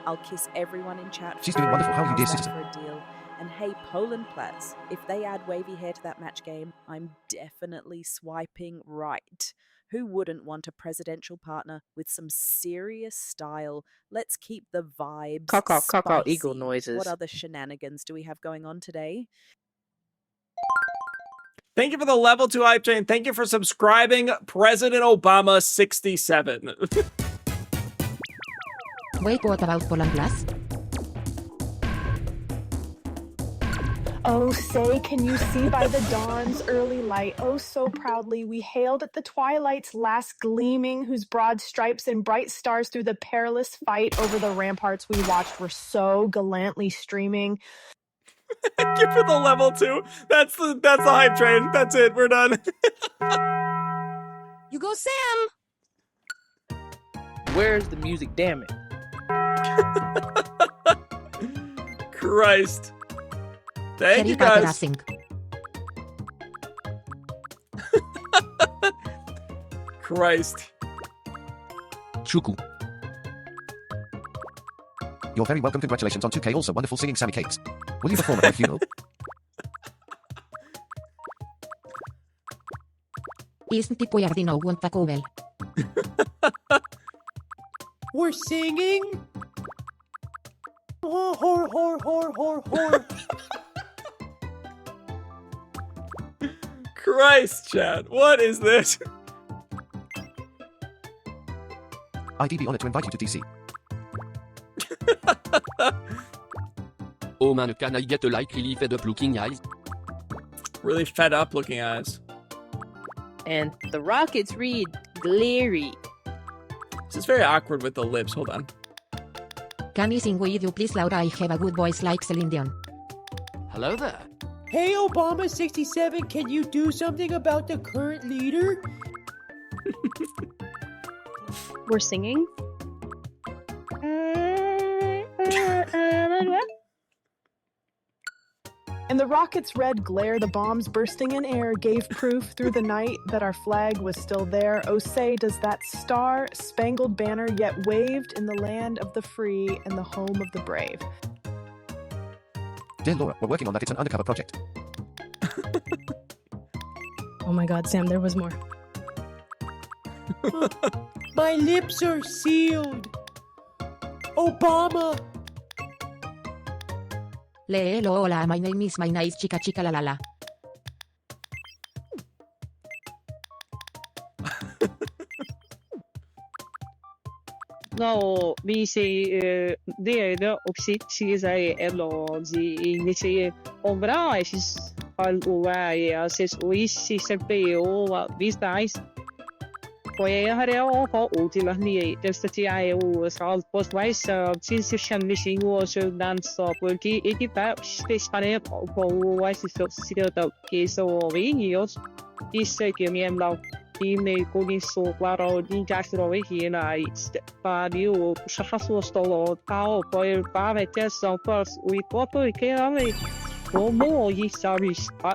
S2: I'll kiss everyone in chat.
S10: She's doing wonderful. How you dear citizen.
S2: For a deal. And hey, Poland Plats, if they add wavy hair to that match game, I'm definitely swiping right. Who wouldn't want a presidential partner with some serious style? Let's keep the vibes
S8: Caw,
S2: spicy.
S8: eagle noises.
S2: What other shenanigans do we have going on today?
S1: Thank you for the level 2 hype train. Thank you for subscribing, President Obama 67.
S21: Wait, what about Poland Plus?
S4: Oh, say, can you see by the dawn's early light, oh, so proudly, we hailed at the twilight's last gleaming, whose broad stripes and bright stars through the perilous fight over the ramparts we watched were so gallantly streaming.
S1: Thank you for the level 2. That's the hype train. That's it. We're done.
S2: You go, Sam!
S6: Where's the music? Damn it.
S1: Christ. Thank you guys. Christ.
S23: Chuku.
S10: You're very welcome. Congratulations on 2K. Also wonderful singing Sammy Cakes. Will you perform at my funeral?
S21: Isn't it weird in want to go well?
S11: We're singing? Whore.
S1: Christ, Chad. What is this?
S10: I'd be honored to invite you to DC.
S23: Oh man, can I get a like really fed up looking eyes?
S1: Really fed up looking eyes.
S8: And the rockets read glary.
S1: This is very awkward with the lips. Hold on.
S21: Can I sing with you please, Laura? I have a good voice like Celine Dion.
S23: Hello there.
S11: Hey, Obama 67, can you do something about the current leader?
S17: We're singing?
S4: And the rocket's red glare, the bombs bursting in air, gave proof through the night that our flag was still there. Oh, say, does that star-spangled banner yet waved in the land of the free and the home of the brave?
S10: Dear Laura, we're working on that. It's an undercover project.
S3: Oh my god, Sam, there was more.
S11: My lips are sealed. Obama.
S21: Hello, hola, my name is chica chica la la la.
S13: No, vi ser det är också sig eller det säger om bra är all oa ses oisi sempre o vistais jag har jag har till att ni det är o så post wise tills känner sig och så dansa på inte bara spesare på wise så sitter det så vi oss i säker med lag med kodin så klaro din jaktro hina para o chafasso stolo tao por para ter são por o ipoto que ame como isaris
S20: I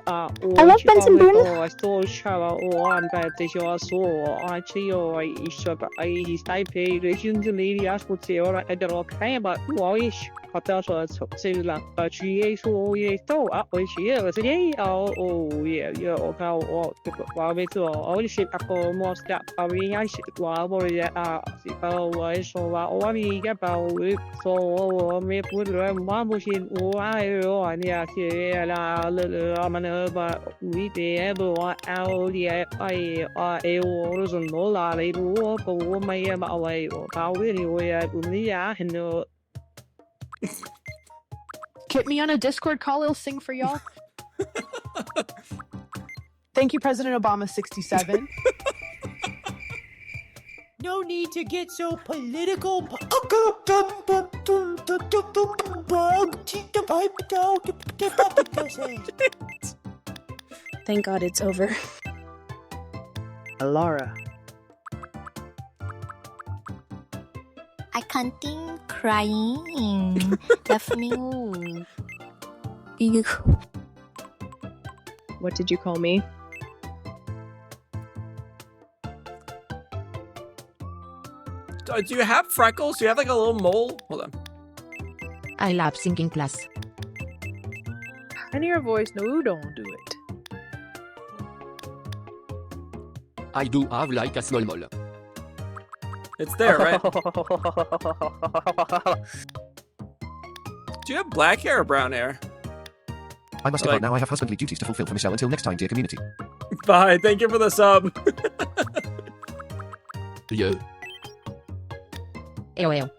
S20: love Benson Boone.
S13: I still chava o an bad de jo so I chio I stai pe region lady as would say ora eder okay but why hotel so sila but she so ye to o she is ye oh yeah okay o wa me to o shit ako mo sta abi I shit wa bo ya si pa wa so wa o mi ga pa so o me put ma mo shin o ai o ani a la man ba we be able out yeah I o rosen no la le ro ko mai ma away o pa really we ya no.
S4: Get me on a Discord call, I'll sing for y'all. Thank you, President Obama 67.
S11: No need to get so political.
S3: Thank God it's over.
S6: Laura.
S5: I can't think crying. Left me.
S17: What did you call me?
S1: Do you have freckles? Do you have like a little mole? Hold on.
S21: I love singing class.
S8: And your voice, no, don't do it.
S23: I do have like a small mole.
S1: It's there, right? Do you have black hair or brown hair?
S10: I must depart now. I have husbandly duties to fulfill for Michelle. Until next time, dear community.
S1: Bye. Thank you for the sub.
S23: Yeah.
S21: Ew.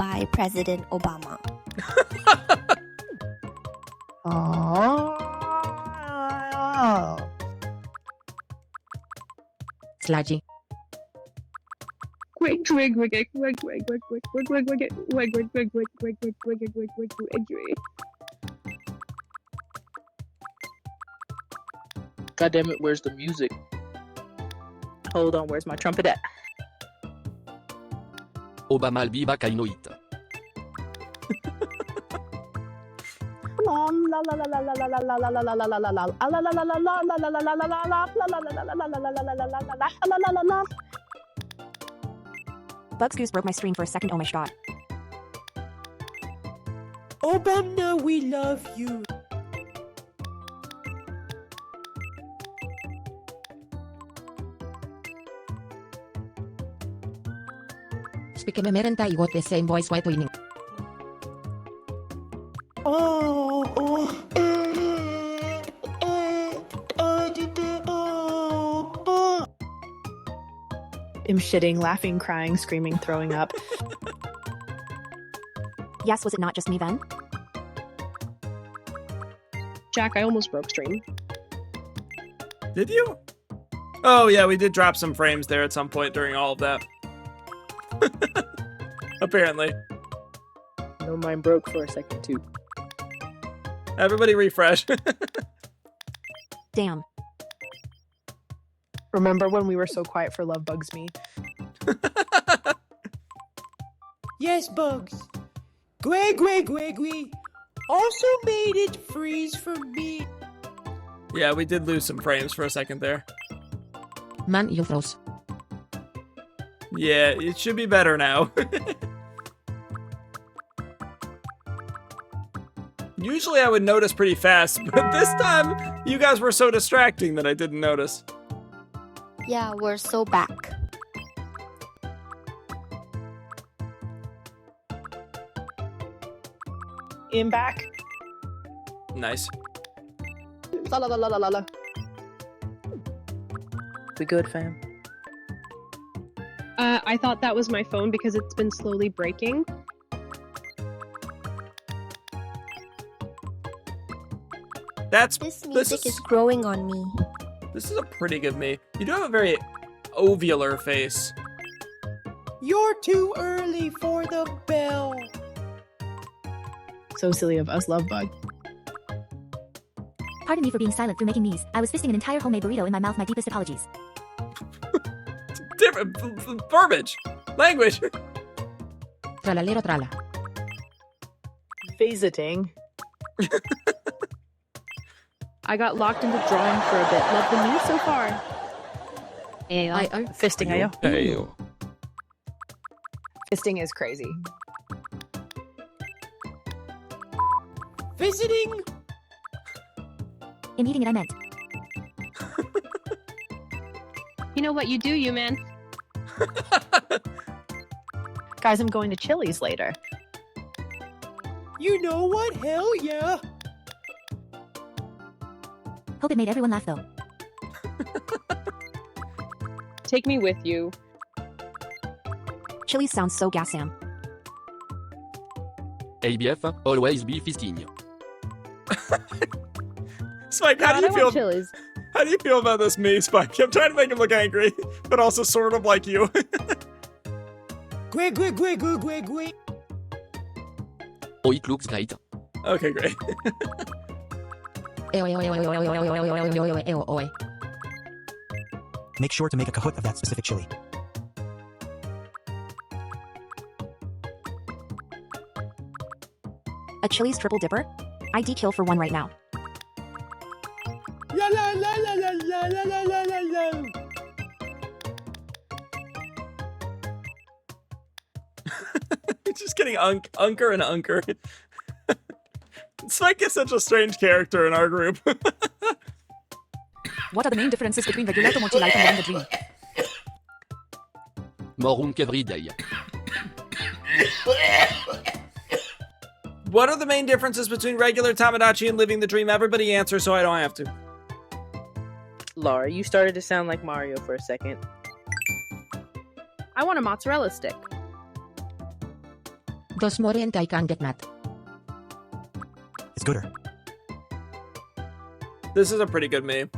S5: by President Obama.
S21: Sludgy.
S17: Quick, quick, quick, quick, quick, quick, quick, quick, quick, quick, quick, quick, quick, quick, quick, quick, quick, quick, quick, quick.
S8: God damn it, where's the music?
S6: Hold on, where's my trumpet at?
S23: Obama albiba kainoit.
S12: Bugs Goose broke my stream for a second. Oh my god.
S11: Obama, we love you.
S21: Speaking of Merenta, you got the same voice white winning.
S4: I'm shitting, laughing, crying, screaming, throwing up.
S12: Yes, was it not just me then?
S17: Jack, I almost broke stream.
S1: Did you? Oh yeah, we did drop some frames there at some point during all of that. Apparently.
S6: No, mine broke for a second too.
S1: Everybody refresh.
S12: Damn.
S4: Remember when we were so quiet for Love Bugs Me?
S11: Yes, Bugs. Gregory also made it freeze for me.
S1: Yeah, we did lose some frames for a second there.
S21: Man, you froze.
S1: Yeah, it should be better now. Usually I would notice pretty fast, but this time you guys were so distracting that I didn't notice.
S5: Yeah, we're so back.
S4: In back.
S1: Nice.
S4: La la la la la la.
S8: We good, fam?
S17: I thought that was my phone because it's been slowly breaking.
S5: This music is growing on me.
S1: This is a pretty good me. You do have a very ovular face.
S11: You're too early for the bell.
S4: So silly of us, Love Bug.
S12: Pardon me for being silent through making Miis. I was fisting an entire homemade burrito in my mouth. My deepest apologies.
S1: Different verbiage. Language.
S21: Tralalero trala.
S4: Visiting.
S16: I got locked into drawing for a bit. Love the news so far.
S6: Fisting, ayo.
S1: Ayo.
S4: Fisting is crazy.
S11: Visiting?
S12: In eating it, I meant.
S17: You know what you do, you man.
S4: Guys, I'm going to Chili's later.
S11: You know what? Hell yeah.
S12: Hope it made everyone laugh though.
S17: Take me with you.
S12: Chili's sounds so gas, Sam.
S23: ABF, always be fisting.
S1: Spike, how do you feel?
S16: Chili's.
S1: How do you feel about this me, Spike? I'm trying to make him look angry, but also sort of like you.
S11: Greg.
S23: Oh, it looks great.
S1: Okay, great.
S10: Make sure to make a cahoot of that specific chili.
S12: A Chili's triple dipper? ID kill for one right now.
S11: La la la la la la la la la la la.
S1: Just getting Unker and Unker. Spike is such a strange character in our group.
S12: What are the main differences between regular Tomodachi life and living the dream?
S23: Morunk every day.
S1: What are the main differences between regular Tomodachi and living the dream? Everybody answer so I don't have to.
S8: Laura, you started to sound like Mario for a second.
S16: I want a mozzarella stick.
S21: Dos more and I can get mad.
S10: It's gooder.
S1: This is a pretty good meme.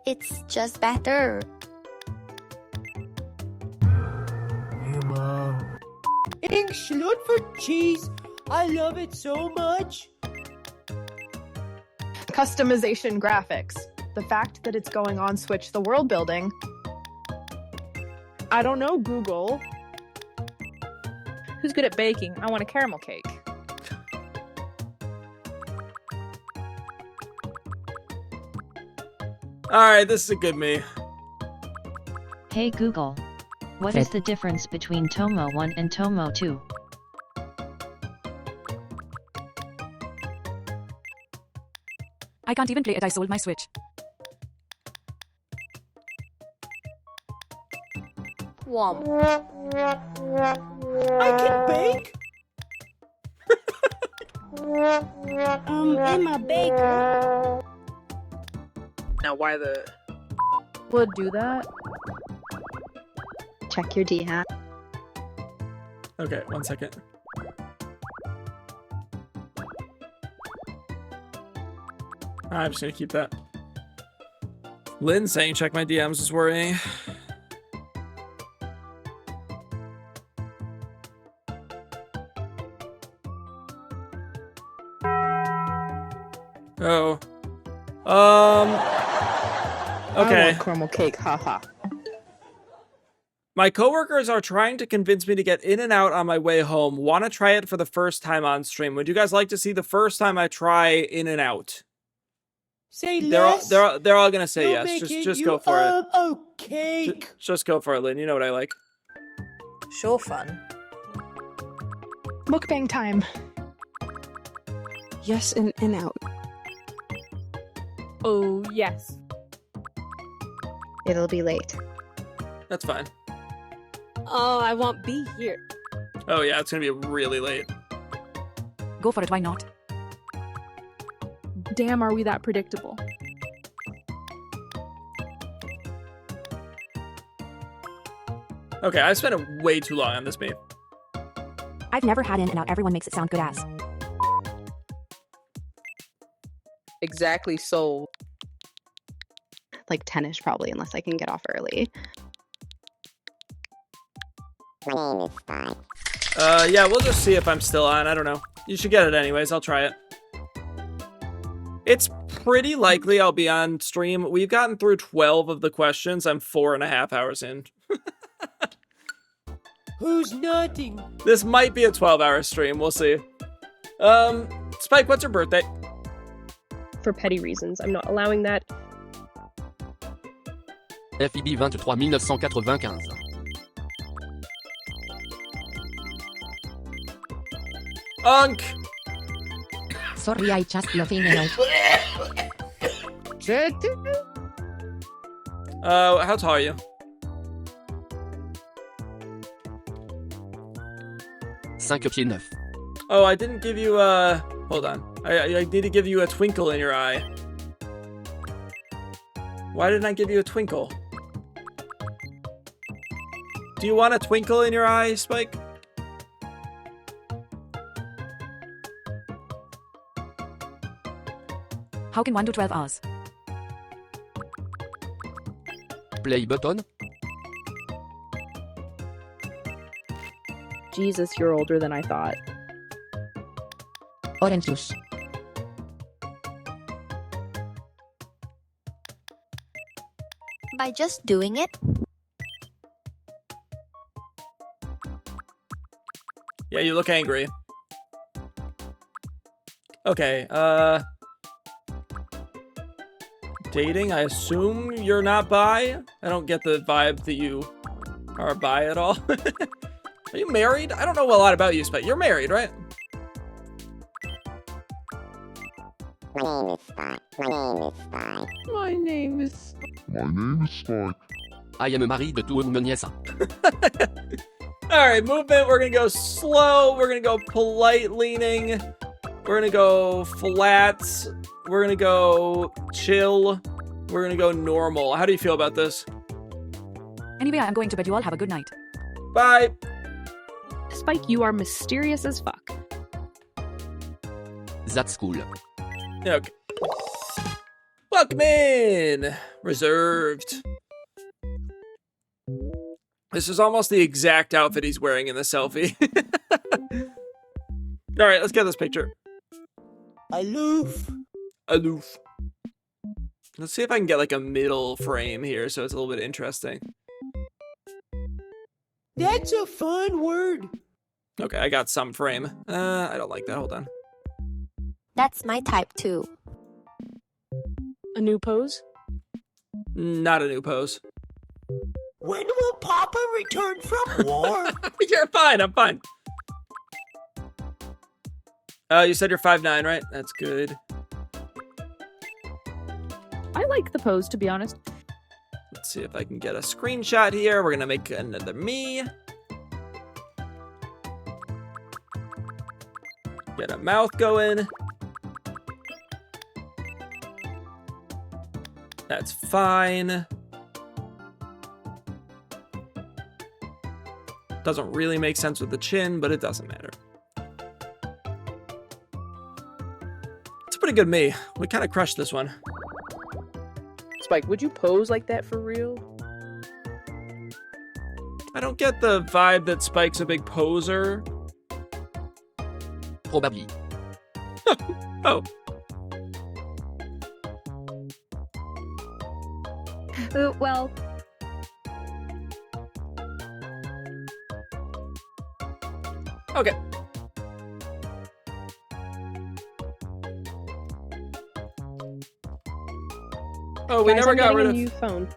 S5: It's just better.
S11: Ink Schlut for cheese. I love it so much.
S4: Customization graphics. The fact that it's going on Switch the world building.
S16: I don't know, Google. Who's good at baking? I want a caramel cake.
S1: Alright, this is a good me.
S9: Hey Google, what is the difference between Tomo 1 and Tomo 2?
S12: I can't even play it, I sold my Switch.
S2: Womp.
S11: I can bake.
S3: In my baker.
S8: Now, why the...
S16: Would do that.
S17: Check your D hat.
S1: Okay, 1 second. I'm just gonna keep that. Lynn saying check my DMs is worrying. Oh. Okay.
S6: I want caramel cake, haha.
S1: My coworkers are trying to convince me to get In and Out on my way home. Want to try it for the first time on stream. Would you guys like to see the first time I try In and Out?
S11: Say
S1: less. They're all gonna say
S11: You'll
S1: yes.
S11: make
S1: Just
S11: you
S1: go for it.
S11: Okay.
S1: Just go for it, Lynn. You know what I like.
S2: Sure fun.
S4: Mukbang time.
S3: Yes, In and Out.
S16: Oh, yes.
S17: It'll be late.
S1: That's fine.
S3: Oh, I won't be here.
S1: Oh yeah, it's gonna be really late.
S12: Go for it, why not?
S16: Damn, are we that predictable?
S1: Okay, I spent way too long on this meme.
S12: I've never had In and Out, everyone makes it sound good as.
S6: Exactly, so.
S17: Like 10ish probably, unless I can get off early.
S7: My name is Spy.
S1: Yeah, we'll just see if I'm still on. I don't know. You should get it anyways. I'll try it. It's pretty likely I'll be on stream. We've gotten through 12 of the questions. I'm 4.5 hours in.
S11: Who's nothing?
S1: This might be a 12-hour stream. We'll see. Spike, what's your birthday?
S17: For petty reasons, I'm not allowing that.
S23: FIB 23 1995.
S1: Unk!
S21: Sorry, I just love In and Out.
S1: How tall are you?
S23: 5 pieds 9.
S1: Oh, I didn't give you hold on. I need to give you a twinkle in your eye. Why didn't I give you a twinkle? Do you want a twinkle in your eye, Spike?
S12: How can one do 12 hours?
S23: Play button.
S16: Jesus, you're older than I thought.
S21: Orange juice.
S5: By just doing it?
S1: Yeah, you look angry. Okay, dating, I assume you're not bi? I don't get the vibe that you are bi at all. Are you married? I don't know a lot about you, but you're married, right?
S7: My name is Spy. My name is Spy.
S6: My name is...
S14: My name is Spike.
S23: I am married to une nièce.
S1: Alright, movement, we're gonna go slow, we're gonna go polite leaning, we're gonna go flat, we're gonna go chill, we're gonna go normal. How do you feel about this?
S14: Anyway, I'm going to bed. You all have a good night.
S1: Bye.
S16: Spike, you are mysterious as fuck.
S23: That's cool.
S1: Okay. Welcome in. Reserved. This is almost the exact outfit he's wearing in the selfie. All right, let's get this picture.
S11: Aloof.
S1: Aloof. Let's see if I can get like a middle frame here so it's a little bit interesting.
S11: That's a fun word.
S1: Okay, I got some frame. I don't like that. Hold on.
S5: That's my type too.
S3: A new pose?
S1: Not a new pose.
S11: When will Papa return from war?
S1: You're fine. I'm fine. You said you're 5'9", right? That's good.
S16: I like the pose, to be honest.
S1: Let's see if I can get a screenshot here. We're gonna make another me. Get a mouth going. That's fine. Doesn't really make sense with the chin, but it doesn't matter. It's a pretty good me. We kind of crushed this one.
S8: Spike, would you pose like that for real?
S1: I don't get the vibe that Spike's a big poser.
S23: Probably.
S1: Oh.
S2: Well.
S1: Okay. Oh, we
S17: Guys,
S1: never
S17: I'm
S1: got
S17: getting
S1: rid
S17: a
S1: of.
S17: new phone.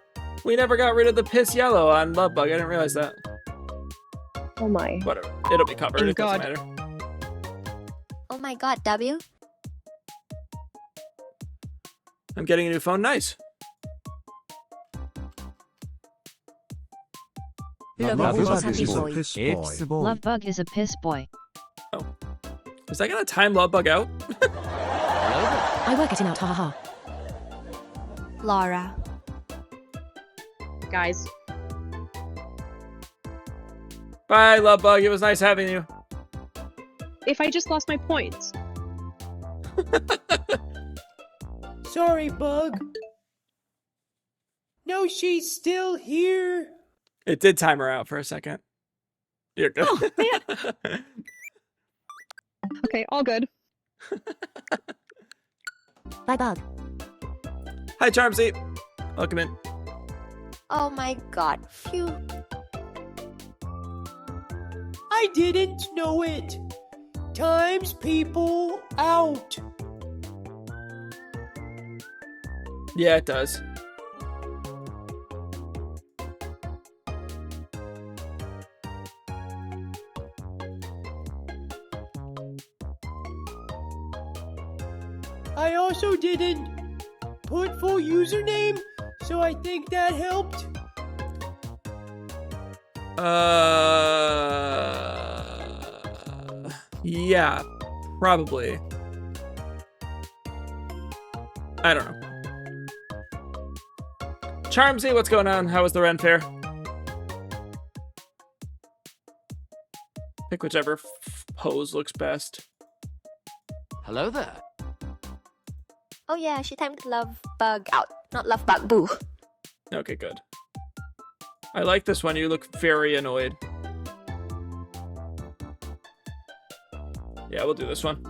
S1: We never got rid of the piss yellow on Love Bug. I didn't realize that.
S17: Oh my.
S1: Whatever. It'll be covered.
S17: Thank
S1: It doesn't
S17: God.
S1: matter.
S5: Oh my god, W.
S1: I'm getting a new phone. Nice.
S9: Love
S1: Love
S9: Bug
S1: Bug
S9: is
S1: is
S9: a
S1: a
S9: piss
S1: piss
S9: boy. Love Bug is a piss boy.
S1: Is that gonna time Love Bug out?
S12: I work it out, haha.
S5: Laura.
S17: Guys.
S1: Bye, Love Bug. It was nice having you.
S17: If I just lost my points.
S11: Sorry, Bug. No, she's still here.
S1: It did time her out for a second. You're good.
S17: Oh, man. Okay, all good.
S12: Bye, Bug.
S1: Hi, Charmsy. Welcome in.
S5: Oh my god. Phew.
S11: I didn't know it. Times people out.
S1: Yeah, it does.
S11: I also didn't put full username, so I think that helped.
S1: Yeah, probably. I don't know. Charmsy, what's going on? How was the Ren Fair? Pick whichever pose looks best.
S23: Hello there.
S5: Oh yeah, she timed Love Bug out. Not Love Bug, boo.
S1: Okay, good. I like this one. You look very annoyed. Yeah, we'll do this one.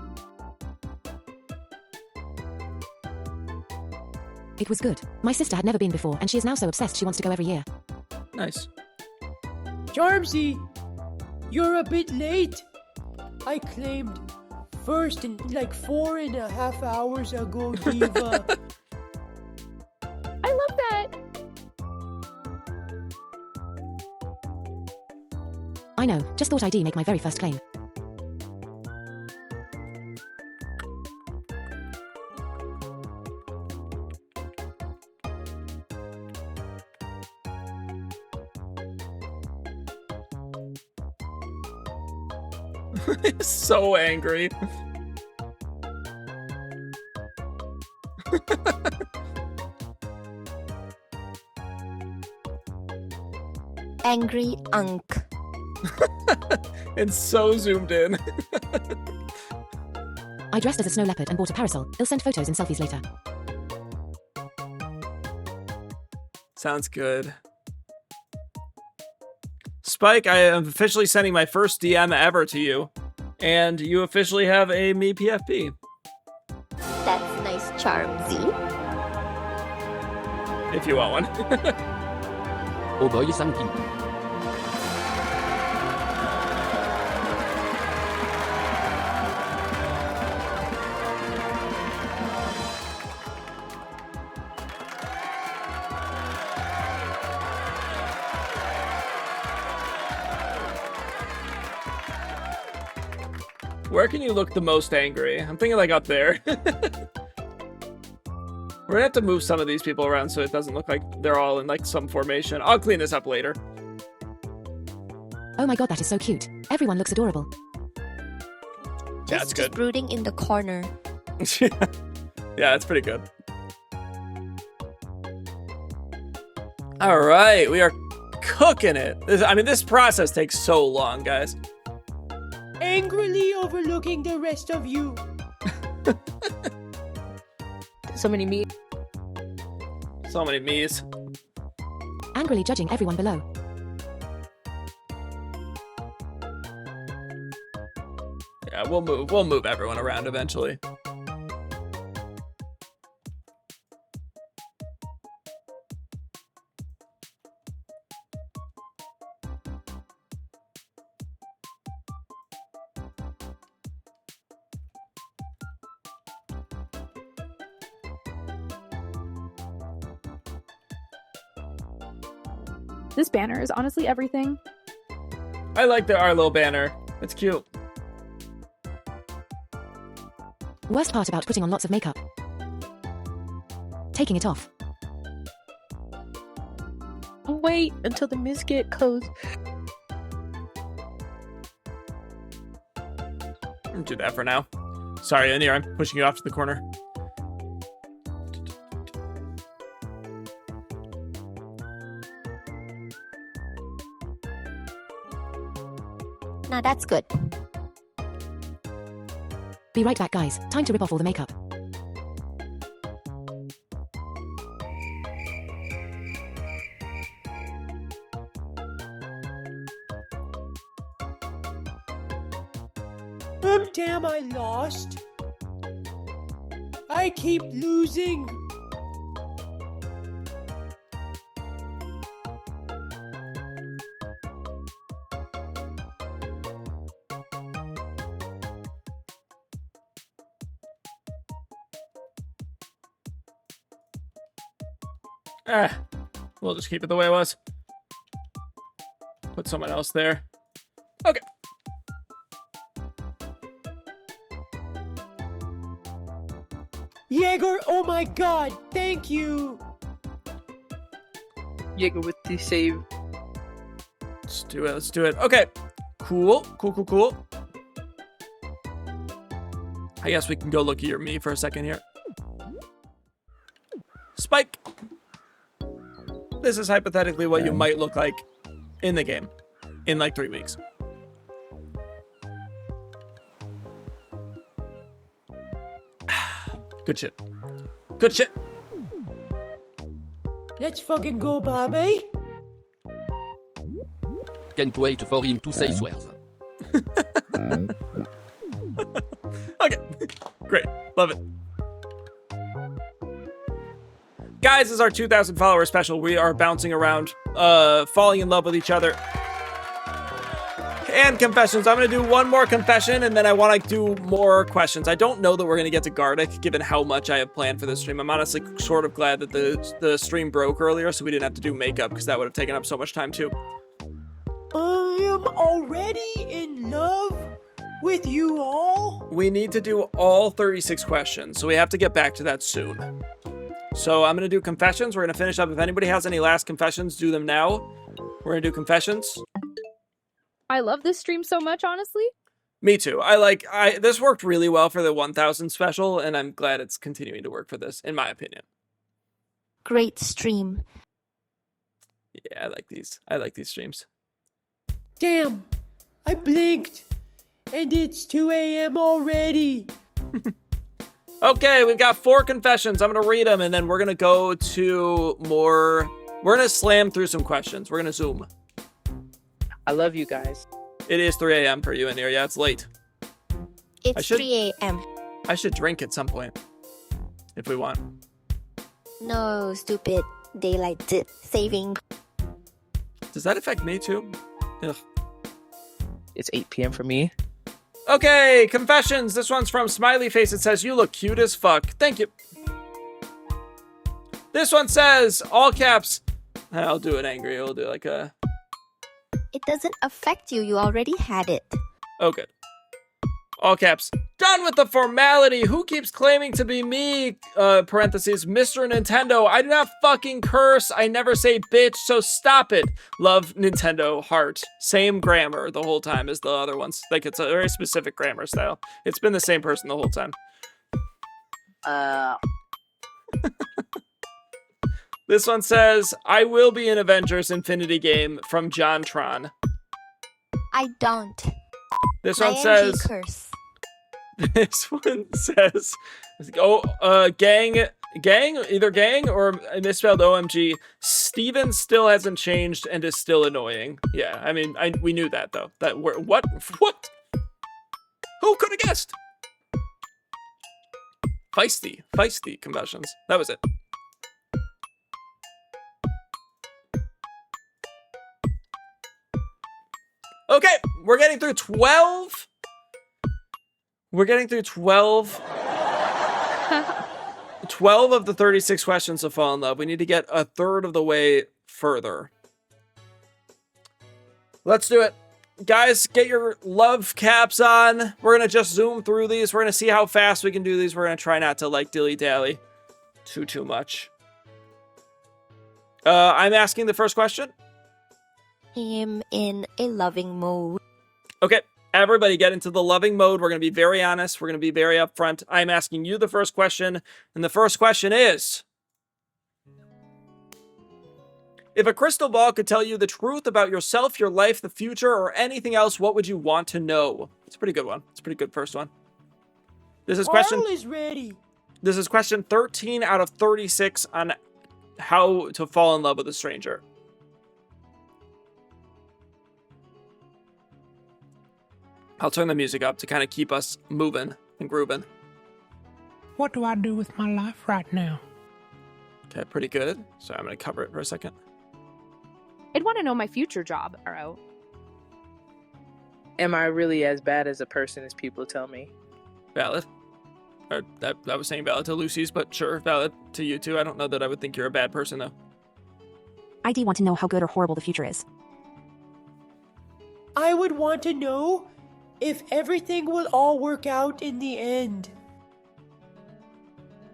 S12: It was good. My sister had never been before, and she is now so obsessed she wants to go every year.
S1: Nice.
S11: Charmsy, you're a bit late. I claimed first in like 4.5 hours ago, Diva.
S16: I love that.
S12: I know, just thought I'd make my very first claim.
S1: So angry.
S5: Angry Unk.
S1: It's so zoomed in.
S12: I dressed as a snow leopard and bought a parasol. I'll send photos and selfies later.
S1: Sounds good. Spike, I am officially sending my first DM ever to you. And you officially have a me PFP.
S5: That's nice charmsy.
S1: If you want one.
S23: Oh boy, thank you.
S1: Where can you look the most angry? I'm thinking like up there. We're gonna have to move some of these people around so it doesn't look like they're all in like some formation. I'll clean this up later.
S12: Oh my god, that is so cute. Everyone looks adorable.
S1: Yeah, it's good.
S5: Just brooding in the corner.
S1: Yeah, it's pretty good. All right, we are cooking it. This process takes so long, guys.
S11: Angrily overlooking the rest of you.
S16: So many me.
S1: So many me's.
S12: Angrily judging everyone below.
S1: Yeah, we'll move everyone around eventually.
S16: This banner is honestly everything.
S1: I like our little banner. It's cute.
S12: Worst part about putting on lots of makeup. Taking it off.
S8: Wait until the mist get close.
S1: Do that for now. Sorry, Anir, I'm pushing you off to the corner.
S5: Now that's good.
S12: Be right back, guys. Time to rip off all the makeup.
S11: Damn, I lost. I keep losing.
S1: We'll just keep it the way it was. Put someone else there. Okay.
S11: Jaeger, oh my god, thank you.
S6: Jaeger with the save.
S1: Let's do it. Let's do it. Okay. Cool. Cool. I guess we can go look at your me for a second here. Spike. This is hypothetically what you might look like in the game in like 3 weeks. Good shit. Good shit.
S11: Let's fucking go, Bobby.
S23: Can't wait for him to say swears.
S1: Okay. Great. Love it. Guys, this is our 2,000 follower special. We are bouncing around, falling in love with each other. And confessions. I'm going to do one more confession, and then I want to do more questions. I don't know that we're going to get to Gardic, given how much I have planned for this stream. I'm honestly sort of glad that the stream broke earlier, so we didn't have to do makeup, because that would have taken up so much time, too.
S11: I am already in love with you all.
S1: We need to do all 36 questions, so we have to get back to that soon. So I'm going to do confessions. We're going to finish up. If anybody has any last confessions, do them now. We're going to do confessions.
S16: I love this stream so much, honestly.
S1: Me too. This worked really well for the 1,000 special, and I'm glad it's continuing to work for this, in my opinion.
S5: Great stream.
S1: Yeah, I like these. I like these streams.
S11: Damn, I blinked, and it's 2 a.m. already.
S1: Okay, we've got 4 confessions. I'm going to read them, and then we're going to go to more... We're going to slam through some questions. We're going to zoom.
S8: I love you guys.
S1: It is 3 a.m. for you in here. Yeah, it's late.
S5: It's 3 a.m.
S1: I should drink at some point. If we want.
S5: No, stupid. Daylight saving.
S1: Does that affect me too? Ugh.
S8: It's 8 p.m. for me.
S1: Okay, confessions. This one's from Smiley Face. It says, you look cute as fuck. Thank you. This one says, all caps. I'll do it angry. I'll do like a...
S5: It doesn't affect you. You already had it.
S1: Oh, good. All caps. Done with the formality. Who keeps claiming to be me? Parentheses, Mr. Nintendo. I do not fucking curse. I never say bitch, so stop it. Love Nintendo heart. Same grammar the whole time as the other ones. Like, it's a very specific grammar style. It's been the same person the whole time. This one says, I will be in Avengers Infinity Game from John Tron.
S5: I don't.
S1: This one
S5: ING
S1: says...
S5: curse.
S1: This one says, gang, either gang or misspelled OMG. Steven still hasn't changed and is still annoying. Yeah, I mean, we knew that though. What? Who could have guessed? Feisty confessions. That was it. Okay, we're getting through 12. We're getting through 12. 12 of the 36 questions of Fall in Love. We need to get a third of the way further. Let's do it. Guys, get your love caps on. We're going to just zoom through these. We're going to see how fast we can do these. We're going to try not to, like, dilly-dally too much. I'm asking the first question.
S5: I'm in a loving mode.
S1: Okay. Everybody get into the loving mode. We're going to be very honest. We're going to be very upfront. I'm asking you the first question. And the first question is, if a crystal ball could tell you the truth about yourself, your life, the future, or anything else, what would you want to know? It's a pretty good one. It's a pretty good first one. This is question...
S11: Carl is ready.
S1: This is question 13 out of 36 on how to fall in love with a stranger. I'll turn the music up to kind of keep us moving and grooving.
S15: What do I do with my life right now?
S1: Okay, pretty good. So I'm going to cover it for a second.
S16: I'd want to know my future job, Aro.
S8: Am I really as bad as a person as people tell me?
S1: Valid. Or I was saying valid to Lucy's, but sure, valid to you too. I don't know that I would think you're a bad person, though.
S12: I do want to know how good or horrible the future is.
S11: I would want to know if everything will all work out in the end.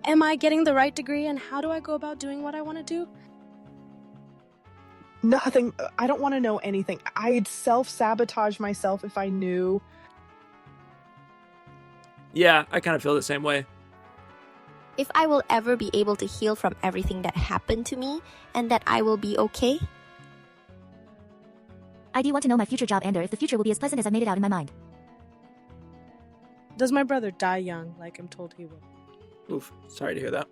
S3: Am I getting the right degree, and how do I go about doing what I want to do?
S4: Nothing. I don't want to know anything. I'd self-sabotage myself if I knew.
S1: Yeah, I kind of feel the same way.
S5: If I will ever be able to heal from everything that happened to me, and that I will be okay.
S12: I do want to know my future job and if the future will be as pleasant as I made it out in my mind.
S3: Does my brother die young, like I'm told he will?
S1: Oof, sorry to hear that.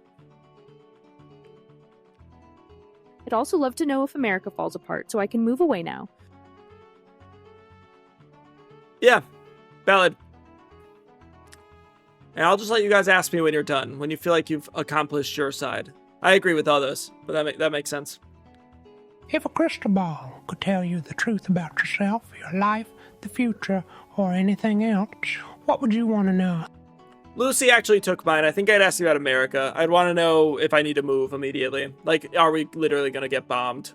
S16: I'd also love to know if America falls apart, so I can move away now.
S1: Yeah, valid. And I'll just let you guys ask me when you're done, when you feel like you've accomplished your side. I agree with all those, but that makes sense.
S15: If a crystal ball could tell you the truth about yourself, your life, the future, or anything else, what would you want to know?
S1: Lucy actually took mine. I think I'd ask you about America. I'd want to know if I need to move immediately. Like, are we literally going to get bombed?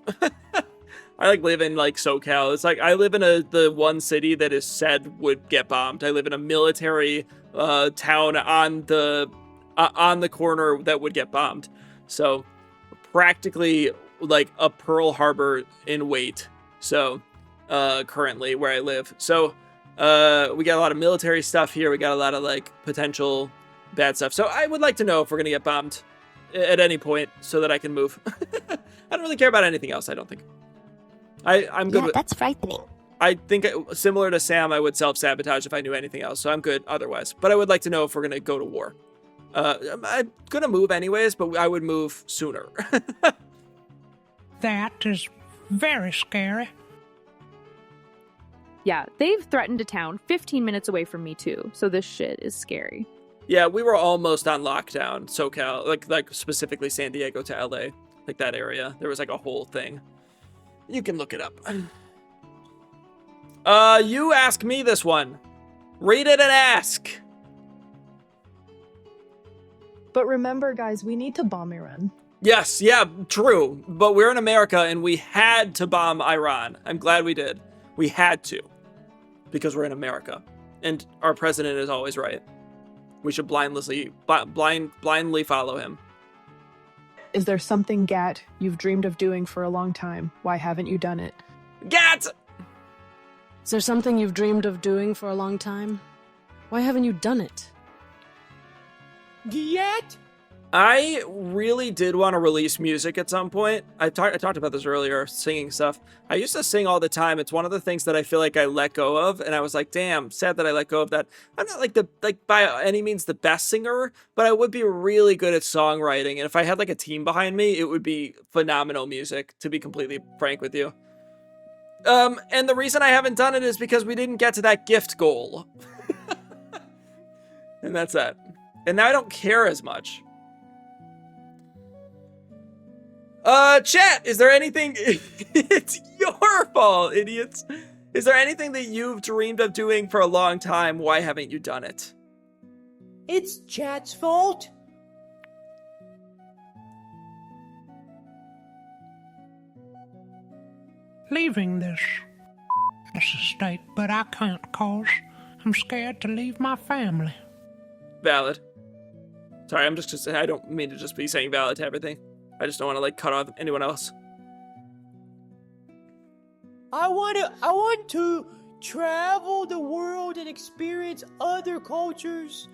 S1: I live in SoCal. It's like I live in the one city that is said would get bombed. I live in a military town on the corner that would get bombed. So practically like a Pearl Harbor in wait. So currently where I live. So we got a lot of military stuff here. We got a lot of potential bad stuff. So I would like to know if we're gonna get bombed at any point so that I can move. I don't really care about anything else, I don't think. I'm good
S5: Yeah,
S1: with...
S5: that's frightening.
S1: I think similar to Sam, I would self-sabotage if I knew anything else, so I'm good otherwise. But I would like to know if we're going to go to war. I'm going to move anyways, but I would move sooner.
S15: That is very scary.
S16: Yeah, they've threatened a town 15 minutes away from me too, so this shit is scary.
S1: Yeah, we were almost on lockdown, SoCal, like specifically San Diego to LA, like that area. There was like a whole thing. You can look it up. You ask me this one. Read it and ask.
S4: But remember, guys, we need to bomb Iran.
S1: Yes, yeah, true. But we're in America and we had to bomb Iran. I'm glad we did. We had to. Because we're in America. And our president is always right. We should blindly follow him.
S4: Is there something, Gat, you've dreamed of doing for a long time? Why haven't you done it?
S1: Gat!
S3: Is there something you've dreamed of doing for a long time? Why haven't you done it?
S11: Gat?
S1: I really did want to release music at some point. I talked about this earlier, singing stuff. I used to sing all the time. It's one of the things that I feel like I let go of, and I was like, damn, sad that I let go of that. I'm not like by any means the best singer, but I would be really good at songwriting, and if I had like a team behind me, it would be phenomenal music, to be completely frank with you. And the reason I haven't done it is because we didn't get to that gift goal. And that's that. And now I don't care as much. Chat, is there anything... It's your fault, idiots. Is there anything that you've dreamed of doing for a long time? Why haven't you done it?
S11: It's chat's fault.
S15: Leaving this estate, but I can't cause I'm scared to leave my family.
S1: Valid. Sorry, I don't mean to just be saying valid to everything. I just don't want to like cut off anyone else.
S11: I want to travel the world and experience other cultures,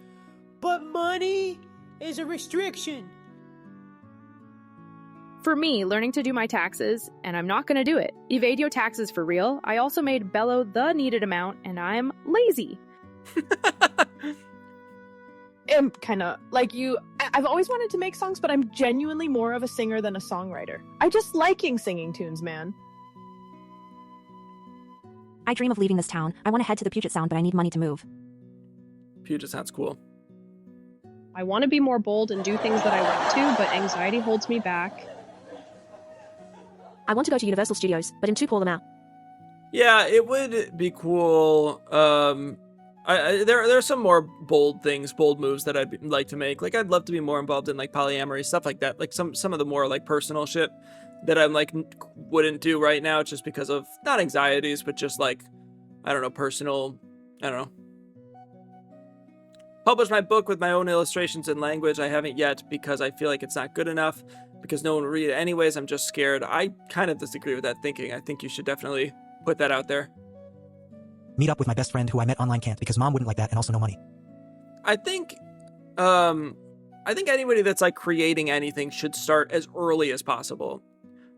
S11: but money is a restriction.
S16: For me, learning to do my taxes, and I'm not gonna do it. Evade your taxes for real. I also made Bello the needed amount, and I'm lazy.
S4: I'm kind of like you. I've always wanted to make songs, but I'm genuinely more of a singer than a songwriter. I just liking singing tunes, man.
S12: I dream of leaving this town. I want to head to the Puget Sound, but I need money to move.
S1: Puget sounds cool.
S17: I want to be more bold and do things that I want to, but anxiety holds me back.
S12: I want to go to Universal Studios, but I'm too poor now.
S1: Yeah, it would be cool. There are some more bold moves that I'd like to make. Like, I'd love to be more involved in like polyamory, stuff like that. Like some of the more like personal shit that I'm like wouldn't do right now, just because of not anxieties, but just like, I don't know, personal, I don't know. Publish my book with my own illustrations and language. I haven't yet because I feel like it's not good enough because no one will read it anyways. I'm just scared. I kind of disagree with that thinking. I think you should definitely put that out there.
S10: Meet up with my best friend who I met online can't because mom wouldn't like that and also no money.
S1: I think anybody that's like creating anything should start as early as possible.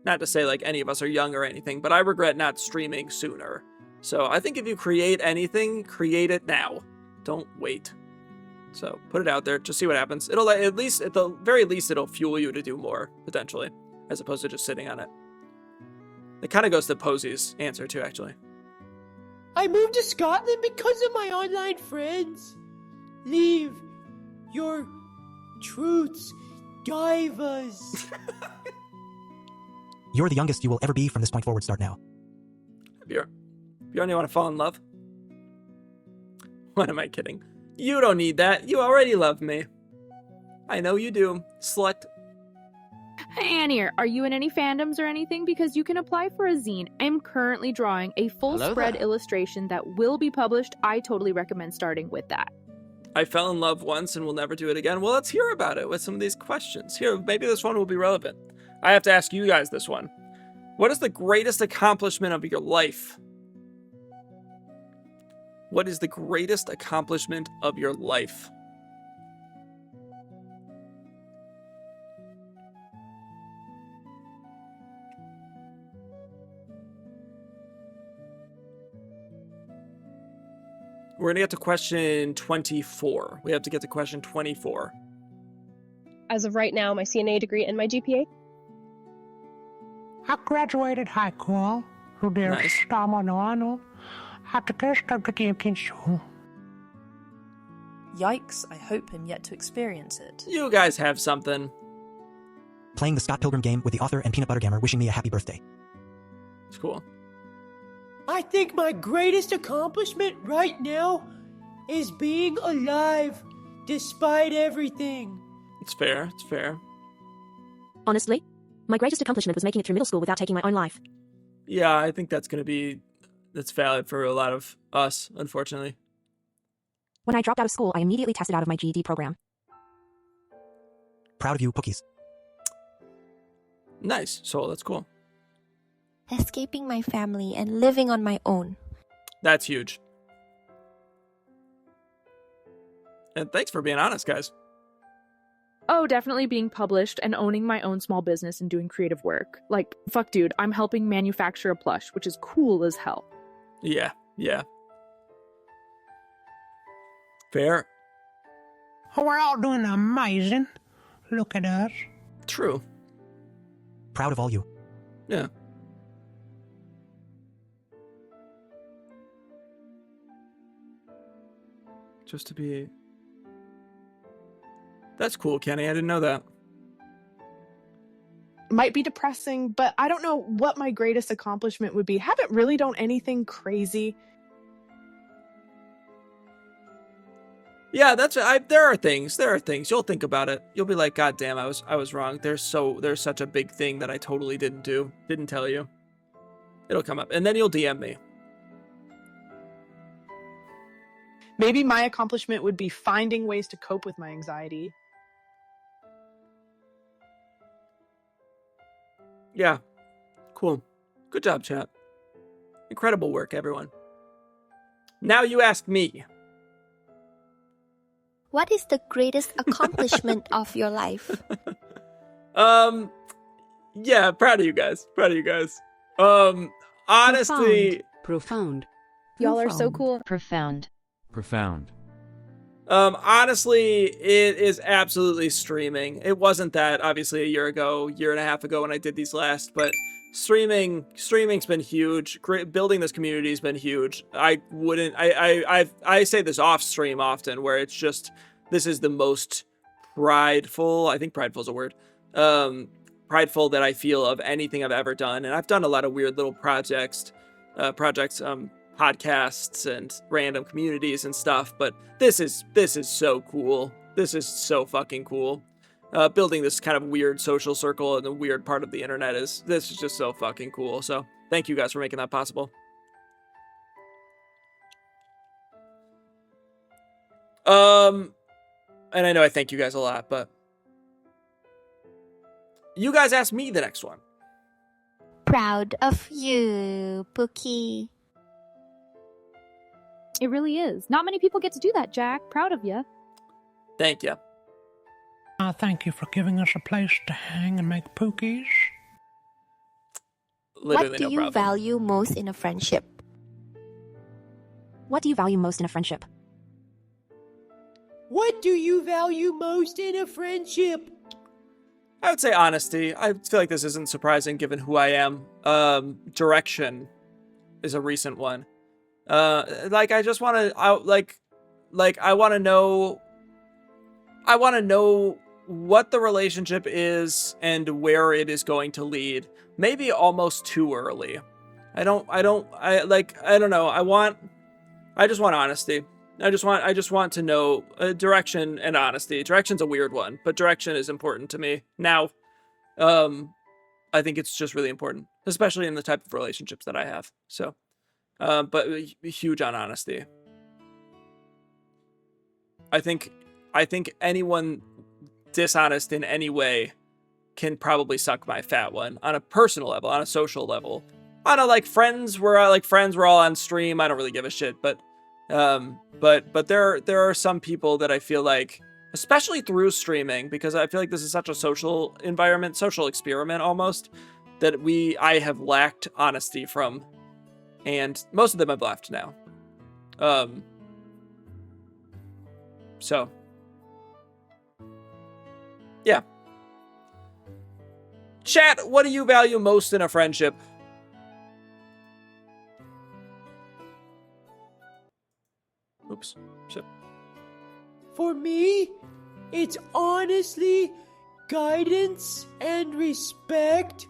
S1: Not to say like any of us are young or anything, but I regret not streaming sooner. So I think if you create anything, create it now. Don't wait. So put it out there, just see what happens. It'll at least, at the very least, it'll fuel you to do more, potentially, as opposed to just sitting on it. It kind of goes to Posey's answer too, actually.
S11: I moved to Scotland because of my online friends. Leave your truths, divas.
S10: You're the youngest you will ever be from this point forward. Start now.
S1: You only want to fall in love? What am I kidding? You don't need that. You already love me. I know you do, slut.
S16: Hey, Annie, are you in any fandoms or anything? Because you can apply for a zine. I'm currently drawing a full
S23: Hello
S16: spread
S23: there.
S16: illustration that will be published. I totally recommend starting with that.
S1: I fell in love once and will never do it again. Well, let's hear about it with some of these questions. Here, maybe this one will be relevant. I have to ask you guys this one. What is the greatest accomplishment of your life? What is the greatest accomplishment of your life? We're gonna get to question 24. We have to get to question 24.
S17: As of right now, my CNA degree and my GPA.
S15: I graduated high school.
S1: Nice.
S18: Yikes, I hope I'm yet to experience it.
S1: You guys have something.
S10: Playing the Scott Pilgrim game with the author and Peanut Butter Gamer wishing me a happy birthday.
S1: It's cool.
S11: I think my greatest accomplishment right now is being alive, despite everything.
S1: It's fair. It's fair.
S12: Honestly, my greatest accomplishment was making it through middle school without taking my own life.
S1: Yeah, I think that's valid for a lot of us, unfortunately.
S12: When I dropped out of school, I immediately tested out of my GED program.
S10: Proud of you, Pookies.
S1: Nice. So that's cool.
S5: Escaping my family and living on my own.
S1: That's huge. And thanks for being honest, guys.
S16: Oh, definitely being published and owning my own small business and doing creative work. Like, fuck, dude, I'm helping manufacture a plush, which is cool as hell.
S1: Yeah. Fair.
S15: Oh, we're all doing amazing. Look at us.
S1: True.
S10: Proud of all you.
S1: Yeah. Just to be... That's cool, Kenny. I didn't know that.
S4: Might be depressing, but I don't know what my greatest accomplishment would be. Haven't really done anything crazy.
S1: Yeah, there are things. You'll think about it. You'll be like, God damn, I was wrong. There's such a big thing that I totally didn't tell you. It'll come up. And then you'll DM me.
S4: Maybe my accomplishment would be finding ways to cope with my anxiety.
S1: Yeah. Cool. Good job, chat. Incredible work, everyone. Now you ask me.
S5: What is the greatest accomplishment of your life?
S1: Yeah, proud of you guys. Honestly...
S14: Profound.
S3: Y'all are so cool.
S9: Profound.
S1: Honestly, it is absolutely streaming. It wasn't that, obviously, a year and a half ago when I did these last, but streaming's been huge. Building this community has been huge. I say this off stream often, where it's just, this is the most prideful, I think prideful is a word, prideful that I feel of anything I've ever done. And I've done a lot of weird little projects, podcasts and random communities and stuff, but this is so cool. This is so fucking cool. Building this kind of weird social circle in the weird part of the internet this is just so fucking cool. So thank you guys for making that possible. And I know I thank you guys a lot, but you guys asked me the next one.
S5: Proud of you, Pookie.
S16: It really is. Not many people get to do that, Jack. Proud of you.
S1: Thank you.
S15: Thank you for giving us a place to hang and make pookies.
S5: What do you value most in a friendship?
S12: What do you value most in a friendship?
S11: What do you value most in a friendship?
S1: I would say honesty. I feel like this isn't surprising given who I am. Direction is a recent one. I just want to, I want to know what the relationship is and where it is going to lead. Maybe almost too early. I don't know. I just want honesty. I just want to know direction and honesty. Direction's a weird one, but direction is important to me now. I think it's just really important, especially in the type of relationships that I have. So, but huge on honesty. I think anyone dishonest in any way can probably suck my fat one on a personal level, on a social level. On a friends, we're all on stream. I don't really give a shit, but there are some people that I feel like, especially through streaming, because I feel like this is such a social environment, social experiment almost, that I have lacked honesty from, and most of them have left now. So, yeah. Chat, what do you value most in a friendship? Oops. Shit.
S11: For me, it's honestly guidance and respect.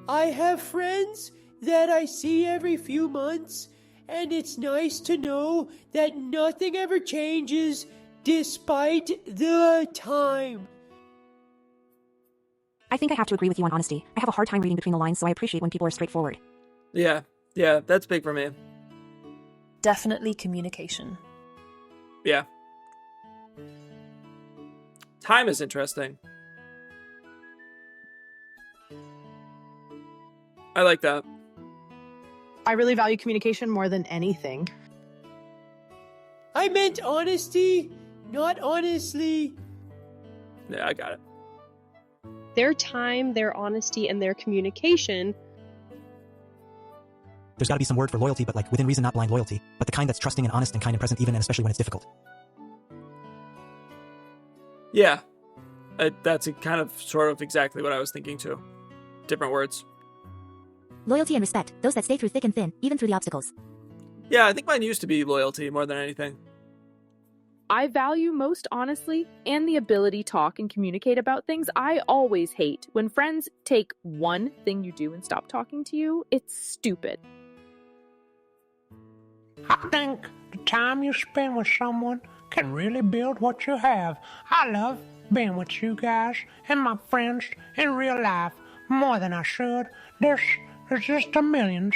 S11: I have friends that I see every few months, and it's nice to know that nothing ever changes despite the time.
S14: I think I have to agree with you on honesty. I have a hard time reading between the lines, so I appreciate when people are straightforward.
S1: Yeah, that's big for me.
S18: Definitely communication.
S1: Yeah. Time is interesting. I like that.
S4: I really value communication more than anything.
S11: I meant honesty, not honestly.
S1: Yeah, I got it.
S17: Their time, their honesty, and their communication.
S10: There's got to be some word for loyalty, but like within reason, not blind loyalty, but the kind that's trusting and honest and kind and present, even and especially when it's difficult.
S1: Yeah, that's kind of sort of exactly what I was thinking too. Different words.
S12: Loyalty and respect, those that stay through thick and thin, even through the obstacles.
S1: Yeah, I think mine used to be loyalty more than anything.
S16: I value most honestly and the ability to talk and communicate about things. I always hate when friends take one thing you do and stop talking to you. It's stupid.
S15: I think the time you spend with someone can really build what you have. I love being with you guys and my friends in real life more than I should. There's just a millions.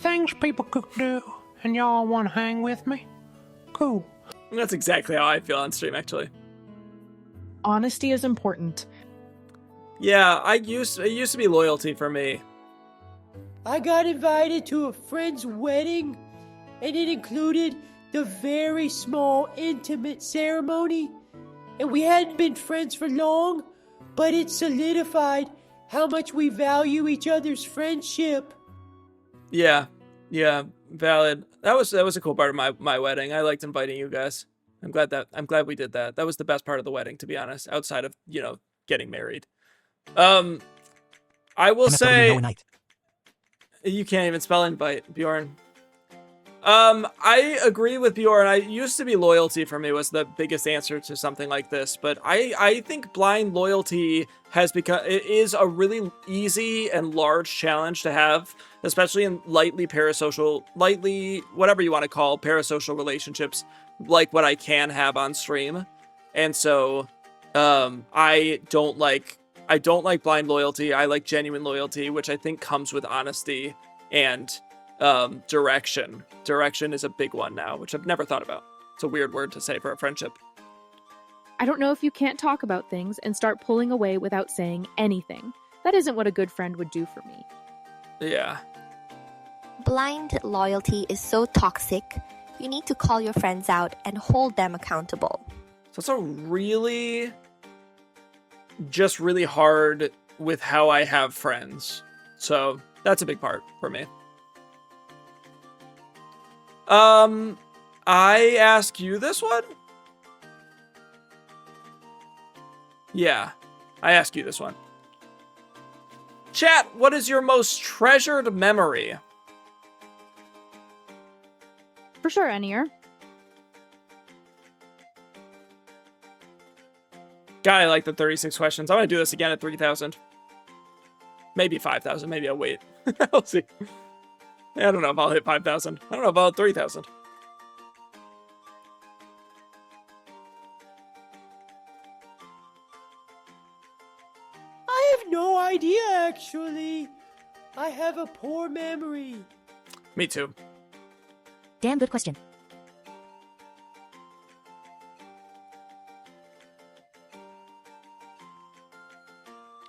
S15: Things people could do, and y'all want to hang with me? Cool.
S1: That's exactly how I feel on stream, actually.
S4: Honesty is important.
S1: Yeah, it used to be loyalty for me.
S11: I got invited to a friend's wedding, and it included the very small, intimate ceremony. And we hadn't been friends for long, but it solidified how much we value each other's friendship.
S1: Yeah, valid. That was a cool part of my wedding. I liked inviting you guys. I'm glad we did that. That was the best part of the wedding, to be honest, outside of, getting married. I will say you can't even spell invite, Bjorn. I agree with Bjorn. I used to be loyalty for me was the biggest answer to something like this, but I think blind loyalty is a really easy and large challenge to have, especially in lightly whatever you want to call parasocial relationships, like what I can have on stream. And so, I don't like blind loyalty. I like genuine loyalty, which I think comes with honesty and direction. Direction is a big one now, which I've never thought about. It's a weird word to say for a friendship.
S16: I don't know if you can't talk about things and start pulling away without saying anything. That isn't what a good friend would do for me.
S1: Yeah.
S5: Blind loyalty is so toxic. You need to call your friends out and hold them accountable.
S1: So it's really hard with how I have friends. So that's a big part for me. I ask you this one? Yeah, I ask you this one. Chat, what is your most treasured memory?
S16: For sure, Enier.
S1: God, I like the 36 questions. I'm gonna do this again at 3,000. Maybe 5,000. Maybe I'll wait. We'll see. I don't know if I'll hit 5,000. I don't know if I'll hit 3,000.
S11: I have no idea, actually. I have a poor memory.
S1: Me too.
S12: Damn good question.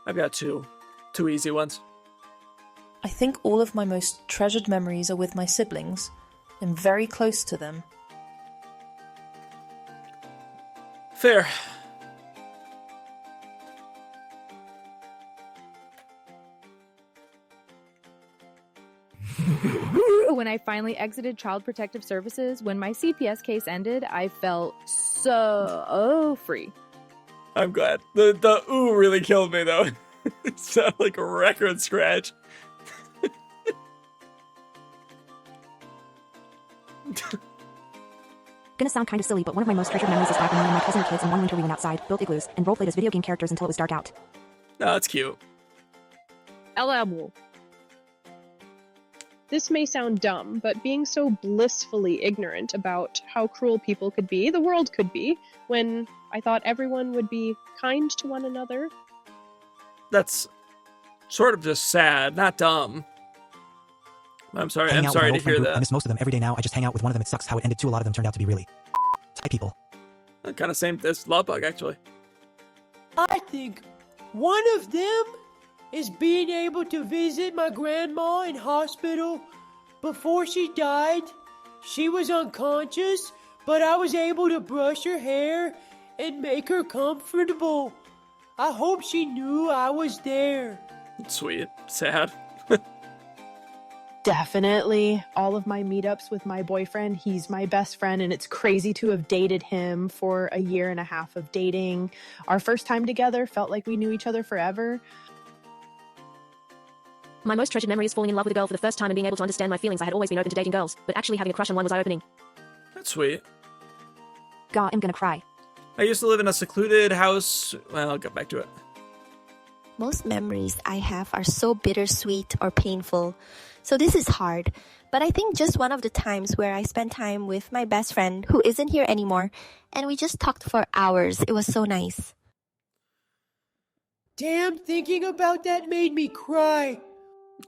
S1: I've got two easy ones.
S18: I think all of my most treasured memories are with my siblings. I'm very close to them.
S1: Fair.
S16: When I finally exited Child Protective Services, when my CPS case ended, I felt so free.
S1: I'm glad. The ooh really killed me though. It sounded like a record scratch.
S14: Gonna sound kind of silly, but one of my most treasured memories is back when me and my cousin and kids and one winter we went outside, built igloos, and roleplayed as video game characters until it was dark out.
S1: No, that's cute.
S17: LM. This may sound dumb, but being so blissfully ignorant about how cruel people could be, the world could be, when I thought everyone would be kind to one another.
S1: That's sort of just sad, not dumb. I'm sorry to hear that.
S10: I miss most of them every day now. I just hang out with one of them. It sucks how it ended too. A lot of them turned out to be really tight people.
S1: Kind of same as Lovebug, actually.
S11: I think one of them is being able to visit my grandma in hospital before she died. She was unconscious, but I was able to brush her hair and make her comfortable. I hope she knew I was there.
S1: Sweet. Sad.
S4: Definitely. All of my meetups with my boyfriend, he's my best friend, and it's crazy to have dated him for a year and a half of dating. Our first time together felt like we knew each other forever.
S14: My most treasured memory is falling in love with a girl for the first time and being able to understand my feelings. I had always been open to dating girls, but actually having a crush on one was eye-opening.
S1: That's sweet.
S14: God, I'm gonna cry.
S1: I used to live in a secluded house. Well, I'll get back to it.
S5: Most memories I have are so bittersweet or painful, so this is hard. But I think just one of the times where I spent time with my best friend, who isn't here anymore, and we just talked for hours. It was so nice.
S11: Damn, thinking about that made me cry.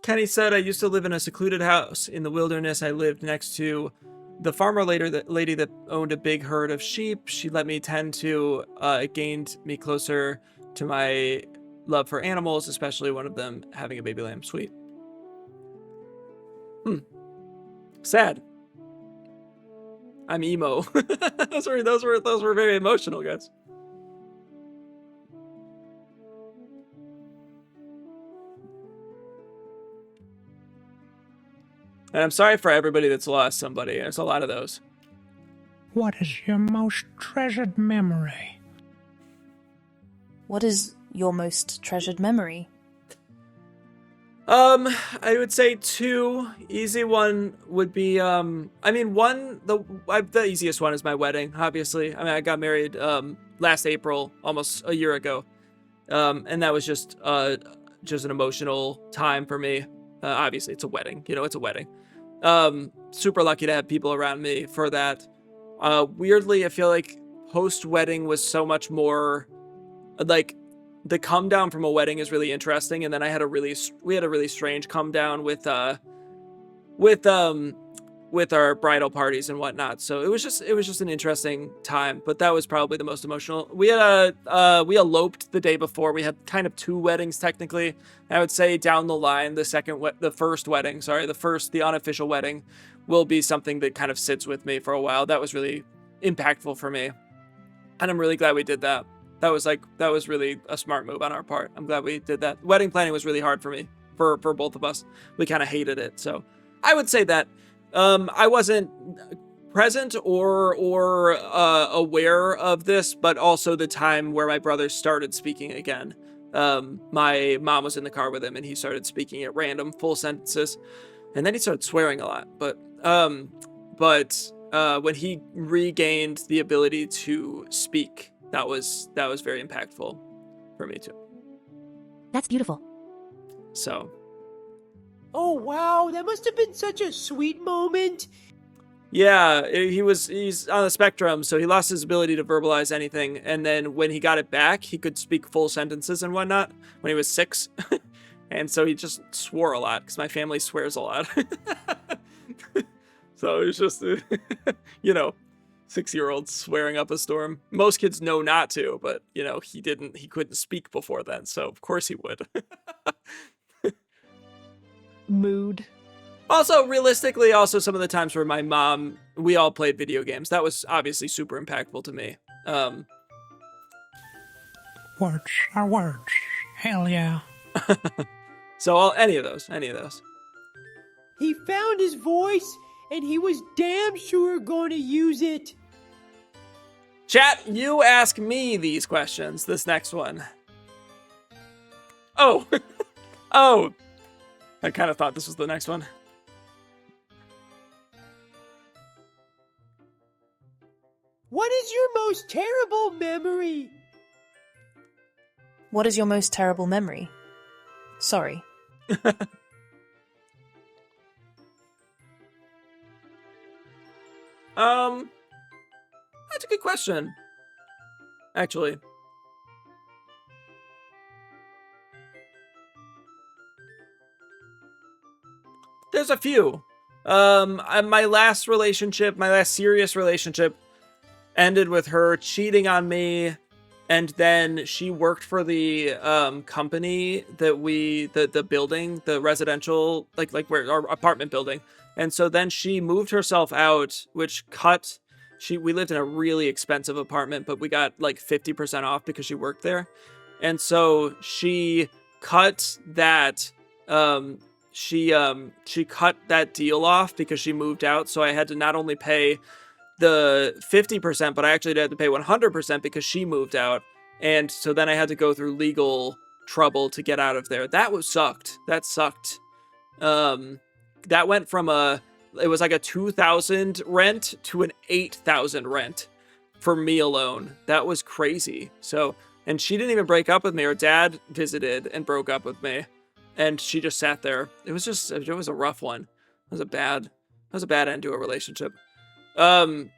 S1: Kenny said, I used to live in a secluded house in the wilderness. I lived next to the farmer lady that owned a big herd of sheep. She let me tend to, it gained me closer to my love for animals, especially one of them having a baby lamb. Sweet. Sad. I'm emo. those were very emotional, guys. And I'm sorry for everybody that's lost somebody. There's a lot of those.
S15: What is your most treasured memory?
S18: What is your most treasured memory?
S1: I would say two. Easy one would be, the easiest one is my wedding, obviously. I mean, I got married, last April, almost a year ago. And that was just an emotional time for me. Obviously, it's a wedding. It's a wedding. Super lucky to have people around me for that. Weirdly, I feel like post-wedding was so much more, like, the come down from a wedding is really interesting, and then we had a really strange come down with our bridal parties and whatnot. So it was just an interesting time, but that was probably the most emotional. We we eloped the day before. We had kind of two weddings technically. I would say down the line, the unofficial wedding will be something that kind of sits with me for a while. That was really impactful for me, and I'm really glad we did that. That was really a smart move on our part. I'm glad we did that. Wedding planning was really hard for me, for both of us. We kind of hated it. So I would say that I wasn't present or aware of this, but also the time where my brother started speaking again. My mom was in the car with him and he started speaking at random full sentences, and then he started swearing a lot. But when he regained the ability to speak, that was very impactful for me too.
S12: That's beautiful.
S1: So.
S11: Oh wow, that must have been such a sweet moment.
S1: Yeah, he's on the spectrum, so he lost his ability to verbalize anything, and then when he got it back, he could speak full sentences and whatnot when he was 6. And so he just swore a lot, because my family swears a lot. So it was just, 6-year-old swearing up a storm. Most kids know not to, but, he couldn't speak before then, so of course he would.
S4: Mood.
S1: Also, realistically, some of the times where my mom, we all played video games. That was obviously super impactful to me.
S15: Words are words. Hell yeah.
S1: So any of those.
S11: He found his voice, and he was damn sure going to use it.
S1: Chat, you ask me these questions. This next one. Oh. Oh. I kind of thought this was the next one.
S11: What is your most terrible memory?
S18: What is your most terrible memory? Sorry.
S1: That's a good question. Actually. There's a few. My last serious relationship ended with her cheating on me, and then she worked for the company that the building, the residential, like where our apartment building. And so then she moved herself out, which we lived in a really expensive apartment, but we got like 50% off because she worked there. And so she cut that she cut that deal off because she moved out. So I had to not only pay the 50%, but I actually had to pay 100% because she moved out. And so then I had to go through legal trouble to get out of there. That sucked. That sucked. That went from it was like a 2,000 rent to an 8,000 rent for me alone. That was crazy. So, and she didn't even break up with me. Her dad visited and broke up with me, and she just sat there. It was a rough one. It was a bad end to a relationship.
S14: Yeesh.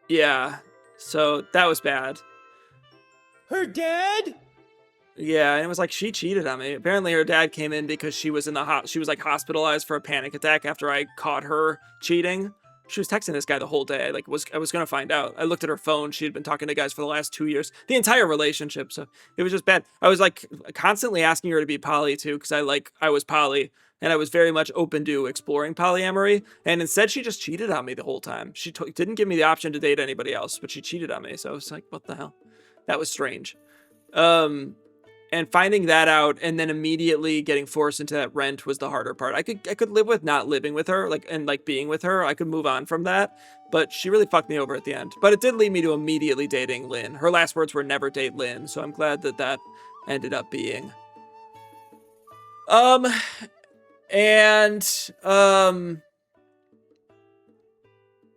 S1: Yeah. So that was bad.
S11: Her dad?
S1: Yeah, and it was like she cheated on me. Apparently her dad came in because she was she was like hospitalized for a panic attack after I caught her cheating. She was texting this guy the whole day. I was going to find out. I looked at her phone. She had been talking to guys for the last 2 years, the entire relationship. So it was just bad. I was like constantly asking her to be poly too, because I was poly, and I was very much open to exploring polyamory. And instead, she just cheated on me the whole time. She didn't give me the option to date anybody else, but she cheated on me. So I was like, what the hell? That was strange. And finding that out and then immediately getting forced into that rent was the harder part. I could live with not living with her, and being with her. I could move on from that, but she really fucked me over at the end. But it did lead me to immediately dating Lynn. Her last words were never date Lynn, so I'm glad that ended up being.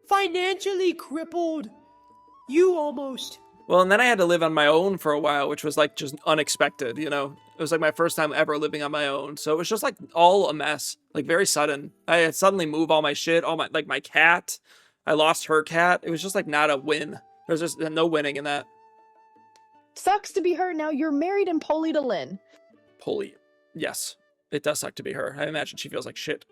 S11: Financially crippled. You almost.
S1: Well, and then I had to live on my own for a while, which was like just unexpected, you know? It was like my first time ever living on my own. So it was just like all a mess, like very sudden. I had suddenly move all my shit, my cat. I lost her cat. It was just like not a win. There's just no winning in that.
S4: Sucks to be her. Now you're married and poly to Lynn.
S1: Poly. Yes. It does suck to be her. I imagine she feels like shit.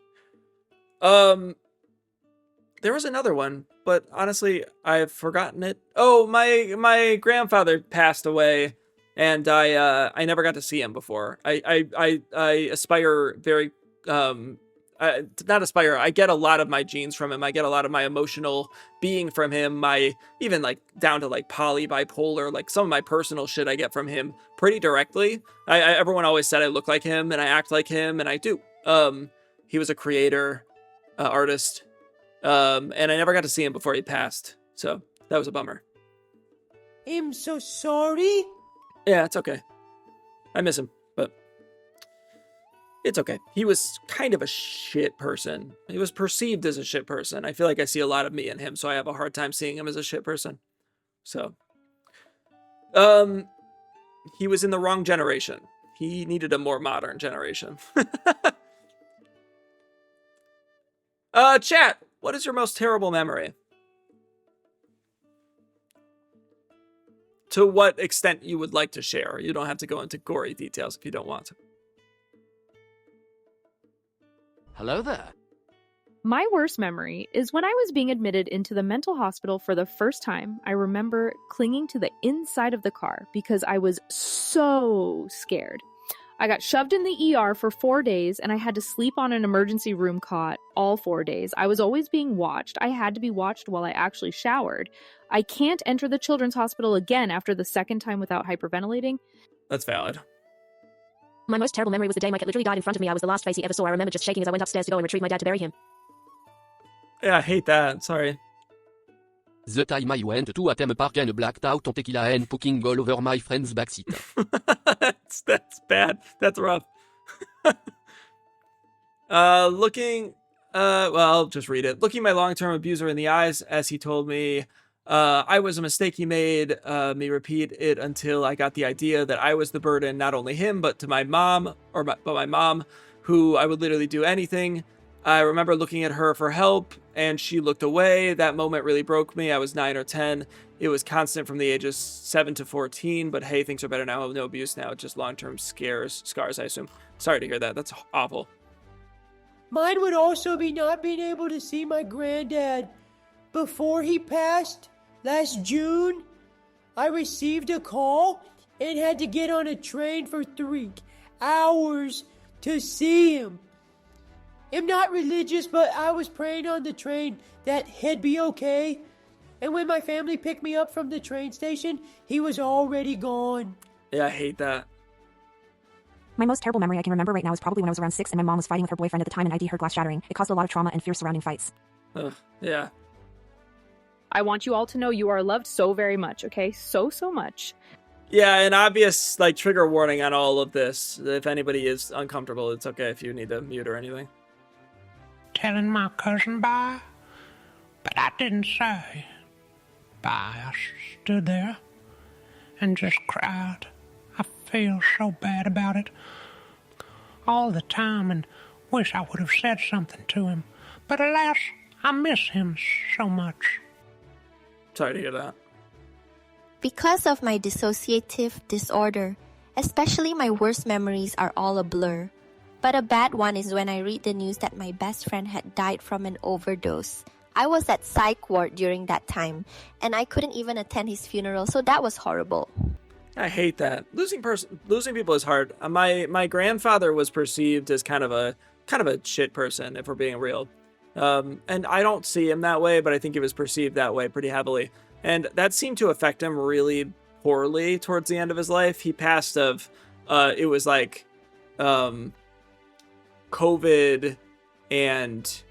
S1: There was another one, but honestly, I've forgotten it. Oh, my grandfather passed away, and I never got to see him before. I aspire very not aspire. I get a lot of my genes from him. I get a lot of my emotional being from him. My even like down to like poly, bipolar, like some of my personal shit I get from him pretty directly. Everyone always said I look like him and I act like him, and I do. He was a creator, artist. And I never got to see him before he passed, so that was a bummer.
S11: I'm so sorry.
S1: Yeah, it's okay. I miss him, but it's okay. He was kind of a shit person. He was perceived as a shit person. I feel like I see a lot of me in him, so I have a hard time seeing him as a shit person. So, he was in the wrong generation. He needed a more modern generation. Chat. What is your most terrible memory? To what extent you would like to share. You don't have to go into gory details if you don't want to.
S23: Hello there.
S16: My worst memory is when I was being admitted into the mental hospital for the first time. I remember clinging to the inside of the car because I was so scared. I got shoved in the ER for 4 days, and I had to sleep on an emergency room cot all 4 days. I was always being watched. I had to be watched while I actually showered. I can't enter the children's hospital again after the second time without hyperventilating.
S1: That's valid.
S14: My most terrible memory was the day my cat literally died in front of me. I was the last face he ever saw. I remember just shaking as I went upstairs to go and retrieve my dad to bury him.
S1: Yeah, I hate that. Sorry.
S23: The time I went to a theme park and blacked out on tequila and poking all over my friend's backseat.
S1: That's bad. That's rough. Well, I'll just read it. Looking my long-term abuser in the eyes as he told me I was a mistake he made me repeat it until I got the idea that I was the burden, not only him, but to my mom, but my mom, who I would literally do anything. I remember looking at her for help, and she looked away. That moment really broke me. I was 9 or 10. It was constant from the ages 7 to 14, but hey, things are better now. No abuse now, just long-term scars, I assume. Sorry to hear that. That's awful.
S11: Mine would also be not being able to see my granddad. Before he passed, last June, I received a call and had to get on a train for 3 hours to see him. I'm not religious, but I was praying on the train that he'd be okay. And when my family picked me up from the train station, he was already gone.
S1: Yeah, I hate that.
S14: My most terrible memory I can remember right now is probably when I was around 6 and my mom was fighting with her boyfriend at the time and ID heard glass shattering. It caused a lot of trauma and fear surrounding fights.
S1: Ugh, yeah.
S16: I want you all to know you are loved so very much, okay? So much.
S1: Yeah, an obvious trigger warning on all of this. If anybody is uncomfortable, it's okay if you need to mute or anything.
S15: Telling my cousin bye, but I didn't say bye. I stood there and just cried. I feel so bad about it all the time and wish I would have said something to him. But alas, I miss him so much.
S1: Sorry to hear that.
S5: Because of my dissociative disorder, especially my worst memories are all a blur. But a bad one is when I read the news that my best friend had died from an overdose. I was at psych ward during that time, and I couldn't even attend his funeral, so that was horrible.
S1: I hate that. Losing people is hard. My grandfather was perceived as kind of a shit person, if we're being real. And I don't see him that way, but I think he was perceived that way pretty heavily. And that seemed to affect him really poorly towards the end of his life. He passed of, it was COVID and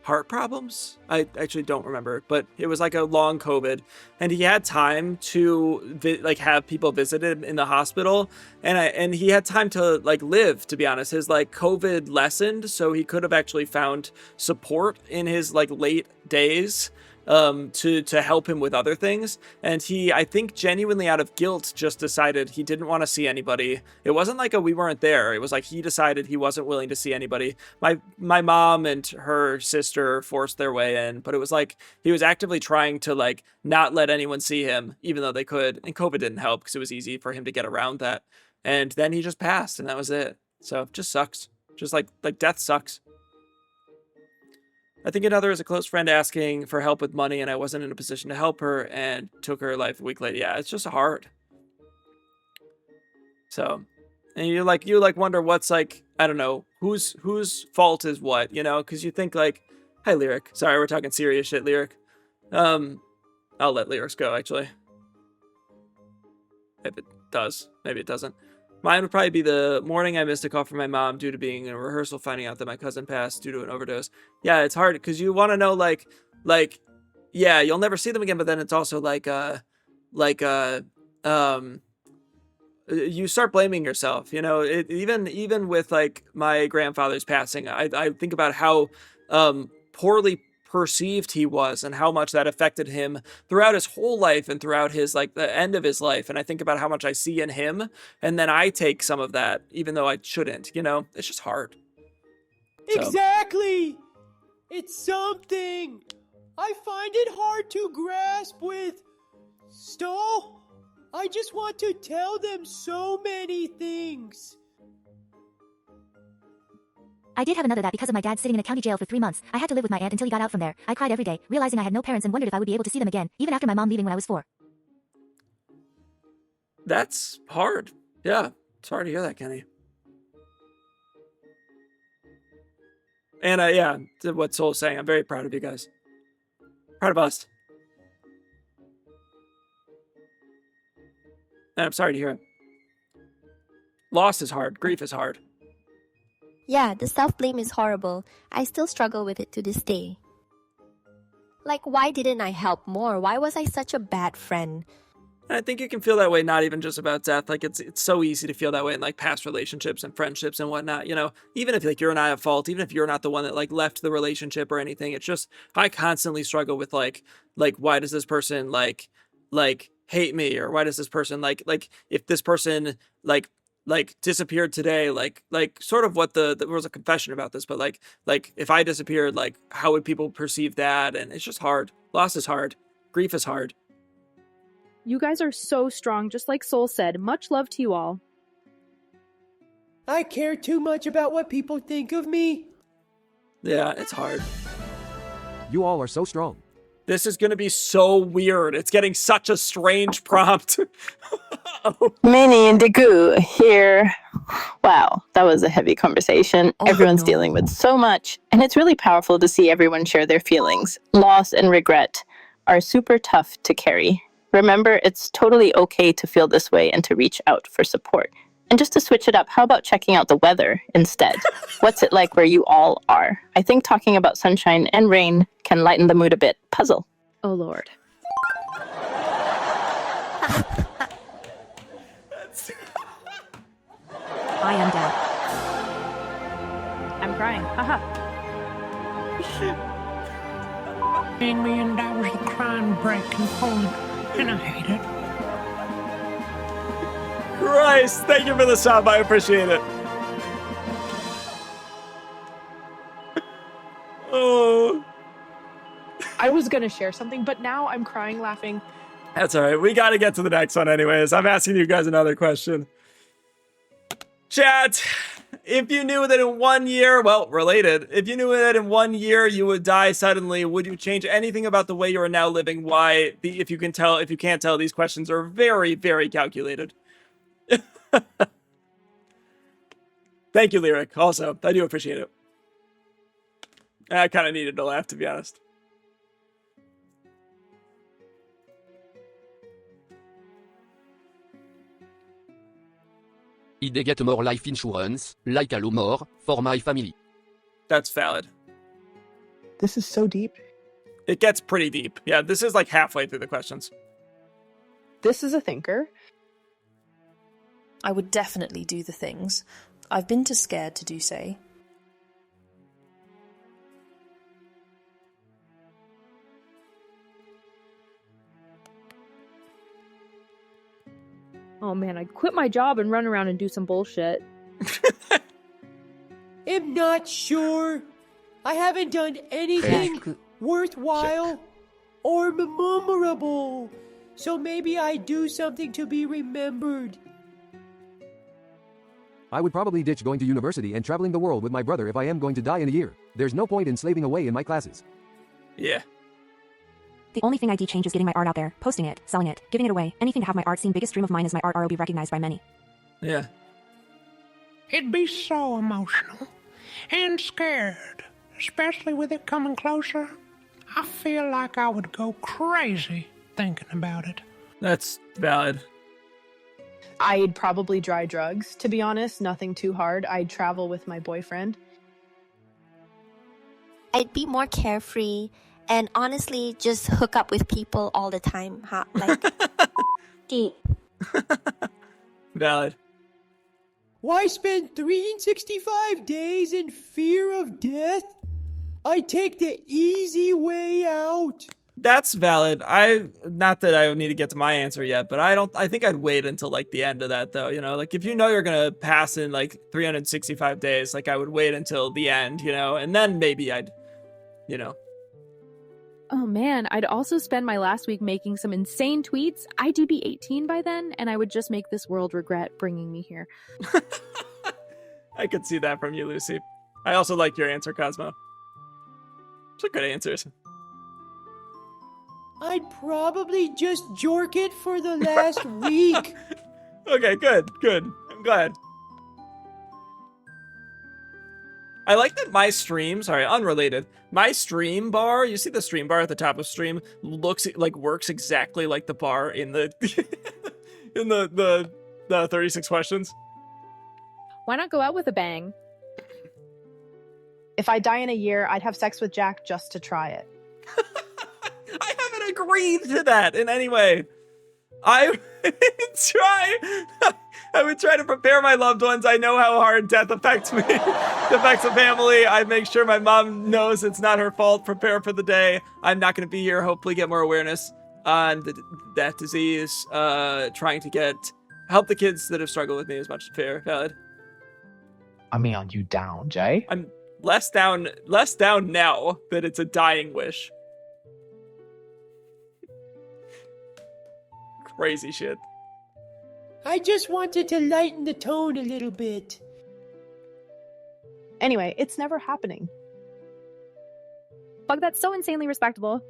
S1: heart problems. I actually don't remember, but it was a long COVID, and he had time to have people visit him in the hospital, and he had time to live. To be honest, his COVID lessened, so he could have actually found support in his late days. To help him with other things. And he, I think, genuinely out of guilt just decided he didn't want to see anybody. It wasn't we weren't there. It was he decided he wasn't willing to see anybody. My mom and her sister forced their way in, but it was he was actively trying to not let anyone see him, even though they could. And COVID didn't help because it was easy for him to get around that. And then he just passed, and that was it. So it just sucks. Just like death sucks. I think another is a close friend asking for help with money, and I wasn't in a position to help her and took her life a week later. Yeah, it's just hard. So, and you wonder what's I don't know, whose fault is what, because you think hi, Lyric. Sorry, we're talking serious shit, Lyric. I'll let Lyrics go, actually. If it does. Maybe it doesn't. Mine would probably be the morning I missed a call from my mom due to being in a rehearsal, finding out that my cousin passed due to an overdose. Yeah, it's hard because you want to know, yeah, you'll never see them again, but then it's also you start blaming yourself, even with my grandfather's passing, I think about how poorly perceived he was and how much that affected him throughout his whole life and throughout his the end of his life. And I think about how much I see in him, and then I take some of that, even though I shouldn't. It's just hard.
S11: So. Exactly. It's something I find it hard to grasp with Stall. I just want to tell them so many things.
S12: I did have another that because of my dad sitting in a county jail for 3 months, I had to live with my aunt until he got out from there. I cried every day, realizing I had no parents and wondered if I would be able to see them again, even after my mom leaving when I was 4.
S1: That's hard. Yeah, it's hard to hear that, Kenny. And yeah, what Soul's saying, I'm very proud of you guys. Proud of us. And I'm sorry to hear it. Loss is hard. Grief is hard.
S5: Yeah, the self-blame is horrible. I still struggle with it to this day. Like, why didn't I help more? Why was I such a bad friend?
S1: And I think you can feel that way not even just about death. Like, it's so easy to feel that way in, like, past relationships and friendships and whatnot, you know? Even if, like, you're not at fault, even if you're not the one that, like, left the relationship or anything, it's just, I constantly struggle with, like, why does this person, like, hate me? Or why does this person, like, if this person, like disappeared today, like sort of what there was a confession about this, but like if I disappeared, like how would people perceive that? And it's just hard. Loss is hard. Grief is hard.
S16: You guys are so strong, just like Soul said. Much love to you all.
S11: I care too much about what people think of me.
S1: Yeah, it's hard.
S19: You all are so strong.
S1: This is going to be so weird. It's getting such a strange prompt.
S20: Minnie and Deku here. Wow, that was a heavy conversation. Everyone's dealing with so much, and it's really powerful to see everyone share their feelings. Loss and regret are super tough to carry. Remember, it's totally okay to feel this way and to reach out for support. And just to switch it up, how about checking out the weather instead? What's it like where you all are? I think talking about sunshine and rain can lighten the mood a bit. Puzzle.
S16: Oh, Lord.
S14: I am dead.
S16: I'm crying. Haha.
S15: And me and that was the crying breaking point, and I hate it.
S1: Christ, thank you for the sub. I appreciate it. Oh.
S4: I was gonna share something, but now I'm crying laughing.
S1: That's all right. We got to get to the next one anyways. I'm asking you guys another question. Chat, if you knew that in 1 year, well, related, if you knew that in 1 year you would die suddenly, would you change anything about the way you are now living? Why? If you can't tell, these questions are very, very calculated. Thank you, Lyric. Also, I do appreciate it. I kind of needed to laugh, to be honest.
S23: I get more life insurance, like a more, for my family.
S1: That's valid.
S4: This is so deep.
S1: It gets pretty deep. Yeah, this is like halfway through the questions.
S4: This is a thinker.
S18: I would definitely do the things. I've been too scared to do so.
S16: Oh man, I'd quit my job and run around and do some bullshit.
S11: I'm not sure. I haven't done anything worthwhile or memorable. So maybe I do something to be remembered.
S19: I would probably ditch going to university and traveling the world with my brother if I am going to die in a year. There's no point in slaving away in my classes.
S1: Yeah.
S14: The only thing I'd change is getting my art out there, posting it, selling it, giving it away. Anything to have my art seen. Biggest dream of mine is my art will be recognized by many.
S1: Yeah.
S15: It'd be so emotional and scared, especially with it coming closer. I feel like I would go crazy thinking about it.
S1: That's valid.
S4: I'd probably try drugs, to be honest. Nothing too hard. I'd travel with my boyfriend.
S5: I'd be more carefree and honestly just hook up with people all the time. Huh? Like, deep.
S1: Valid.
S11: Why spend 365 days in fear of death? I take the easy way out.
S1: That's valid. Not that I need to get to my answer yet, but I think I'd wait until like the end of that though, you know, like if you know you're going to pass in like 365 days, like I would wait until the end, you know, and then maybe I'd, you know.
S16: Oh man, I'd also spend my last week making some insane tweets. I'd be 18 by then, and I would just make this world regret bringing me here.
S1: I could see that from you, Lucy. I also like your answer, Cosmo. Those are good answers.
S11: I'd probably just jork it for the last week.
S1: Okay, good. I'm glad. I like that my stream, sorry, unrelated. My stream bar, you see the stream bar at the top of stream, works exactly like the bar in the in the 36 questions.
S16: Why not go out with a bang?
S4: If I die in a year, I'd have sex with Jack just to try it.
S1: I haven't agreed to that in any way. I would try to prepare my loved ones. I know how hard death affects me. It affects the family. I make sure my mom knows it's not her fault. Prepare for the day. I'm not going to be here. Hopefully get more awareness on that disease. Trying to help the kids that have struggled with me as much as fair. Valid.
S13: I mean, are you down, Jay?
S1: I'm less down now that it's a dying wish. Crazy shit.
S11: I just wanted to lighten the tone a little bit.
S4: Anyway, it's never happening.
S16: Fuck, that's so insanely respectable.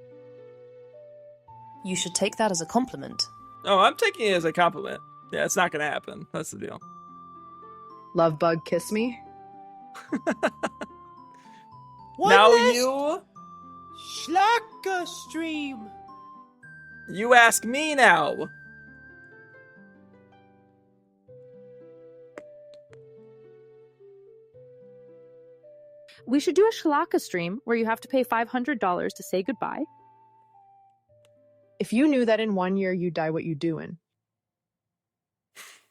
S18: You should take that as a compliment.
S1: Oh, I'm taking it as a compliment. Yeah, it's not gonna happen. That's the deal.
S4: Love bug, kiss me.
S1: Now you
S11: Schlaacka stream.
S1: You ask me now.
S16: We should do a Schlaacka stream where you have to pay $500 to say goodbye.
S4: If you knew that in 1 year you'd die, what you doing?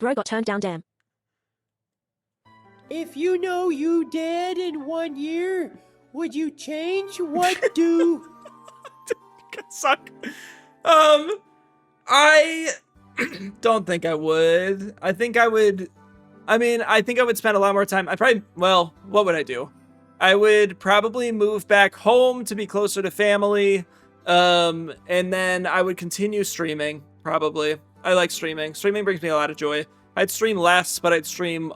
S14: Bro got turned down, damn.
S11: If you know you dead in 1 year, would you change what do?
S1: Suck. I don't think I would. I think I would spend a lot more time. What would I do? I would probably move back home to be closer to family. And then I would continue streaming, probably. I like streaming. Streaming brings me a lot of joy. I'd stream less, but I'd stream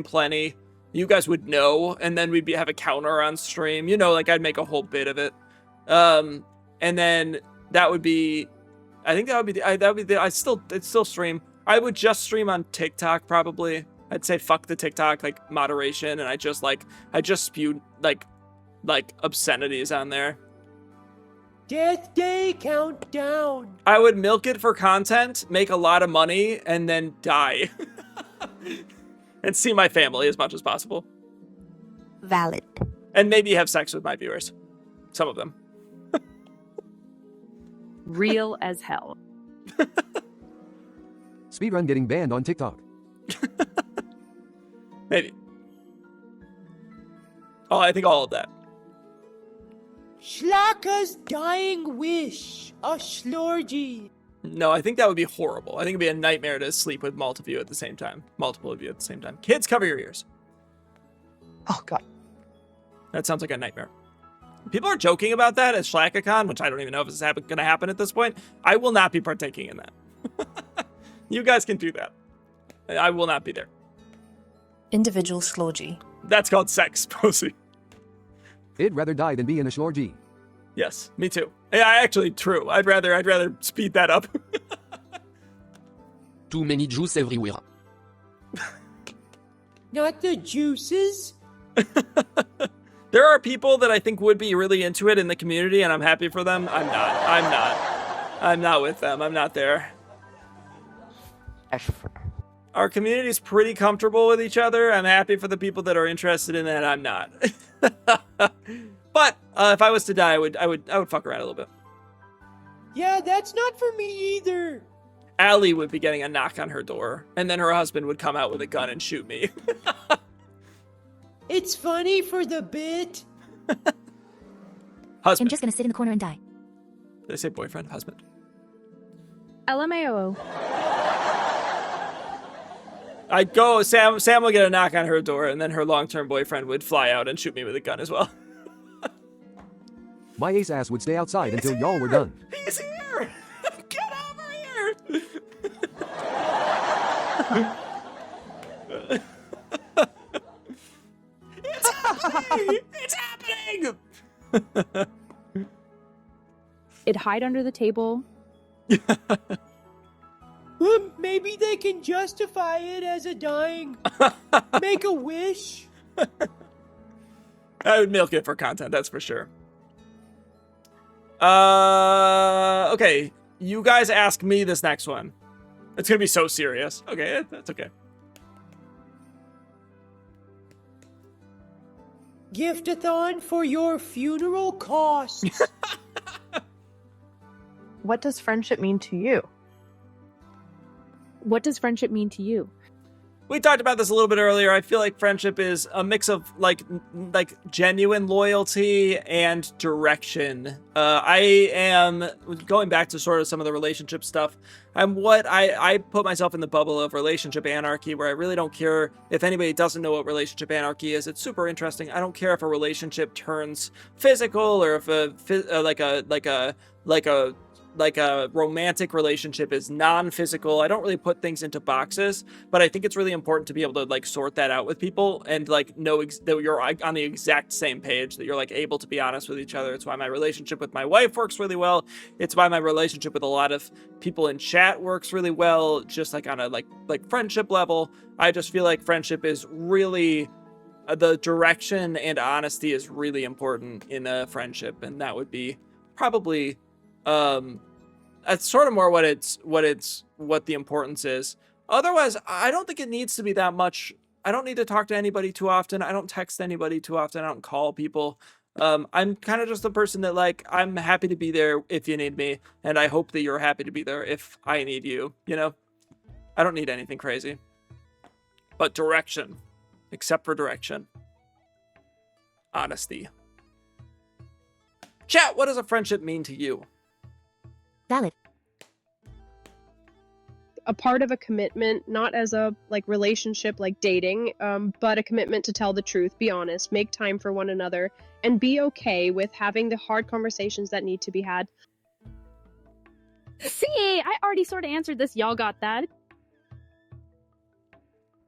S1: plenty. You guys would know, and then we'd have a counter on stream. You know, like I'd make a whole bit of it. And then that would be, I'd still stream. I would just stream on TikTok probably. I'd say fuck the TikTok, like moderation, and I just spew like obscenities on there.
S11: Death Day countdown.
S1: I would milk it for content, make a lot of money, and then die. And see my family as much as possible.
S5: Valid.
S1: And maybe have sex with my viewers. Some of them.
S16: Real as hell.
S19: Speedrun getting banned on TikTok.
S1: Maybe. Oh, I think all of that.
S11: Schlaacka's dying wish. A schlorgy.
S1: No, I think that would be horrible. I think it'd be a nightmare to sleep with multiple of you at the same time. Kids, cover your ears.
S4: Oh, God.
S1: That sounds like a nightmare. People are joking about that at SchlaackaCon, which I don't even know if it's going to happen at this point. I will not be partaking in that. You guys can do that. I will not be there.
S18: Individual schlorgy.
S1: That's called sex, Posey.
S19: I'd rather die than be in a schlorgy.
S1: Yes, me too. Yeah, actually, true. I'd rather speed that up.
S23: Too many juice everywhere.
S11: Not the juices.
S1: There are people that I think would be really into it in the community, and I'm happy for them. I'm not with them. I'm not there. Our community's pretty comfortable with each other. I'm happy for the people that are interested in that. I'm not. But if I was to die, I would fuck around a little bit.
S11: Yeah, that's not for me either.
S1: Allie would be getting a knock on her door, and then her husband would come out with a gun and shoot me.
S11: It's funny for the bit.
S1: Husband.
S12: I'm just gonna sit in the corner and die.
S1: Did I say boyfriend? Husband.
S16: LMAO.
S1: I'd go, Sam will get a knock on her door, and then her long-term boyfriend would fly out and shoot me with a gun as well.
S19: My ace ass would stay outside until y'all were done.
S1: He's here! Get over here! It's happening! It's happening!
S16: It'd hide under the table.
S11: Well, maybe they can justify it as a dying. Make a wish.
S1: I would milk it for content, that's for sure. Okay. You guys ask me this next one. It's gonna be so serious. Okay, that's okay.
S11: gift-a-thon for your funeral costs.
S4: What does friendship mean to you?
S16: What does friendship mean to you?
S1: We talked about this a little bit earlier. I feel like friendship is a mix of like genuine loyalty and direction. I am going back to sort of some of the relationship stuff. I put myself in the bubble of relationship anarchy, where I really don't care if anybody doesn't know what relationship anarchy is. It's super interesting. I don't care if a relationship turns physical or if like a romantic relationship is non-physical. I don't really put things into boxes, but I think it's really important to be able to like sort that out with people and like know that you're on the exact same page, that you're like able to be honest with each other. It's why my relationship with my wife works really well. It's why my relationship with a lot of people in chat works really well, just like on a like friendship level. I just feel like friendship is really the direction and honesty is really important in a friendship, and that would be probably that's sort of more what the importance is. Otherwise, I don't think it needs to be that much. I don't need to talk to anybody too often. I don't text anybody too often. I don't call people. I'm kind of just the person that like, I'm happy to be there if you need me, and I hope that you're happy to be there if I need you, you know? I don't need anything crazy. But direction. Except for direction. Honesty. Chat, what does a friendship mean to you?
S12: Valid.
S17: A part of a commitment, not as a like relationship like dating, but a commitment to tell the truth, be honest, make time for one another, and be okay with having the hard conversations that need to be had.
S16: See, I already sort of answered this. Y'all got that?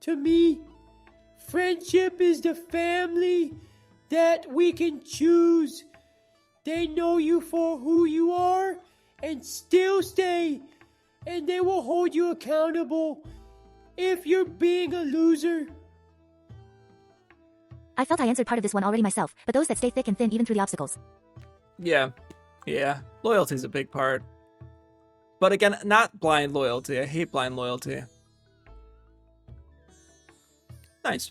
S11: To me, friendship is the family that we can choose. They know you for who you are and still stay, and they will hold you accountable if you're being a loser.
S12: I felt I answered part of this one already myself, but those that stay thick and thin even through the obstacles.
S1: Yeah. Loyalty's a big part. But again, not blind loyalty. I hate blind loyalty. Nice.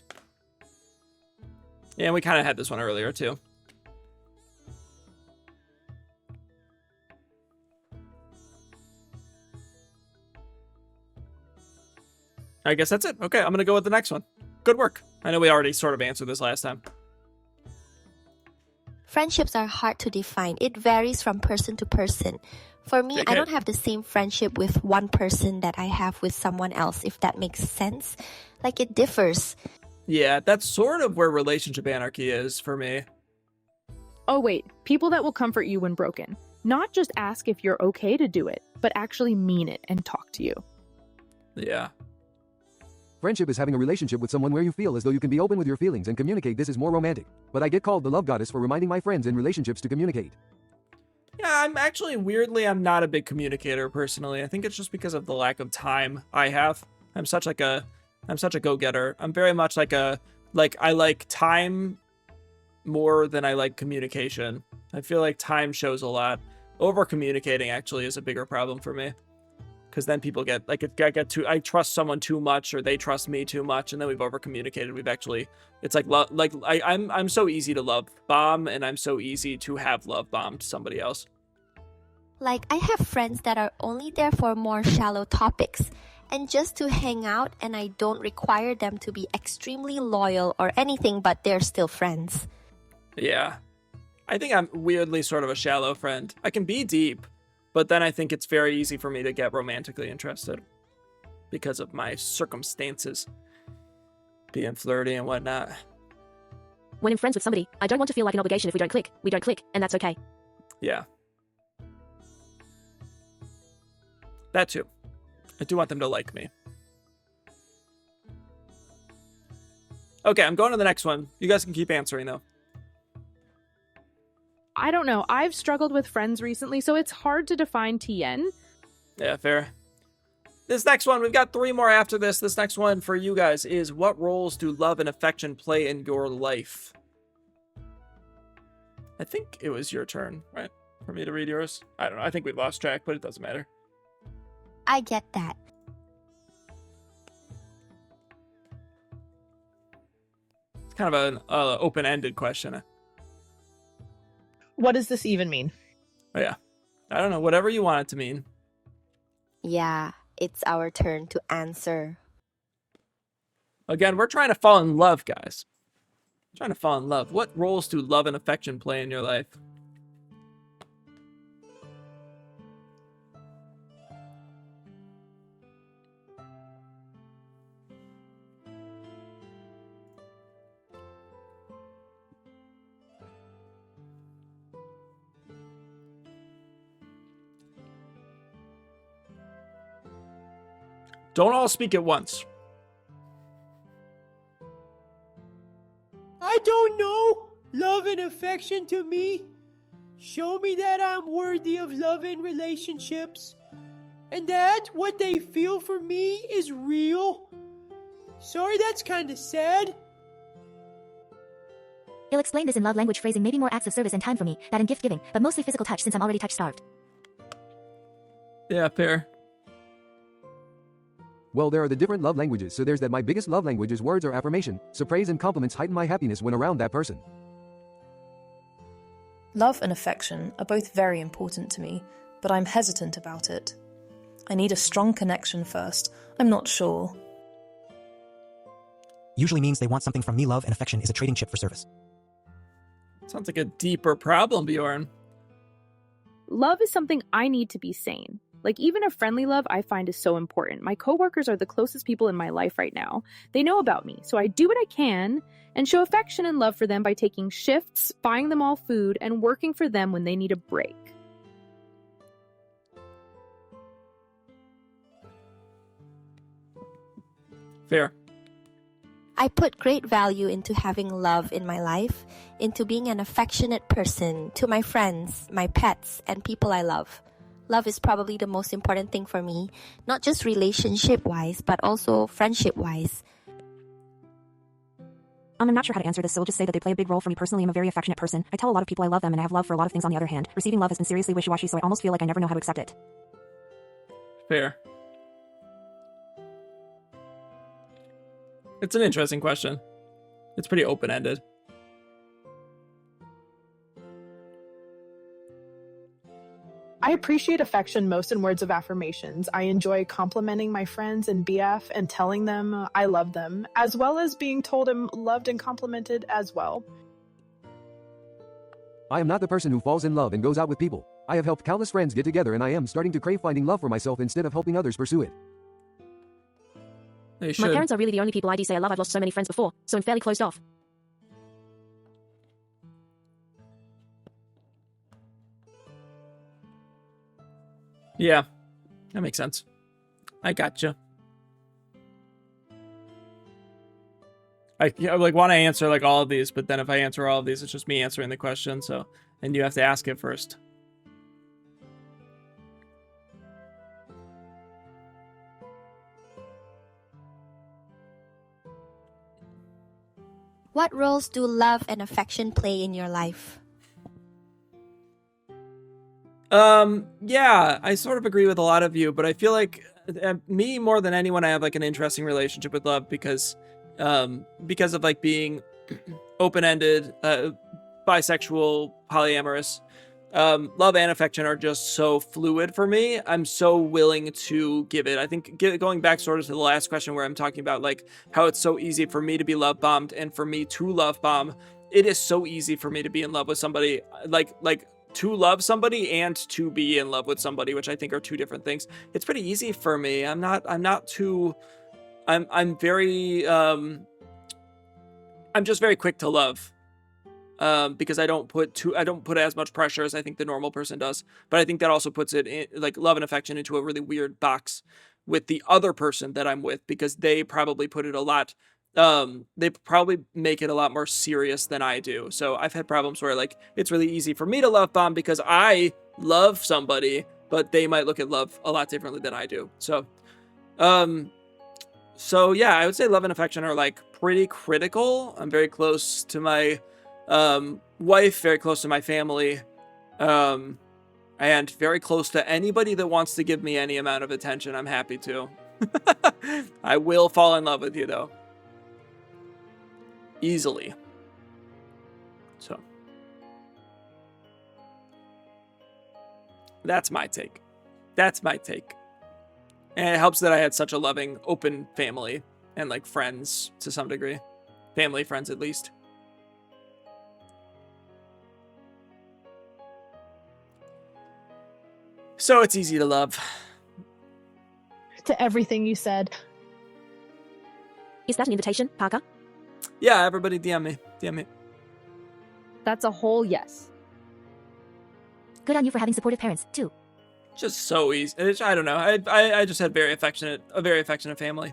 S1: Yeah, we kind of had this one earlier, too. I guess that's it. Okay, I'm going to go with the next one. Good work. I know we already sort of answered this last time.
S5: Friendships are hard to define. It varies from person to person. For me, I don't have the same friendship with one person that I have with someone else, if that makes sense. Like, it differs.
S1: Yeah, that's sort of where relationship anarchy is for me.
S16: Oh wait, people that will comfort you when broken. Not just ask if you're okay to do it, but actually mean it and talk to you.
S1: Yeah.
S19: Friendship is having a relationship with someone where you feel as though you can be open with your feelings and communicate. This is more romantic. But I get called the love goddess for reminding my friends in relationships to communicate.
S1: Yeah, I'm actually, weirdly, I'm not a big communicator personally. I think it's just because of the lack of time I have. I'm such a go-getter. I'm very much I like time more than I like communication. I feel like time shows a lot. Over-communicating actually is a bigger problem for me. Because then people get, like, I trust someone too much, or they trust me too much, and then we've over-communicated. We've actually, it's I'm so easy to love bomb, and I'm so easy to have love bombed somebody else.
S5: Like, I have friends that are only there for more shallow topics, and just to hang out, and I don't require them to be extremely loyal or anything, but they're still friends.
S1: Yeah. I think I'm weirdly sort of a shallow friend. I can be deep, but then I think it's very easy for me to get romantically interested because of my circumstances, being flirty and whatnot.
S12: When I'm friends with somebody, I don't want to feel like an obligation. If we don't click, and that's okay.
S1: Yeah. That too. I do want them to like me. Okay, I'm going to the next one. You guys can keep answering, though.
S16: I don't know. I've struggled with friends recently, so it's hard to define TN.
S1: Yeah, fair. This next one, we've got 3 more after this. This next one for you guys is, what roles do love and affection play in your life? I think it was your turn, right? For me to read yours? I don't know. I think we've lost track, but it doesn't matter.
S5: I get that.
S1: It's kind of an open-ended question.
S4: What does this even mean?
S1: Oh, yeah. I don't know. Whatever you want it to mean.
S5: Yeah, it's our turn to answer.
S1: Again, we're trying to fall in love, guys. Trying to fall in love. What roles do love and affection play in your life? Don't all speak at once.
S11: I don't know. Love and affection to me. Show me that I'm worthy of love and relationships. And that what they feel for me is real. Sorry, that's kind of sad.
S12: He'll explain this in love language phrasing, maybe more acts of service and time for me, that in gift giving, but mostly physical touch since I'm already touch starved.
S1: Yeah, fair.
S19: Well, there are the different love languages, so there's that my biggest love language is words or affirmation, so praise and compliments heighten my happiness when around that person.
S18: Love and affection are both very important to me, but I'm hesitant about it. I need a strong connection first. I'm not sure.
S10: Usually means they want something from me. Love and affection is a trading chip for service.
S1: Sounds like a deeper problem, Bjorn.
S16: Love is something I need to be sane. Like, even a friendly love I find is so important. My coworkers are the closest people in my life right now. They know about me, so I do what I can and show affection and love for them by taking shifts, buying them all food, and working for them when they need a break.
S1: Fair.
S5: I put great value into having love in my life, into being an affectionate person to my friends, my pets, and people I love. Love is probably the most important thing for me, not just relationship-wise, but also friendship-wise.
S14: I'm not sure how to answer this, so I'll just say that they play a big role for me personally. I'm a very affectionate person. I tell a lot of people I love them, and I have love for a lot of things on the other hand. Receiving love has been seriously wishy-washy, so I almost feel like I never know how to accept it.
S1: Fair. It's an interesting question. It's pretty open-ended.
S4: I appreciate affection most in words of affirmations. I enjoy complimenting my friends and BF and telling them I love them, as well as being told I'm loved and complimented as well.
S19: I am not the person who falls in love and goes out with people. I have helped countless friends get together, and I am starting to crave finding love for myself instead of helping others pursue it.
S14: My parents are really the only people I do say I love. I've lost so many friends before, so I'm fairly closed off.
S1: Yeah, that makes sense. I gotcha. I like want to answer like all of these, but then if I answer all of these, it's just me answering the question. So, and you have to ask it first.
S5: What roles do love and affection play in your life?
S1: Yeah, I sort of agree with a lot of you, but I feel like me more than anyone, I have like an interesting relationship with love because of like being open-ended, bisexual, polyamorous. Love and affection are just so fluid for me. I'm so willing to give it. I think going back sort of to the last question where I'm talking about like how it's so easy for me to be love bombed and for me to love bomb. It is so easy for me to be in love with somebody, like to love somebody and to be in love with somebody, which I think are two different things. It's pretty easy for me. I'm just very quick to love. Because I don't put as much pressure as I think the normal person does. But I think that also puts it in, like, love and affection into a really weird box with the other person that I'm with, because they probably put it a lot. They probably make it a lot more serious than I do. So I've had problems where like it's really easy for me to love bomb because I love somebody, but they might look at love a lot differently than I do. So yeah, I would say love and affection are like pretty critical. I'm very close to my wife, very close to my family, and very close to anybody that wants to give me any amount of attention. I'm happy to. I will fall in love with you though. easily. So that's my take. That's my take. And it helps that I had such a loving, open family and like friends to some degree. Family, friends at least. So it's easy to love.
S4: To everything you said.
S12: Is that an invitation, Parker?
S1: Yeah, everybody DM me. DM me.
S16: That's a whole yes.
S12: Good on you for having supportive parents, too.
S1: Just so easy. I don't know. I just had a very affectionate family.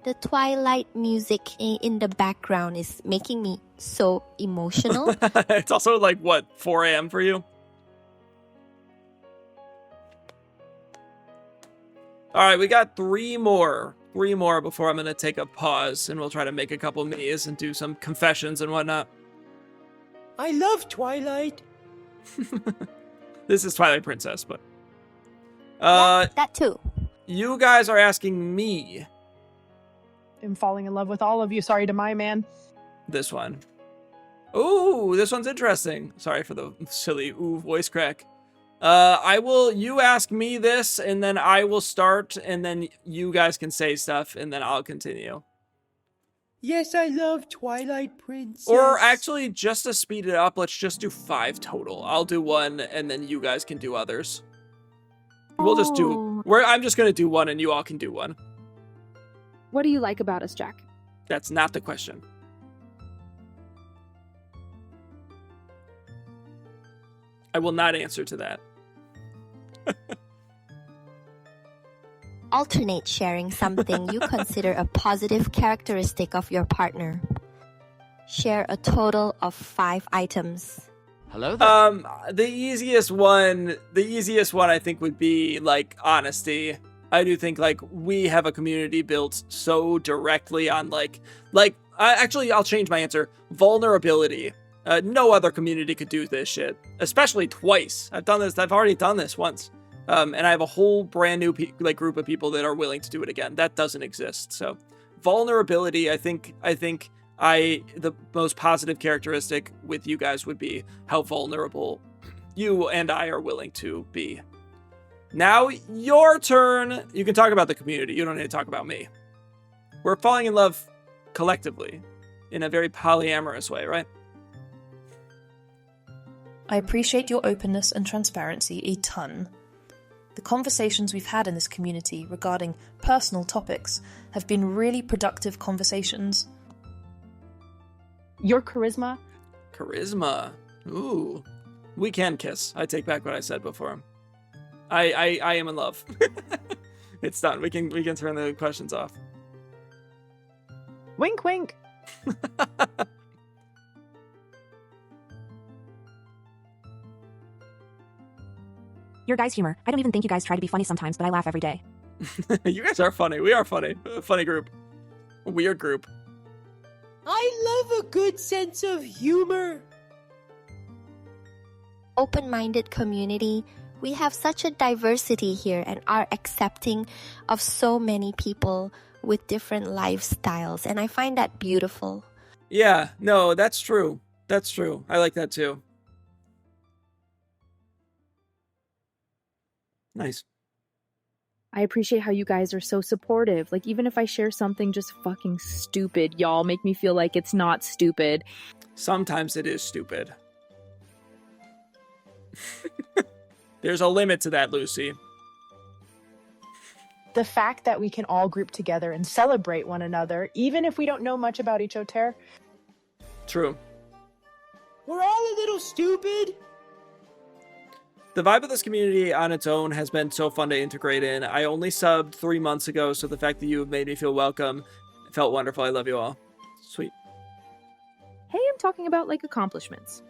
S5: The Twilight music in the background is making me so emotional.
S1: It's also like, what, 4 a.m. for you? All right, we got 3 more. 3 more before I'm going to take a pause, and we'll try to make a couple Miis and do some confessions and whatnot.
S11: I love Twilight.
S1: This is Twilight Princess, but...
S5: Yeah, that too.
S1: You guys are asking me...
S4: I'm falling in love with all of you. Sorry to my man.
S1: This one. Ooh, this one's interesting. Sorry for the silly ooh voice crack. You ask me this, and then I will start, and then you guys can say stuff, and then I'll continue.
S11: Yes, I love Twilight Princess.
S1: Or actually, just to speed it up, let's just do 5 total. I'll do 1, and then you guys can do others. We'll just do... I'm just going to do 1, and you all can do 1.
S16: What do you like about us, Jack?
S1: That's not the question. I will not answer to that.
S5: Alternate sharing something you consider a positive characteristic of your partner. Share a total of 5 items.
S23: Hello there.
S1: The easiest one I think would be like honesty. I do think like we have a community built so directly on actually I'll change my answer. Vulnerability. No other community could do this shit, especially twice. I've already done this once. And I have a whole brand new group of people that are willing to do it again. That doesn't exist. So vulnerability, I think the most positive characteristic with you guys would be how vulnerable you and I are willing to be. Now, your turn. You can talk about the community. You don't need to talk about me. We're falling in love collectively in a very polyamorous way, right?
S18: I appreciate your openness and transparency a ton. The conversations we've had in this community regarding personal topics have been really productive conversations.
S4: Your charisma?
S1: Charisma. Ooh. We can kiss. I take back what I said before. I am in love. It's done. We can turn the questions off.
S4: Wink, wink.
S14: Your guys' humor. I don't even think you guys try to be funny sometimes, but I laugh every day.
S1: You guys are funny. We are funny. A funny group. A weird group.
S11: I love a good sense of humor.
S5: Open-minded community. We have such a diversity here and are accepting of so many people with different lifestyles, and I find that beautiful.
S1: Yeah, no, that's true. That's true. I like that too. Nice.
S16: I appreciate how you guys are so supportive. Like, even if I share something just fucking stupid, y'all make me feel like it's not stupid.
S1: Sometimes it is stupid. There's a limit to that, Lucy.
S4: The fact that we can all group together and celebrate one another, even if we don't know much about each other.
S1: True.
S11: We're all a little stupid.
S1: The vibe of this community on its own has been so fun to integrate in. I only subbed 3 months ago, so the fact that you have made me feel welcome felt wonderful. I love you all. Sweet.
S16: Hey, I'm talking about, like, accomplishments.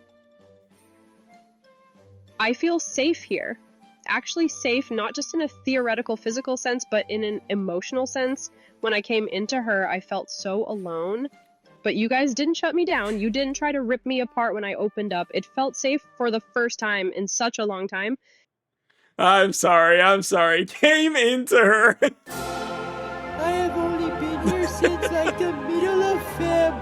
S17: I feel safe here. Actually safe, not just in a theoretical physical sense, but in an emotional sense. When I came into her, I felt so alone. But you guys didn't shut me down. You didn't try to rip me apart when I opened up. It felt safe for the first time in such a long time.
S1: I'm sorry. Came into her.
S11: I have only been here since like the middle of Feb.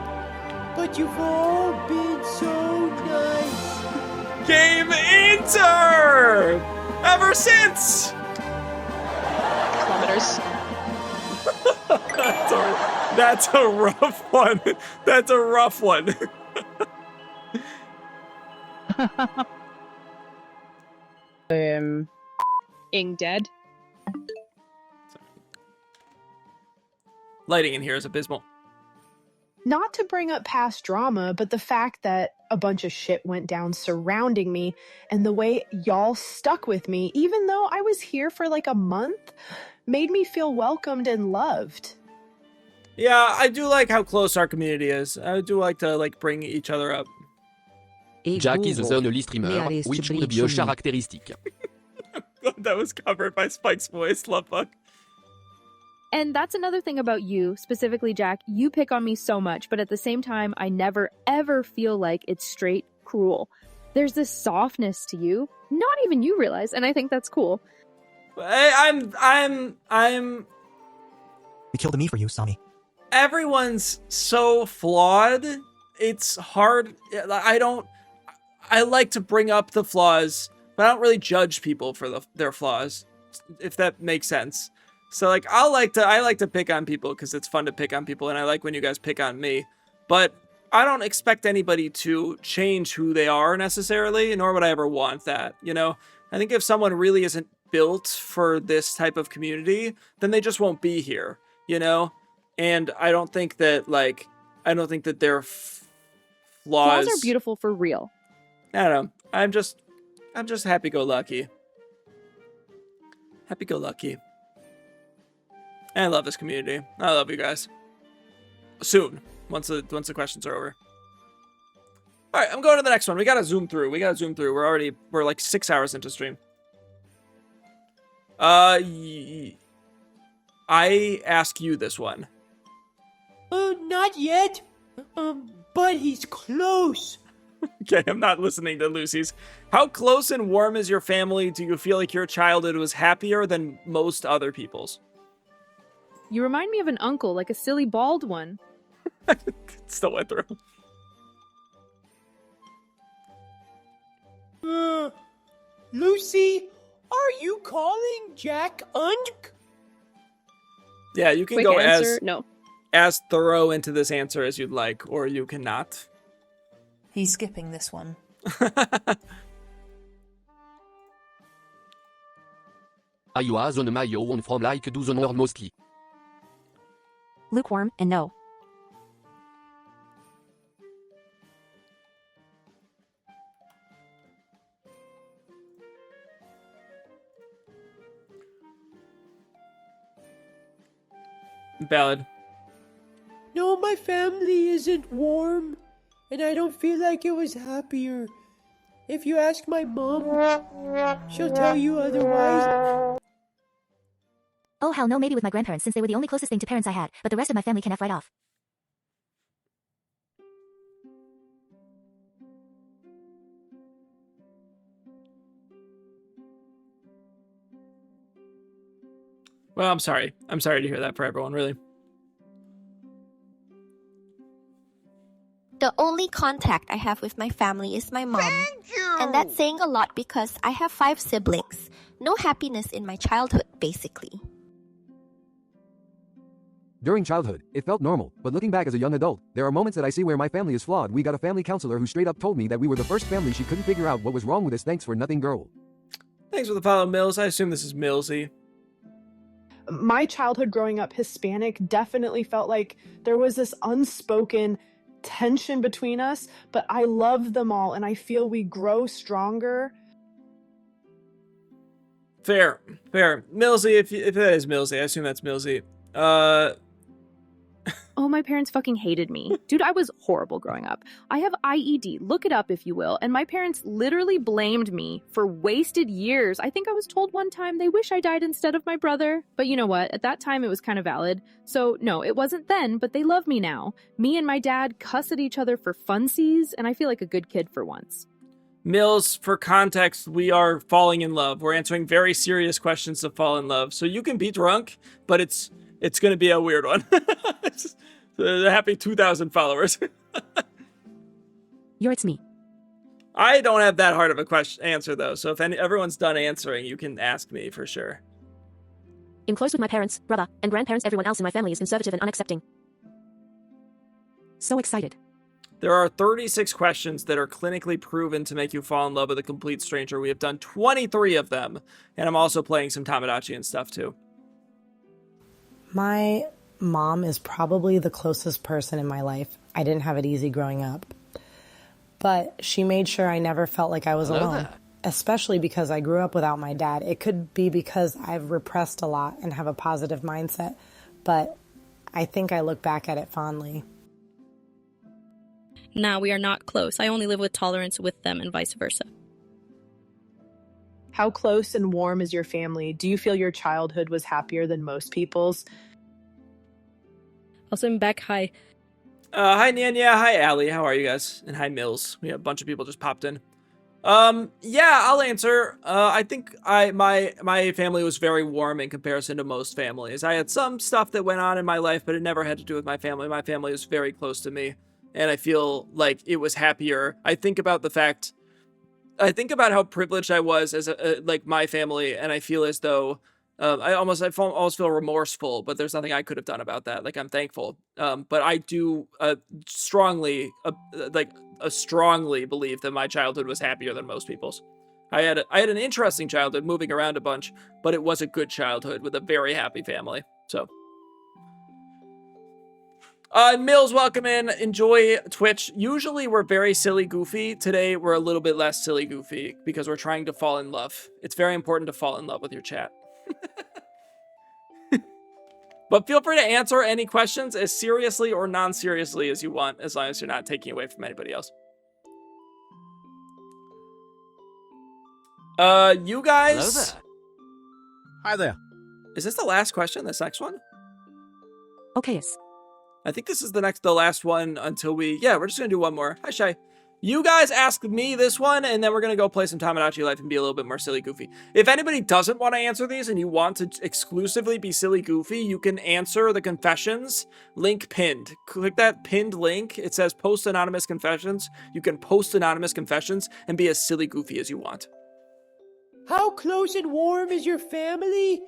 S11: but you've all been so nice.
S1: Game Inter! Ever since!
S17: Kilometers.
S1: That's a rough one. That's a rough one.
S17: Ing dead.
S1: Lighting in here is abysmal.
S4: Not to bring up past drama, but the fact that a bunch of shit went down surrounding me and the way y'all stuck with me, even though I was here for like a month, made me feel welcomed and loved.
S1: Yeah, I do like how close our community is. I do like to bring each other up.
S23: Jack is the only streamer, which would be a characteristic.
S1: That was covered by Spike's voice. Love fuck.
S16: And that's another thing about you, specifically Jack. You pick on me so much, but at the same time, I never ever feel like it's straight cruel. There's this softness to you, not even you realize, and I think that's cool.
S1: I'm.
S10: We killed a me for you, Sami.
S1: Everyone's so flawed. It's hard. I like to bring up the flaws, but I don't really judge people for their flaws, if that makes sense. So I like to pick on people because it's fun to pick on people, and I like when you guys pick on me. But I don't expect anybody to change who they are necessarily, nor would I ever want that. You know, I think if someone really isn't built for this type of community, then they just won't be here. You know, and I don't think that their flaws
S16: Flaws are beautiful for real.
S1: I don't know. I'm just happy-go-lucky. Happy-go-lucky. I love this community. I love you guys. Soon, once the questions are over. All right, I'm going to the next one. We gotta zoom through. We're like 6 hours into stream. I ask you this one.
S11: Not yet. But he's close.
S1: Okay, I'm not listening to Lucy's. How close and warm is your family? Do you feel like your childhood was happier than most other people's?
S16: You remind me of an uncle, like a silly bald one.
S1: Still went through.
S11: Lucy, are you calling Jack Unk?
S1: Yeah, you can
S17: Quick
S1: go
S17: answer, no.
S1: as thorough into this answer as you'd like, or you cannot.
S18: He's skipping this one.
S23: I was on my own from like to the north mostly.
S14: Lukewarm and no.
S1: Valid.
S11: No, my family isn't warm, and I don't feel like it was happier. If you ask my mom, she'll tell you otherwise.
S12: Oh hell no, maybe with my grandparents since they were the only closest thing to parents I had, but the rest of my family can F right off.
S1: Well, I'm sorry. I'm sorry to hear that for everyone, really.
S5: The only contact I have with my family is my mom. Thank you! And that's saying a lot because I have 5 siblings. No happiness in my childhood, basically.
S19: During childhood, it felt normal, but looking back as a young adult, there are moments that I see where my family is flawed. We got a family counselor who straight up told me that we were the first family she couldn't figure out what was wrong with us. Thanks for nothing, girl.
S1: Thanks for the follow, Mills. I assume this is Millsy.
S4: My childhood growing up Hispanic definitely felt like there was this unspoken tension between us, but I love them all and I feel we grow stronger.
S1: Fair. Millsy, if that is Millsy, I assume that's Millsy.
S16: Oh, my parents fucking hated me. Dude, I was horrible growing up. I have IED, look it up if you will, and my parents literally blamed me for wasted years. I think I was told one time they wish I died instead of my brother. But you know what? At that time, it was kind of valid. So no, it wasn't then, but they love me now. Me and my dad cuss at each other for funsies, and I feel like a good kid for once.
S1: Mills, for context, we are falling in love. We're answering very serious questions to fall in love. So you can be drunk, but it's going to be a weird one. Happy 2,000 followers.
S12: It's me.
S1: I don't have that hard of a answer, though, so if everyone's done answering, you can ask me for sure.
S12: I'm close with my parents, brother, and grandparents. Everyone else in my family is conservative and unaccepting. So excited.
S1: There are 36 questions that are clinically proven to make you fall in love with a complete stranger. We have done 23 of them, and I'm also playing some Tomodachi and stuff, too.
S7: My mom is probably the closest person in my life. I didn't have it easy growing up. But she made sure I never felt like I was alone, especially because I grew up without my dad. It could be because I've repressed a lot and have a positive mindset, but I think I look back at it fondly.
S21: Nah, we are not close. I only live with tolerance with them and vice versa.
S4: How close and warm is your family? Do you feel your childhood was happier than most people's?
S21: Also, I'm back. Hi.
S1: Hi, Nanya. Hi, Allie. How are you guys? And hi, Mills. We have a bunch of people just popped in. Yeah, I'll answer. I think my family was very warm in comparison to most families. I had some stuff that went on in my life, but it never had to do with my family. My family was very close to me, and I feel like it was happier. I think about how privileged I was as like my family, and I feel as though I almost feel remorseful, but there's nothing I could have done about that. Like, I'm thankful. But I do strongly believe that my childhood was happier than most people's. I had an interesting childhood, moving around a bunch, but it was a good childhood with a very happy family. So, Mills, welcome in. Enjoy Twitch. Usually we're very silly goofy. Today we're a little bit less silly goofy because we're trying to fall in love. It's very important to fall in love with your chat. But feel free to answer any questions as seriously or non-seriously as you want, as long as you're not taking away from anybody else. You guys...
S22: Hello there. Hi there.
S1: Is this the last question, this next one?
S12: Okay, yes.
S1: I think this is the last one until we're just gonna do one more. Hi, Shy. You guys ask me this one, and then we're gonna go play some Tomodachi Life and be a little bit more silly goofy. If anybody doesn't want to answer these and you want to exclusively be silly goofy, you can answer the confessions. Link pinned. Click that pinned link. It says post anonymous confessions. You can post anonymous confessions and be as silly goofy as you want.
S11: How close and warm is your family?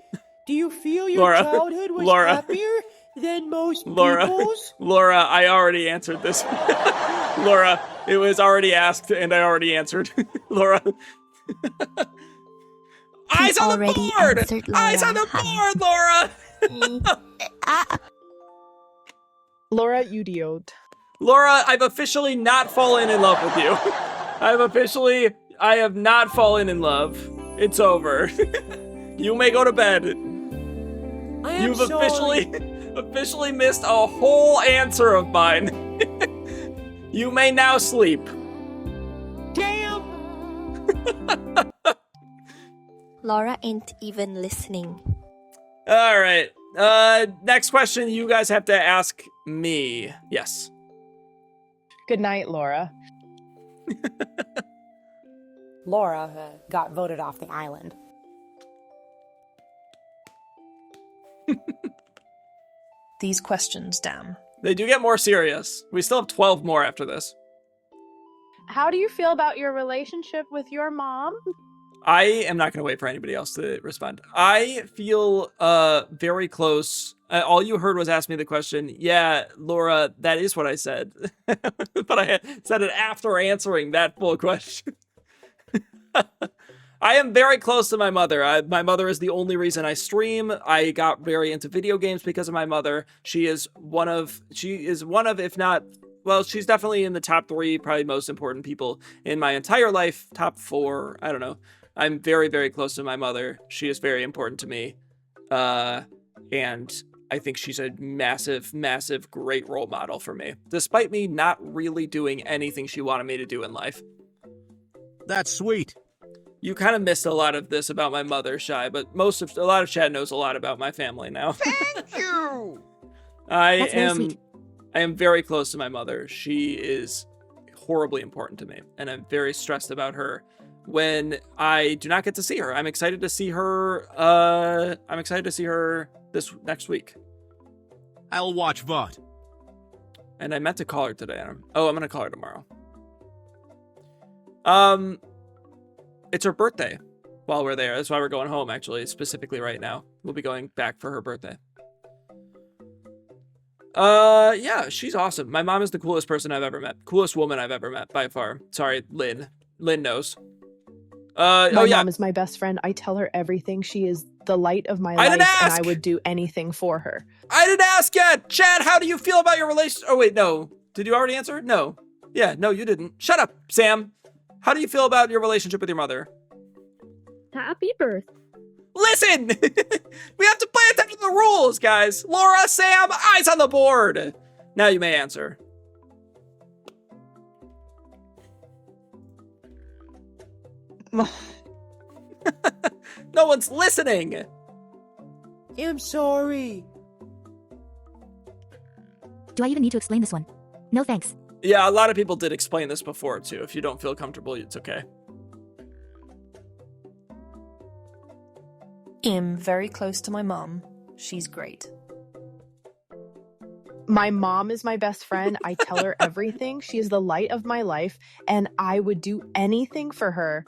S11: Do you feel your childhood was happier than most people's?
S1: Laura, I already answered this. Laura, it was already asked and I already answered. Laura. Eyes on the board!
S5: Answered,
S1: Eyes on the board, Laura!
S4: Laura, you idiote.
S1: Laura, I've officially not fallen in love with you. I have not fallen in love. It's over. You may go to bed. You've officially missed a whole answer of mine. You may now sleep.
S11: Damn!
S5: Laura ain't even listening.
S1: All right. Next question you guys have to ask me. Yes.
S4: Good night, Laura.
S7: Laura got voted off the island.
S18: These questions, damn.
S1: They do get more serious. We still have 12 more after this.
S4: How do you feel about your relationship with your mom?
S1: I am not going to wait for anybody else to respond. I feel very close. All you heard was ask me the question. Yeah, Laura, that is what I said. But I said it after answering that full question. I am very close to my mother. My mother is the only reason I stream. I got very into video games because of my mother. She is one of, if not, well, she's definitely in the top 3, probably most important people in my entire life. Top 4, I don't know. I'm very, very close to my mother. She is very important to me. And I think she's a massive, massive, great role model for me, despite me not really doing anything she wanted me to do in life.
S22: That's sweet.
S1: You kind of missed a lot of this about my mother, Shy, but a lot of chat knows a lot about my family now.
S22: Thank you!
S1: I am very close to my mother. She is horribly important to me, and I'm very stressed about her when I do not get to see her. I'm excited to see her. This next week.
S22: I'll watch VOD.
S1: And I meant to call her today. I'm going to call her tomorrow. It's her birthday while we're there. That's why we're going home, actually, specifically right now. We'll be going back for her birthday. Yeah, she's awesome. My mom is the coolest person I've ever met. Coolest woman I've ever met, by far. Sorry, Lynn. Lynn knows.
S4: My mom is my best friend. I tell her everything. She is the light of my life, and I would do anything for her.
S1: I didn't ask yet! Chad, how do you feel about your relationship? Oh, wait, no. Did you already answer? No. Yeah, no, you didn't. Shut up, Sam. How do you feel about your relationship with your mother?
S16: Happy birthday.
S1: Listen! We have to play attention to the rules, guys. Laura, Sam, eyes on the board. Now you may answer. No one's listening.
S11: I'm sorry.
S12: Do I even need to explain this one? No thanks.
S1: Yeah, a lot of people did explain this before, too. If you don't feel comfortable, it's okay.
S18: I'm very close to my mum. She's great.
S4: My mom is my best friend. I tell her everything. She is the light of my life, and I would do anything for her.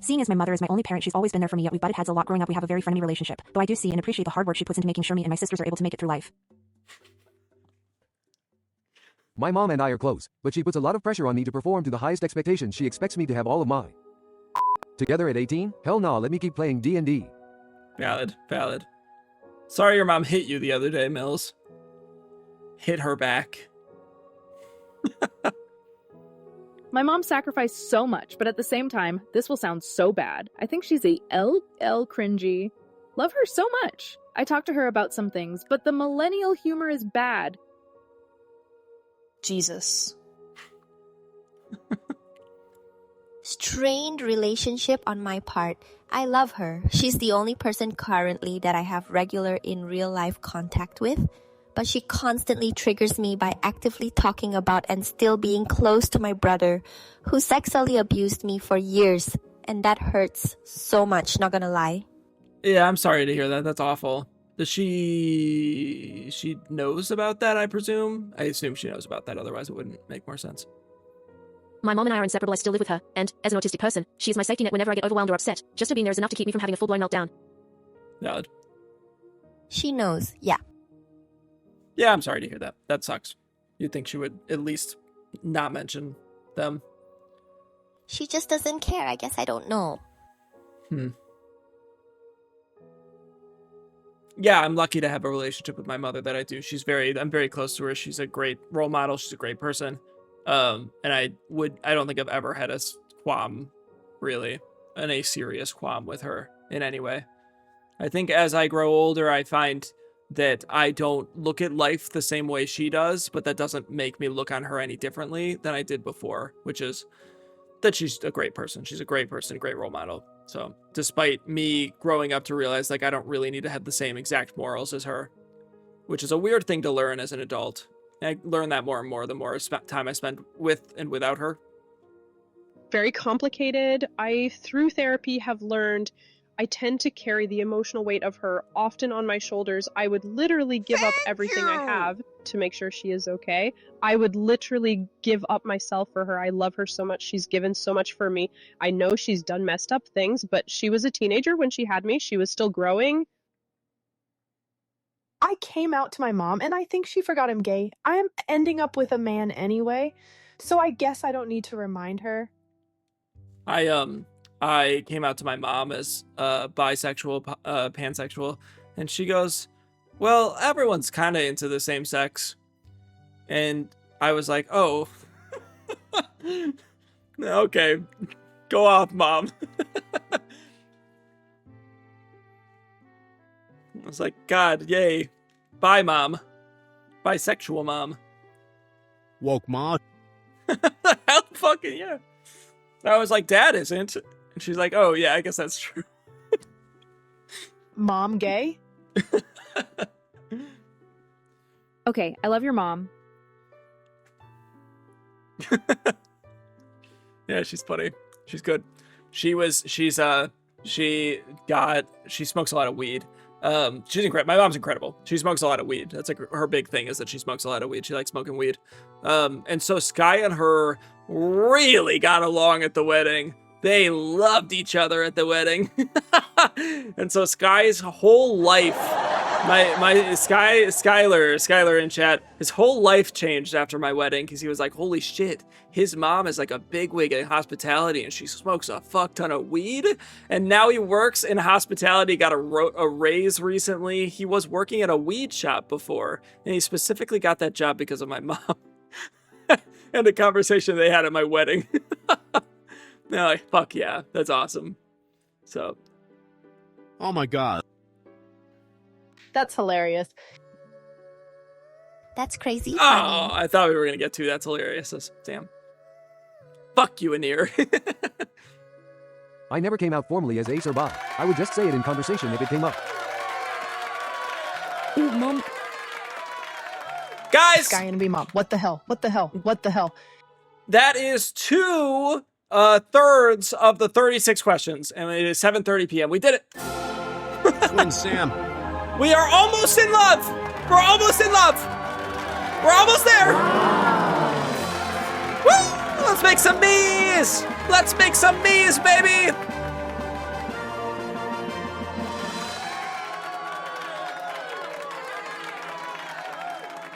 S14: Seeing as my mother is my only parent, she's always been there for me, yet we butted heads a lot growing up. We have a very friendly relationship, though I do see and appreciate the hard work she puts into making sure me and my sisters are able to make it through life.
S19: My mom and I are close, but she puts a lot of pressure on me to perform to the highest expectations. She expects me to have all of my together at 18? Hell nah, let me keep playing D&D.
S1: Valid, valid. Sorry your mom hit you the other day, Mills. Hit her back.
S16: My mom sacrificed so much, but at the same time, this will sound so bad. I think she's a LL cringy. Love her so much. I talked to her about some things, but the millennial humor is bad.
S18: Jesus.
S5: Strained relationship on my part. I love her. She's the only person currently that I have regular in real life contact with, but she constantly triggers me by actively talking about and still being close to my brother, who sexually abused me for years, and that hurts so much, not gonna lie.
S1: Yeah, I'm sorry to hear that. That's awful. Does she knows about that, I presume? I assume she knows about that, otherwise it wouldn't make more sense.
S14: My mom and I are inseparable. I still live with her, and as an autistic person, she is my safety net whenever I get overwhelmed or upset. Just her being there is enough to keep me from having a full-blown meltdown.
S1: Valid.
S5: She knows, yeah.
S1: Yeah, I'm sorry to hear that. That sucks. You'd think she would at least not mention them.
S5: She just doesn't care. I guess I don't know.
S1: Yeah, I'm lucky to have a relationship with my mother that I do. I'm very close to her. She's a great role model. She's a great person. And I don't think I've ever had a qualm, really, a serious qualm with her in any way. I think as I grow older, I find that I don't look at life the same way she does, but that doesn't make me look on her any differently than I did before, which is that she's a great person. She's a great person, great role model. So despite me growing up to realize like I don't really need to have the same exact morals as her, which is a weird thing to learn as an adult. I learn that more and more the more time I spend with and without her.
S17: Very complicated. I, through therapy, have learned I tend to carry the emotional weight of her often on my shoulders. I would literally give up everything I have to make sure she is okay. I would literally give up myself for her. I love her so much. She's given so much for me. I know she's done messed up things, but she was a teenager when she had me. She was still growing.
S4: I came out to my mom, and I think she forgot I'm gay. I am ending up with a man anyway, so I guess I don't need to remind her.
S1: I came out to my mom as bisexual, pansexual, and she goes, well, everyone's kind of into the same sex. And I was like, oh, okay, go off, Mom. I was like, God, yay. Bye, Mom. Bisexual Mom.
S22: Woke Mom.
S1: Hell fucking yeah. I was like, Dad isn't. And she's like, oh, yeah, I guess that's true.
S4: Mom gay?
S16: Okay, I love your mom.
S1: Yeah, she's funny. She's good. She smokes a lot of weed. She's incredible. My mom's incredible. She smokes a lot of weed. That's like her big thing is that she smokes a lot of weed. She likes smoking weed. And so Sky and her really got along at the wedding. They loved each other at the wedding. And so Sky's whole life, Skylar in chat, his whole life changed after my wedding because he was like, holy shit, his mom is like a bigwig in hospitality and she smokes a fuck ton of weed. And now he works in hospitality, got a raise recently. He was working at a weed shop before, and he specifically got that job because of my mom. And the conversation they had at my wedding. They're like, fuck yeah, that's awesome. So.
S22: Oh my god.
S4: That's hilarious.
S5: That's crazy funny.
S1: Oh, I thought we were going to get to that's hilarious. Damn. Fuck you, Anir.
S19: I never came out formally as ace or bi. I would just say it in conversation if it came up.
S3: Ooh, Mom.
S1: Guys!
S4: Sky and be mom. What the hell? What the hell? What the hell?
S1: That is 2/3 of the 36 questions, and it is 7:30 p.m. We did it.
S22: Twin Sam.
S1: We are almost in love. We're almost in love. We're almost there. Woo! Let's make some Miis. Let's make some Miis, baby.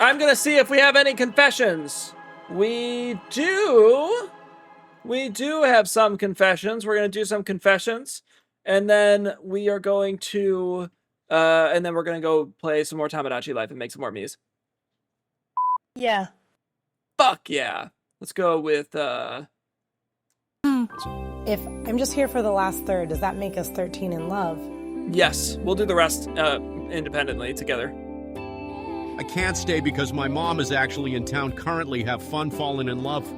S1: I'm gonna see if we have any confessions. We do have some confessions. We're gonna do some confessions, and then we are going to, and then we're gonna go play some more Tomodachi Life and make some more Miis.
S18: Yeah.
S1: Fuck yeah! Let's go with.
S7: If I'm just here for the last third, does that make us 13 in love?
S1: Yes, we'll do the rest independently together.
S22: I can't stay because my mom is actually in town currently. Have fun falling in love.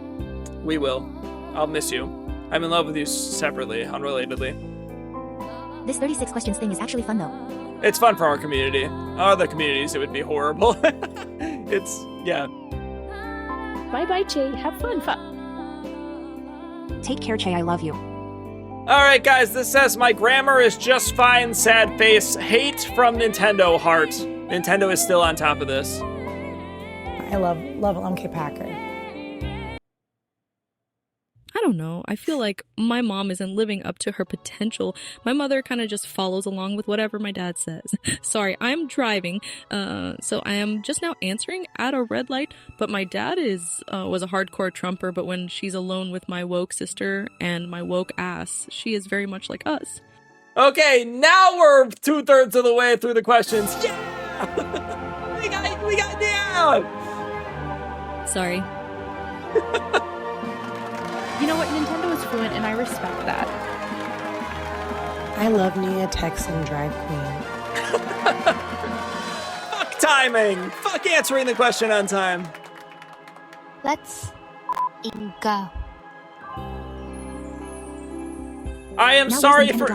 S1: We will. I'll miss you. I'm in love with you separately, unrelatedly.
S12: This 36 questions thing is actually fun though.
S1: It's fun for our community. Other communities, it would be horrible. Yeah.
S16: Bye-bye, Che. Have fun.
S14: Take care, Che. I love you.
S1: All right, guys, this says, my grammar is just fine, sad face, hate from Nintendo heart. Nintendo is still on top of this.
S7: I love LMK Packer.
S21: I don't know. I feel like my mom isn't living up to her potential. My mother kind of just follows along with whatever my dad says. Sorry, I'm driving, so I am just now answering at a red light, but my dad was a hardcore Trumper, but when she's alone with my woke sister and my woke ass, she is very much like us.
S1: Okay, now we're 2/3 of the way through the questions. Yeah! we got down!
S21: Sorry.
S16: You know what? Nintendo is fluent, and I respect that.
S7: I love Nia Texan drag queen.
S1: Fuck timing! Fuck answering the question on time.
S5: Let's go.
S1: I am
S12: Now
S1: sorry
S12: listen,
S1: for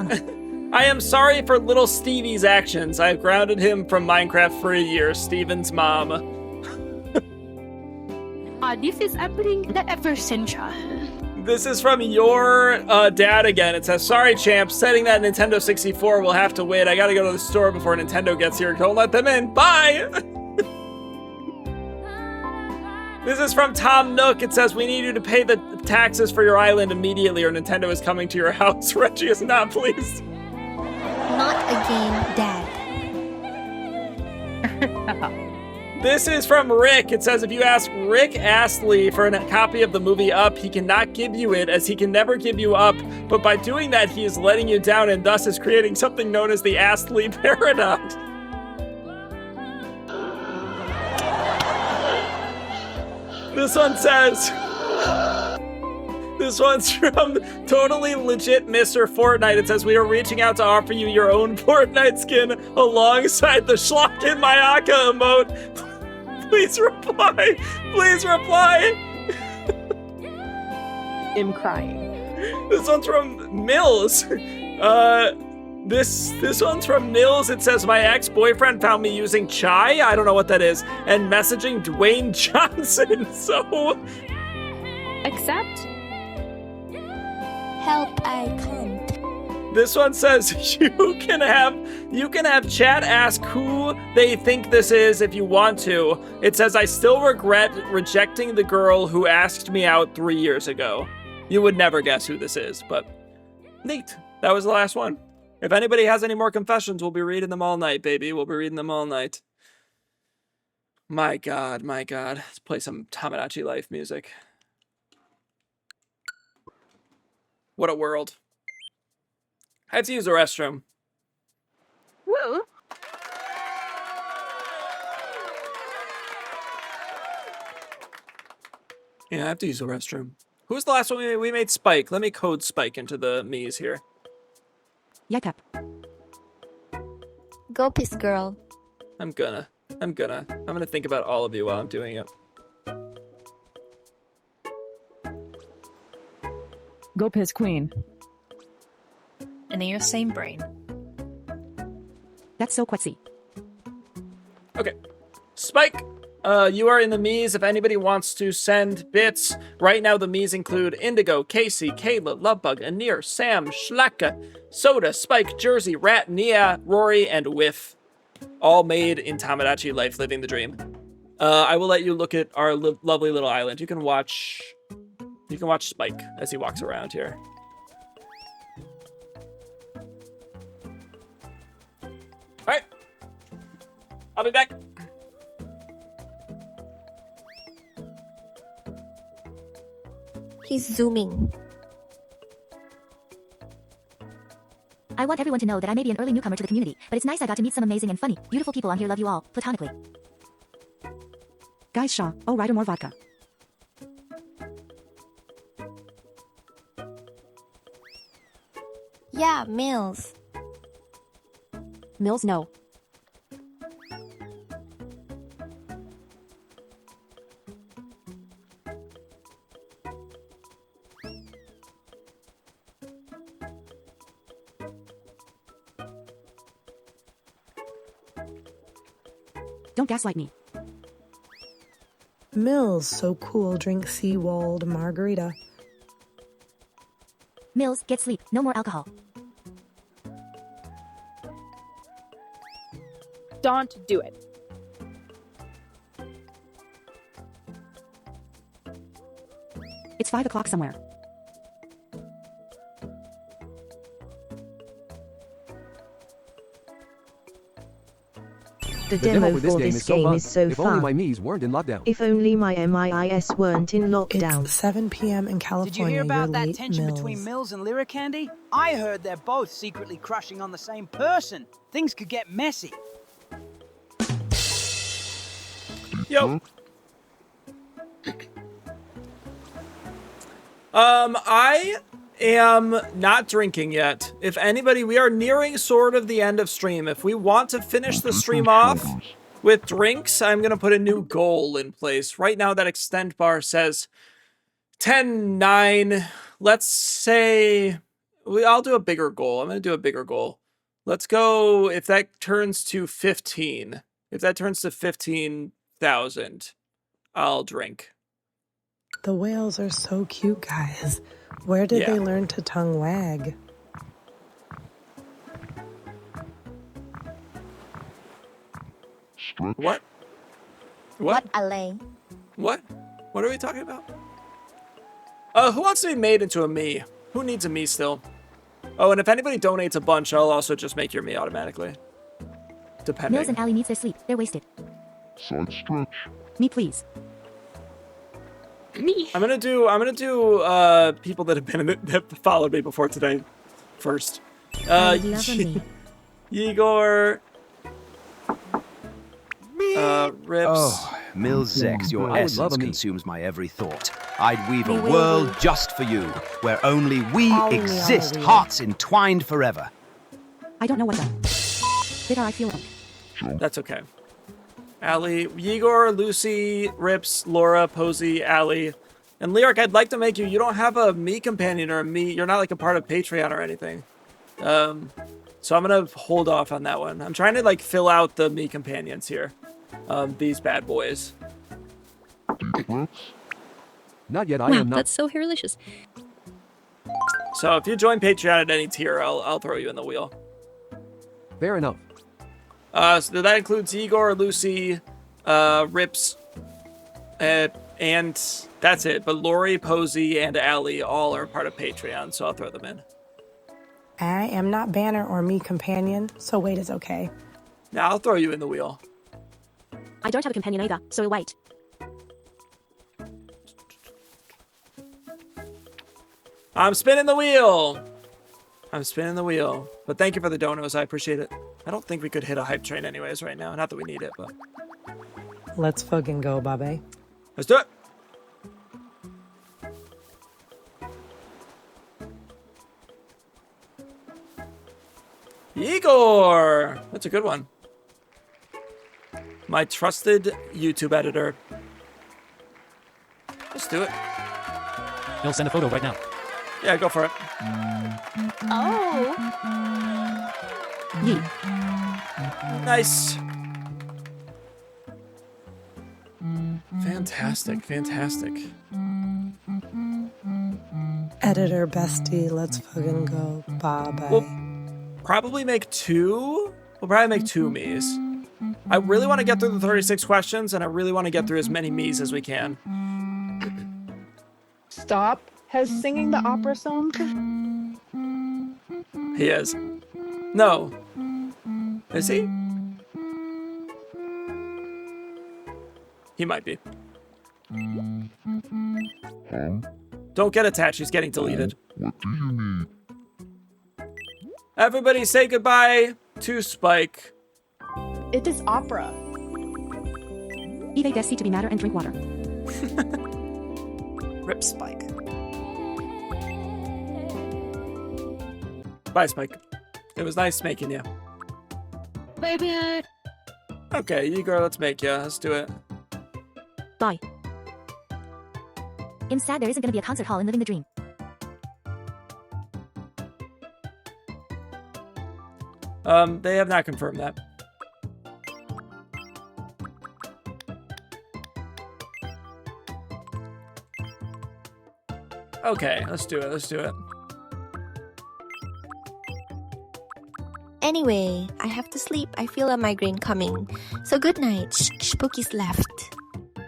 S1: I am sorry for little Stevie's actions. I've grounded him from Minecraft for a year. Steven's mom.
S3: This is happening ever since.
S1: This is from your dad again. It says, sorry, champ. Setting that Nintendo 64 will have to wait. I gotta go to the store before Nintendo gets here. Don't let them in. Bye! This is from Tom Nook. It says, we need you to pay the taxes for your island immediately or Nintendo is coming to your house. Reggie is not pleased.
S5: Not again, Dad.
S1: This is from Rick. It says, if you ask Rick Astley for a copy of the movie Up, he cannot give you it as he can never give you up. But by doing that, he is letting you down and thus is creating something known as the Astley paradox. This one says, this one's from Totally Legit Mr. Fortnite. It says, we are reaching out to offer you your own Fortnite skin alongside the Schlaacka Mayaka emote. Please reply. Please reply.
S4: I'm crying.
S1: This one's from Mills. This one's from Nils. It says, my ex-boyfriend found me using chai, I don't know what that is, and messaging Dwayne Johnson, so...
S16: Accept.
S5: Help, I can't.
S1: This one says, you can have You can have chat ask who they think this is if you want to. It says, I still regret rejecting the girl who asked me out 3 years ago. You would never guess who this is, but neat. That was the last one. If anybody has any more confessions, we'll be reading them all night, baby. We'll be reading them all night. My God, my God. Let's play some Tomodachi Life music. What a world. I have to use the restroom.
S16: Woo!
S1: Yeah, I have to use the restroom. Who was the last one we made? We made Spike. Let me code Spike into the Miis here.
S14: Yikap.
S5: Go piss girl.
S1: I'm gonna think about all of you while I'm doing it.
S16: Go piss queen.
S18: And in your same brain.
S14: That's so quetsy.
S1: Okay. Spike, you are in the Miis. If anybody wants to send bits, right now the Miis include Indigo, Casey, Kayla, Lovebug, Anir, Sam, Schlaacka, Soda, Spike, Jersey, Rat, Nia, Rory, and Whiff. All made in Tomodachi Life, living the dream. I will let you look at our lovely little island. You can watch Spike as he walks around here. All right. I'll be back.
S5: He's zooming.
S12: I want everyone to know that I may be an early newcomer to the community, but it's nice I got to meet some amazing and funny, beautiful people on here. Love you all, platonically.
S14: Guys, Shaw. Oh, right, or more vodka.
S5: Yeah, Mills.
S14: Mills, no. Don't gaslight me.
S7: Mills, so cool, drink Seawold margarita.
S12: Mills, get sleep. No more alcohol.
S16: Don't do it.
S14: It's 5 o'clock somewhere.
S2: The demo for this game is so
S19: If
S2: fun.
S19: only my Miis weren't in lockdown.
S2: If only my MIIS weren't in lockdown.
S7: It's 7 p.m. in California.
S6: Did you hear about that
S7: late,
S6: tension
S7: Mills.
S6: between Mills and Lyra Candy? I heard they're both secretly crushing on the same person. Things could get messy.
S1: Yo. I am not drinking yet. If anybody, we are nearing sort of the end of stream. If we want to finish the stream off with drinks, I'm going to put a new goal in place. Right now, that extend bar says 10-9. Let's say, I'll do a bigger goal. I'm going to do a bigger goal. Let's go, if that turns to 15. If that turns to 15,000, I'll drink.
S7: The whales are so cute, guys. Where did they learn to tongue wag?
S1: What? What?
S5: Alain?
S1: What? What are we talking about? Who wants to be made into a me? Who needs a me still? Oh, and if anybody donates a bunch, I'll also just make your me automatically. Depending.
S12: Mills and Allie needs their sleep. They're wasted.
S2: Side stretch.
S12: Me, please.
S1: Me. I'm gonna do people that have been that have followed me before today first.
S12: I love a me.
S1: Igor. Rips.
S8: Oh, Mills Zex, your
S19: I would love
S8: essence
S19: a me.
S8: consumes my every thought. I'd weave
S5: Me
S8: a
S5: will
S8: world
S5: do.
S8: just for you, where only we
S7: All in the
S8: exist,
S7: honorary.
S8: hearts entwined forever.
S14: I don't know what the... Bitter I feel...
S1: That's okay. Allie, Igor, Lucy, Rips, Laura, Posey, Allie, and Lyric. I'd like to make you. You don't have a me companion or a me. You're not like a part of Patreon or anything. So I'm gonna hold off on that one. I'm trying to like fill out the me companions here. These bad boys.
S19: Not yet, I
S21: Wow,
S19: am not.
S21: that's so hairlicious.
S1: So if you join Patreon at any tier, I'll throw you in the wheel.
S19: Fair enough.
S1: So that includes Igor, Lucy, Rips, and that's it. But Lori, Posey, and Allie all are part of Patreon, so I'll throw them in.
S7: I am not Banner or me companion, so wait is okay.
S1: Now I'll throw you in the wheel.
S12: I don't have a companion either, so we'll wait.
S1: I'm spinning the wheel. I'm spinning the wheel. But thank you for the donos. I appreciate it. I don't think we could hit a hype train anyways right now. Not that we need it, but...
S7: Let's fucking go, Babe.
S1: Let's do it. Igor! That's a good one. My trusted YouTube editor. Let's do it.
S10: He'll send a photo right now.
S1: Yeah, go for it.
S5: Oh.
S1: Nice. Fantastic, fantastic.
S7: Editor bestie, let's fucking go, Babe.
S1: We'll probably make two. We'll probably make two Miis. I really want to get through the 36 questions, and I really want to get through as many Miis as we can.
S4: Stop has singing the opera song.
S1: He is. No. Is he? He might be. Don't get attached. He's getting deleted.
S2: What do you need?
S1: Everybody say goodbye to Spike.
S4: It is opera.
S12: Be they desty to be matter and drink water.
S18: Rip Spike.
S1: Bye, Spike. It was nice making you.
S3: Baby.
S1: Okay, Igor, let's make you. Let's do it.
S12: Bye. I'm sad there isn't going to be a concert hall in Living the Dream.
S1: They have not confirmed that. Okay, let's do it. Let's do it.
S5: Anyway, I have to sleep. I feel a migraine coming. So good night. Spooky's left.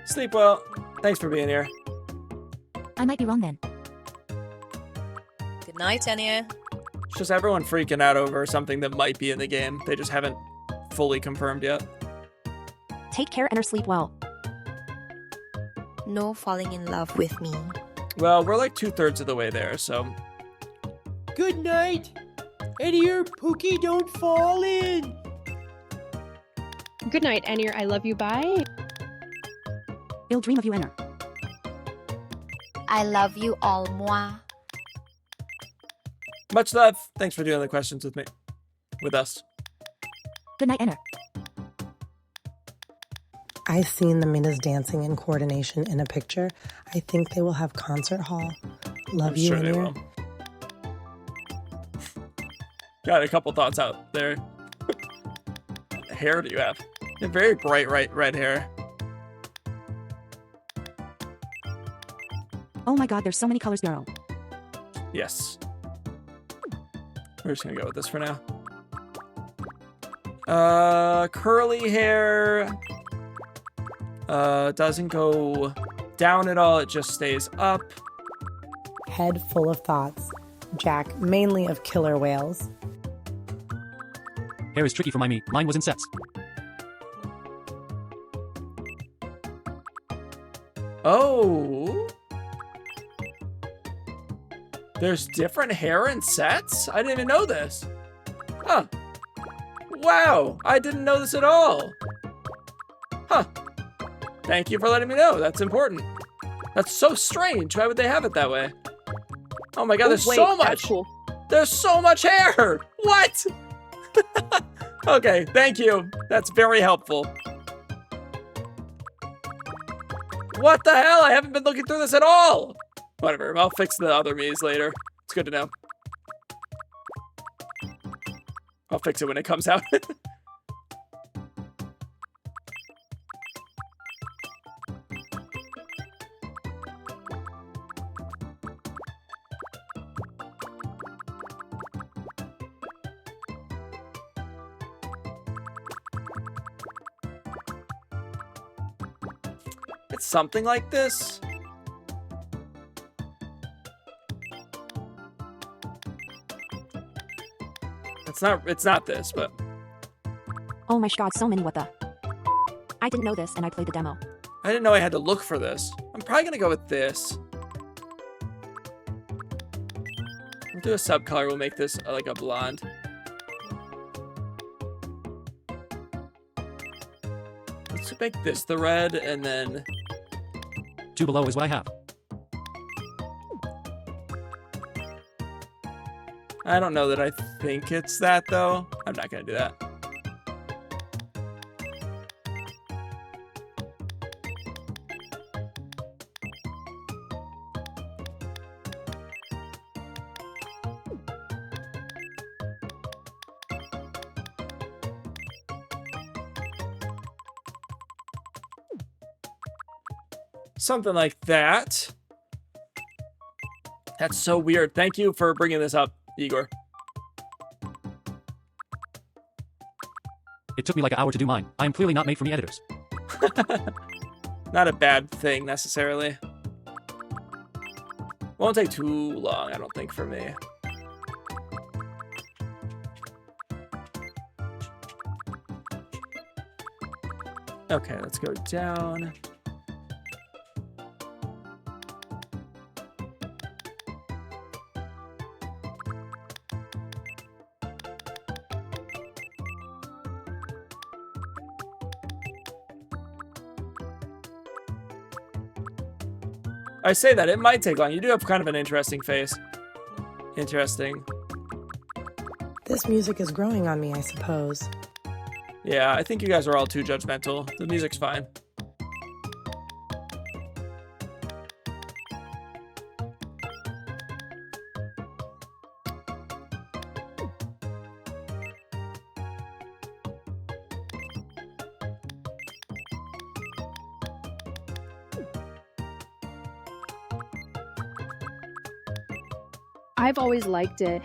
S1: Sleep well. Thanks for being here.
S12: I might be wrong then.
S18: Good night, Enya.
S1: It's just everyone freaking out over something that might be in the game. They just haven't fully confirmed yet.
S12: Take care and or sleep well.
S5: No falling in love with me.
S1: Well, we're like 2/3 of the way there, so...
S11: Good night. Enier, Pookie, don't fall in.
S17: Good night, Enier. I love you. Bye.
S12: I'll dream of you, Enner.
S5: I love you all, moi.
S1: Much love. Thanks for doing the questions with me. With us.
S12: Good night, Enner.
S7: I seen the Minas dancing in coordination in a picture. I think they will have concert hall. Love you,
S1: sure they
S7: Enier.
S1: will. Got a couple thoughts out there. What hair do you have? You have very bright red hair.
S12: Oh my god, there's so many colors, girl.
S1: Yes. We're just gonna go with this for now. Curly hair. Doesn't go down at all. It just stays up.
S7: Head full of thoughts. Jack, mainly of killer whales.
S10: Hair is tricky for my me. Mine was in sets.
S1: Oh. There's different hair in sets? I didn't even know this. Huh. Wow. I didn't know this at all. Huh. Thank you for letting me know. That's important. That's so strange. Why would they have it that way? Oh my god, there's so much.
S17: Cool.
S1: There's so much hair. What? Okay, thank you. That's very helpful. What the hell? I haven't been looking through this at all. Whatever, I'll fix the other Miis later. It's good to know. I'll fix it when it comes out. It's something like this. It's not this, but
S14: Oh my god, so many what the. I didn't know this and I played the demo.
S1: I didn't know I had to look for this. I'm probably gonna go with this. We'll do a subcolor. We'll make this like a blonde. Let's make this the red, and then
S10: 2 below is what I have.
S1: I don't know that I think it's that though. I'm not gonna do that. Something like that. That's so weird. Thank you for bringing this up, Igor.
S10: It took me like an hour to do mine. I am clearly not made for me editors.
S1: Not a bad thing, necessarily. Won't take too long, I don't think, for me. Okay, let's go down. I say that, it might take long. You do have kind of an interesting face. Interesting.
S7: This music is growing on me, I suppose.
S1: Yeah, I think you guys are all too judgmental. The music's fine.
S16: I've always liked it.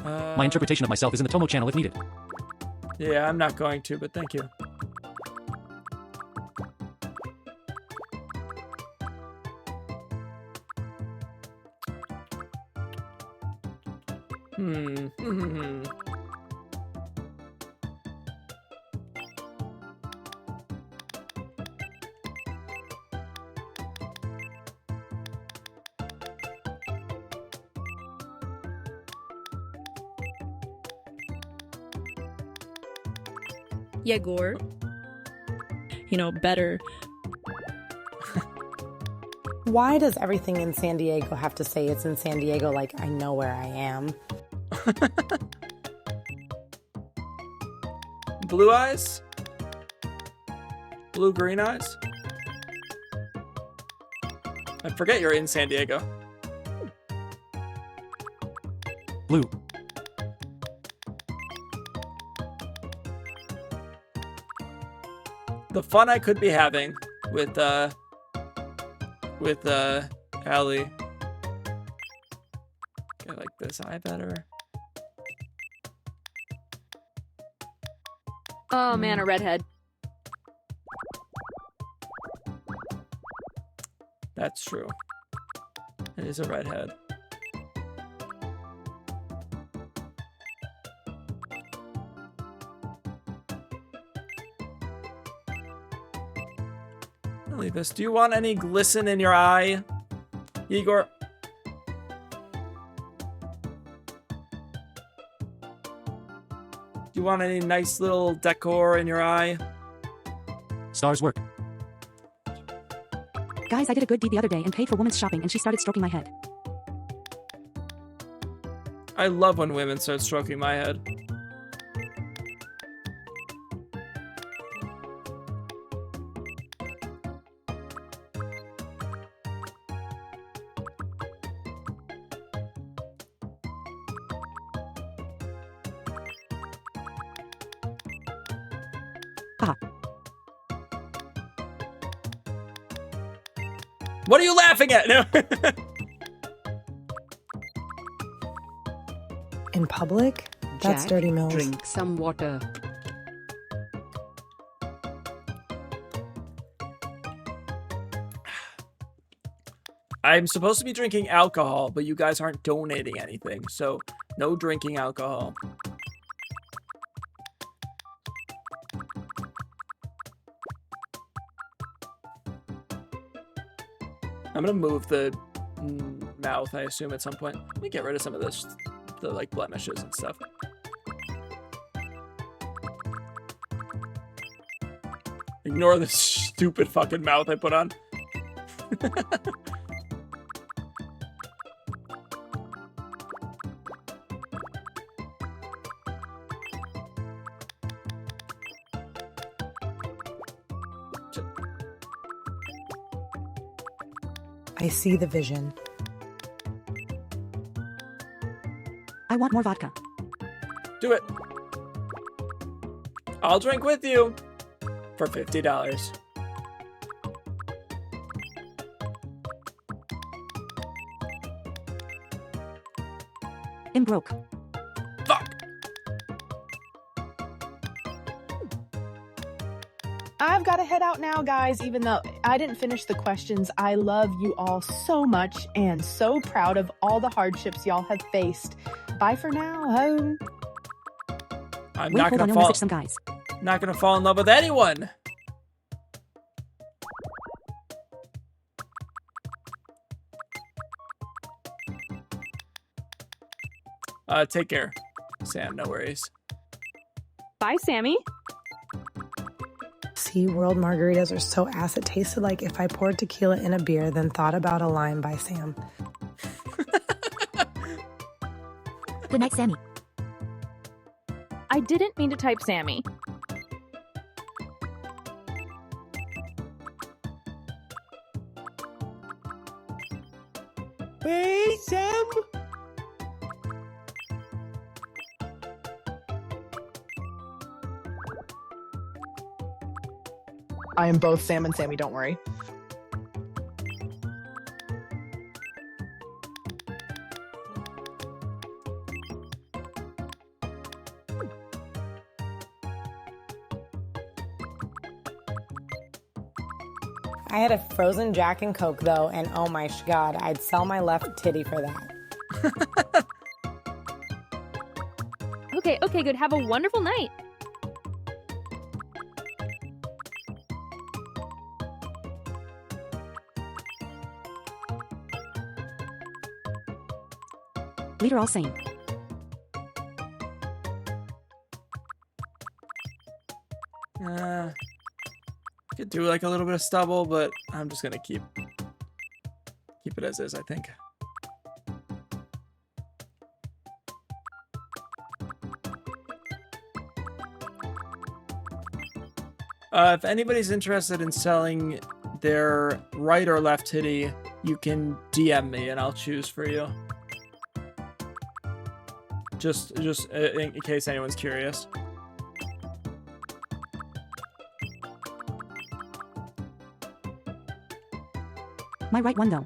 S10: My interpretation of myself is in the Tomo channel if needed.
S1: Yeah, I'm not going to, but thank you.
S21: Yegor. You know, better.
S7: Why does everything in San Diego have to say it's in San Diego like I know where I am?
S1: Blue eyes? Blue-green eyes? I forget you're in San Diego.
S10: Blue.
S1: The fun I could be having with Allie. I like this eye better.
S16: Oh man, a redhead.
S1: That's true. It is a redhead. I'll leave this. Do you want any glisten in your eye, Igor? Do you want any nice little decor in your eye?
S10: Stars work.
S14: Guys, I did a good deed the other day and paid for women's shopping and she started stroking my head.
S1: I love when women start stroking my head. What are you laughing at? No.
S7: In public? That's
S9: Jack,
S7: dirty, Mills.
S9: Drink some water.
S1: I'm supposed to be drinking alcohol, but you guys aren't donating anything, so no drinking alcohol. I'm gonna move the mouth, I assume, at some point. Let me get rid of some of this, the like blemishes and stuff. Ignore this stupid fucking mouth I put on.
S7: I see the vision.
S12: I want more vodka.
S1: Do it. I'll drink with you for $50.
S12: I'm broke.
S1: Fuck.
S4: I've got to head out now, guys, even though I didn't finish the questions. I love you all so much and so proud of all the hardships y'all have faced. Bye for now. Home.
S1: I'm
S12: Wait,
S1: not
S12: hold
S1: gonna
S12: on, I'll
S1: fall.
S12: message some guys.
S1: Not gonna fall in love with anyone. Take care, Sam. No worries.
S16: Bye, Sammy.
S7: See, world margaritas are so ass it tasted like if I poured tequila in a beer, then thought about a lime by Sam.
S12: Good night, Sammy.
S16: I didn't mean to type Sammy.
S11: Hey, Sam?
S4: I am both Sam and Sammy, don't worry.
S7: I had a frozen Jack and Coke, though, and oh my god, I'd sell my left titty for that.
S16: Okay, good. Have a wonderful night.
S12: Leader all same.
S1: Could do like a little bit of stubble, but I'm just gonna keep it as is, I think. If anybody's interested in selling their right or left titty, you can DM me and I'll choose for you. Just in case anyone's curious.
S12: My right one, though.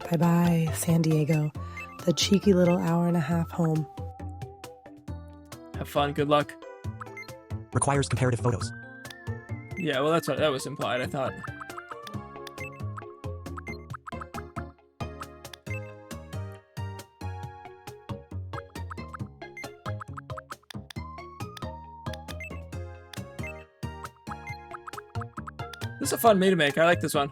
S7: Bye-bye, San Diego. The cheeky little hour and a half home.
S1: Have fun. Good luck.
S10: Requires comparative photos.
S1: Yeah, well, that's what that was implied, I thought. This is a fun Mii to make. I like this one.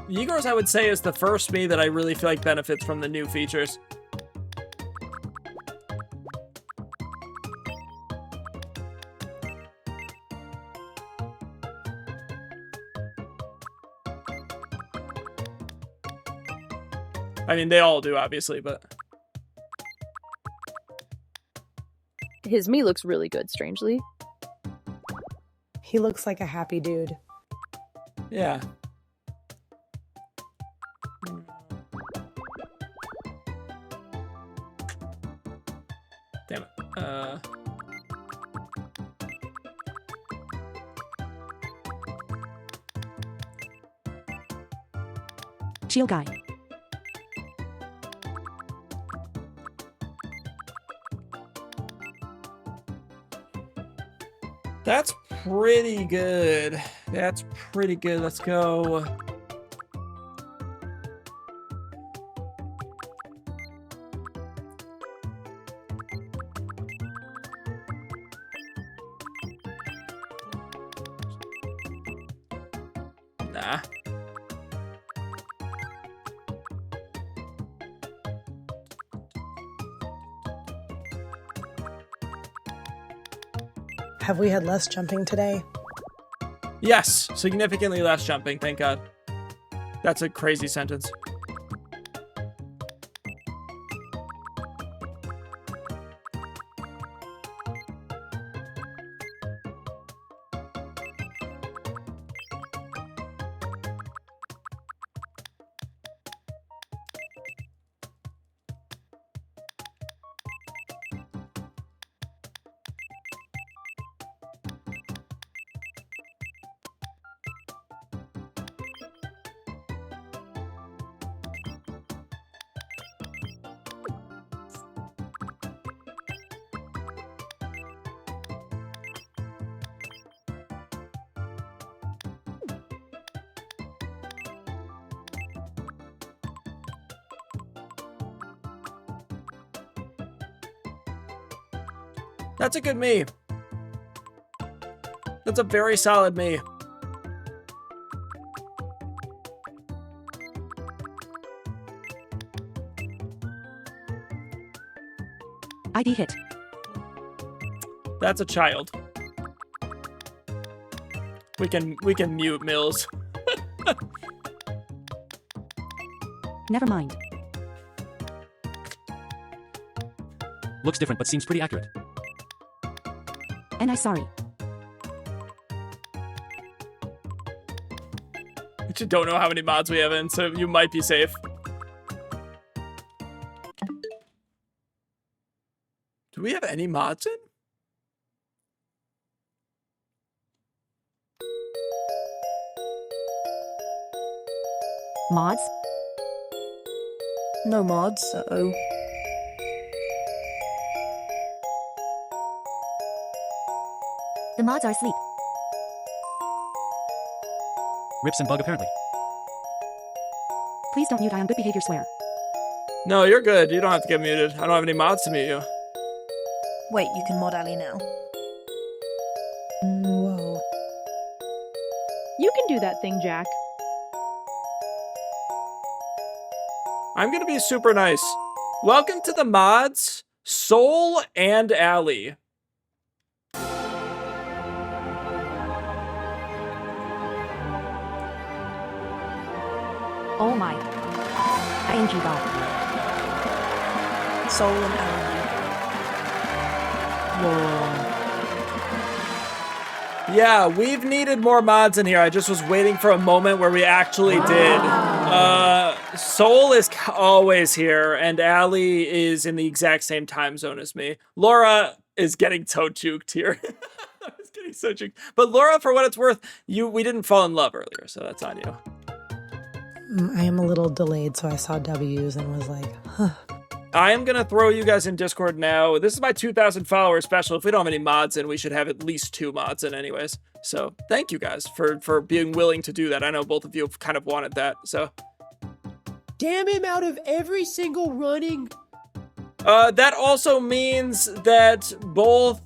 S1: Igor's, I would say, is the first Mii that I really feel like benefits from the new features. I mean, they all do, obviously, but...
S16: His Mii looks really good, strangely.
S7: He looks like a happy dude.
S1: Yeah. Damn it.
S12: Chill guy.
S1: That's pretty good. That's pretty good. Let's go. Nah.
S7: Have we had less jumping today?
S1: Yes, significantly less jumping, thank God. That's a crazy sentence. That's a good me. That's a very solid me.
S12: ID hit.
S1: That's a child. We can mute Mills.
S12: Never mind.
S10: Looks different, but seems pretty accurate.
S12: And I sorry.
S1: I just don't know how many mods we have in, so you might be safe. Do we have any mods in?
S12: Mods?
S18: No mods, uh-oh.
S12: The mods are asleep.
S10: Rips and bug apparently.
S12: Please don't mute, I am good behavior, swear.
S1: No, you're good. You don't have to get muted. I don't have any mods to mute you.
S18: Wait, you can mod Ali now.
S7: Whoa.
S16: You can do that thing, Jack.
S1: I'm gonna be super nice. Welcome to the mods, Soul and Allie.
S12: Oh my. ING God.
S18: Soul and Ali.
S1: Whoa. Yeah, we've needed more mods in here. I just was waiting for a moment where we actually did. Soul is always here, and Allie is in the exact same time zone as me. Laura is getting toe juked here. I was getting so juked. But Laura, for what it's worth, we didn't fall in love earlier, so that's on you.
S7: I am a little delayed, so I saw W's and was like, huh.
S1: I am going to throw you guys in Discord now. This is my 2,000 follower special. If we don't have any mods in, we should have at least 2 mods in anyways. So thank you guys for being willing to do that. I know both of you have kind of wanted that, so.
S11: Damn him out of every single running.
S1: That also means that both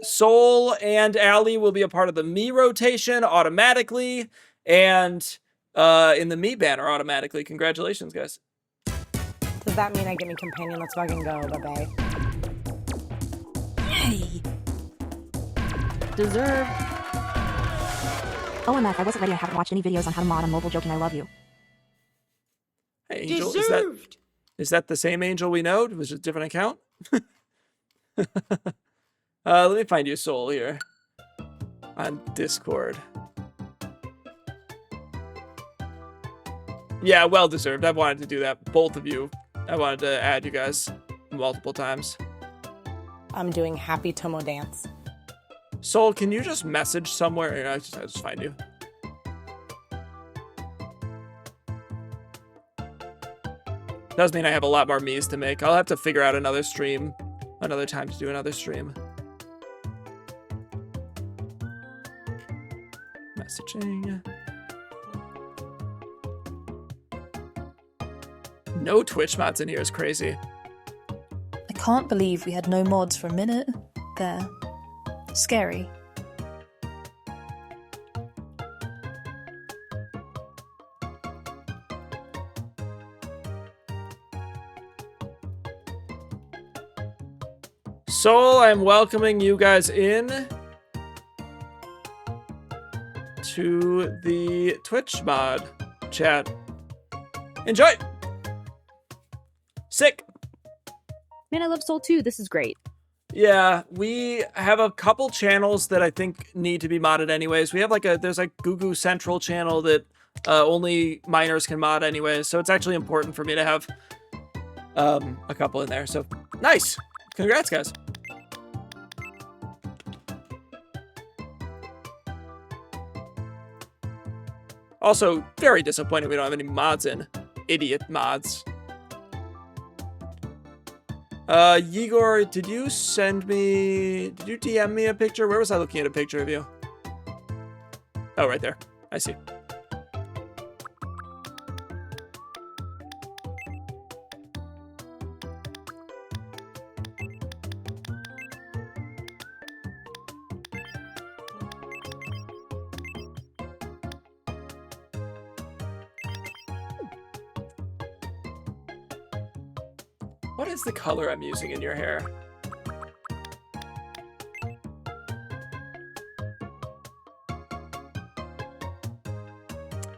S1: Soul and Allie will be a part of the me rotation automatically, and in the me banner automatically. Congratulations, guys.
S7: Does that mean I get me companion? Let's fucking go, bye-bye.
S12: Yay!
S16: Deserved.
S12: OMF, I wasn't ready. I haven't watched any videos on how to mod on mobile. Joking, I love you.
S1: Hey, Angel,
S11: Deserved.
S1: is that the same Angel we know? Was it a different account? Let me find you, Soul, here on Discord. Yeah, well deserved. I wanted to do that. Both of you. I wanted to add you guys multiple times.
S7: I'm doing Happy Tomo Dance.
S1: Soul, can you just message somewhere? I just find you. Does mean I have a lot more Miis to make. I'll have to figure out another stream, another time to do another stream. Messaging. No Twitch mods in here is crazy.
S18: I can't believe we had no mods for a minute there. Scary.
S1: Soul, I'm welcoming you guys in to the Twitch mod chat. Enjoy! Sick!
S16: Man, I love Soul too. This is great.
S1: Yeah, we have a couple channels that I think need to be modded anyways. We have there's like Goo Central channel that only minors can mod anyways, so it's actually important for me to have a couple in there. So, nice! Congrats, guys. Also, very disappointed we don't have any mods in. Idiot mods. Yegor, did you DM me a picture? Where was I looking at a picture of you? Oh, right there. I see. What is the color I'm using in your hair?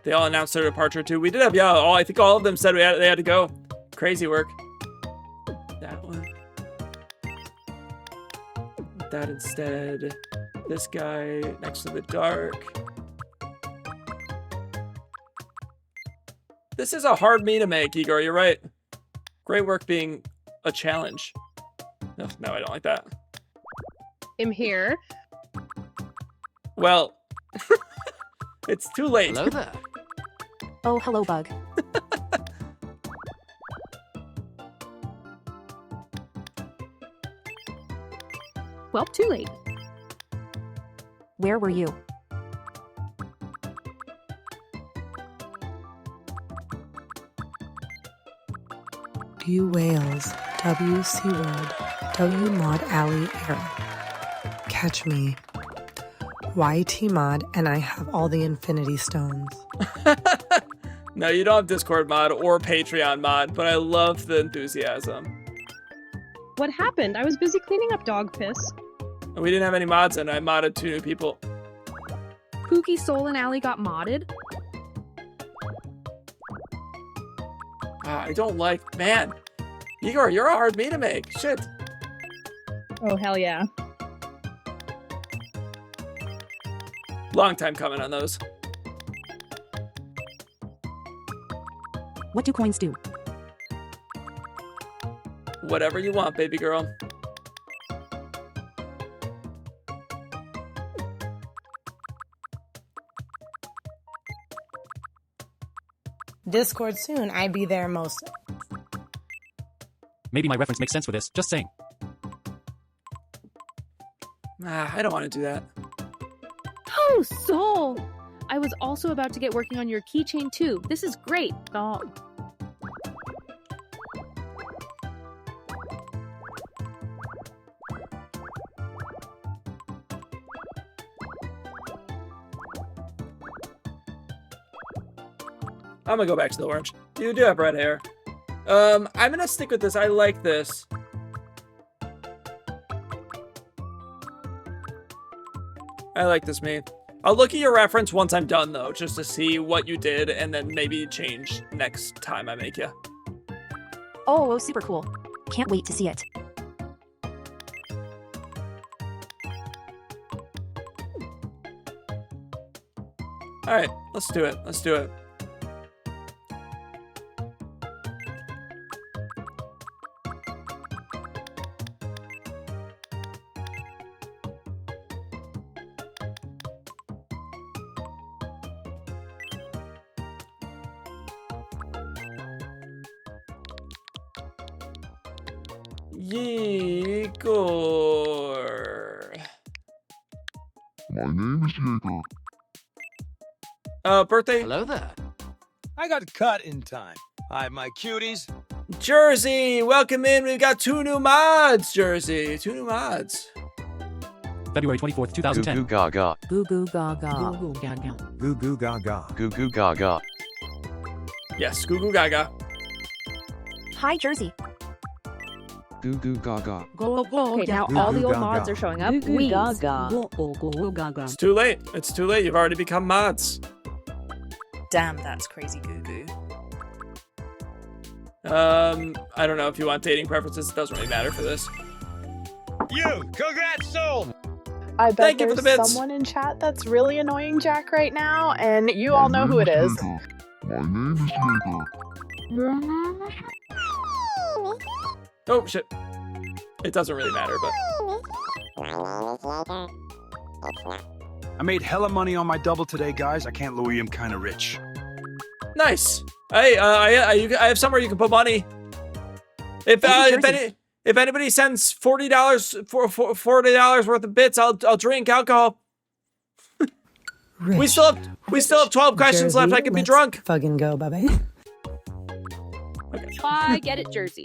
S1: They all announced their departure too. We did have, yeah, I think all of them said they had to go. Crazy work. That one. That instead. This guy next to the dark. This is a hard me to make, Igor, you're right. Great work being a challenge. No, I don't like that.
S17: I'm here.
S1: Well, it's too late.
S23: Hello there.
S14: Oh, hello, Bug.
S16: Well, too late.
S14: Where were you?
S7: W Wales, W SeaWorld, W Mod Alley Error. Catch me. YT Mod, and I have all the Infinity Stones.
S1: No, you don't have Discord mod or Patreon mod, but I love the enthusiasm.
S17: What happened? I was busy cleaning up dog piss.
S1: We didn't have any mods in. I modded 2 new people.
S16: Pookie, Soul, and Allie got modded.
S1: I don't like, man. Igor, you're a hard me to make. Shit.
S17: Oh, hell yeah.
S1: Long time coming on those.
S14: What do coins do?
S1: Whatever you want, baby girl.
S7: Discord soon. I be there most.
S10: Maybe my reference makes sense for this. Just saying.
S1: I don't want to do that.
S16: Oh, Soul! I was also about to get working on your keychain too. This is great. Oh.
S1: I'm gonna go back to the orange. You do have red hair. I'm gonna stick with this. I like this. I like this, me. I'll look at your reference once I'm done, though, just to see what you did, and then maybe change next time I make you.
S14: Oh, super cool. Can't wait to see it.
S1: Alright, let's do it. Let's do it. Yegor.
S2: My name is Jaeger.
S1: Birthday?
S23: Hello there.
S6: I got cut in time. Hi, my cuties.
S1: Jersey, welcome in. We've got 2 new mods, Jersey. 2 new mods.
S10: February 24th, 2010.
S9: Goo goo gaga.
S15: Goo goo gaga. Goo goo gaga.
S19: Goo goo gaga.
S9: Goo goo gaga.
S1: Yes, Goo Goo Gaga.
S18: Hi, Jersey.
S9: Goo goo gaga.
S15: Go go.
S16: Okay, now all the old mods are showing up. Wheeze.
S15: Go go gaga.
S1: It's too late. It's too late. You've already become mods.
S18: Damn, that's crazy goo goo.
S1: I don't know if you want dating preferences. It doesn't really matter for this.
S6: You, congrats, soul.
S4: I bet
S1: Thank you for
S4: there's
S1: the bits.
S4: someone in chat that's really annoying Jack right now, and you all know who it is.
S2: My name is Jaeger.
S1: Oh, shit. It doesn't really matter, but...
S6: I made hella money on my double today, guys. I can't lie, I'm kind of rich.
S1: Nice. Hey, I have somewhere you can put money. If anybody sends $40 worth of bits, I'll drink alcohol. We still have 12 questions left. I can be drunk.
S7: Fucking go, bye-bye.
S16: Bye, get it, Jersey.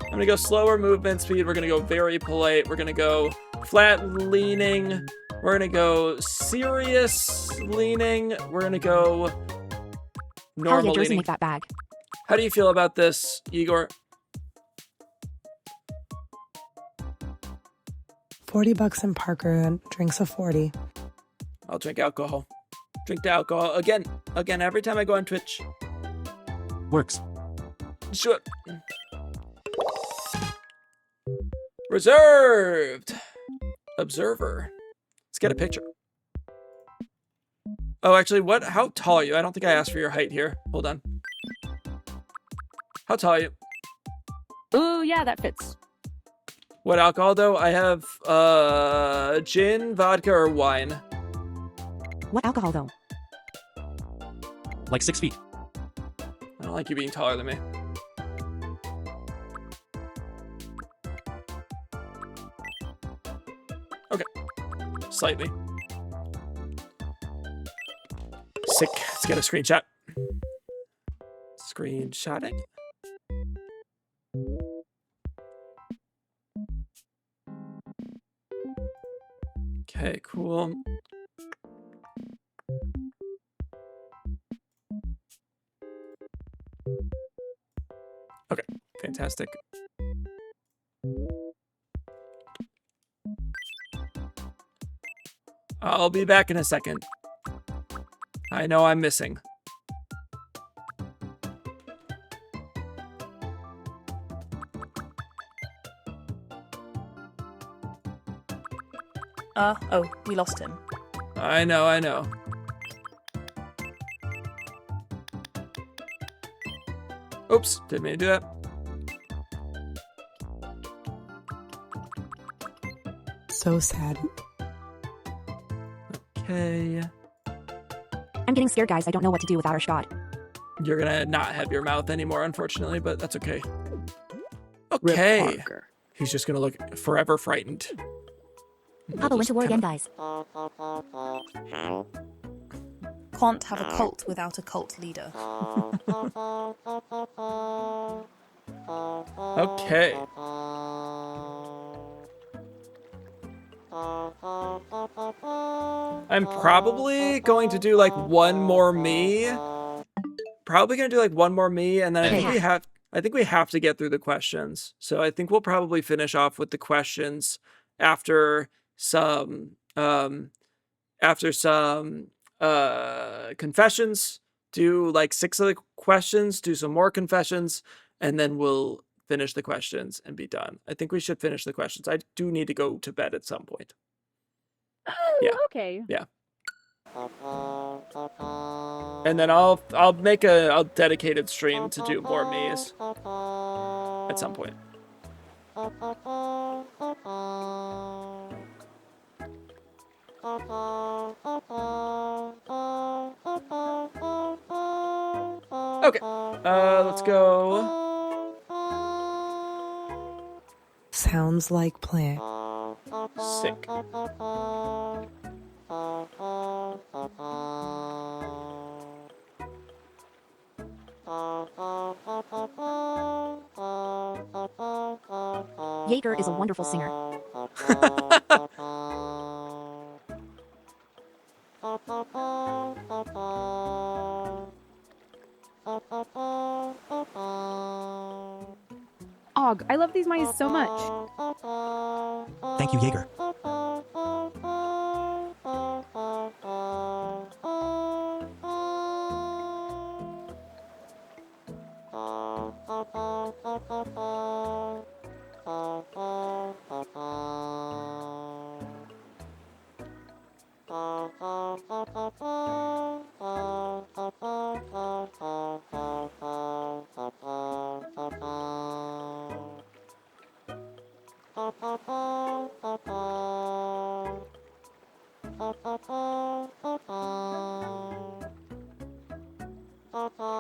S1: I'm gonna go slower movement speed. We're gonna go very polite. We're gonna go flat leaning. We're gonna go serious leaning. We're gonna go normal
S14: Jersey
S1: leaning.
S14: make that bag.
S1: How do you feel about this, Igor?
S7: $40 in Parker drinks of 40.
S1: I'll drink alcohol. Drink the alcohol again. Every time I go on Twitch.
S10: Works.
S1: Sure. Reserved. Observer. Let's get a picture. Oh, actually, how tall are you? I don't think I asked for your height here. Hold on. How tall are you?
S16: Ooh, yeah, that fits.
S1: What alcohol, though? I have, gin, vodka, or wine.
S14: What alcohol, though?
S10: Like 6 feet.
S1: I don't like you being taller than me. Okay. Slightly. Sick. Let's get a screenshot. Screenshotting. Okay, cool. Okay, fantastic. I'll be back in a second. I know I'm missing.
S18: Oh, we lost him.
S1: I know. Oops, didn't mean to do that.
S7: So sad.
S1: Okay.
S14: I'm getting scared, guys. I don't know what to do without our Scott.
S1: You're gonna not have your mouth anymore, unfortunately, but that's okay. Okay. He's just gonna look forever frightened.
S12: Papa went to war again, guys.
S18: Can't have a cult without a cult leader.
S1: Okay. I'm probably going to do like one more me. Probably gonna do like one more me, and then I think we have to get through the questions. So I think we'll probably finish off with the questions after some confessions. Do like 6 of the questions, do some more confessions, and then we'll finish the questions and be done. I think we should finish the questions. I do need to go to bed at some point.
S16: Oh, okay.
S1: Yeah. And then I'll make a dedicated stream to do more me's at some point. Okay. Let's go.
S7: Sounds like plant.
S1: Sick.
S12: Jaeger is a wonderful singer.
S16: Og, I love these mice so much.
S10: Thank you, Jaeger.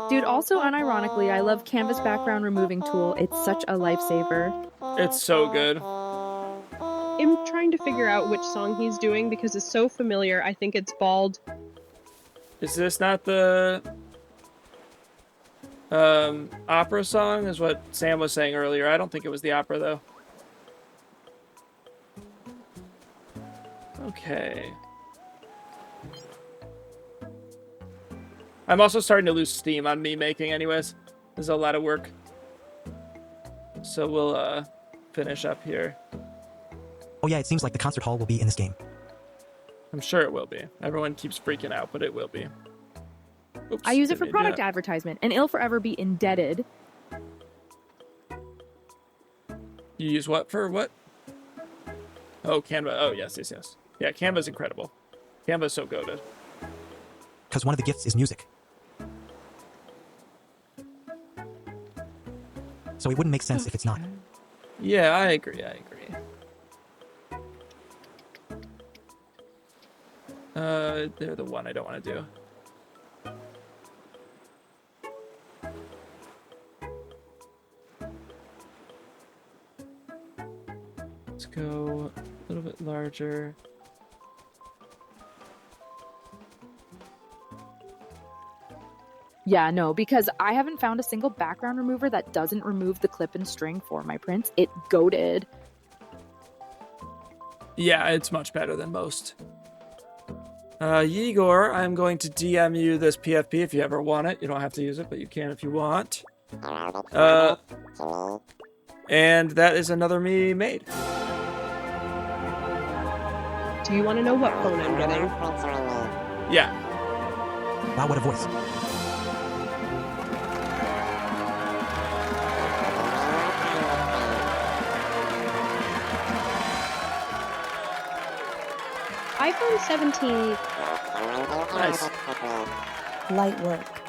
S16: Dude, also unironically, I love Canvas background removing tool. It's such a lifesaver.
S1: It's so good.
S17: I'm trying to figure out which song he's doing because it's so familiar. I think it's Bald.
S1: Is this not the opera song? Is what Sam was saying earlier. I don't think it was the opera though. Okay. I'm also starting to lose steam on me making anyways. There's a lot of work. So we'll finish up here.
S10: Oh yeah, it seems like the concert hall will be in this game.
S1: I'm sure it will be. Everyone keeps freaking out, but it will be. Oops,
S16: I use it for
S1: didn't mean to do
S16: product
S1: that.
S16: advertisement, and it'll forever be indebted.
S1: You use what for what? Oh, Canva. Oh, yes. Yeah, Canva's incredible. Canva's so goated.
S10: Because one of the gifts is music. So it wouldn't make sense if it's not.
S1: Yeah, I agree. They're the one I don't want to do. Let's go a little bit larger.
S16: Yeah, no, because I haven't found a single background remover that doesn't remove the clip and string for my prints. It goated.
S1: Yeah, it's much better than most. Igor, I'm going to DM you this PFP if you ever want it. You don't have to use it, but you can if you want. And that is another me made.
S17: Do you want to know what phone I'm getting?
S1: Yeah.
S10: Wow, what a voice.
S17: iPhone 17.
S1: Nice.
S7: Light work.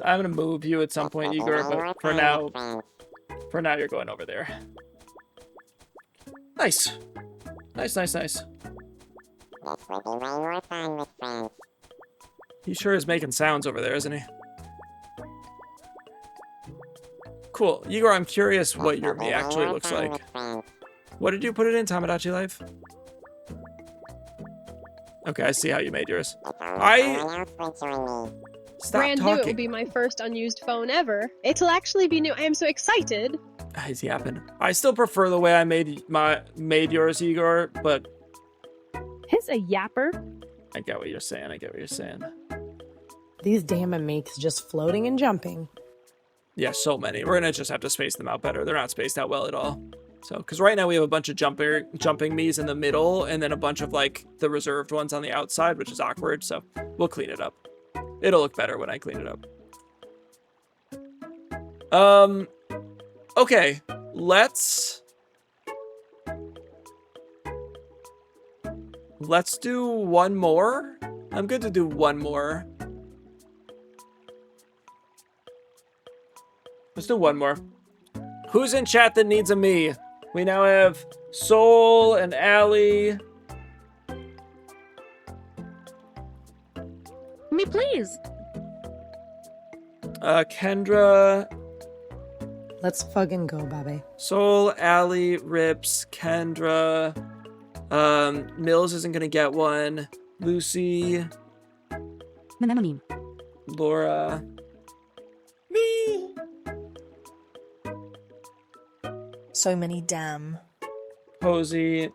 S1: I'm gonna move you at some point, Igor, but for now you're going over there. Nice. Nice. He sure is making sounds over there, isn't he? Cool. Igor, I'm curious what your me actually looks like. What did you put it in, Tomodachi Life? Okay, I see how you made yours. Stop
S17: Brand new, it will
S1: talking.
S17: be my first unused phone ever. It'll actually be new. I am so excited.
S1: He's yapping. I still prefer the way I made yours, Igor, but
S16: He's a yapper.
S1: I get what you're saying.
S7: These damn makes just floating and jumping.
S1: Yeah, so many. We're gonna just have to space them out better. They're not spaced out well at all. So, because right now we have a bunch of jumping Miis in the middle, and then a bunch of like the reserved ones on the outside, which is awkward. So we'll clean it up. It'll look better when I clean it up. Okay, let's do one more. I'm good to do one more. Let's do one more. Who's in chat that needs a me? We now have Soul and Allie.
S12: Me, please.
S1: Kendra.
S7: Let's fucking go, babe.
S1: Soul, Allie, Rips, Kendra. Mills isn't gonna get one. Lucy. Laura.
S11: Me.
S18: So many damn.
S1: Posey.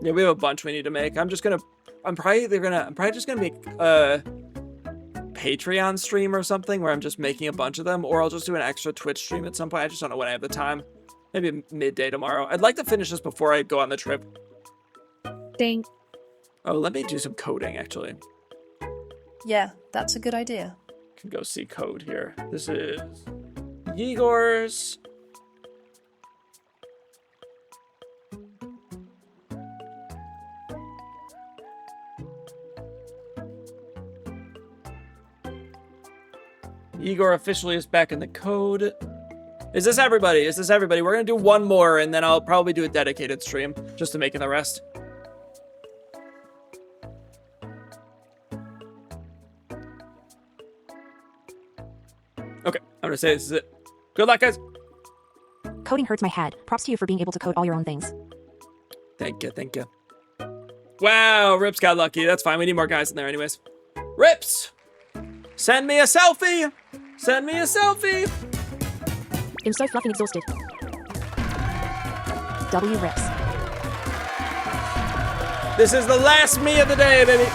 S1: Yeah, we have a bunch we need to make. I'm probably just gonna make a Patreon stream or something where I'm just making a bunch of them, or I'll just do an extra Twitch stream at some point. I just don't know when I have the time. Maybe midday tomorrow. I'd like to finish this before I go on the trip.
S16: Dang.
S1: Oh, let me do some coding actually.
S18: Yeah, that's a good idea.
S1: Can go see code here. This is Igor's. Igor officially is back in the code. Is this everybody? Is this everybody? We're gonna do one more and then I'll probably do a dedicated stream just to make it the rest. Okay, I'm gonna say this is it. Good luck, guys.
S14: Coding hurts my head. Props to you for being able to code all your own things.
S1: Thank you, thank you. Wow, Rips got lucky. That's fine. We need more guys in there anyways. Rips! Send me a selfie! Send me a selfie!
S14: I'm so fluffy and exhausted. W Rips.
S1: This is the last me of the day, baby!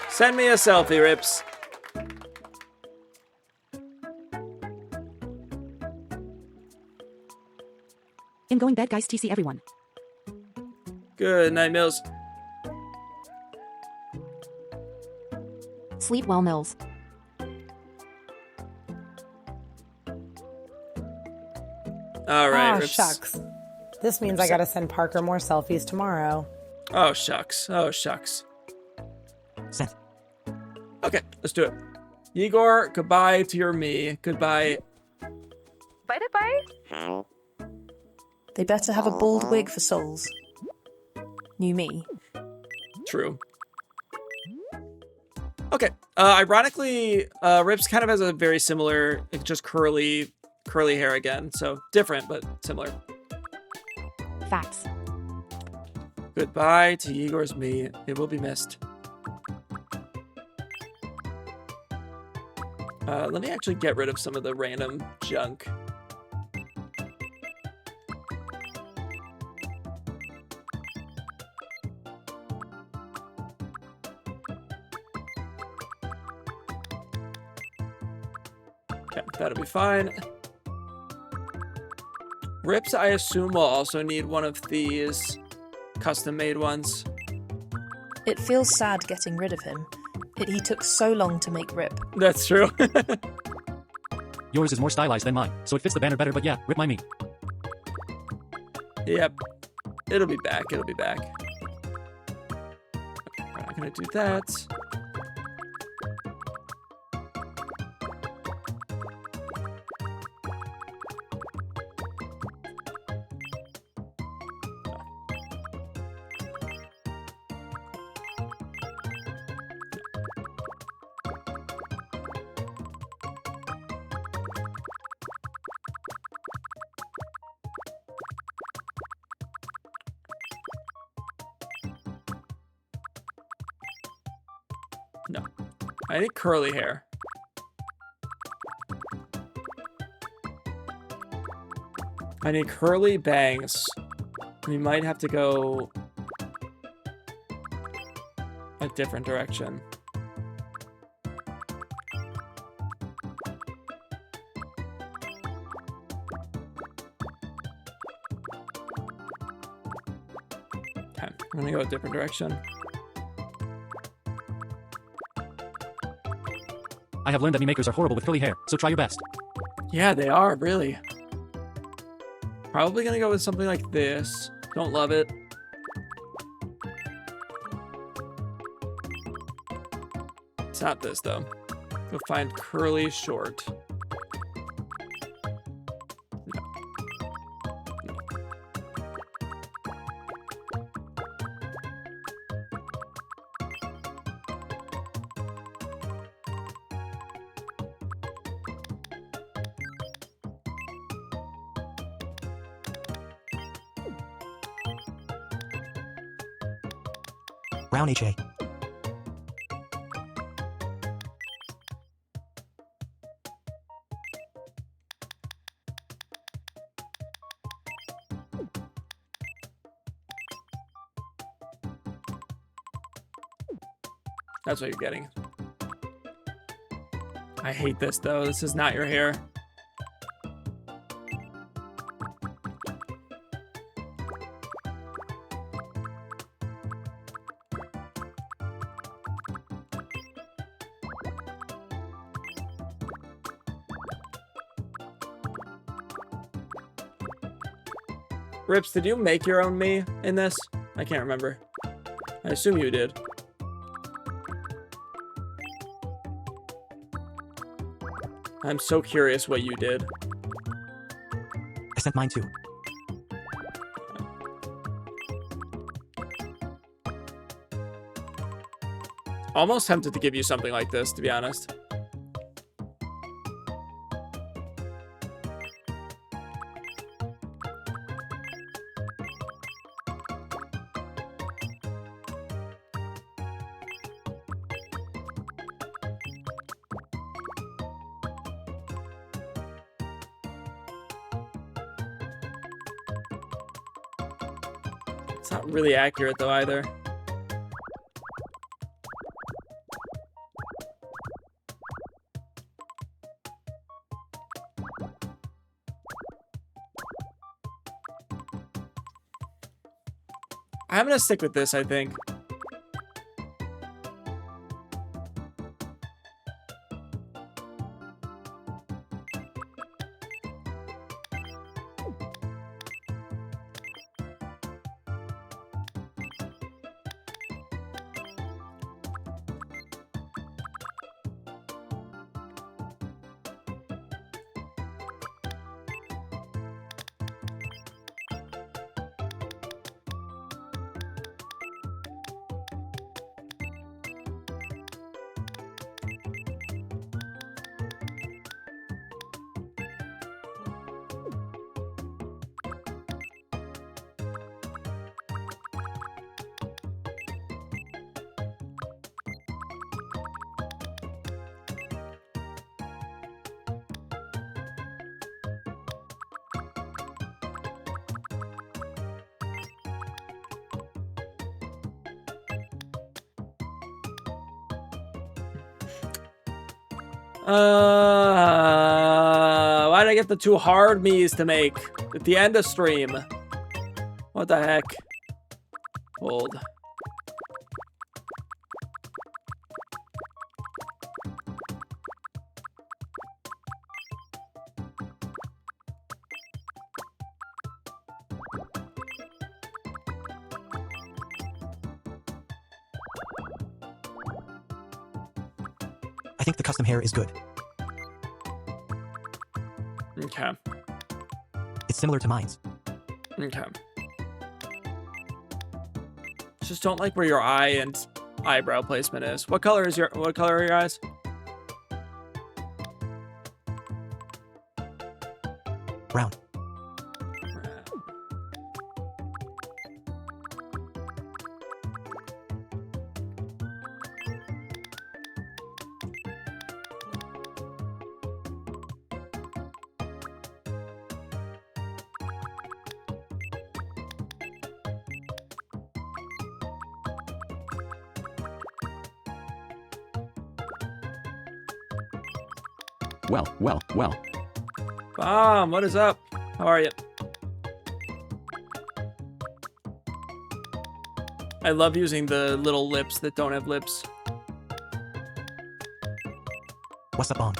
S1: Send me a selfie, Rips.
S14: I'm going bed, guys. TC everyone.
S1: Good night, Mills.
S14: Sleep well, Mills.
S1: All right,
S7: Oh,
S1: Rips.
S7: shucks. This means I gotta send Parker more selfies tomorrow.
S1: Oh, shucks. Oh, shucks.
S10: Seth.
S1: Okay, let's do it. Igor, goodbye to your me. Goodbye.
S16: Bye.
S18: They better have a bald wig for souls. New me.
S1: True. Okay. Ironically, Rips kind of has a very similar, just curly hair again. So different, but similar.
S14: Facts.
S1: Goodbye to Igor's me. It will be missed. Let me actually get rid of some of the random junk. Okay, that'll be fine. Rips, I assume, will also need one of these custom-made ones.
S18: It feels sad getting rid of him. He took so long to make Rip.
S1: That's true.
S10: Yours is more stylized than mine, so it fits the banner better, but yeah, rip my me.
S1: Yep. It'll be back. It'll be back. Okay, we're not gonna do that. No. I need curly hair. I need curly bangs. We might have to go a different direction. Okay, I'm gonna go a different direction.
S10: I have learned that me makers are horrible with curly hair, so try your best.
S1: Yeah, they are, really. Probably gonna go with something like this. Don't love it. It's not this, though. Go find curly short. No. No.
S10: Brown HA.
S1: That's what you're getting. I hate this though. This is not your hair. Rips, did you make your own me in this? I can't remember. I assume you did. I'm so curious what you did.
S10: I sent mine too.
S1: Almost tempted to give you something like this, to be honest. It's not really accurate though either. I'm gonna stick with this, I think. Why did I get the two hard Miis to make at the end of stream? What the heck? Hold.
S10: I think the custom hair is good.
S1: Okay.
S10: It's similar to mine's.
S1: Okay. Just don't like where your eye and eyebrow placement is. What color are your eyes?
S10: Brown.
S13: Well.
S1: Bomb, what is up? How are you? I love using the little lips that don't have lips.
S10: What's up, on?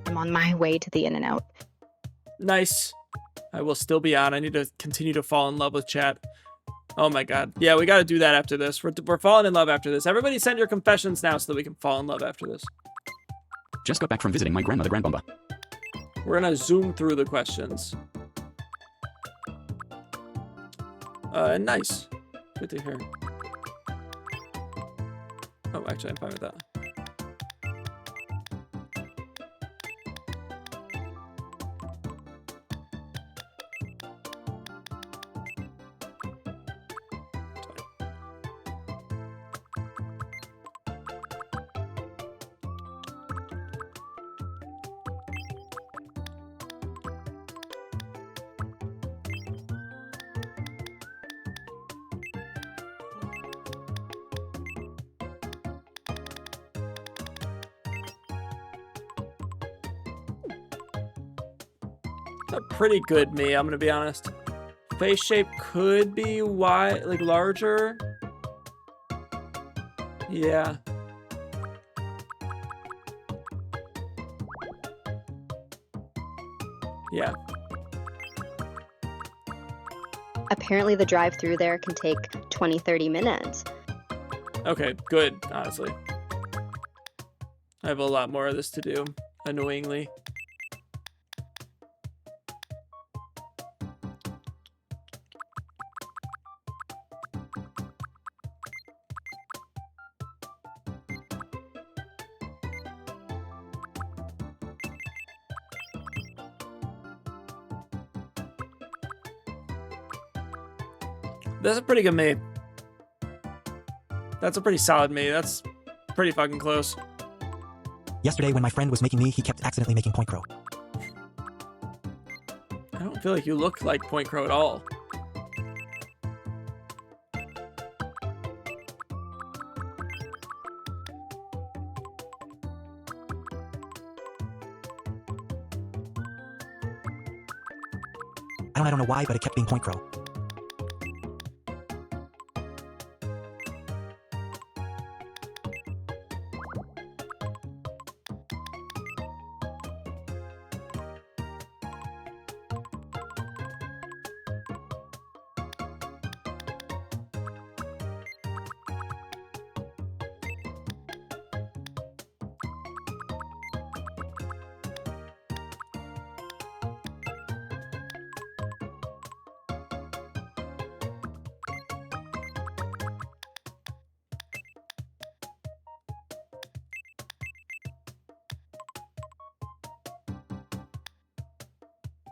S20: I'm on my way to the In-N-Out.
S1: Nice. I will still be on. I need to continue to fall in love with chat. Oh my god. Yeah, we gotta do that after this. We're falling in love after this. Everybody send your confessions now so that we can fall in love after this.
S13: Just got back from visiting my grandmother, Grandbomba.
S1: We're gonna zoom through the questions. Nice. Good to hear. Oh, actually, I'm fine with that. A pretty good me, I'm gonna be honest. Face shape could be wide, like larger. Yeah. Yeah.
S20: Apparently the drive-through there can take 20-30 minutes.
S1: Okay, good, honestly. I have a lot more of this to do, annoyingly. That's a pretty good me. That's a pretty solid me. That's pretty fucking close.
S10: Yesterday, when my friend was making me, he kept accidentally making Point Crow.
S1: I don't feel like you look like Point Crow at all.
S10: I don't know why, but it kept being Point Crow.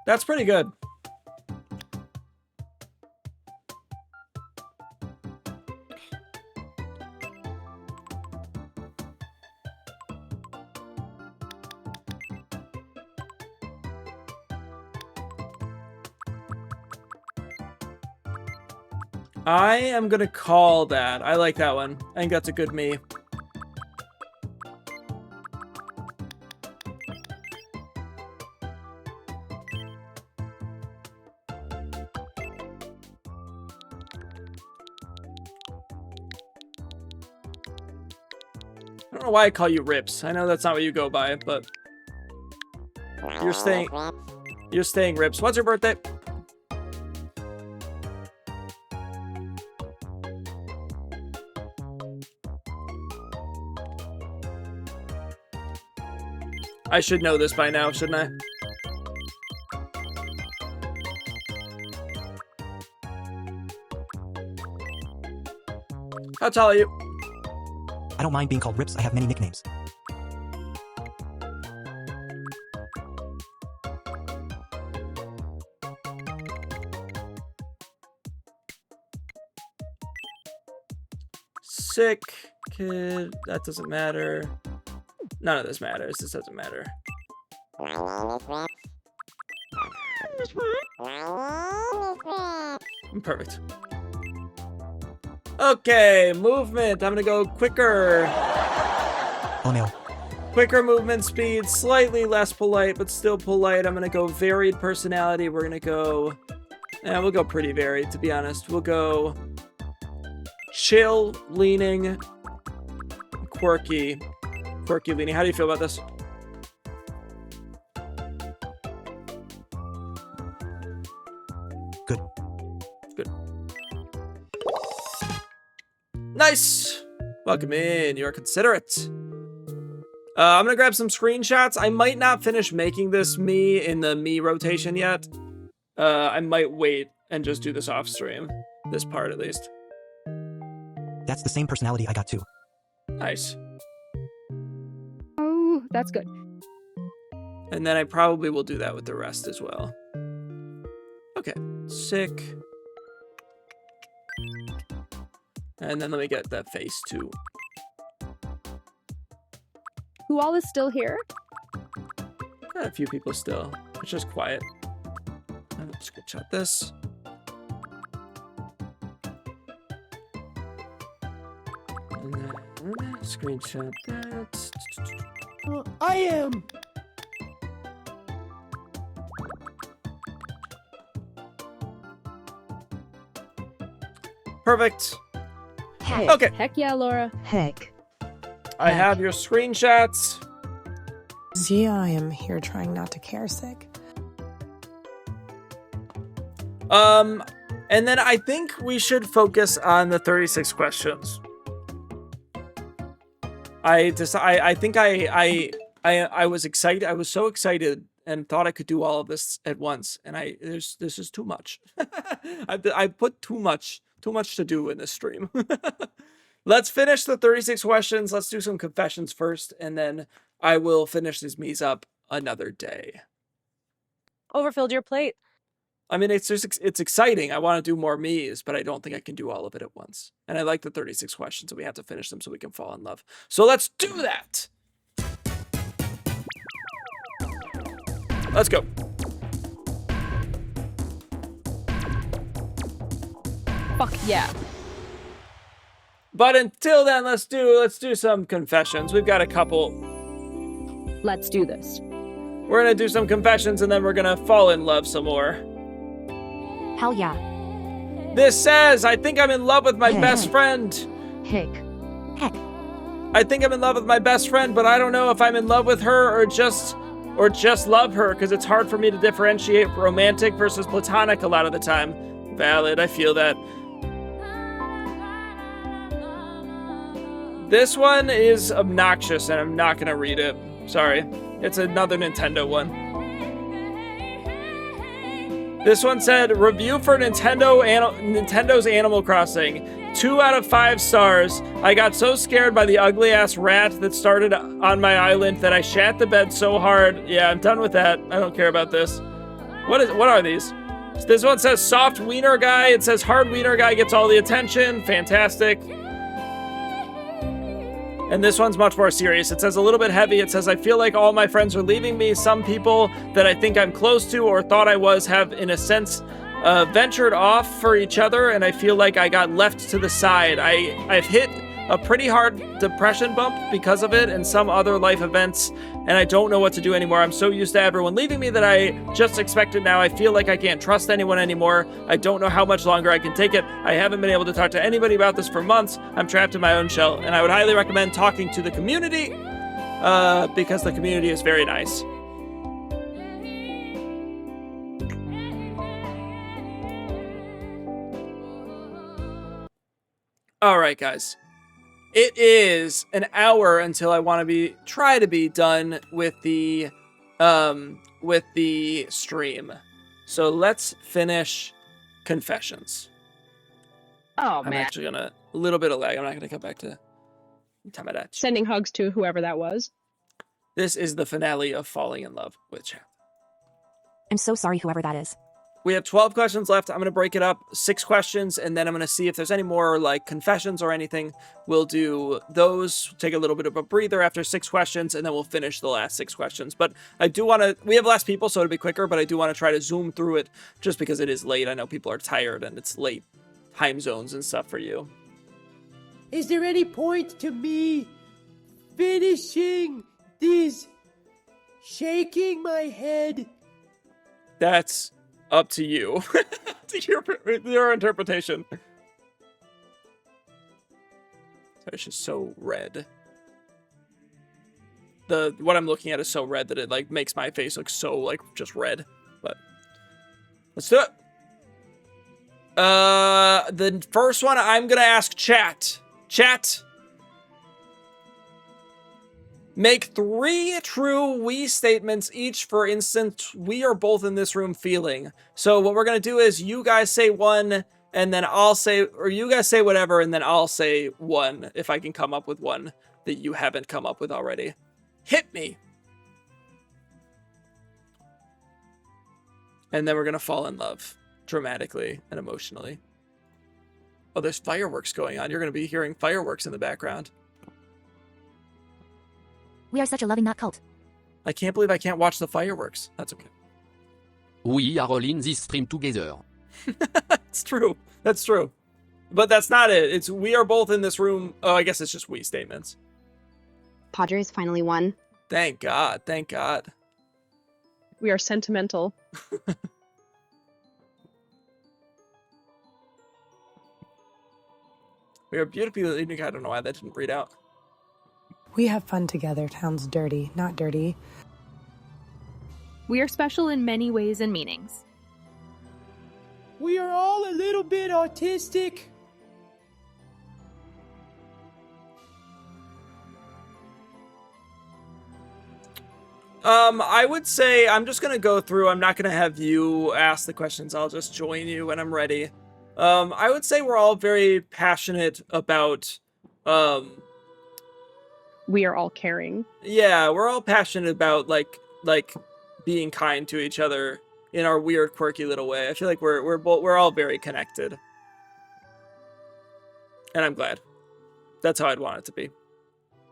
S1: That's pretty good. I am gonna call that. I like that one. I think that's a good me. I don't know why I call you Rips. I know that's not what you go by, but you're staying Rips. What's your birthday? I should know this by now, shouldn't I? How tall are you?
S10: I don't mind being called Rips. I have many nicknames.
S1: Sick kid. That doesn't matter. None of this matters. This doesn't matter. Perfect. Okay, movement. I'm gonna go quicker.
S10: Oh no.
S1: Quicker movement speed, slightly less polite, but still polite. I'm gonna go varied personality. We're gonna go... we'll go pretty varied, to be honest. We'll go... chill, leaning, quirky. Quirky leaning. How do you feel about this?
S10: Good.
S1: Good. Nice! Welcome in. You're considerate. I'm gonna grab some screenshots. I might not finish making this me in the me rotation yet. I might wait and just do this off stream. This part, at least.
S10: That's the same personality I got too.
S1: Nice.
S16: Oh, that's good.
S1: And then I probably will do that with the rest as well. Okay. Sick. And then let me get that face too.
S16: Who all is still here?
S1: Got a few people still. It's just quiet. Let's screenshot this. And then screenshot that.
S11: I am.
S1: Perfect.
S16: Heck.
S1: Okay.
S16: Heck yeah, Laura.
S3: Heck.
S1: I have your screenshots.
S7: Zia, I am here trying not to care sick.
S1: And then I think we should focus on the 36 questions. I was excited. I was so excited and thought I could do all of this at once. And this is too much. I put too much to do in this stream. Let's finish the 36 questions. Let's do some confessions first, and then I will finish these Miis up another day.
S8: Overfilled your plate.
S1: I mean, it's exciting. I want to do more Miis, but I don't think I can do all of it at once. And I like the 36 questions, and we have to finish them so we can fall in love. So let's do that. Let's go.
S16: Fuck yeah.
S1: But until then, let's do some confessions. We've got a couple.
S16: Let's do this.
S1: We're gonna do some confessions, and then we're gonna fall in love some more.
S14: Hell yeah.
S1: This says, I think I'm in love with my best friend.
S3: Heck.
S14: Heck.
S1: I think I'm in love with my best friend, but I don't know if I'm in love with her or just love her, because it's hard for me to differentiate romantic versus platonic a lot of the time. Valid, I feel that. This one is obnoxious, and I'm not gonna read it. Sorry. It's another Nintendo one. This one said, review for Nintendo's Animal Crossing. 2 out of 5 stars. I got so scared by the ugly-ass rat that started on my island that I shat the bed so hard. Yeah, I'm done with that. I don't care about this. What are these? This one says, soft wiener guy. It says, hard wiener guy gets all the attention. Fantastic. And this one's much more serious. It says a little bit heavy. It says, I feel like all my friends are leaving me. Some people that I think I'm close to or thought I was have, in a sense, ventured off for each other, and I feel like I got left to the side. I've hit a pretty hard depression bump because of it and some other life events, and I don't know what to do anymore. I'm so used to everyone leaving me that I just expect it now. I feel like I can't trust anyone anymore. I don't know how much longer I can take it. I haven't been able to talk to anybody about this for months. I'm trapped in my own shell, and I would highly recommend talking to the community because the community is very nice. All right, guys. It is an hour until I want to try to be done with the stream. So let's finish confessions.
S17: Oh,
S1: I'm
S17: man.
S1: actually gonna a little bit of lag. I'm not gonna come back to Tomodachi.
S17: Sending hugs to whoever that was.
S1: This is the finale of falling in love with chat.
S14: I'm so sorry, whoever that is.
S1: We have 12 questions left. I'm going to break it up, 6 questions, and then I'm going to see if there's any more like confessions or anything. We'll do those, take a little bit of a breather after 6 questions, and then we'll finish the last 6 questions. But I do want to, we have less people, so it'll be quicker, but I do want to try to zoom through it just because it is late. I know people are tired and it's late time zones and stuff for you.
S11: Is there any point to me finishing these shaking my head?
S1: That's up to you. To your interpretation. It's just so red. What I'm looking at is so red that it like makes my face look so like just red. But let's do it. The first one I'm gonna ask chat. Chat. Make 3 true we statements each. For instance, we are both in this room feeling. So what we're going to do is you guys say one and then I'll say, or you guys say whatever and then I'll say one if I can come up with one that you haven't come up with already. Hit me. And then we're going to fall in love dramatically and emotionally. Oh, there's fireworks going on. You're going to be hearing fireworks in the background.
S12: We are such a loving not cult.
S1: I can't believe I can't watch the fireworks. That's okay.
S23: We are all in this stream together.
S1: It's true. That's true. But that's not it. It's we are both in this room. Oh, I guess it's just we statements.
S20: Padres finally won.
S1: Thank God. Thank God.
S17: We are sentimental.
S1: We are beautifully unique. I don't know why that didn't read out.
S7: We have fun together. Sounds dirty, not dirty.
S16: We are special in many ways and meanings.
S11: We are all a little bit autistic.
S1: I would say I'm just gonna go through. I'm not gonna have you ask the questions. I'll just join you when I'm ready. I would say we're all very passionate about,
S17: We are all caring.
S1: yeah, we're all passionate about like being kind to each other in our weird, quirky little way. I feel like we're all very connected, and I'm glad. That's how I'd want it to be,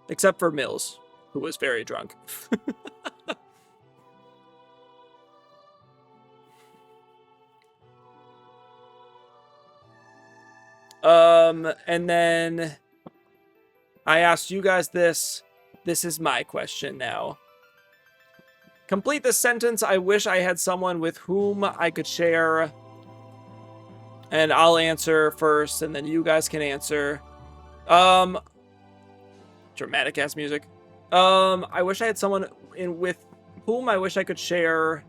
S1: except for Mills, who was very drunk. And then I asked you guys this. This is my question now. Complete the sentence. I wish I had someone with whom I could share. And I'll answer first, and then you guys can answer. Dramatic ass music. I wish I had someone with whom I wish I could share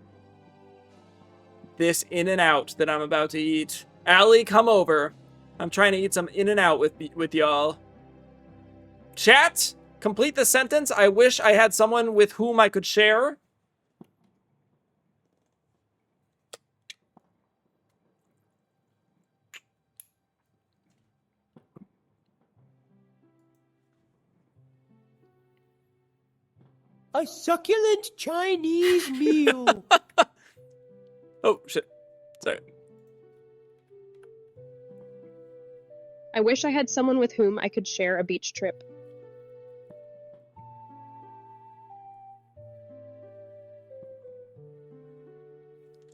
S1: this In-N-Out that I'm about to eat. Allie, come over. I'm trying to eat some In-N-Out with y'all. Chat, complete the sentence. I wish I had someone with whom I could share.
S11: A succulent Chinese meal.
S1: Oh, shit. Sorry.
S17: I wish I had someone with whom I could share a beach trip.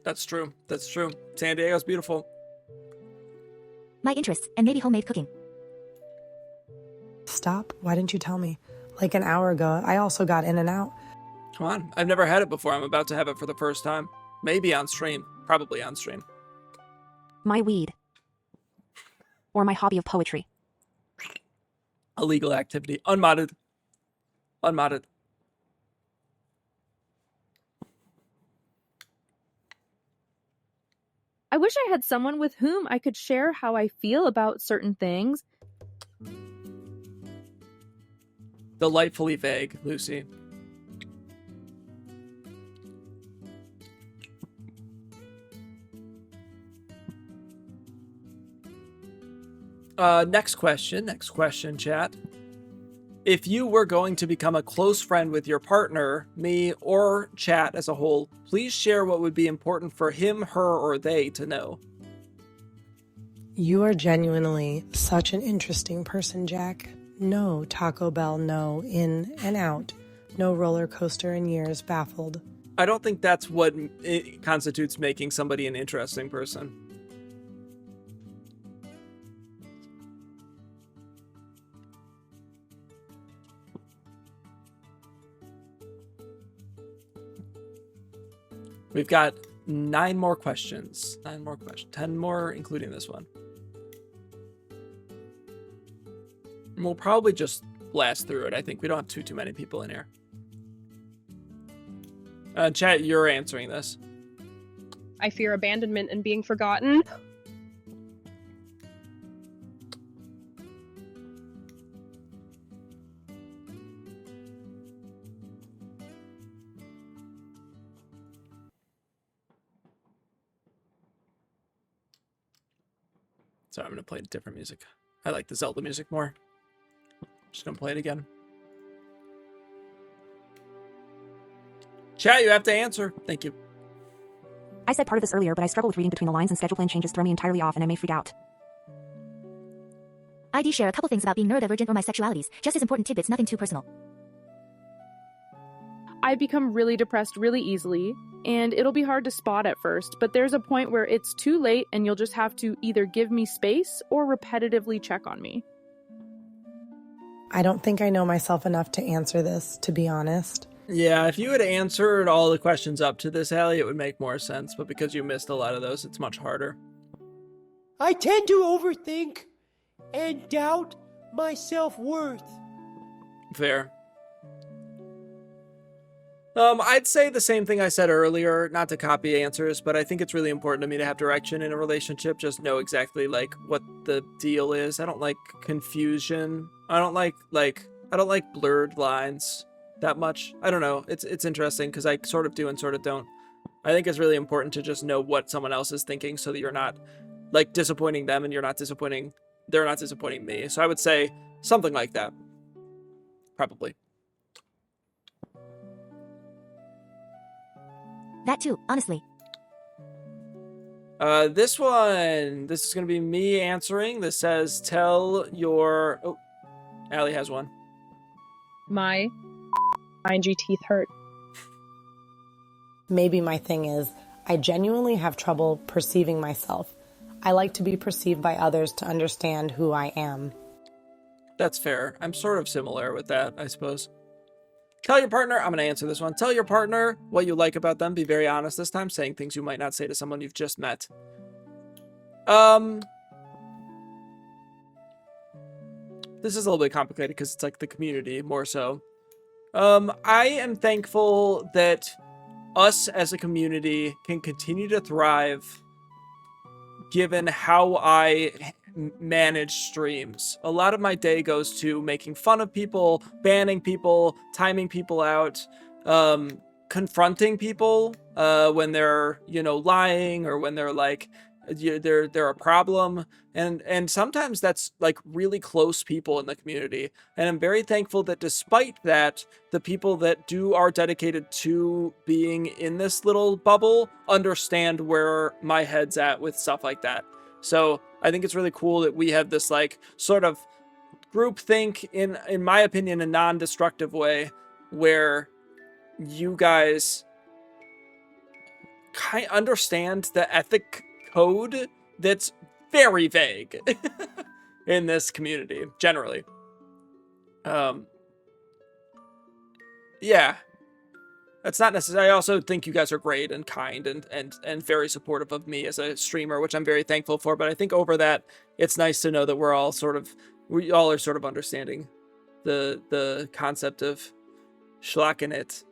S1: That's true. That's true. San Diego's beautiful.
S12: My interests, and maybe homemade cooking.
S7: Stop. Why didn't you tell me? Like an hour ago, I also got In-N-Out.
S1: Come on. I've never had it before. I'm about to have it for the first time. Maybe on stream. Probably on stream.
S14: My weed. Or my hobby of poetry.
S1: Illegal activity. Unmodded. Unmodded.
S16: I wish I had someone with whom I could share how I feel about certain things.
S1: Delightfully vague, Lucy. Next question, chat. If you were going to become a close friend with your partner, me, or chat as a whole, please share what would be important for him, her, or they to know.
S7: You are genuinely such an interesting person, Jack. No Taco Bell, no In-N-Out, no roller coaster in years, baffled.
S1: I don't think that's what it constitutes making somebody an interesting person. We've got 9 more questions. 9 more questions. 10 more, including this one. And we'll probably just blast through it. I think we don't have too many people in here. Chat, you're answering this.
S17: I fear abandonment and being forgotten.
S1: So I'm going to play different music. I like the Zelda music more. Just going to play it again. Chat, you have to answer. Thank you.
S14: I said part of this earlier, but I struggle with reading between the lines and schedule plan changes throw me entirely off and I may freak out.
S12: I do share a couple things about being neurodivergent or my sexualities. Just as important tidbits, nothing too personal.
S16: I become really depressed really easily, and it'll be hard to spot at first, but there's a point where it's too late and you'll just have to either give me space or repetitively check on me.
S7: I don't think I know myself enough to answer this, to be honest.
S1: Yeah, if you had answered all the questions up to this, Allie, it would make more sense, but because you missed a lot of those, it's much harder.
S11: I tend to overthink, and doubt my self-worth.
S1: Fair. I'd say the same thing I said earlier, not to copy answers, but I think it's really important to me to have direction in a relationship. Just know exactly like what the deal is. I don't like confusion. I don't like blurred lines that much. I don't know. It's interesting because I sort of do and sort of don't. I think it's really important to just know what someone else is thinking so that you're not like disappointing them and they're not disappointing me. So I would say something like that. Probably.
S12: That too, honestly.
S1: This is going to be me answering. This says, tell your... Oh, Allie has one.
S17: My ING teeth hurt.
S7: Maybe my thing is, I genuinely have trouble perceiving myself. I like to be perceived by others to understand who I am.
S1: That's fair. I'm sort of similar with that, I suppose. Tell your partner, I'm going to answer this one. Tell your partner what you like about them. Be very honest this time, saying things you might not say to someone you've just met. This is a little bit complicated because it's like the community more so. I am thankful that us as a community can continue to thrive given how I manage streams. A lot of my day goes to making fun of people, banning people, timing people out, confronting people when they're, lying or when they're like, they're a problem. And sometimes that's like really close people in the community. And I'm very thankful that despite that, the people that are dedicated to being in this little bubble understand where my head's at with stuff like that. So I think it's really cool that we have this like sort of groupthink in my opinion, a non-destructive way where you guys kind of understand the ethic code that's very vague in this community generally. Yeah. That's not necessary. I also think you guys are great and kind and very supportive of me as a streamer, which I'm very thankful for. But I think over that, it's nice to know that we all are sort of understanding the concept of schlacking it.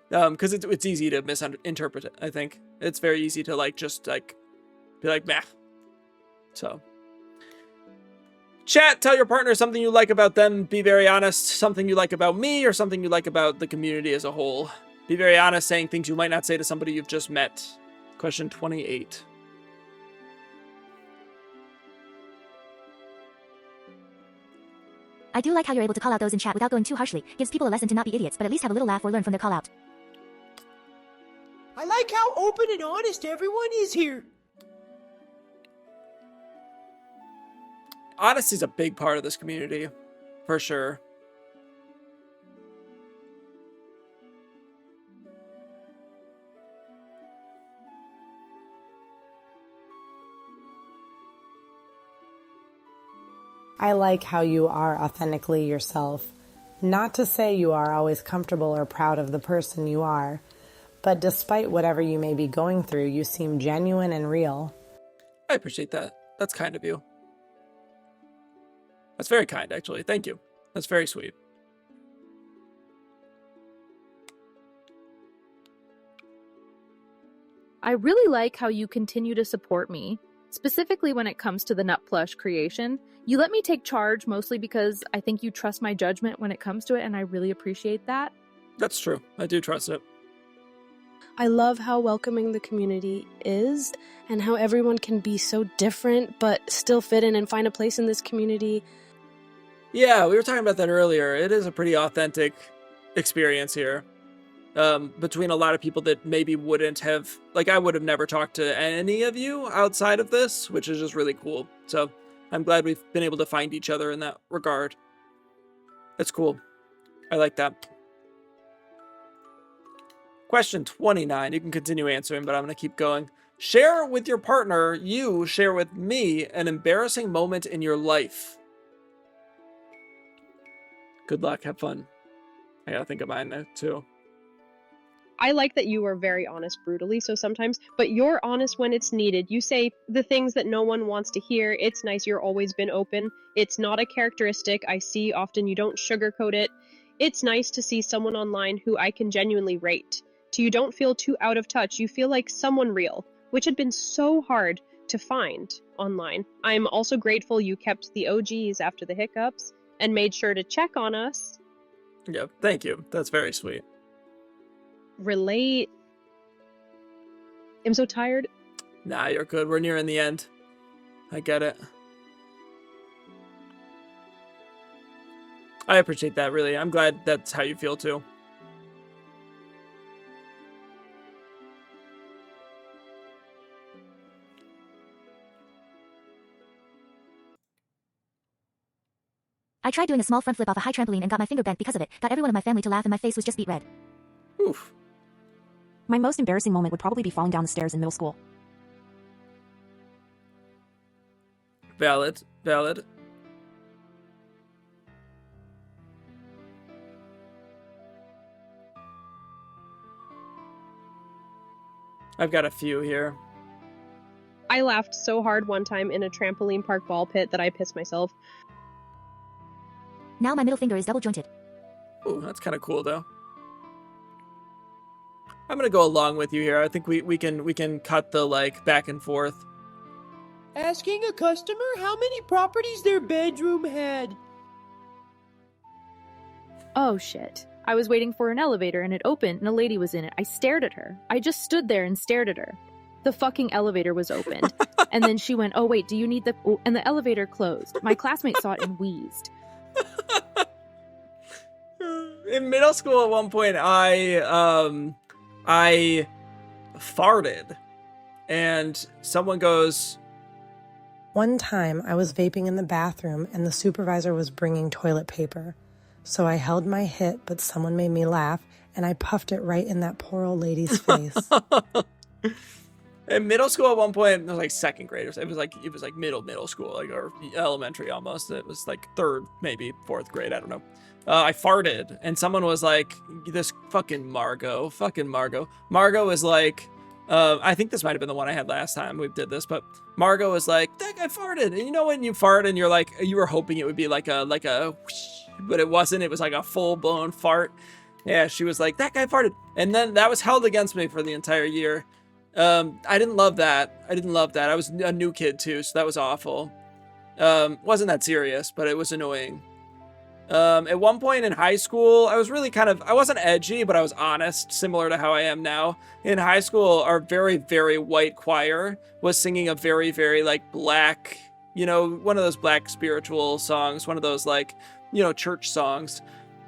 S1: Because it's easy to misinterpret it. I think it's very easy to be like, meh. So. Chat, tell your partner something you like about them. Be very honest. Something you like about me or something you like about the community as a whole. Be very honest, saying things you might not say to somebody you've just met. Question 28.
S12: I do like how you're able to call out those in chat without going too harshly. Gives people a lesson to not be idiots, but at least have a little laugh or learn from their call out.
S11: I like how open and honest everyone is here.
S1: Honesty is a big part of this community, for sure.
S7: I like how you are authentically yourself. Not to say you are always comfortable or proud of the person you are, but despite whatever you may be going through, you seem genuine and real.
S1: I appreciate that. That's kind of you. That's very kind, actually. Thank you. That's very sweet.
S16: I really like how you continue to support me, specifically when it comes to the nut plush creation. You let me take charge mostly because I think you trust my judgment when it comes to it, and I really appreciate that.
S1: That's true. I do trust it.
S3: I love how welcoming the community is and how everyone can be so different but still fit in and find a place in this community.
S1: Yeah, we were talking about that earlier. It is a pretty authentic experience here. Between a lot of people that maybe wouldn't have, like I would have never talked to any of you outside of this, which is just really cool. So I'm glad we've been able to find each other in that regard. It's cool. I like that. Question 29. You can continue answering, but I'm going to keep going. Share with your partner, share with me, an embarrassing moment in your life. Good luck. Have fun. I gotta think of mine now, too.
S17: I like that you are very honest brutally, so sometimes, but you're honest when it's needed. You say the things that no one wants to hear. It's nice. You're always been open. It's not a characteristic. I see often you don't sugarcoat it. It's nice to see someone online who I can genuinely rate. So you don't feel too out of touch. You feel like someone real, which had been so hard to find online. I'm also grateful you kept the OGs after the hiccups and made sure to check on us.
S1: Yeah, thank you. That's very sweet.
S17: Relate. I'm so tired.
S1: Nah, you're good. We're nearing the end. I get it. I appreciate that, really. I'm glad that's how you feel, too.
S12: I tried doing a small front flip off a high trampoline and got my finger bent because of it. Got everyone in my family to laugh and my face was just beet red.
S1: Oof.
S14: My most embarrassing moment would probably be falling down the stairs in middle school.
S1: Valid. Valid. I've got a few here.
S17: I laughed so hard one time in a trampoline park ball pit that I pissed myself.
S12: Now my middle finger is double jointed.
S1: Ooh, that's kind of cool, though. I'm gonna go along with you here. I think we can cut the like back and forth.
S11: Asking a customer how many properties their bedroom had.
S16: Oh shit. I was waiting for an elevator and it opened and a lady was in it. I stared at her. I just stood there and stared at her. The fucking elevator was opened. And then she went, "Oh wait, do you need the..." Oh, and the elevator closed. My classmate saw it and wheezed.
S1: In middle school at one point, I farted and someone goes,
S7: One time I was vaping in the bathroom and the supervisor was bringing toilet paper. So I held my hit, but someone made me laugh and I puffed it right in that poor old lady's face.
S1: in middle school at one point, it was like second graders. It was like middle school, like, or elementary almost. It was like third, maybe fourth grade. I don't know. I farted and someone was like, this fucking Margot. Margot was like, I think this might have been the one I had last time we did this, but Margot was like, that guy farted. And you know when you fart and you're like, you were hoping it would be like a whoosh, but it wasn't. It was like a full blown fart. Yeah, she was like, that guy farted. And then that was held against me for the entire year. I didn't love that. I was a new kid too, so that was awful. Wasn't that serious, but it was annoying. At one point in high school, I was really I wasn't edgy, but I was honest, similar to how I am now. In high school, our very, very white choir was singing a very, very like black, one of those black spiritual songs, one of those like, church songs.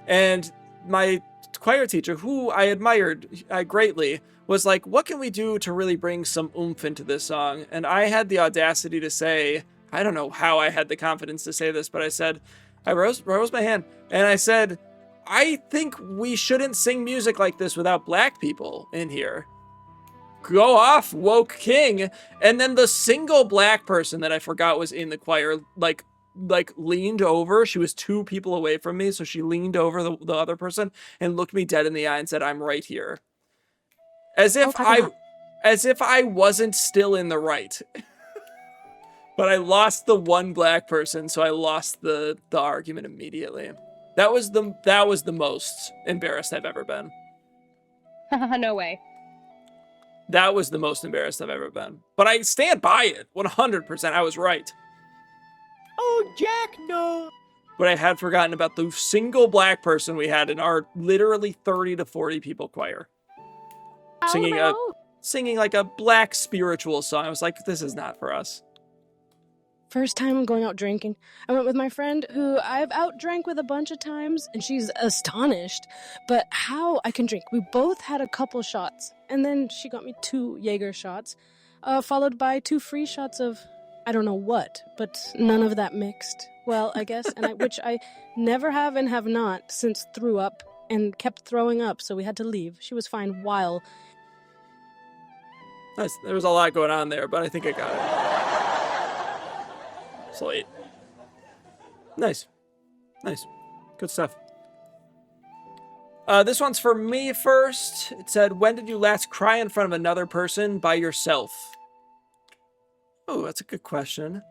S1: And my choir teacher, who I admired greatly, was like, what can we do to really bring some oomph into this song? And I had the audacity to say, I don't know how I had the confidence to say this, but I said, I rose my hand and I said, I think we shouldn't sing music like this without black people in here. Go off, woke king. And then the single black person that I forgot was in the choir, like leaned over. She was 2 people away from me. So she leaned over the other person and looked me dead in the eye and said, I'm right here. As if I wasn't still in the right. But I lost the one black person, so I lost the argument immediately. That was the most embarrassed I've ever been.
S17: No way.
S1: That was the most embarrassed I've ever been. But I stand by it. 100%. I was right.
S11: Oh, Jack, no.
S1: But I had forgotten about the single black person we had in our literally 30 to 40 people choir. Singing like a black spiritual song. I was like, this is not for us.
S3: First time I'm going out drinking, I went with my friend who I've outdrank with a bunch of times, and she's astonished. But how I can drink. We both had a couple shots, and then she got me 2 Jaeger shots, followed by 2 free shots of I don't know what, but none of that mixed. Well, I guess, which I never have and have not since threw up and kept throwing up, so we had to leave. She was fine while...
S1: Nice. There was a lot going on there, but I think I got it. Sweet. Nice. Good stuff. This one's for me first. It said, when did you last cry in front of another person by yourself? Oh, that's a good question.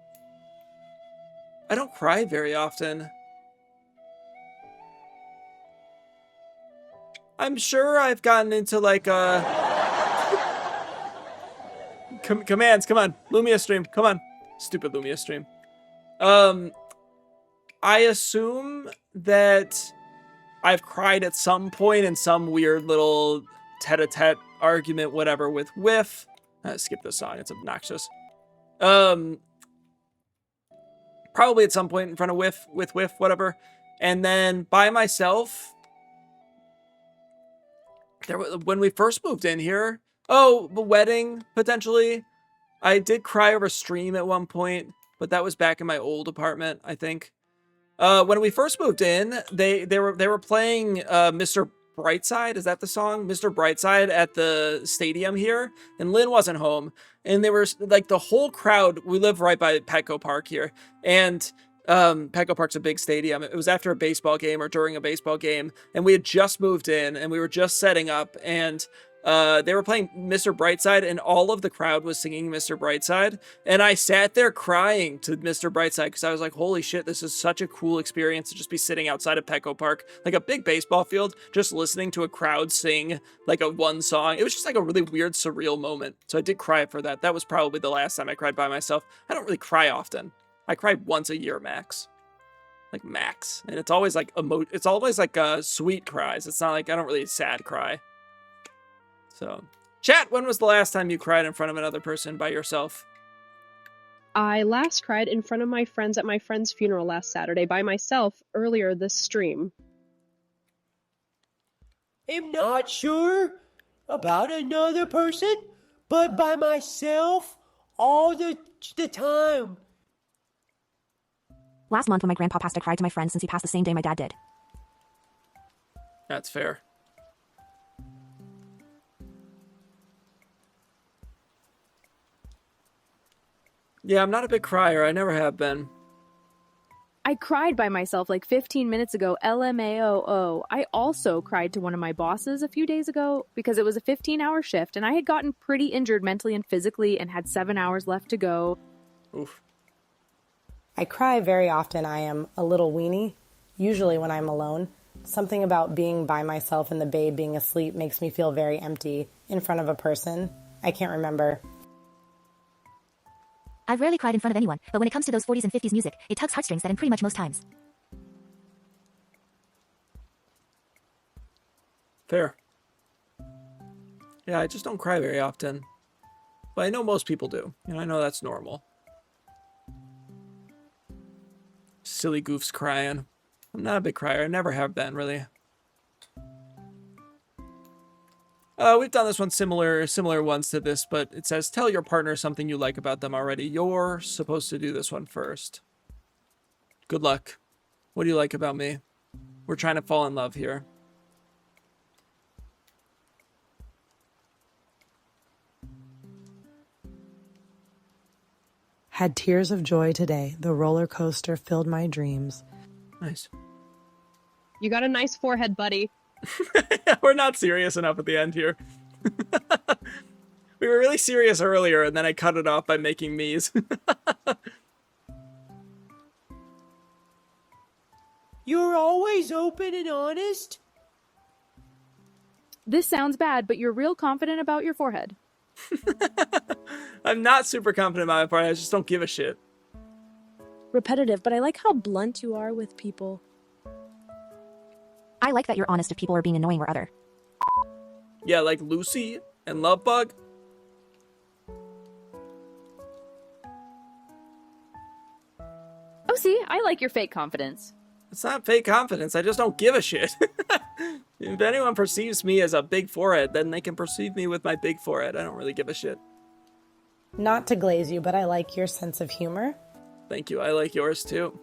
S1: I don't cry very often. I'm sure I've gotten into like commands. Come on, Lumia stream. Come on, stupid Lumia stream. I assume that I've cried at some point in some weird little tete-a-tete argument, whatever, with Whiff. Skip this song. It's obnoxious. Probably at some point in front of Whiff, whatever. And then by myself. When we first moved in here, the wedding, potentially. I did cry over stream at one point, but that was back in my old apartment, I think. When we first moved in, they were playing Mr. Brightside, is that the song? Mr. Brightside at the stadium here, and Lynn wasn't home, and they were like the whole crowd. We live right by Petco Park here, and Petco Park's a big stadium. It was after a baseball game or during a baseball game, and we had just moved in and we were just setting up, and they were playing Mr. Brightside, and all of the crowd was singing Mr. Brightside, and I sat there crying to Mr. Brightside because I was like, holy shit, this is such a cool experience to just be sitting outside of Petco Park, like a big baseball field, just listening to a crowd sing like a one song. It was just like a really weird, surreal moment. So I did cry for that. That was probably the last time I cried by myself. I don't really cry often. I cry once a year max. Like max. And it's always like it's always like sweet cries. It's not like I don't really sad cry. So, chat, when was the last time you cried in front of another person by yourself?
S17: I last cried in front of my friends at my friend's funeral last Saturday by myself earlier this stream.
S11: I'm not sure about another person, but by myself all the time.
S14: Last month when my grandpa passed, I cried to my friend since he passed the same day my dad did.
S1: That's fair. Yeah, I'm not a big crier. I never have been.
S16: I cried by myself like 15 minutes ago, LMAOO. I also cried to one of my bosses a few days ago because it was a 15-hour shift and I had gotten pretty injured mentally and physically and had 7 hours left to go.
S1: Oof.
S7: I cry very often. I am a little weenie, usually when I'm alone. Something about being by myself and the babe being asleep makes me feel very empty in front of a person. I can't remember.
S12: I've rarely cried in front of anyone, but when it comes to those 40s and 50s music, it tugs heartstrings that in pretty much most times.
S1: Fair. Yeah, I just don't cry very often. But I know most people do. I know that's normal. Silly goofs crying. I'm not a big crier. I never have been, really. We've done this one similar ones to this, but it says, tell your partner something you like about them already. You're supposed to do this one first. Good luck. What do you like about me? We're trying to fall in love here.
S7: Had tears of joy today. The roller coaster filled my dreams.
S1: Nice.
S17: You got a nice forehead, buddy.
S1: We're not serious enough at the end here. We were really serious earlier, and then I cut it off by making Miis.
S11: You're always open and honest?
S16: This sounds bad, but you're real confident about your forehead.
S1: I'm not super confident about my forehead. I just don't give a shit.
S3: Repetitive, but I like how blunt you are with people.
S14: I like that you're honest if people are being annoying or other.
S1: Yeah, like Lucy and Lovebug.
S16: Oh, see, I like your fake confidence.
S1: It's not fake confidence. I just don't give a shit. If anyone perceives me as a big forehead, then they can perceive me with my big forehead. I don't really give a shit.
S7: Not to glaze you, but I like your sense of humor.
S1: Thank you. I like yours too.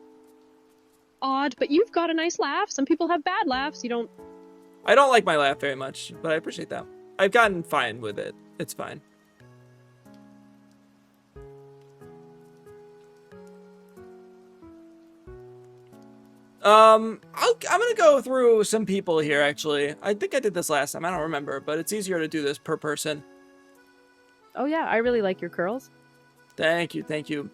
S17: Odd, but you've got a nice laugh. Some people have bad laughs.
S1: I don't like my laugh very much, but I appreciate that. I've gotten fine with it. It's fine. I'm gonna go through some people here, actually. I think I did this last time. I don't remember, but it's easier to do this per person.
S16: Oh yeah, I really like your curls.
S1: Thank you, thank you.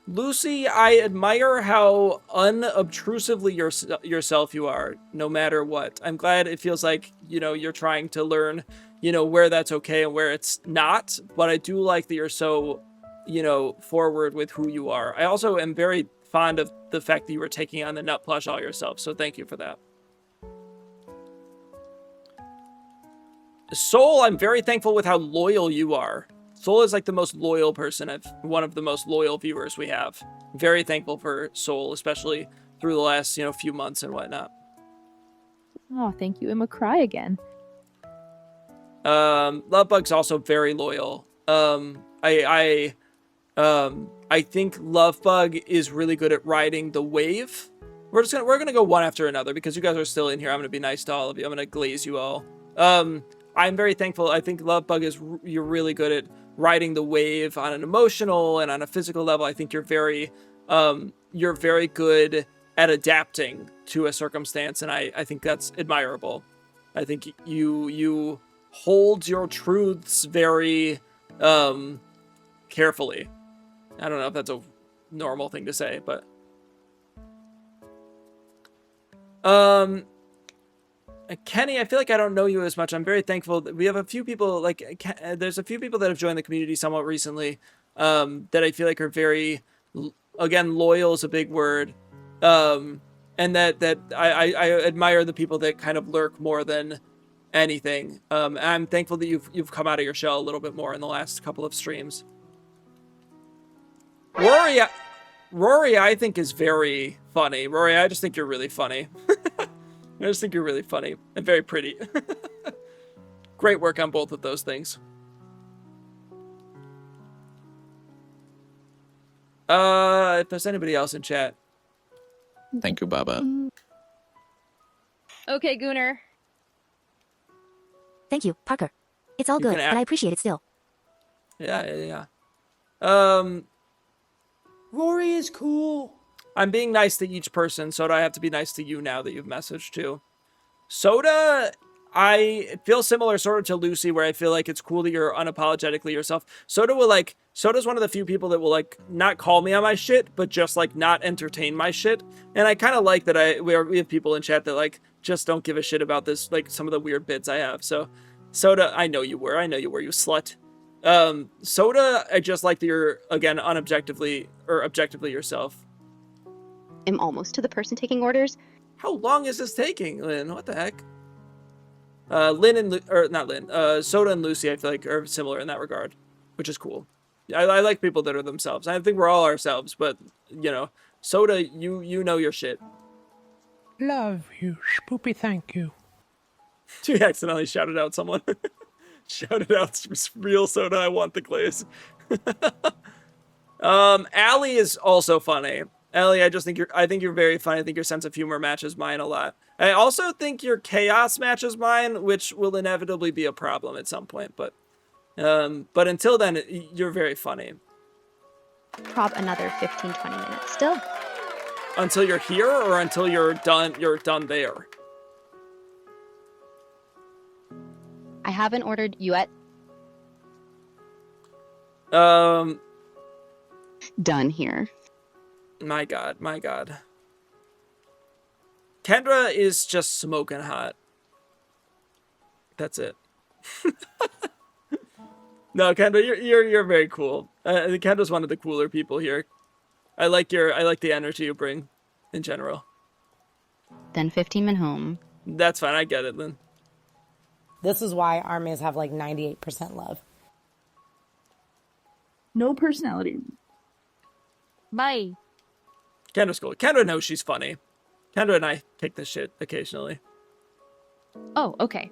S1: Lucy, I admire how unobtrusively yourself you are, no matter what. I'm glad it feels like, you know, you're trying to learn, you know, where that's okay and where it's not. But I do like that you're so, you know, forward with who you are. I also am very fond of the fact that you were taking on the nut plush all yourself, so thank you for that. Soul, I'm very thankful with how loyal you are. Soul is like the most loyal person, one of the most loyal viewers we have. Very thankful for Soul, especially through the last, you know, few months and whatnot.
S16: Oh, thank you. Emma, cry again.
S1: Lovebug's also very loyal. I think Lovebug is really good at riding the wave. We're gonna go one after another because you guys are still in here. I'm gonna be nice to all of you. I'm gonna glaze you all. I'm very thankful. I think Lovebug you're really good at riding the wave on an emotional and on a physical level. I think you're very good at adapting to a circumstance, and I think that's admirable. I think you hold your truths very carefully. I don't know if that's a normal thing to say, but Kenny, I feel like I don't know you as much. I'm very thankful that we have a few people, like, there's a few people that have joined the community somewhat recently that I feel like are very, again, loyal is a big word, and that I admire the people that kind of lurk more than anything. I'm thankful that you've come out of your shell a little bit more in the last couple of streams. Rory, I think is very funny. Rory, I just think you're really funny. I just think you're really funny and very pretty. Great work on both of those things. If there's anybody else in chat.
S5: Thank you, Baba.
S8: Okay, Gooner.
S12: Thank you, Parker. It's all good, but I appreciate it still.
S1: Yeah.
S11: Rory is cool.
S1: I'm being nice to each person, Soda. I have to be nice to you now that you've messaged too. Soda, I feel similar sort of to Lucy, where I feel like it's cool that you're unapologetically yourself. Soda's one of the few people that will like not call me on my shit, but just like not entertain my shit. And I kind of like that we have people in chat that like just don't give a shit about this, like some of the weird bits I have. So Soda, I know you were, you slut. Soda, I just like that you're, again, objectively yourself.
S20: I'm almost to the person taking orders.
S1: How long is this taking, Lynn? What the heck? Soda and Lucy, I feel like, are similar in that regard, which is cool. I like people that are themselves. I think we're all ourselves, but, you know, Soda, you know your shit.
S11: Love you, Spoopy, thank you.
S1: You accidentally shouted out someone. Shouted out real Soda, I want the glaze. Allie is also funny. Allie, I think you're very funny. I think your sense of humor matches mine a lot. I also think your chaos matches mine, which will inevitably be a problem at some point, but until then, you're very funny.
S20: Prob another 15-20 minutes still.
S1: Until you're here or until you're done there?
S20: I haven't ordered yet.
S1: Done
S20: here.
S1: My God. Kendra is just smoking hot. That's it. No, Kendra, you're very cool. Kendra's one of the cooler people here. I like the energy you bring, in general.
S20: Then 15 minutes home.
S1: That's fine. I get it, Lynn.
S7: This is why armies have like 98% love.
S16: No personality.
S8: Bye.
S1: Kendra's cool. Kendra knows she's funny. Kendra and I kick this shit occasionally.
S16: Oh, okay.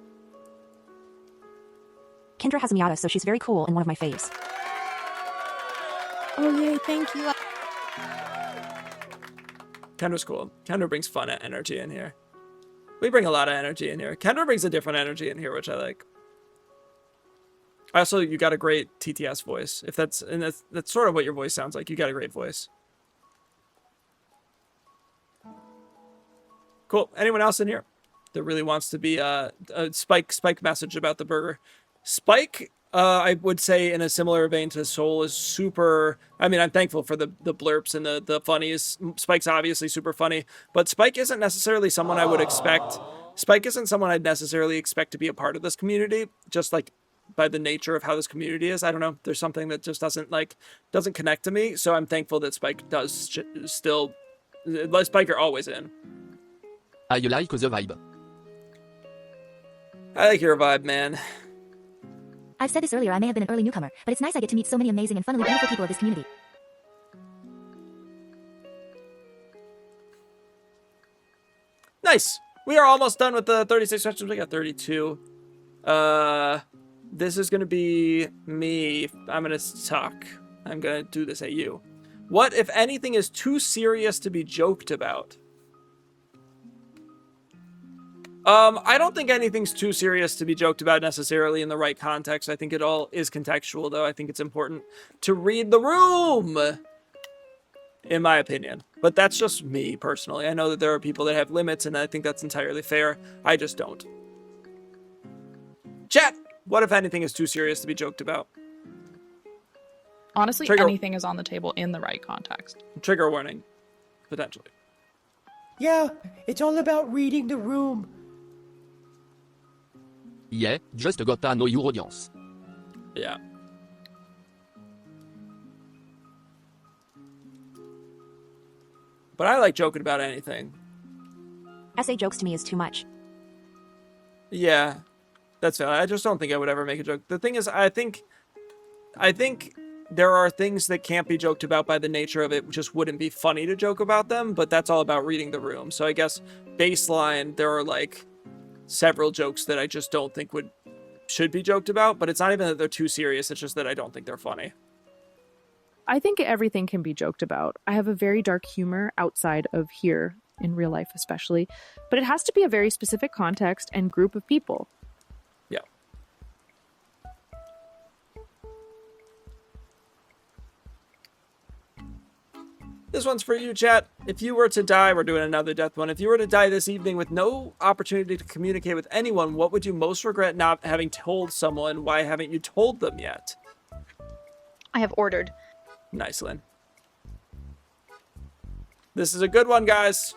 S14: Kendra has a Miata, so she's very cool and one of my faves.
S7: Oh, yay, thank you.
S1: Kendra's cool. Kendra brings fun energy in here. We bring a lot of energy in here. Kendra brings a different energy in here, which I like. Also, you got a great TTS voice. That's sort of what your voice sounds like. You got a great voice. Cool. Anyone else in here that really wants to be a Spike message about the burger? Spike, I would say in a similar vein to Soul, is super... I mean, I'm thankful for the blurps and the funnies. Spike's obviously super funny, but Spike isn't necessarily someone I would expect... Spike isn't someone I'd necessarily expect to be a part of this community, just like by the nature of how this community is. I don't know. There's something that just doesn't connect to me, so I'm thankful that Spike does still... Spike, you're always in.
S23: I like the vibe.
S1: I like your vibe, man.
S12: I've said this earlier, I may have been an early newcomer, but it's nice I get to meet so many amazing and funnily beautiful people of this community.
S1: Nice. We are almost done with the 36 questions. We got 32. This is going to be me. I'm going to talk. I'm going to do this at you. What, if anything, is too serious to be joked about? I don't think anything's too serious to be joked about necessarily in the right context. I think it all is contextual, though. I think it's important to read the room, in my opinion. But that's just me, personally. I know that there are people that have limits, and I think that's entirely fair. I just don't. Chat! What, if anything, is too serious to be joked about?
S19: Honestly, anything is on the table in the right context.
S1: Trigger warning, potentially.
S11: Yeah, it's all about reading the room.
S23: Yeah, just gotta know your audience.
S1: Yeah. But I like joking about anything.
S14: Essay jokes to me is too much.
S1: Yeah, that's fair. I just don't think I would ever make a joke. The thing is, I think there are things that can't be joked about by the nature of it, just wouldn't be funny to joke about them, but that's all about reading the room. So I guess baseline, there are like several jokes that I just don't think should be joked about, but it's not even that they're too serious, it's just that I don't think they're funny.
S16: I think everything can be joked about. I have a very dark humor outside of here, in real life especially, but it has to be a very specific context and group of people.
S1: Yeah. This one's for you, chat. If you were to die, we're doing another death one. If you were to die this evening with no opportunity to communicate with anyone, what would you most regret not having told someone? Why haven't you told them yet?
S17: I have ordered.
S1: Nice, Lynn. This is a good one, guys.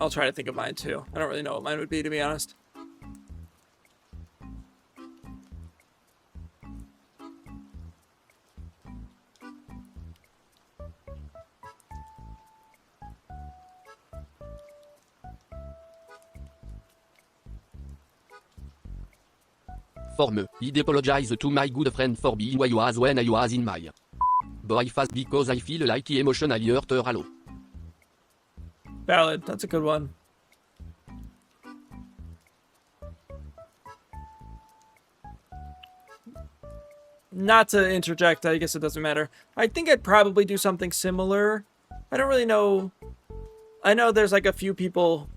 S1: I'll try to think of mine too. I don't really know what mine would be, to be honest.
S23: Forme, I'd apologize to my good friend for being why you was when I was in my boy fast because I feel like emotionally hurt or hello.
S1: Valid. That's a good one. Not to interject, I guess it doesn't matter. I think I'd probably do something similar. I don't really know. I know there's like a few people.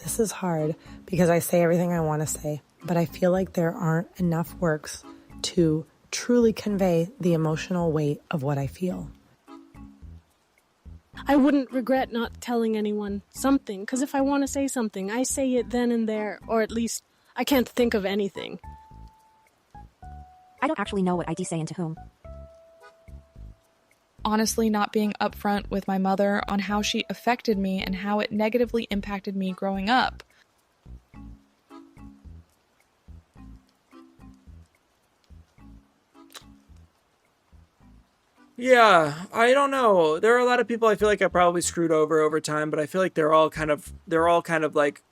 S7: This is hard because I say everything I want to say, but I feel like there aren't enough works to truly convey the emotional weight of what I feel.
S3: I wouldn't regret not telling anyone something, because if I want to say something, I say it then and there, or at least I can't think of anything.
S14: I don't actually know what I'd say and to whom.
S19: Honestly, not being upfront with my mother on how she affected me and how it negatively impacted me growing up.
S1: Yeah, I don't know. There are a lot of people I feel like I probably screwed over time, but I feel like they're all kind of like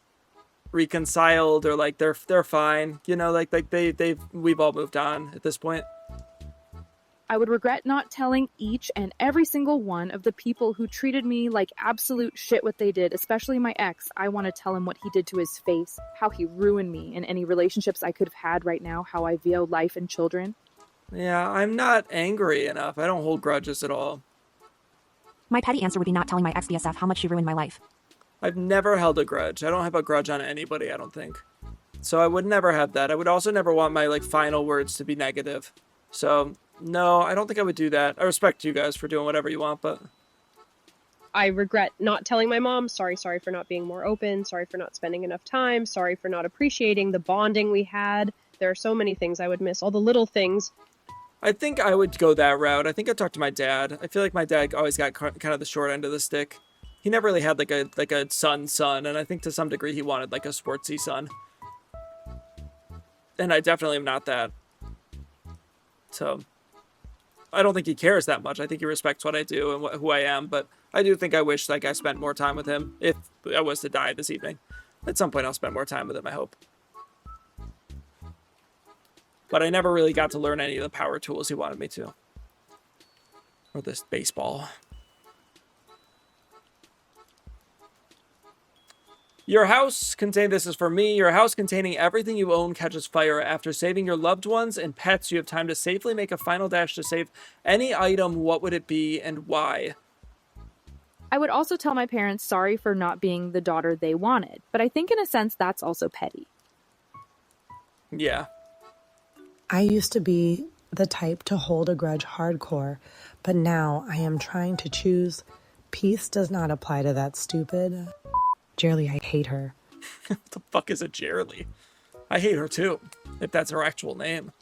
S1: reconciled, or like they're fine, you know, like we've all moved on at this point.
S16: I would regret not telling each and every single one of the people who treated me like absolute shit what they did, especially my ex. I want to tell him what he did to his face, how he ruined me and any relationships I could have had right now, how I view life and children.
S1: Yeah, I'm not angry enough. I don't hold grudges at all.
S14: My petty answer would be not telling my ex-BSF how much she ruined my life.
S1: I've never held a grudge. I don't have a grudge on anybody, I don't think. So I would never have that. I would also never want my like final words to be negative. So no, I don't think I would do that. I respect you guys for doing whatever you want, but
S17: I regret not telling my mom. Sorry for not being more open. Sorry for not spending enough time. Sorry for not appreciating the bonding we had. There are so many things I would miss. All the little things.
S1: I think I would go that route. I think I'd talk to my dad. I feel like my dad always got kind of the short end of the stick. He never really had like a son, and I think to some degree he wanted like a sportsy son. And I definitely am not that. So I don't think he cares that much. I think he respects what I do and who I am, but I do think I wish like I spent more time with him if I was to die this evening. At some point I'll spend more time with him, I hope. But I never really got to learn any of the power tools he wanted me to. Or this baseball. Your house this is for me. Your house containing everything you own catches fire. After saving your loved ones and pets, you have time to safely make a final dash to save any item. What would it be and why?
S16: I would also tell my parents sorry for not being the daughter they wanted, but I think in a sense that's also petty.
S1: Yeah.
S7: I used to be the type to hold a grudge hardcore, but now I am trying to choose. Peace does not apply to that stupid. Jerry, I hate her.
S1: What the fuck is a Jerry? I hate her too, if that's her actual name.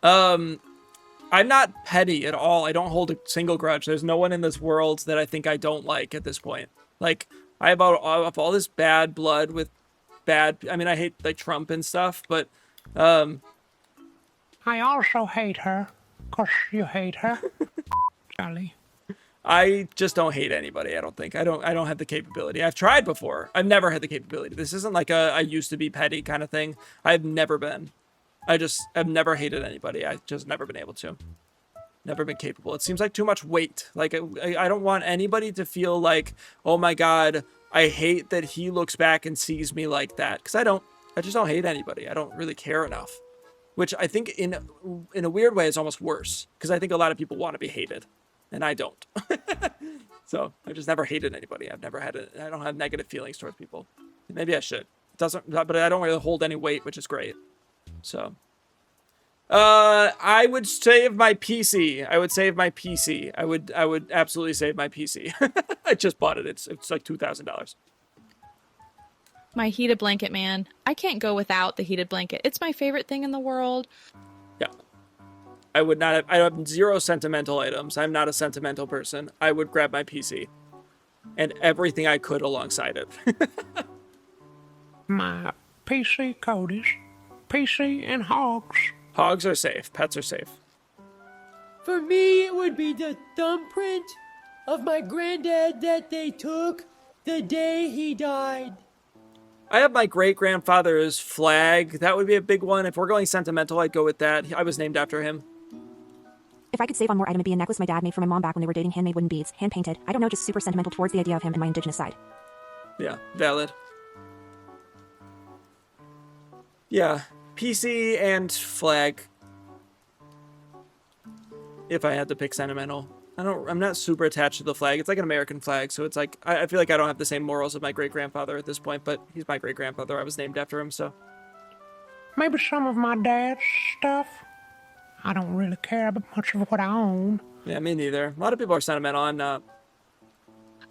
S1: I'm not petty at all. I don't hold a single grudge. There's no one in this world that I think I don't like at this point. Like, I have all this bad blood with bad... I mean, I hate, like, Trump and stuff, but,
S11: I also hate her, 'cause you hate her. Charlie.
S1: I just don't hate anybody, I don't think. I don't have the capability. I've tried before. I've never had the capability. This isn't like a I used to be petty kind of thing. I've never been. I've never hated anybody. I've just never been able to. Never been capable. It seems like too much weight. Like, I don't want anybody to feel like, oh my God, I hate that he looks back and sees me like that. Because I just don't hate anybody. I don't really care enough. Which I think in a weird way is almost worse. Because I think a lot of people want to be hated. And I don't. So I've just never hated anybody. I don't have negative feelings towards people. Maybe I should. But I don't really hold any weight, which is great. So, I would save my PC. I would absolutely save my PC. I just bought it. It's like $2,000.
S19: My heated blanket, man. I can't go without the heated blanket. It's my favorite thing in the world.
S1: Yeah. I have zero sentimental items. I'm not a sentimental person. I would grab my PC and everything I could alongside it.
S11: My PC Cody's. PC and hogs.
S1: Hogs are safe. Pets are safe.
S11: For me, it would be the thumbprint of my granddad that they took the day he died.
S1: I have my great-grandfather's flag. That would be a big one. If we're going sentimental, I'd go with that. I was named after him.
S14: If I could save on more item, it'd be a necklace my dad made for my mom back when they were dating, handmade wooden beads, hand-painted. I don't know, just super sentimental towards the idea of him and my indigenous side.
S1: Yeah, valid. Yeah, PC and flag. If I had to pick sentimental. I'm not super attached to the flag. It's like an American flag, so it's like, I feel like I don't have the same morals of my great-grandfather at this point, but he's my great-grandfather. I was named after him, so.
S11: Maybe some of my dad's stuff. I don't really care about much of what I own.
S1: Yeah, me neither. A lot of people are sentimental. I'm not.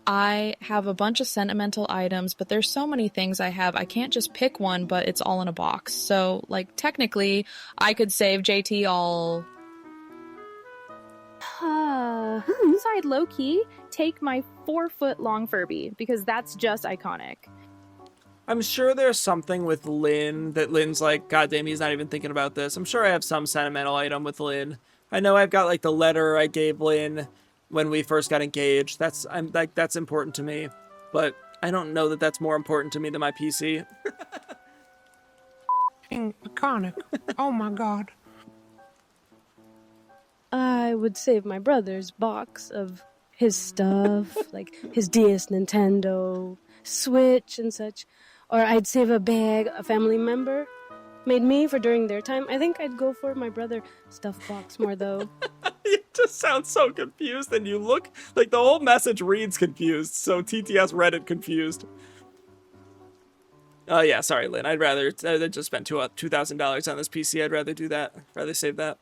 S19: I have a bunch of sentimental items, but there's so many things I have. I can't just pick one, but it's all in a box. So, like, technically, I could save JT all...
S16: So I'd low-key take my 4-foot-long Furby, because that's just iconic.
S1: I'm sure there's something with Lynn that Lynn's like, God damn, he's not even thinking about this. I'm sure I have some sentimental item with Lynn. I know I've got like the letter I gave Lynn when we first got engaged. That's important to me, but I don't know that that's more important to me than my PC.
S11: Iconic. Oh my God.
S3: I would save my brother's box of his stuff, like his DS, Nintendo, Switch, and such. Or I'd save a bag a family member made me for during their time. I think I'd go for my brother stuff box more, though.
S1: You just sound so confused, and you look like the whole message reads confused, so TTS read it confused. Oh yeah, sorry, Lynn. I'd rather just spend $2,000 on this PC. I'd rather do that. Rather save that.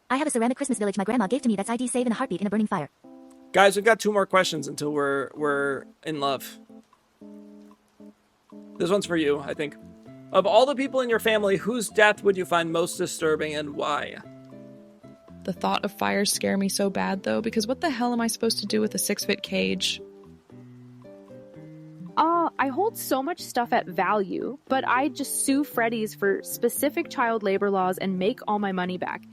S12: I have a ceramic Christmas village my grandma gave to me that's ID save in a heartbeat in a burning fire.
S1: Guys, we've got 2 more questions until we're in love. This one's for you, I think. Of all the people in your family, whose death would you find most disturbing and why?
S19: The thought of fires scare me so bad, though, because what the hell am I supposed to do with a 6-foot cage?
S16: I hold so much stuff at value, but I'd just sue Freddy's for specific child labor laws and make all my money back.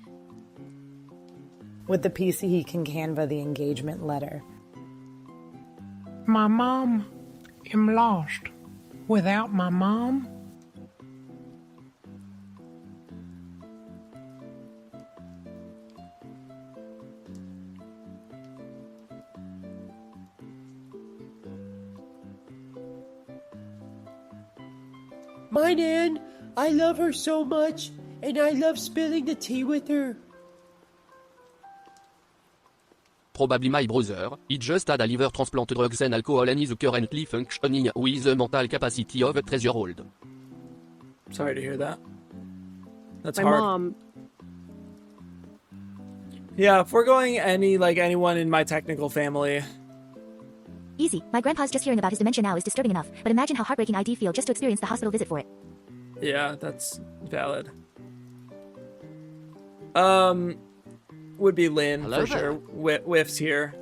S7: With the PC, he can Canva the engagement letter.
S11: My mom am lost. Without my mom, my Nan, I love her so much, and I love spilling the tea with her.
S23: Probably my brother. He just had a liver transplant, drugs and alcohol, and is currently functioning with a mental capacity of a 3-year-old.
S1: Sorry to hear that. That's
S17: My
S1: hard.
S17: mom.
S1: Yeah, if we're going anyone in my technical family.
S12: Easy. My grandpa's just hearing about his dementia now is disturbing enough, but imagine how heartbreaking I'd feel just to experience the hospital visit for it.
S1: Yeah, that's valid. Would be Lynn
S19: Hello
S1: for
S19: there.
S1: sure. Whiffs here.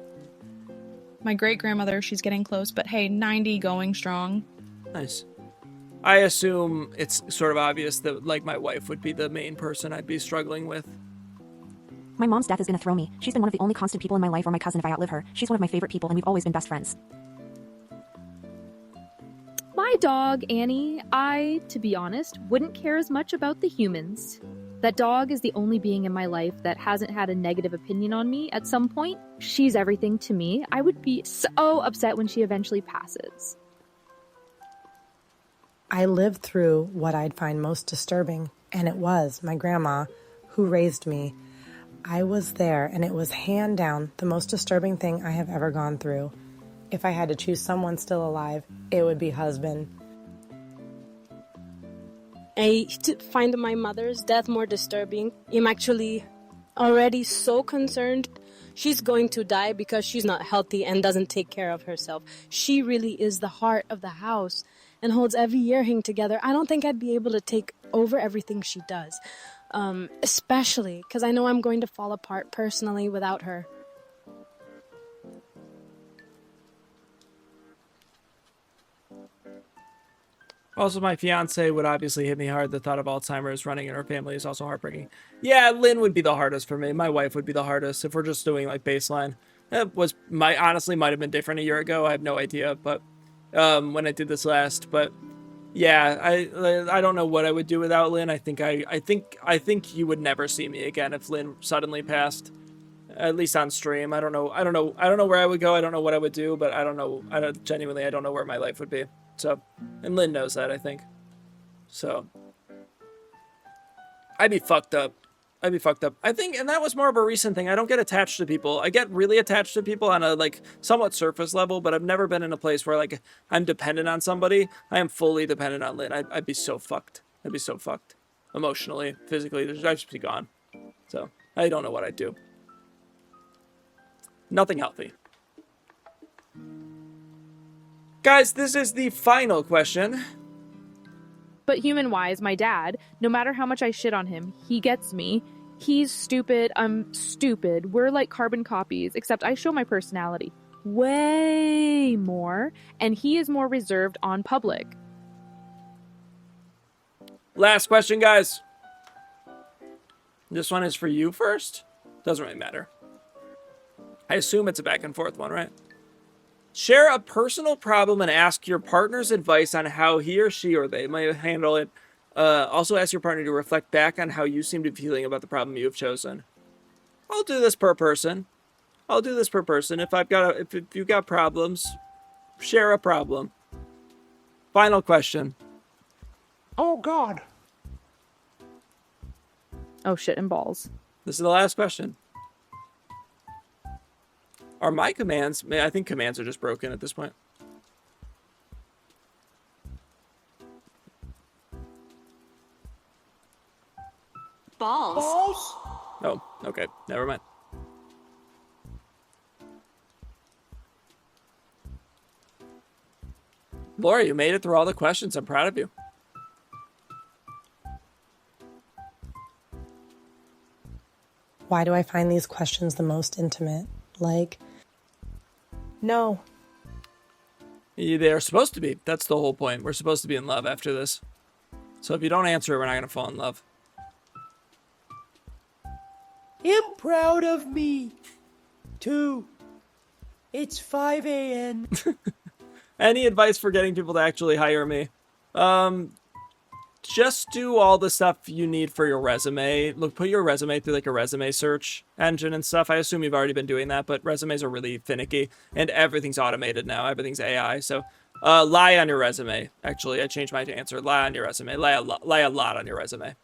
S19: My great-grandmother, she's getting close, but hey, 90 going strong.
S1: Nice. I assume it's sort of obvious that like my wife would be the main person I'd be struggling with.
S14: My mom's death is gonna throw me. She's been one of the only constant people in my life, or my cousin if I outlive her. She's one of my favorite people, and we've always been best friends.
S16: My dog, Annie, I, to be honest, wouldn't care as much about the humans. That dog is the only being in my life that hasn't had a negative opinion on me at some point. She's everything to me. I would be so upset when she eventually passes.
S7: I lived through what I'd find most disturbing, and it was my grandma who raised me. I was there, and it was hand down the most disturbing thing I have ever gone through. If I had to choose someone still alive, it would be husband.
S3: I find my mother's death more disturbing. I'm actually already so concerned. She's going to die because she's not healthy and doesn't take care of herself. She really is the heart of the house and holds every yearling together. I don't think I'd be able to take over everything she does, especially because I know I'm going to fall apart personally without her.
S1: Also, my fiance would obviously hit me hard. The thought of Alzheimer's running in our family is also heartbreaking. Yeah, Lynn would be the hardest for me. My wife would be the hardest if we're just doing like baseline. It honestly might have been different a year ago. I have no idea, but when I did this last, but yeah, I don't know what I would do without Lynn. I think you would never see me again if Lynn suddenly passed, at least on stream. I don't know where I would go. I don't know what I would do, but I don't know where my life would be. So, and Lynn knows that, I think. So, I'd be fucked up. I think, and that was more of a recent thing. I don't get attached to people. I get really attached to people on a, like, somewhat surface level, but I've never been in a place where, like, I'm dependent on somebody. I am fully dependent on Lynn. I'd be so fucked. I'd be so fucked. Emotionally, physically, I'd just be gone. So, I don't know what I'd do. Nothing healthy. Guys, this is the final question.
S16: But human-wise, my dad, no matter how much I shit on him, he gets me. He's stupid, I'm stupid. We're like carbon copies, except I show my personality way more, and he is more reserved on public.
S1: Last question, guys. This one is for you first. Doesn't really matter. I assume it's a back and forth one, right? Share a personal problem and ask your partner's advice on how he or she or they might handle it. Also ask your partner to reflect back on how you seem to be feeling about the problem you have chosen. I'll do this per person. If you've got problems, share a problem. Final question.
S11: Oh, God.
S16: Oh, shit and balls.
S1: This is the last question. Are my commands... I think commands are just broken at this point.
S11: Balls?
S1: Oh, okay. Never mind. Laura, you made it through all the questions. I'm proud of you.
S7: Why do I find these questions the most intimate? Like, no.
S1: They're supposed to be. That's the whole point. We're supposed to be in love after this. So if you don't answer it, we're not going to fall in love.
S11: I'm proud of me, too. It's 5 a.m.
S1: Any advice for getting people to actually hire me? Just do all the stuff you need for your resume. Look, put your resume through like a resume search engine and stuff. I assume you've already been doing that, but resumes are really finicky and everything's automated now. Everything's AI. So lie on your resume. Actually, I changed my answer. Lie on your resume. Lie a lot on your resume.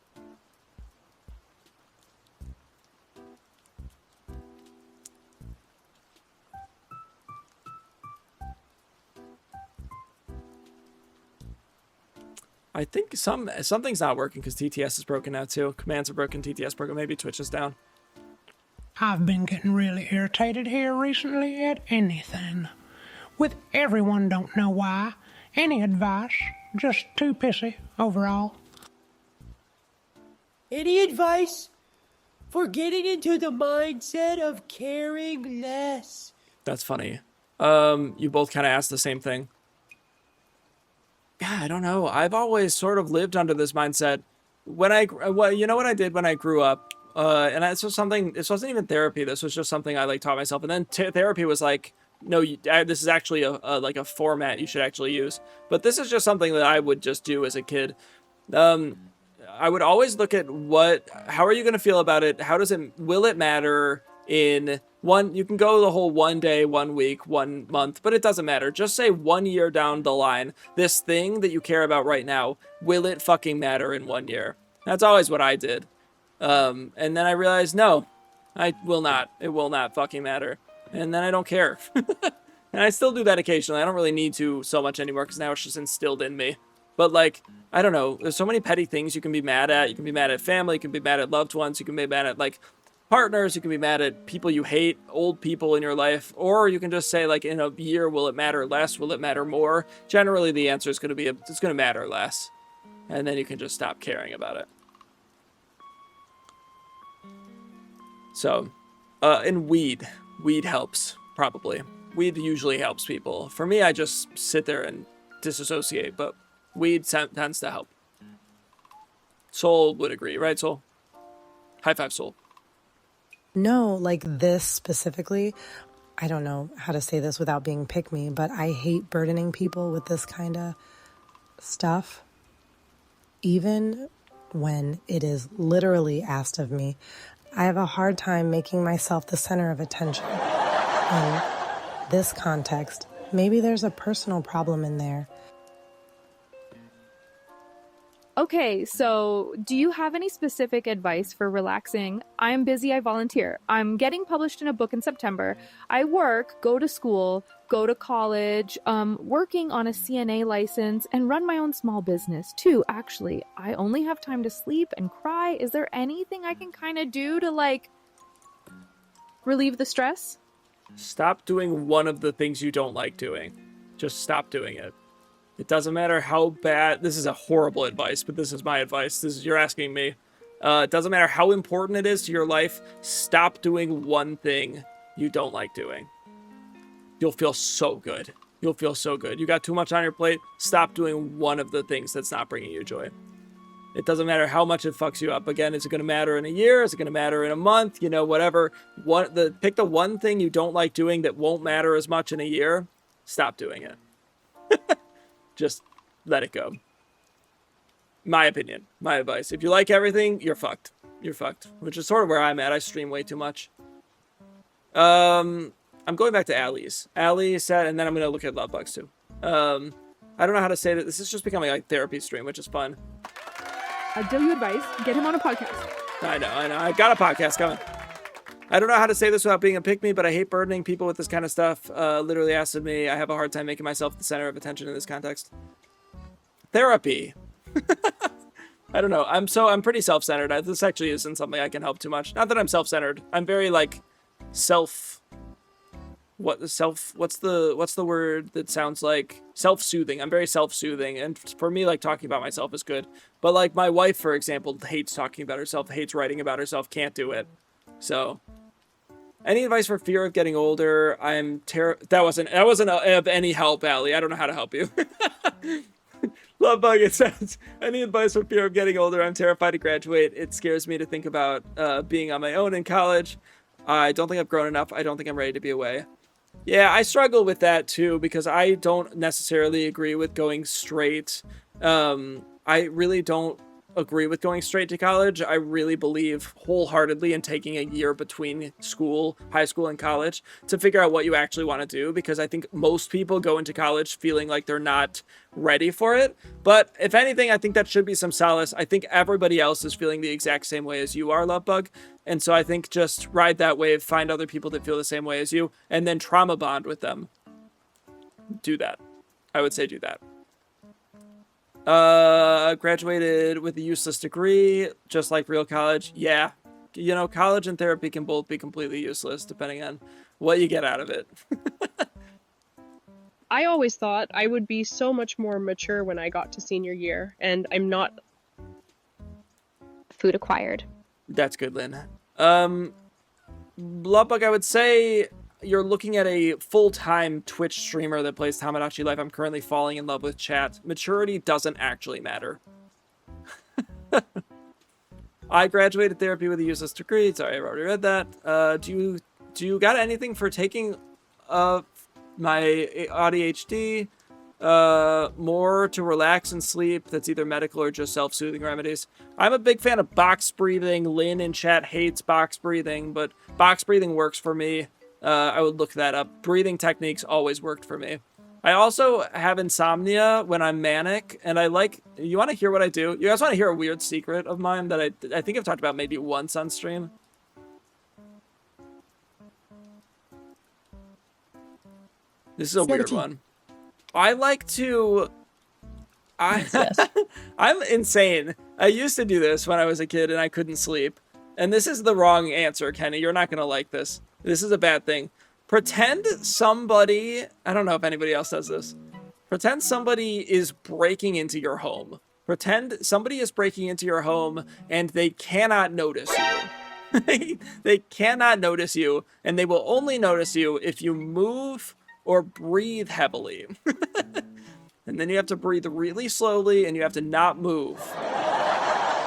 S1: I think something's not working because TTS is broken now too. Commands are broken, TTS broken. Maybe Twitch is down.
S9: I've been getting really irritated here recently at anything. With everyone, don't know why. Any advice? Just too pissy overall.
S11: Any advice for getting into the mindset of caring less?
S1: That's funny. You both kind of asked the same thing. Yeah, I don't know. I've always sort of lived under this mindset. You know what I did when I grew up? And this was something, this wasn't even therapy. This was just something I like taught myself. And then therapy was like, no, this is actually like a format you should actually use. But this is just something that I would just do as a kid. I would always look at how are you going to feel about it? Will it matter in you can go the whole 1 day, 1 week, 1 month, but it doesn't matter. Just say 1 year down the line, this thing that you care about right now, will it fucking matter in 1 year? That's always what I did. And then I realized, no, I will not. It will not fucking matter. And then I don't care. And I still do that occasionally. I don't really need to so much anymore because now it's just instilled in me. But like, I don't know. There's so many petty things you can be mad at. You can be mad at family. You can be mad at loved ones. You can be mad at like partners. You can be mad at people you hate, old people in your life. Or you can just say like, in a year, will it matter less? Will it matter more? Generally, the answer is going to be, it's going to matter less. And then you can just stop caring about it. So, and weed helps, probably. Weed usually helps people. For me, I just sit there and disassociate, but weed tends to help. Soul would agree, right, Soul? High five, Soul.
S7: No, like this specifically, I don't know how to say this without being pick-me, but I hate burdening people with this kind of stuff. Even when it is literally asked of me, I have a hard time making myself the center of attention. In this context, maybe there's a personal problem in there.
S16: Okay, so do you have any specific advice for relaxing? I'm busy, I volunteer. I'm getting published in a book in September. I work, go to school, go to college, working on a CNA license, and run my own small business too, actually. I only have time to sleep and cry. Is there anything I can kind of do to, like, relieve the stress?
S1: Stop doing one of the things you don't like doing. Just stop doing it. It doesn't matter how bad, this is a horrible advice, but this is my advice. You're asking me. It doesn't matter how important it is to your life. Stop doing one thing you don't like doing. You'll feel so good. You'll feel so good. You got too much on your plate. Stop doing one of the things that's not bringing you joy. It doesn't matter how much it fucks you up. Again, is it going to matter in a year? Is it going to matter in a month? You know, whatever. Pick the one thing you don't like doing that won't matter as much in a year. Stop doing it. Just let it go. My opinion, my advice. If you like everything, you're fucked. You're fucked. Which is sort of where I'm at. I stream way too much. I'm going back to Allie's. Allie said, and then I'm going to look at love bugs too. I don't know how to say that. This is just becoming like therapy stream, which is fun.
S16: I'll tell you advice. Get him on a podcast.
S1: I know. I got a podcast coming. I don't know how to say this without being a pick-me, but I hate burdening people with this kind of stuff. Literally asked of me. I have a hard time making myself the center of attention in this context. Therapy. I don't know. I'm pretty self-centered. This actually isn't something I can help too much. Not that I'm self-centered. I'm very like what's the word that sounds like self-soothing. I'm very self-soothing, and for me, like, talking about myself is good. But like my wife, for example, hates talking about herself, hates writing about herself, can't do it. So any advice for fear of getting older? That wasn't of any help, Allie. I don't know how to help you. Love Bug, it says, any advice for fear of getting older? I'm terrified to graduate. It scares me to think about being on my own in college. I don't think I've grown enough. I don't think I'm ready to be away. Yeah, I struggle with that too, because I don't necessarily agree with going straight. I really don't agree with going straight to college. I really believe wholeheartedly in taking a year between school, high school, and college to figure out what you actually want to do, because I think most people go into college feeling like they're not ready for it. But if anything, I think that should be some solace. I think everybody else is feeling the exact same way as you are, Lovebug. And so I think just ride that wave, find other people that feel the same way as you, and then trauma bond with them. Do that. I would say do that. Graduated with a useless degree, just like real college. Yeah. You know, college and therapy can both be completely useless, depending on what you get out of it.
S17: I always thought I would be so much more mature when I got to senior year, and I'm not.
S20: Food acquired.
S1: That's good, Lynn. Lovebug, I would say you're looking at a full-time Twitch streamer that plays Tomodachi Life. I'm currently falling in love with chat. Maturity doesn't actually matter. I graduated therapy with a useless degree. Sorry, I've already read that. Do you got anything for taking my ADHD? More to relax and sleep that's either medical or just self-soothing remedies. I'm a big fan of box breathing. Lynn in chat hates box breathing, but box breathing works for me. I would look that up. Breathing techniques always worked for me. I also have insomnia when I'm manic, and I like... You want to hear what I do? You guys want to hear a weird secret of mine that I think I've talked about maybe once on stream? This is a weird one. I like to... I'm insane. I used to do this when I was a kid and I couldn't sleep. And this is the wrong answer, Kenny. You're not going to like this. This is a bad thing. Pretend somebody... I don't know if anybody else does this. Pretend somebody is breaking into your home. Pretend somebody is breaking into your home and they cannot notice you. They cannot notice you, and they will only notice you if you move or breathe heavily. And then you have to breathe really slowly and you have to not move.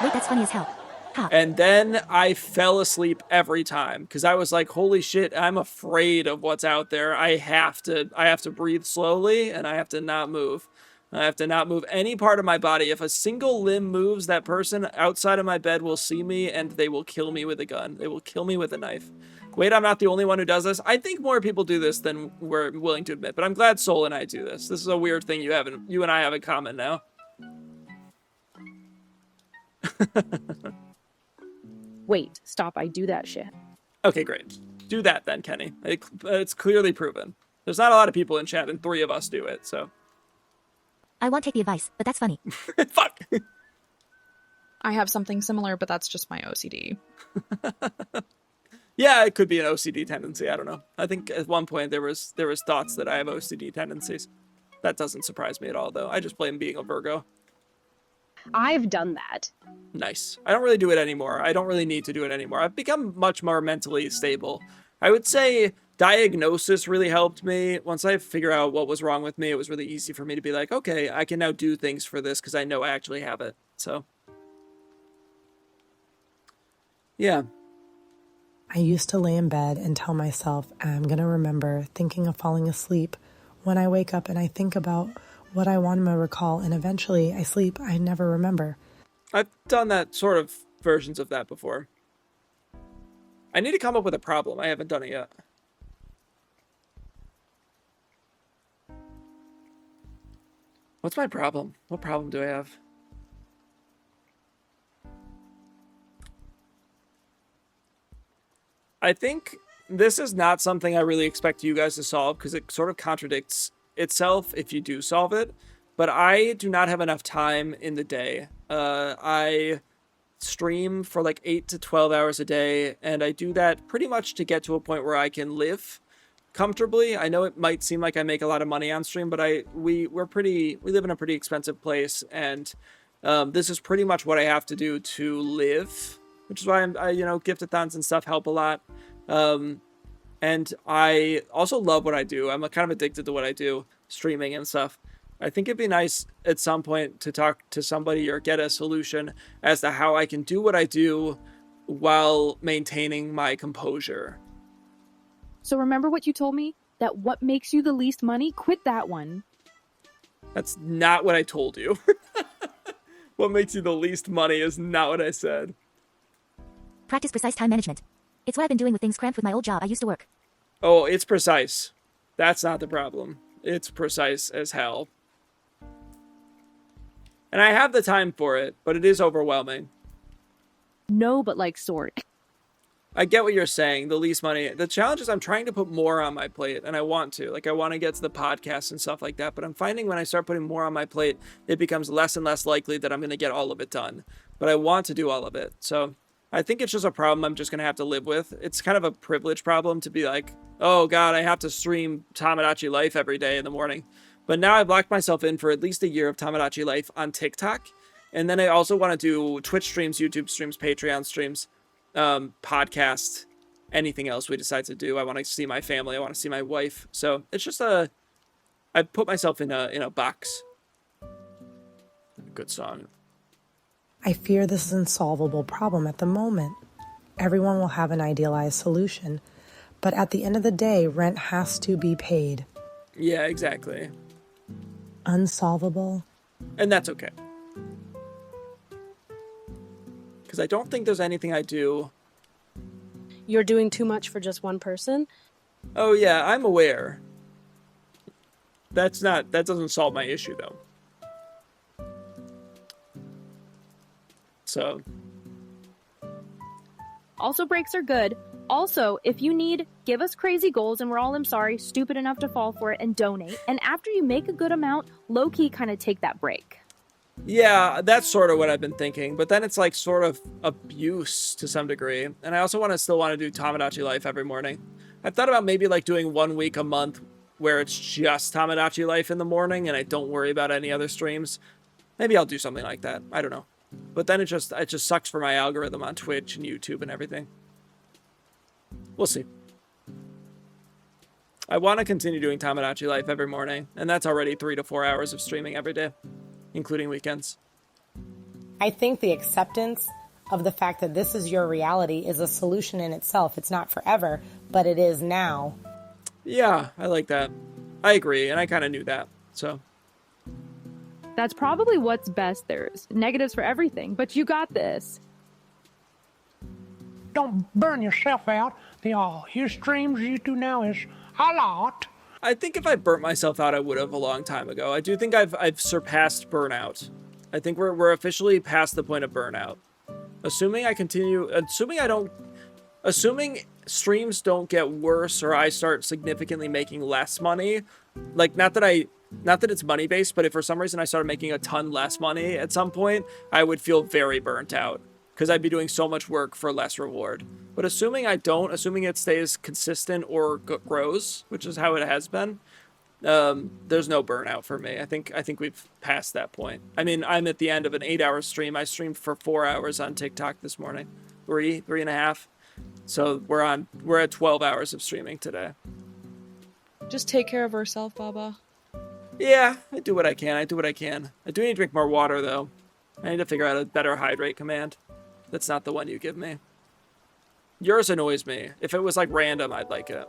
S12: Wait, that's funny as hell. Huh.
S1: And then I fell asleep every time because I was like, holy shit, I'm afraid of what's out there. I have to breathe slowly and I have to not move. I have to not move any part of my body. If a single limb moves, that person outside of my bed will see me and they will kill me with a gun. They will kill me with a knife. Wait, I'm not the only one who does this. I think more people do this than we're willing to admit, but I'm glad Soul and I do this. This is a weird thing you and I have in common now.
S16: Wait, stop, I do that shit.
S1: Okay, great. Do that then, Kenny. It's clearly proven. There's not a lot of people in chat and 3 of us do it, so.
S12: I won't take the advice, but that's funny.
S1: Fuck!
S19: I have something similar, but that's just my OCD.
S1: Yeah, it could be an OCD tendency. I don't know. I think at one point there was thoughts that I have OCD tendencies. That doesn't surprise me at all, though. I just blame being a Virgo.
S17: I've done that.
S1: Nice. I don't really do it anymore. I don't really need to do it anymore. I've become much more mentally stable. I would say diagnosis really helped me. Once I figure out what was wrong with me, it was really easy for me to be like, okay, I can now do things for this because I know I actually have it. So, yeah.
S7: I used to lay in bed and tell myself I'm going to remember thinking of falling asleep when I wake up and I think about what I want to recall, and eventually I sleep. I never remember.
S1: I've done that sort of versions of that before. I need to come up with a problem. I haven't done it yet. What's my problem? What problem do I have? I think this is not something I really expect you guys to solve because it sort of contradicts itself if you do solve it. But I do not have enough time in the day. I stream for like 8 to 12 hours a day, and I do that pretty much to get to a point where I can live comfortably. I know it might seem like I make a lot of money on stream, but we live in a pretty expensive place, and this is pretty much what I have to do to live, which is why I giftathons and stuff help a lot. And I also love what I do. I'm kind of addicted to what I do, streaming and stuff. I think it'd be nice at some point to talk to somebody or get a solution as to how I can do what I do while maintaining my composure.
S16: So remember what you told me? That what makes you the least money? Quit that one.
S1: That's not what I told you. What makes you the least money is not what I said.
S12: Practice precise time management. It's what I've been doing with things cramped with my old job I used to work.
S1: Oh, it's precise. That's not the problem. It's precise as hell. And I have the time for it, but it is overwhelming.
S16: No, but like sort.
S1: I get what you're saying. The least money. The challenge is I'm trying to put more on my plate, and I want to. Like, I want to get to the podcast and stuff like that, but I'm finding when I start putting more on my plate, it becomes less and less likely that I'm going to get all of it done. But I want to do all of it. So I think it's just a problem I'm just going to have to live with. It's kind of a privilege problem to be like, oh God, I have to stream Tomodachi Life every day in the morning. But now I've locked myself in for at least a year of Tomodachi Life on TikTok. And then I also want to do Twitch streams, YouTube streams, Patreon streams, podcast, anything else we decide to do. I want to see my family. I want to see my wife. So it's just I put myself in a box. Good song.
S7: I fear this is an unsolvable problem at the moment. Everyone will have an idealized solution, but at the end of the day, rent has to be paid.
S1: Yeah, exactly.
S7: Unsolvable.
S1: And that's okay. Because I don't think there's anything I do.
S3: You're doing too much for just one person?
S1: Oh yeah, I'm aware. That doesn't solve my issue though. So.
S16: Also, breaks are good. Also, if you need, give us crazy goals and we're all, I'm sorry, stupid enough to fall for it and donate. And after you make a good amount, low-key kind of take that break.
S1: Yeah, that's sort of what I've been thinking. But then it's like sort of abuse to some degree. And I also still want to do Tomodachi Life every morning. I've thought about maybe like doing 1 week a month where it's just Tomodachi Life in the morning and I don't worry about any other streams. Maybe I'll do something like that. I don't know. But then it just sucks for my algorithm on Twitch and YouTube and everything. We'll see. I want to continue doing Tomodachi Life every morning, and that's already 3 to 4 hours of streaming every day, including weekends.
S7: I think the acceptance of the fact that this is your reality is a solution in itself. It's not forever, but it is now.
S1: Yeah, I like that. I agree, and I kind of knew that, so.
S16: That's probably what's best. There's negatives for everything, but you got this.
S9: Don't burn yourself out. Your streams you do now is a lot.
S1: I think if I burnt myself out, I would have a long time ago. I do think I've surpassed burnout. I think we're officially past the point of burnout. Assuming streams don't get worse or I start significantly making less money, like not that it's money based, but if for some reason I started making a ton less money at some point, I would feel very burnt out because I'd be doing so much work for less reward. But assuming assuming it stays consistent or grows, which is how it has been, there's no burnout for me. I think we've passed that point. I mean, I'm at the end of an 8-hour stream. I streamed for 4 hours on TikTok this morning, three and a half. So we're at 12 hours of streaming today.
S19: Just take care of herself, Baba.
S1: Yeah, I do what I can. I do need to drink more water, though. I need to figure out a better hydrate command. That's not the one you give me. Yours annoys me. If it was, like, random, I'd like it.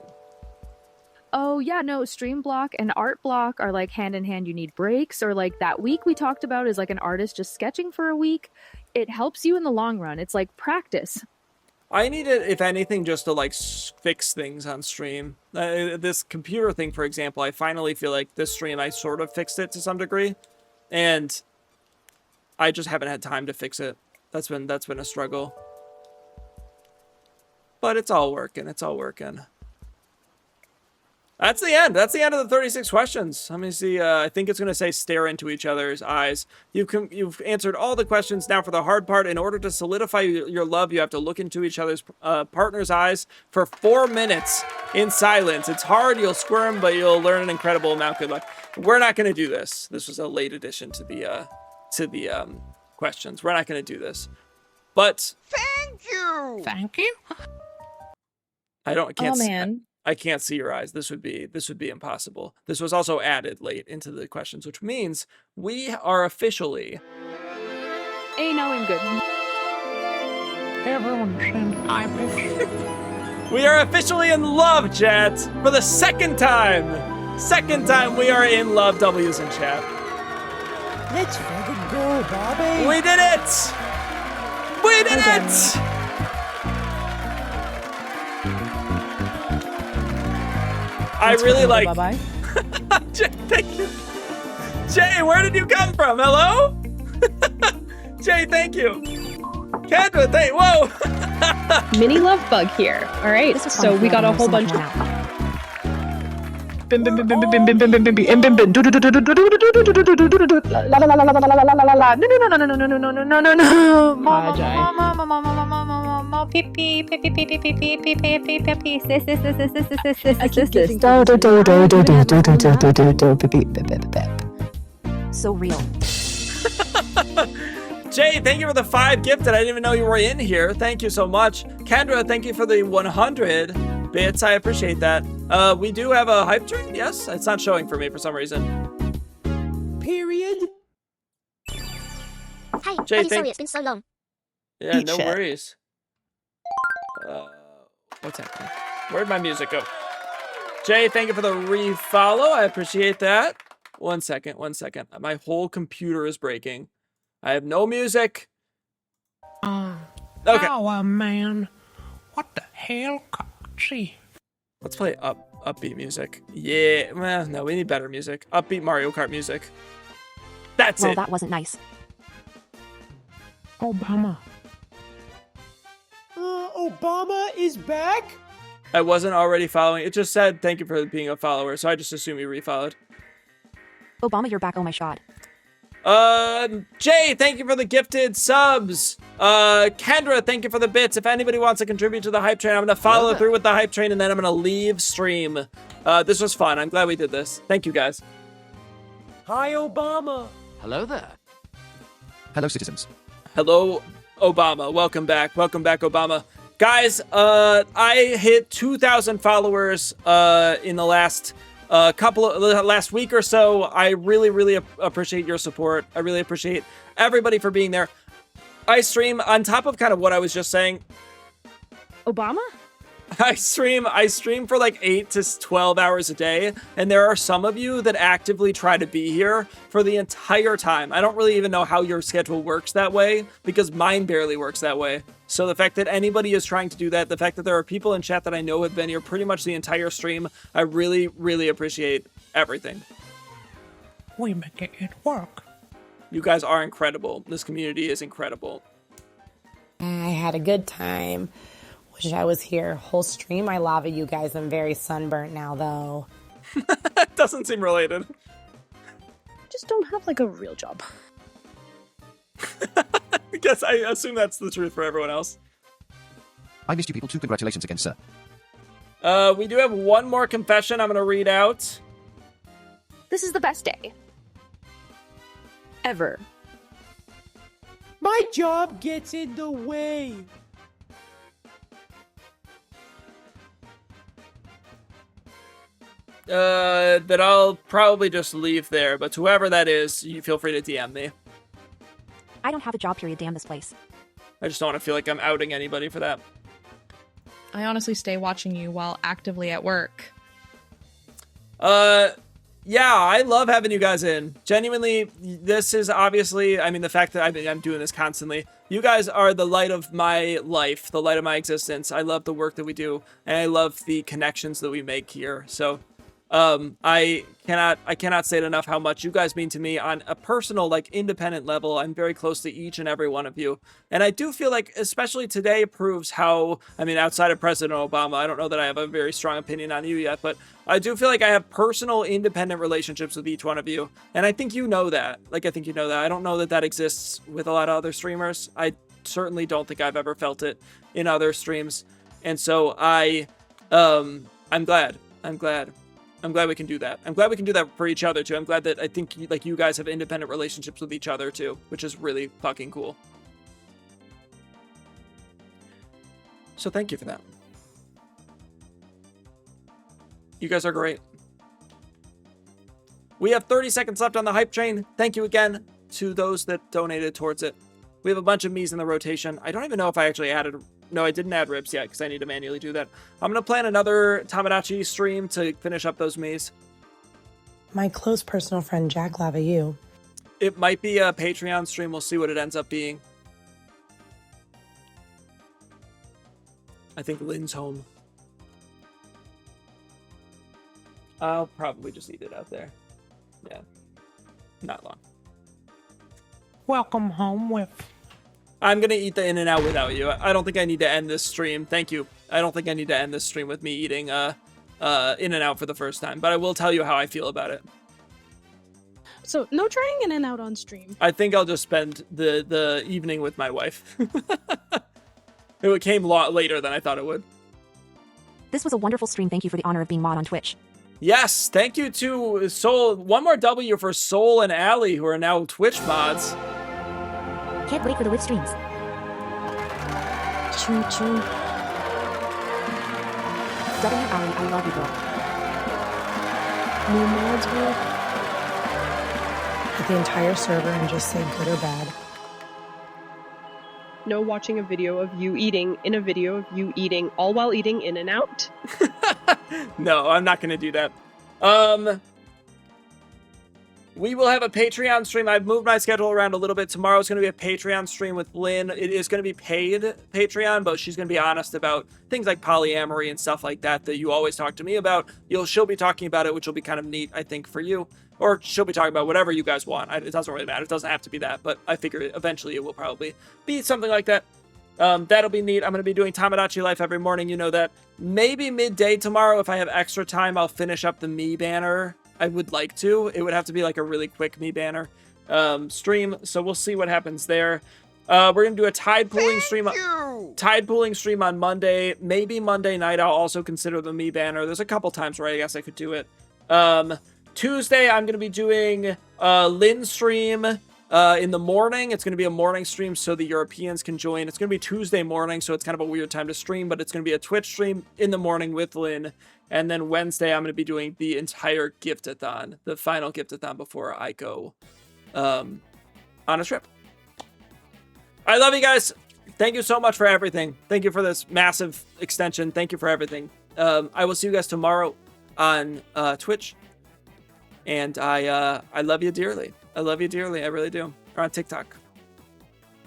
S16: Oh, yeah, no, stream block and art block are, like, hand in hand. You need breaks. Or, like, that week we talked about is, like, an artist just sketching for a week. It helps you in the long run. It's, like, practice.
S1: I need it, if anything, just to, like, fix things on stream. This computer thing, for example, I finally feel like this stream, I sort of fixed it to some degree. And I just haven't had time to fix it. That's been a struggle. But it's all working. That's the end. That's the end of the 36 questions. Let me see. I think it's going to say stare into each other's eyes. You've answered all the questions. Now for the hard part. In order to solidify your love, you have to look into each other's partner's eyes for 4 minutes in silence. It's hard. You'll squirm, but you'll learn an incredible amount. Good luck. We're not going to do this. This was a late addition to the questions. We're not going to do this. But
S11: Thank you.
S9: Thank you.
S1: I can't see your eyes. This would be impossible. This was also added late into the questions, which means we are officially.
S16: Hey, now I'm good.
S9: Everyone send eye pics.
S1: We are officially in love, chat, for the second time. Second time we are in love. W's in chat.
S11: Let's fucking go, Bobby.
S1: We did it. We did it. I really like.
S4: Bye-bye.
S1: Jay, thank you. Jay, where did you come from? Hello? Jay, thank you. Kendra, whoa.
S17: Mini love bug here. All right, so we got a whole bunch of.
S14: So real.
S1: Jay, thank you for the 5 gifted. I didn't even know you were in here. Thank you so much. Kendra, thank you for the 100 bits. I appreciate that. We do have a hype train. Yes, it's not showing for me for some reason.
S11: Period.
S12: Hi,
S1: Jay,
S12: sorry, it's been so long.
S1: Yeah,
S4: Eat
S1: no
S4: shit.
S1: worries. What's happening? Where'd my music go? Jay, thank you for the refollow. I appreciate that. One second. My whole computer is breaking. I have no music. Okay.
S9: Oh, man. What the hell? See.
S1: Let's play upbeat music. Yeah. Well, no, we need better music. Upbeat Mario Kart music. That's
S14: Well,
S1: it.
S14: that wasn't nice.
S9: Obama.
S11: Obama is back?
S1: I wasn't already following. It just said thank you for being a follower, so I just assume you refollowed.
S14: Obama, you're back. Oh my god.
S1: Jay, thank you for the gifted subs. Kendra, thank you for the bits. If anybody wants to contribute to the hype train, I'm gonna follow through with the hype train and then I'm gonna leave stream. This was fun. I'm glad we did this. Thank you guys.
S11: Hi, Obama.
S23: Hello there.
S10: Hello, citizens.
S1: Hello, Obama. Welcome back. Welcome back, Obama. Guys, I hit 2,000 followers in the last last week or so. I really appreciate your support. I really appreciate everybody for being there. I stream on top of kind of what I was just saying.
S16: Obama?
S1: I stream for like 8 to 12 hours a day, and there are some of you that actively try to be here for the entire time. I don't really even know how your schedule works that way, because mine barely works that way. So the fact that anybody is trying to do that, the fact that there are people in chat that I know have been here pretty much the entire stream, I really appreciate everything.
S9: We make it work.
S1: You guys are incredible. This community is incredible.
S7: I had a good time. Wish I was here. Whole stream, I lava you guys. I'm very sunburnt now, though.
S1: Doesn't seem related.
S3: Just don't have like a real job.
S1: I guess I assume that's the truth for everyone else.
S10: I missed you people too. Congratulations again, sir.
S1: We do have one more confession I'm going to read out.
S16: This is the best day. Ever.
S11: My job gets in the way.
S1: That I'll probably just leave there, but whoever that is, you feel free to DM me.
S14: I don't have a job, period. Damn this place.
S1: I just don't want to feel like I'm outing anybody for that.
S19: I honestly stay watching you while actively at work.
S1: Yeah, I love having you guys in. Genuinely, this is obviously, I mean, the fact that I'm doing this constantly. You guys are the light of my life, the light of my existence. I love the work that we do, and I love the connections that we make here. So, I cannot say it enough how much you guys mean to me on a personal, like, independent level. I'm very close to each and every one of you. And I do feel like, especially today, proves how, I mean, outside of President Obama, I don't know that I have a very strong opinion on you yet, but I do feel like I have personal, independent relationships with each one of you. And I think you know that. Like, I think you know that. I don't know that that exists with a lot of other streamers. I certainly don't think I've ever felt it in other streams. And so I'm glad we can do that. I'm glad we can do that for each other too. I'm glad that I think like you guys have independent relationships with each other too, which is really fucking cool. So thank you for that. You guys are great. We have 30 seconds left on the hype train. Thank you again to those that donated towards it. We have a bunch of Miis in the rotation. I don't even know if I actually added... No, I didn't add ribs yet because I need to manually do that. I'm going to plan another Tomodachi stream to finish up those Miis.
S7: My close personal friend, Jack Lavayou.
S1: It might be a Patreon stream. We'll see what it ends up being. I think Lynn's home. I'll probably just eat it out there. Yeah. Not long.
S9: Welcome home with...
S1: I'm going to eat the In-N-Out without you. I don't think I need to end this stream. Thank you. I don't think I need to end this stream with me eating In-N-Out for the first time, but I will tell you how I feel about it.
S3: So, no trying In-N-Out on stream.
S1: I think I'll just spend the evening with my wife. It came a lot later than I thought it would.
S14: This was a wonderful stream. Thank you for the honor of being mod on Twitch.
S1: Yes, thank you to Soul. One more W for Soul and Allie, who are now Twitch mods.
S12: Can't wait for the whip streams.
S3: Choo choo.
S14: W. Allie, I love you, girl.
S3: New mods, bro.
S7: Hit the entire server and just say good or bad.
S17: No watching a video of you eating in a video of you eating, all while eating In-N-Out.
S1: No, I'm not going to do that. We will have a Patreon stream. I've moved my schedule around a little bit. Tomorrow is going to be a Patreon stream with Lynn. It is going to be paid Patreon, but she's going to be honest about things like polyamory and stuff like that that you always talk to me about. She'll be talking about it, which will be kind of neat, I think, for you. Or she'll be talking about whatever you guys want. It doesn't really matter. It doesn't have to be that, but I figure eventually it will probably be something like that. That'll be neat. I'm going to be doing Tomodachi Life every morning. You know that. Maybe midday tomorrow, if I have extra time, I'll finish up the Mii banner. I would like to. It would have to be like a really quick Mii banner stream. So we'll see what happens there. We're going to do a tide pooling stream. Tide pooling stream on Monday. Maybe Monday night I'll also consider the Mii banner. There's a couple times where I guess I could do it. Tuesday I'm going to be doing Lynn stream in the morning. It's going to be a morning stream so the Europeans can join. It's going to be Tuesday morning, so it's kind of a weird time to stream, but it's going to be a Twitch stream in the morning with Lynn. And then Wednesday, I'm going to be doing the entire gift-a-thon, the final gift-a-thon before I go on a trip. I love you guys. Thank you so much for everything. Thank you for this massive extension. Thank you for everything. I will see you guys tomorrow on Twitch. And I love you dearly. I love you dearly. I really do. Or on TikTok.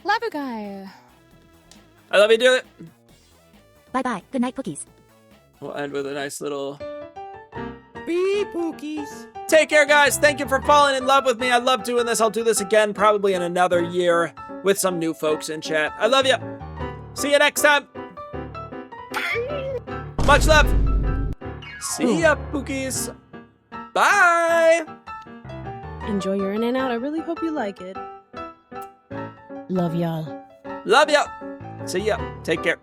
S19: Love you, guy.
S1: I love you dearly.
S12: Bye-bye. Good night, Pookies.
S1: We'll end with a nice little...
S11: Be Pookies.
S1: Take care, guys. Thank you for falling in love with me. I love doing this. I'll do this again probably in another year with some new folks in chat. I love you. See you next time. Much love. See ya, Pookies. Bye.
S3: Enjoy your In-N-Out. I really hope you like it. Love y'all.
S1: Love ya. See ya. Take care.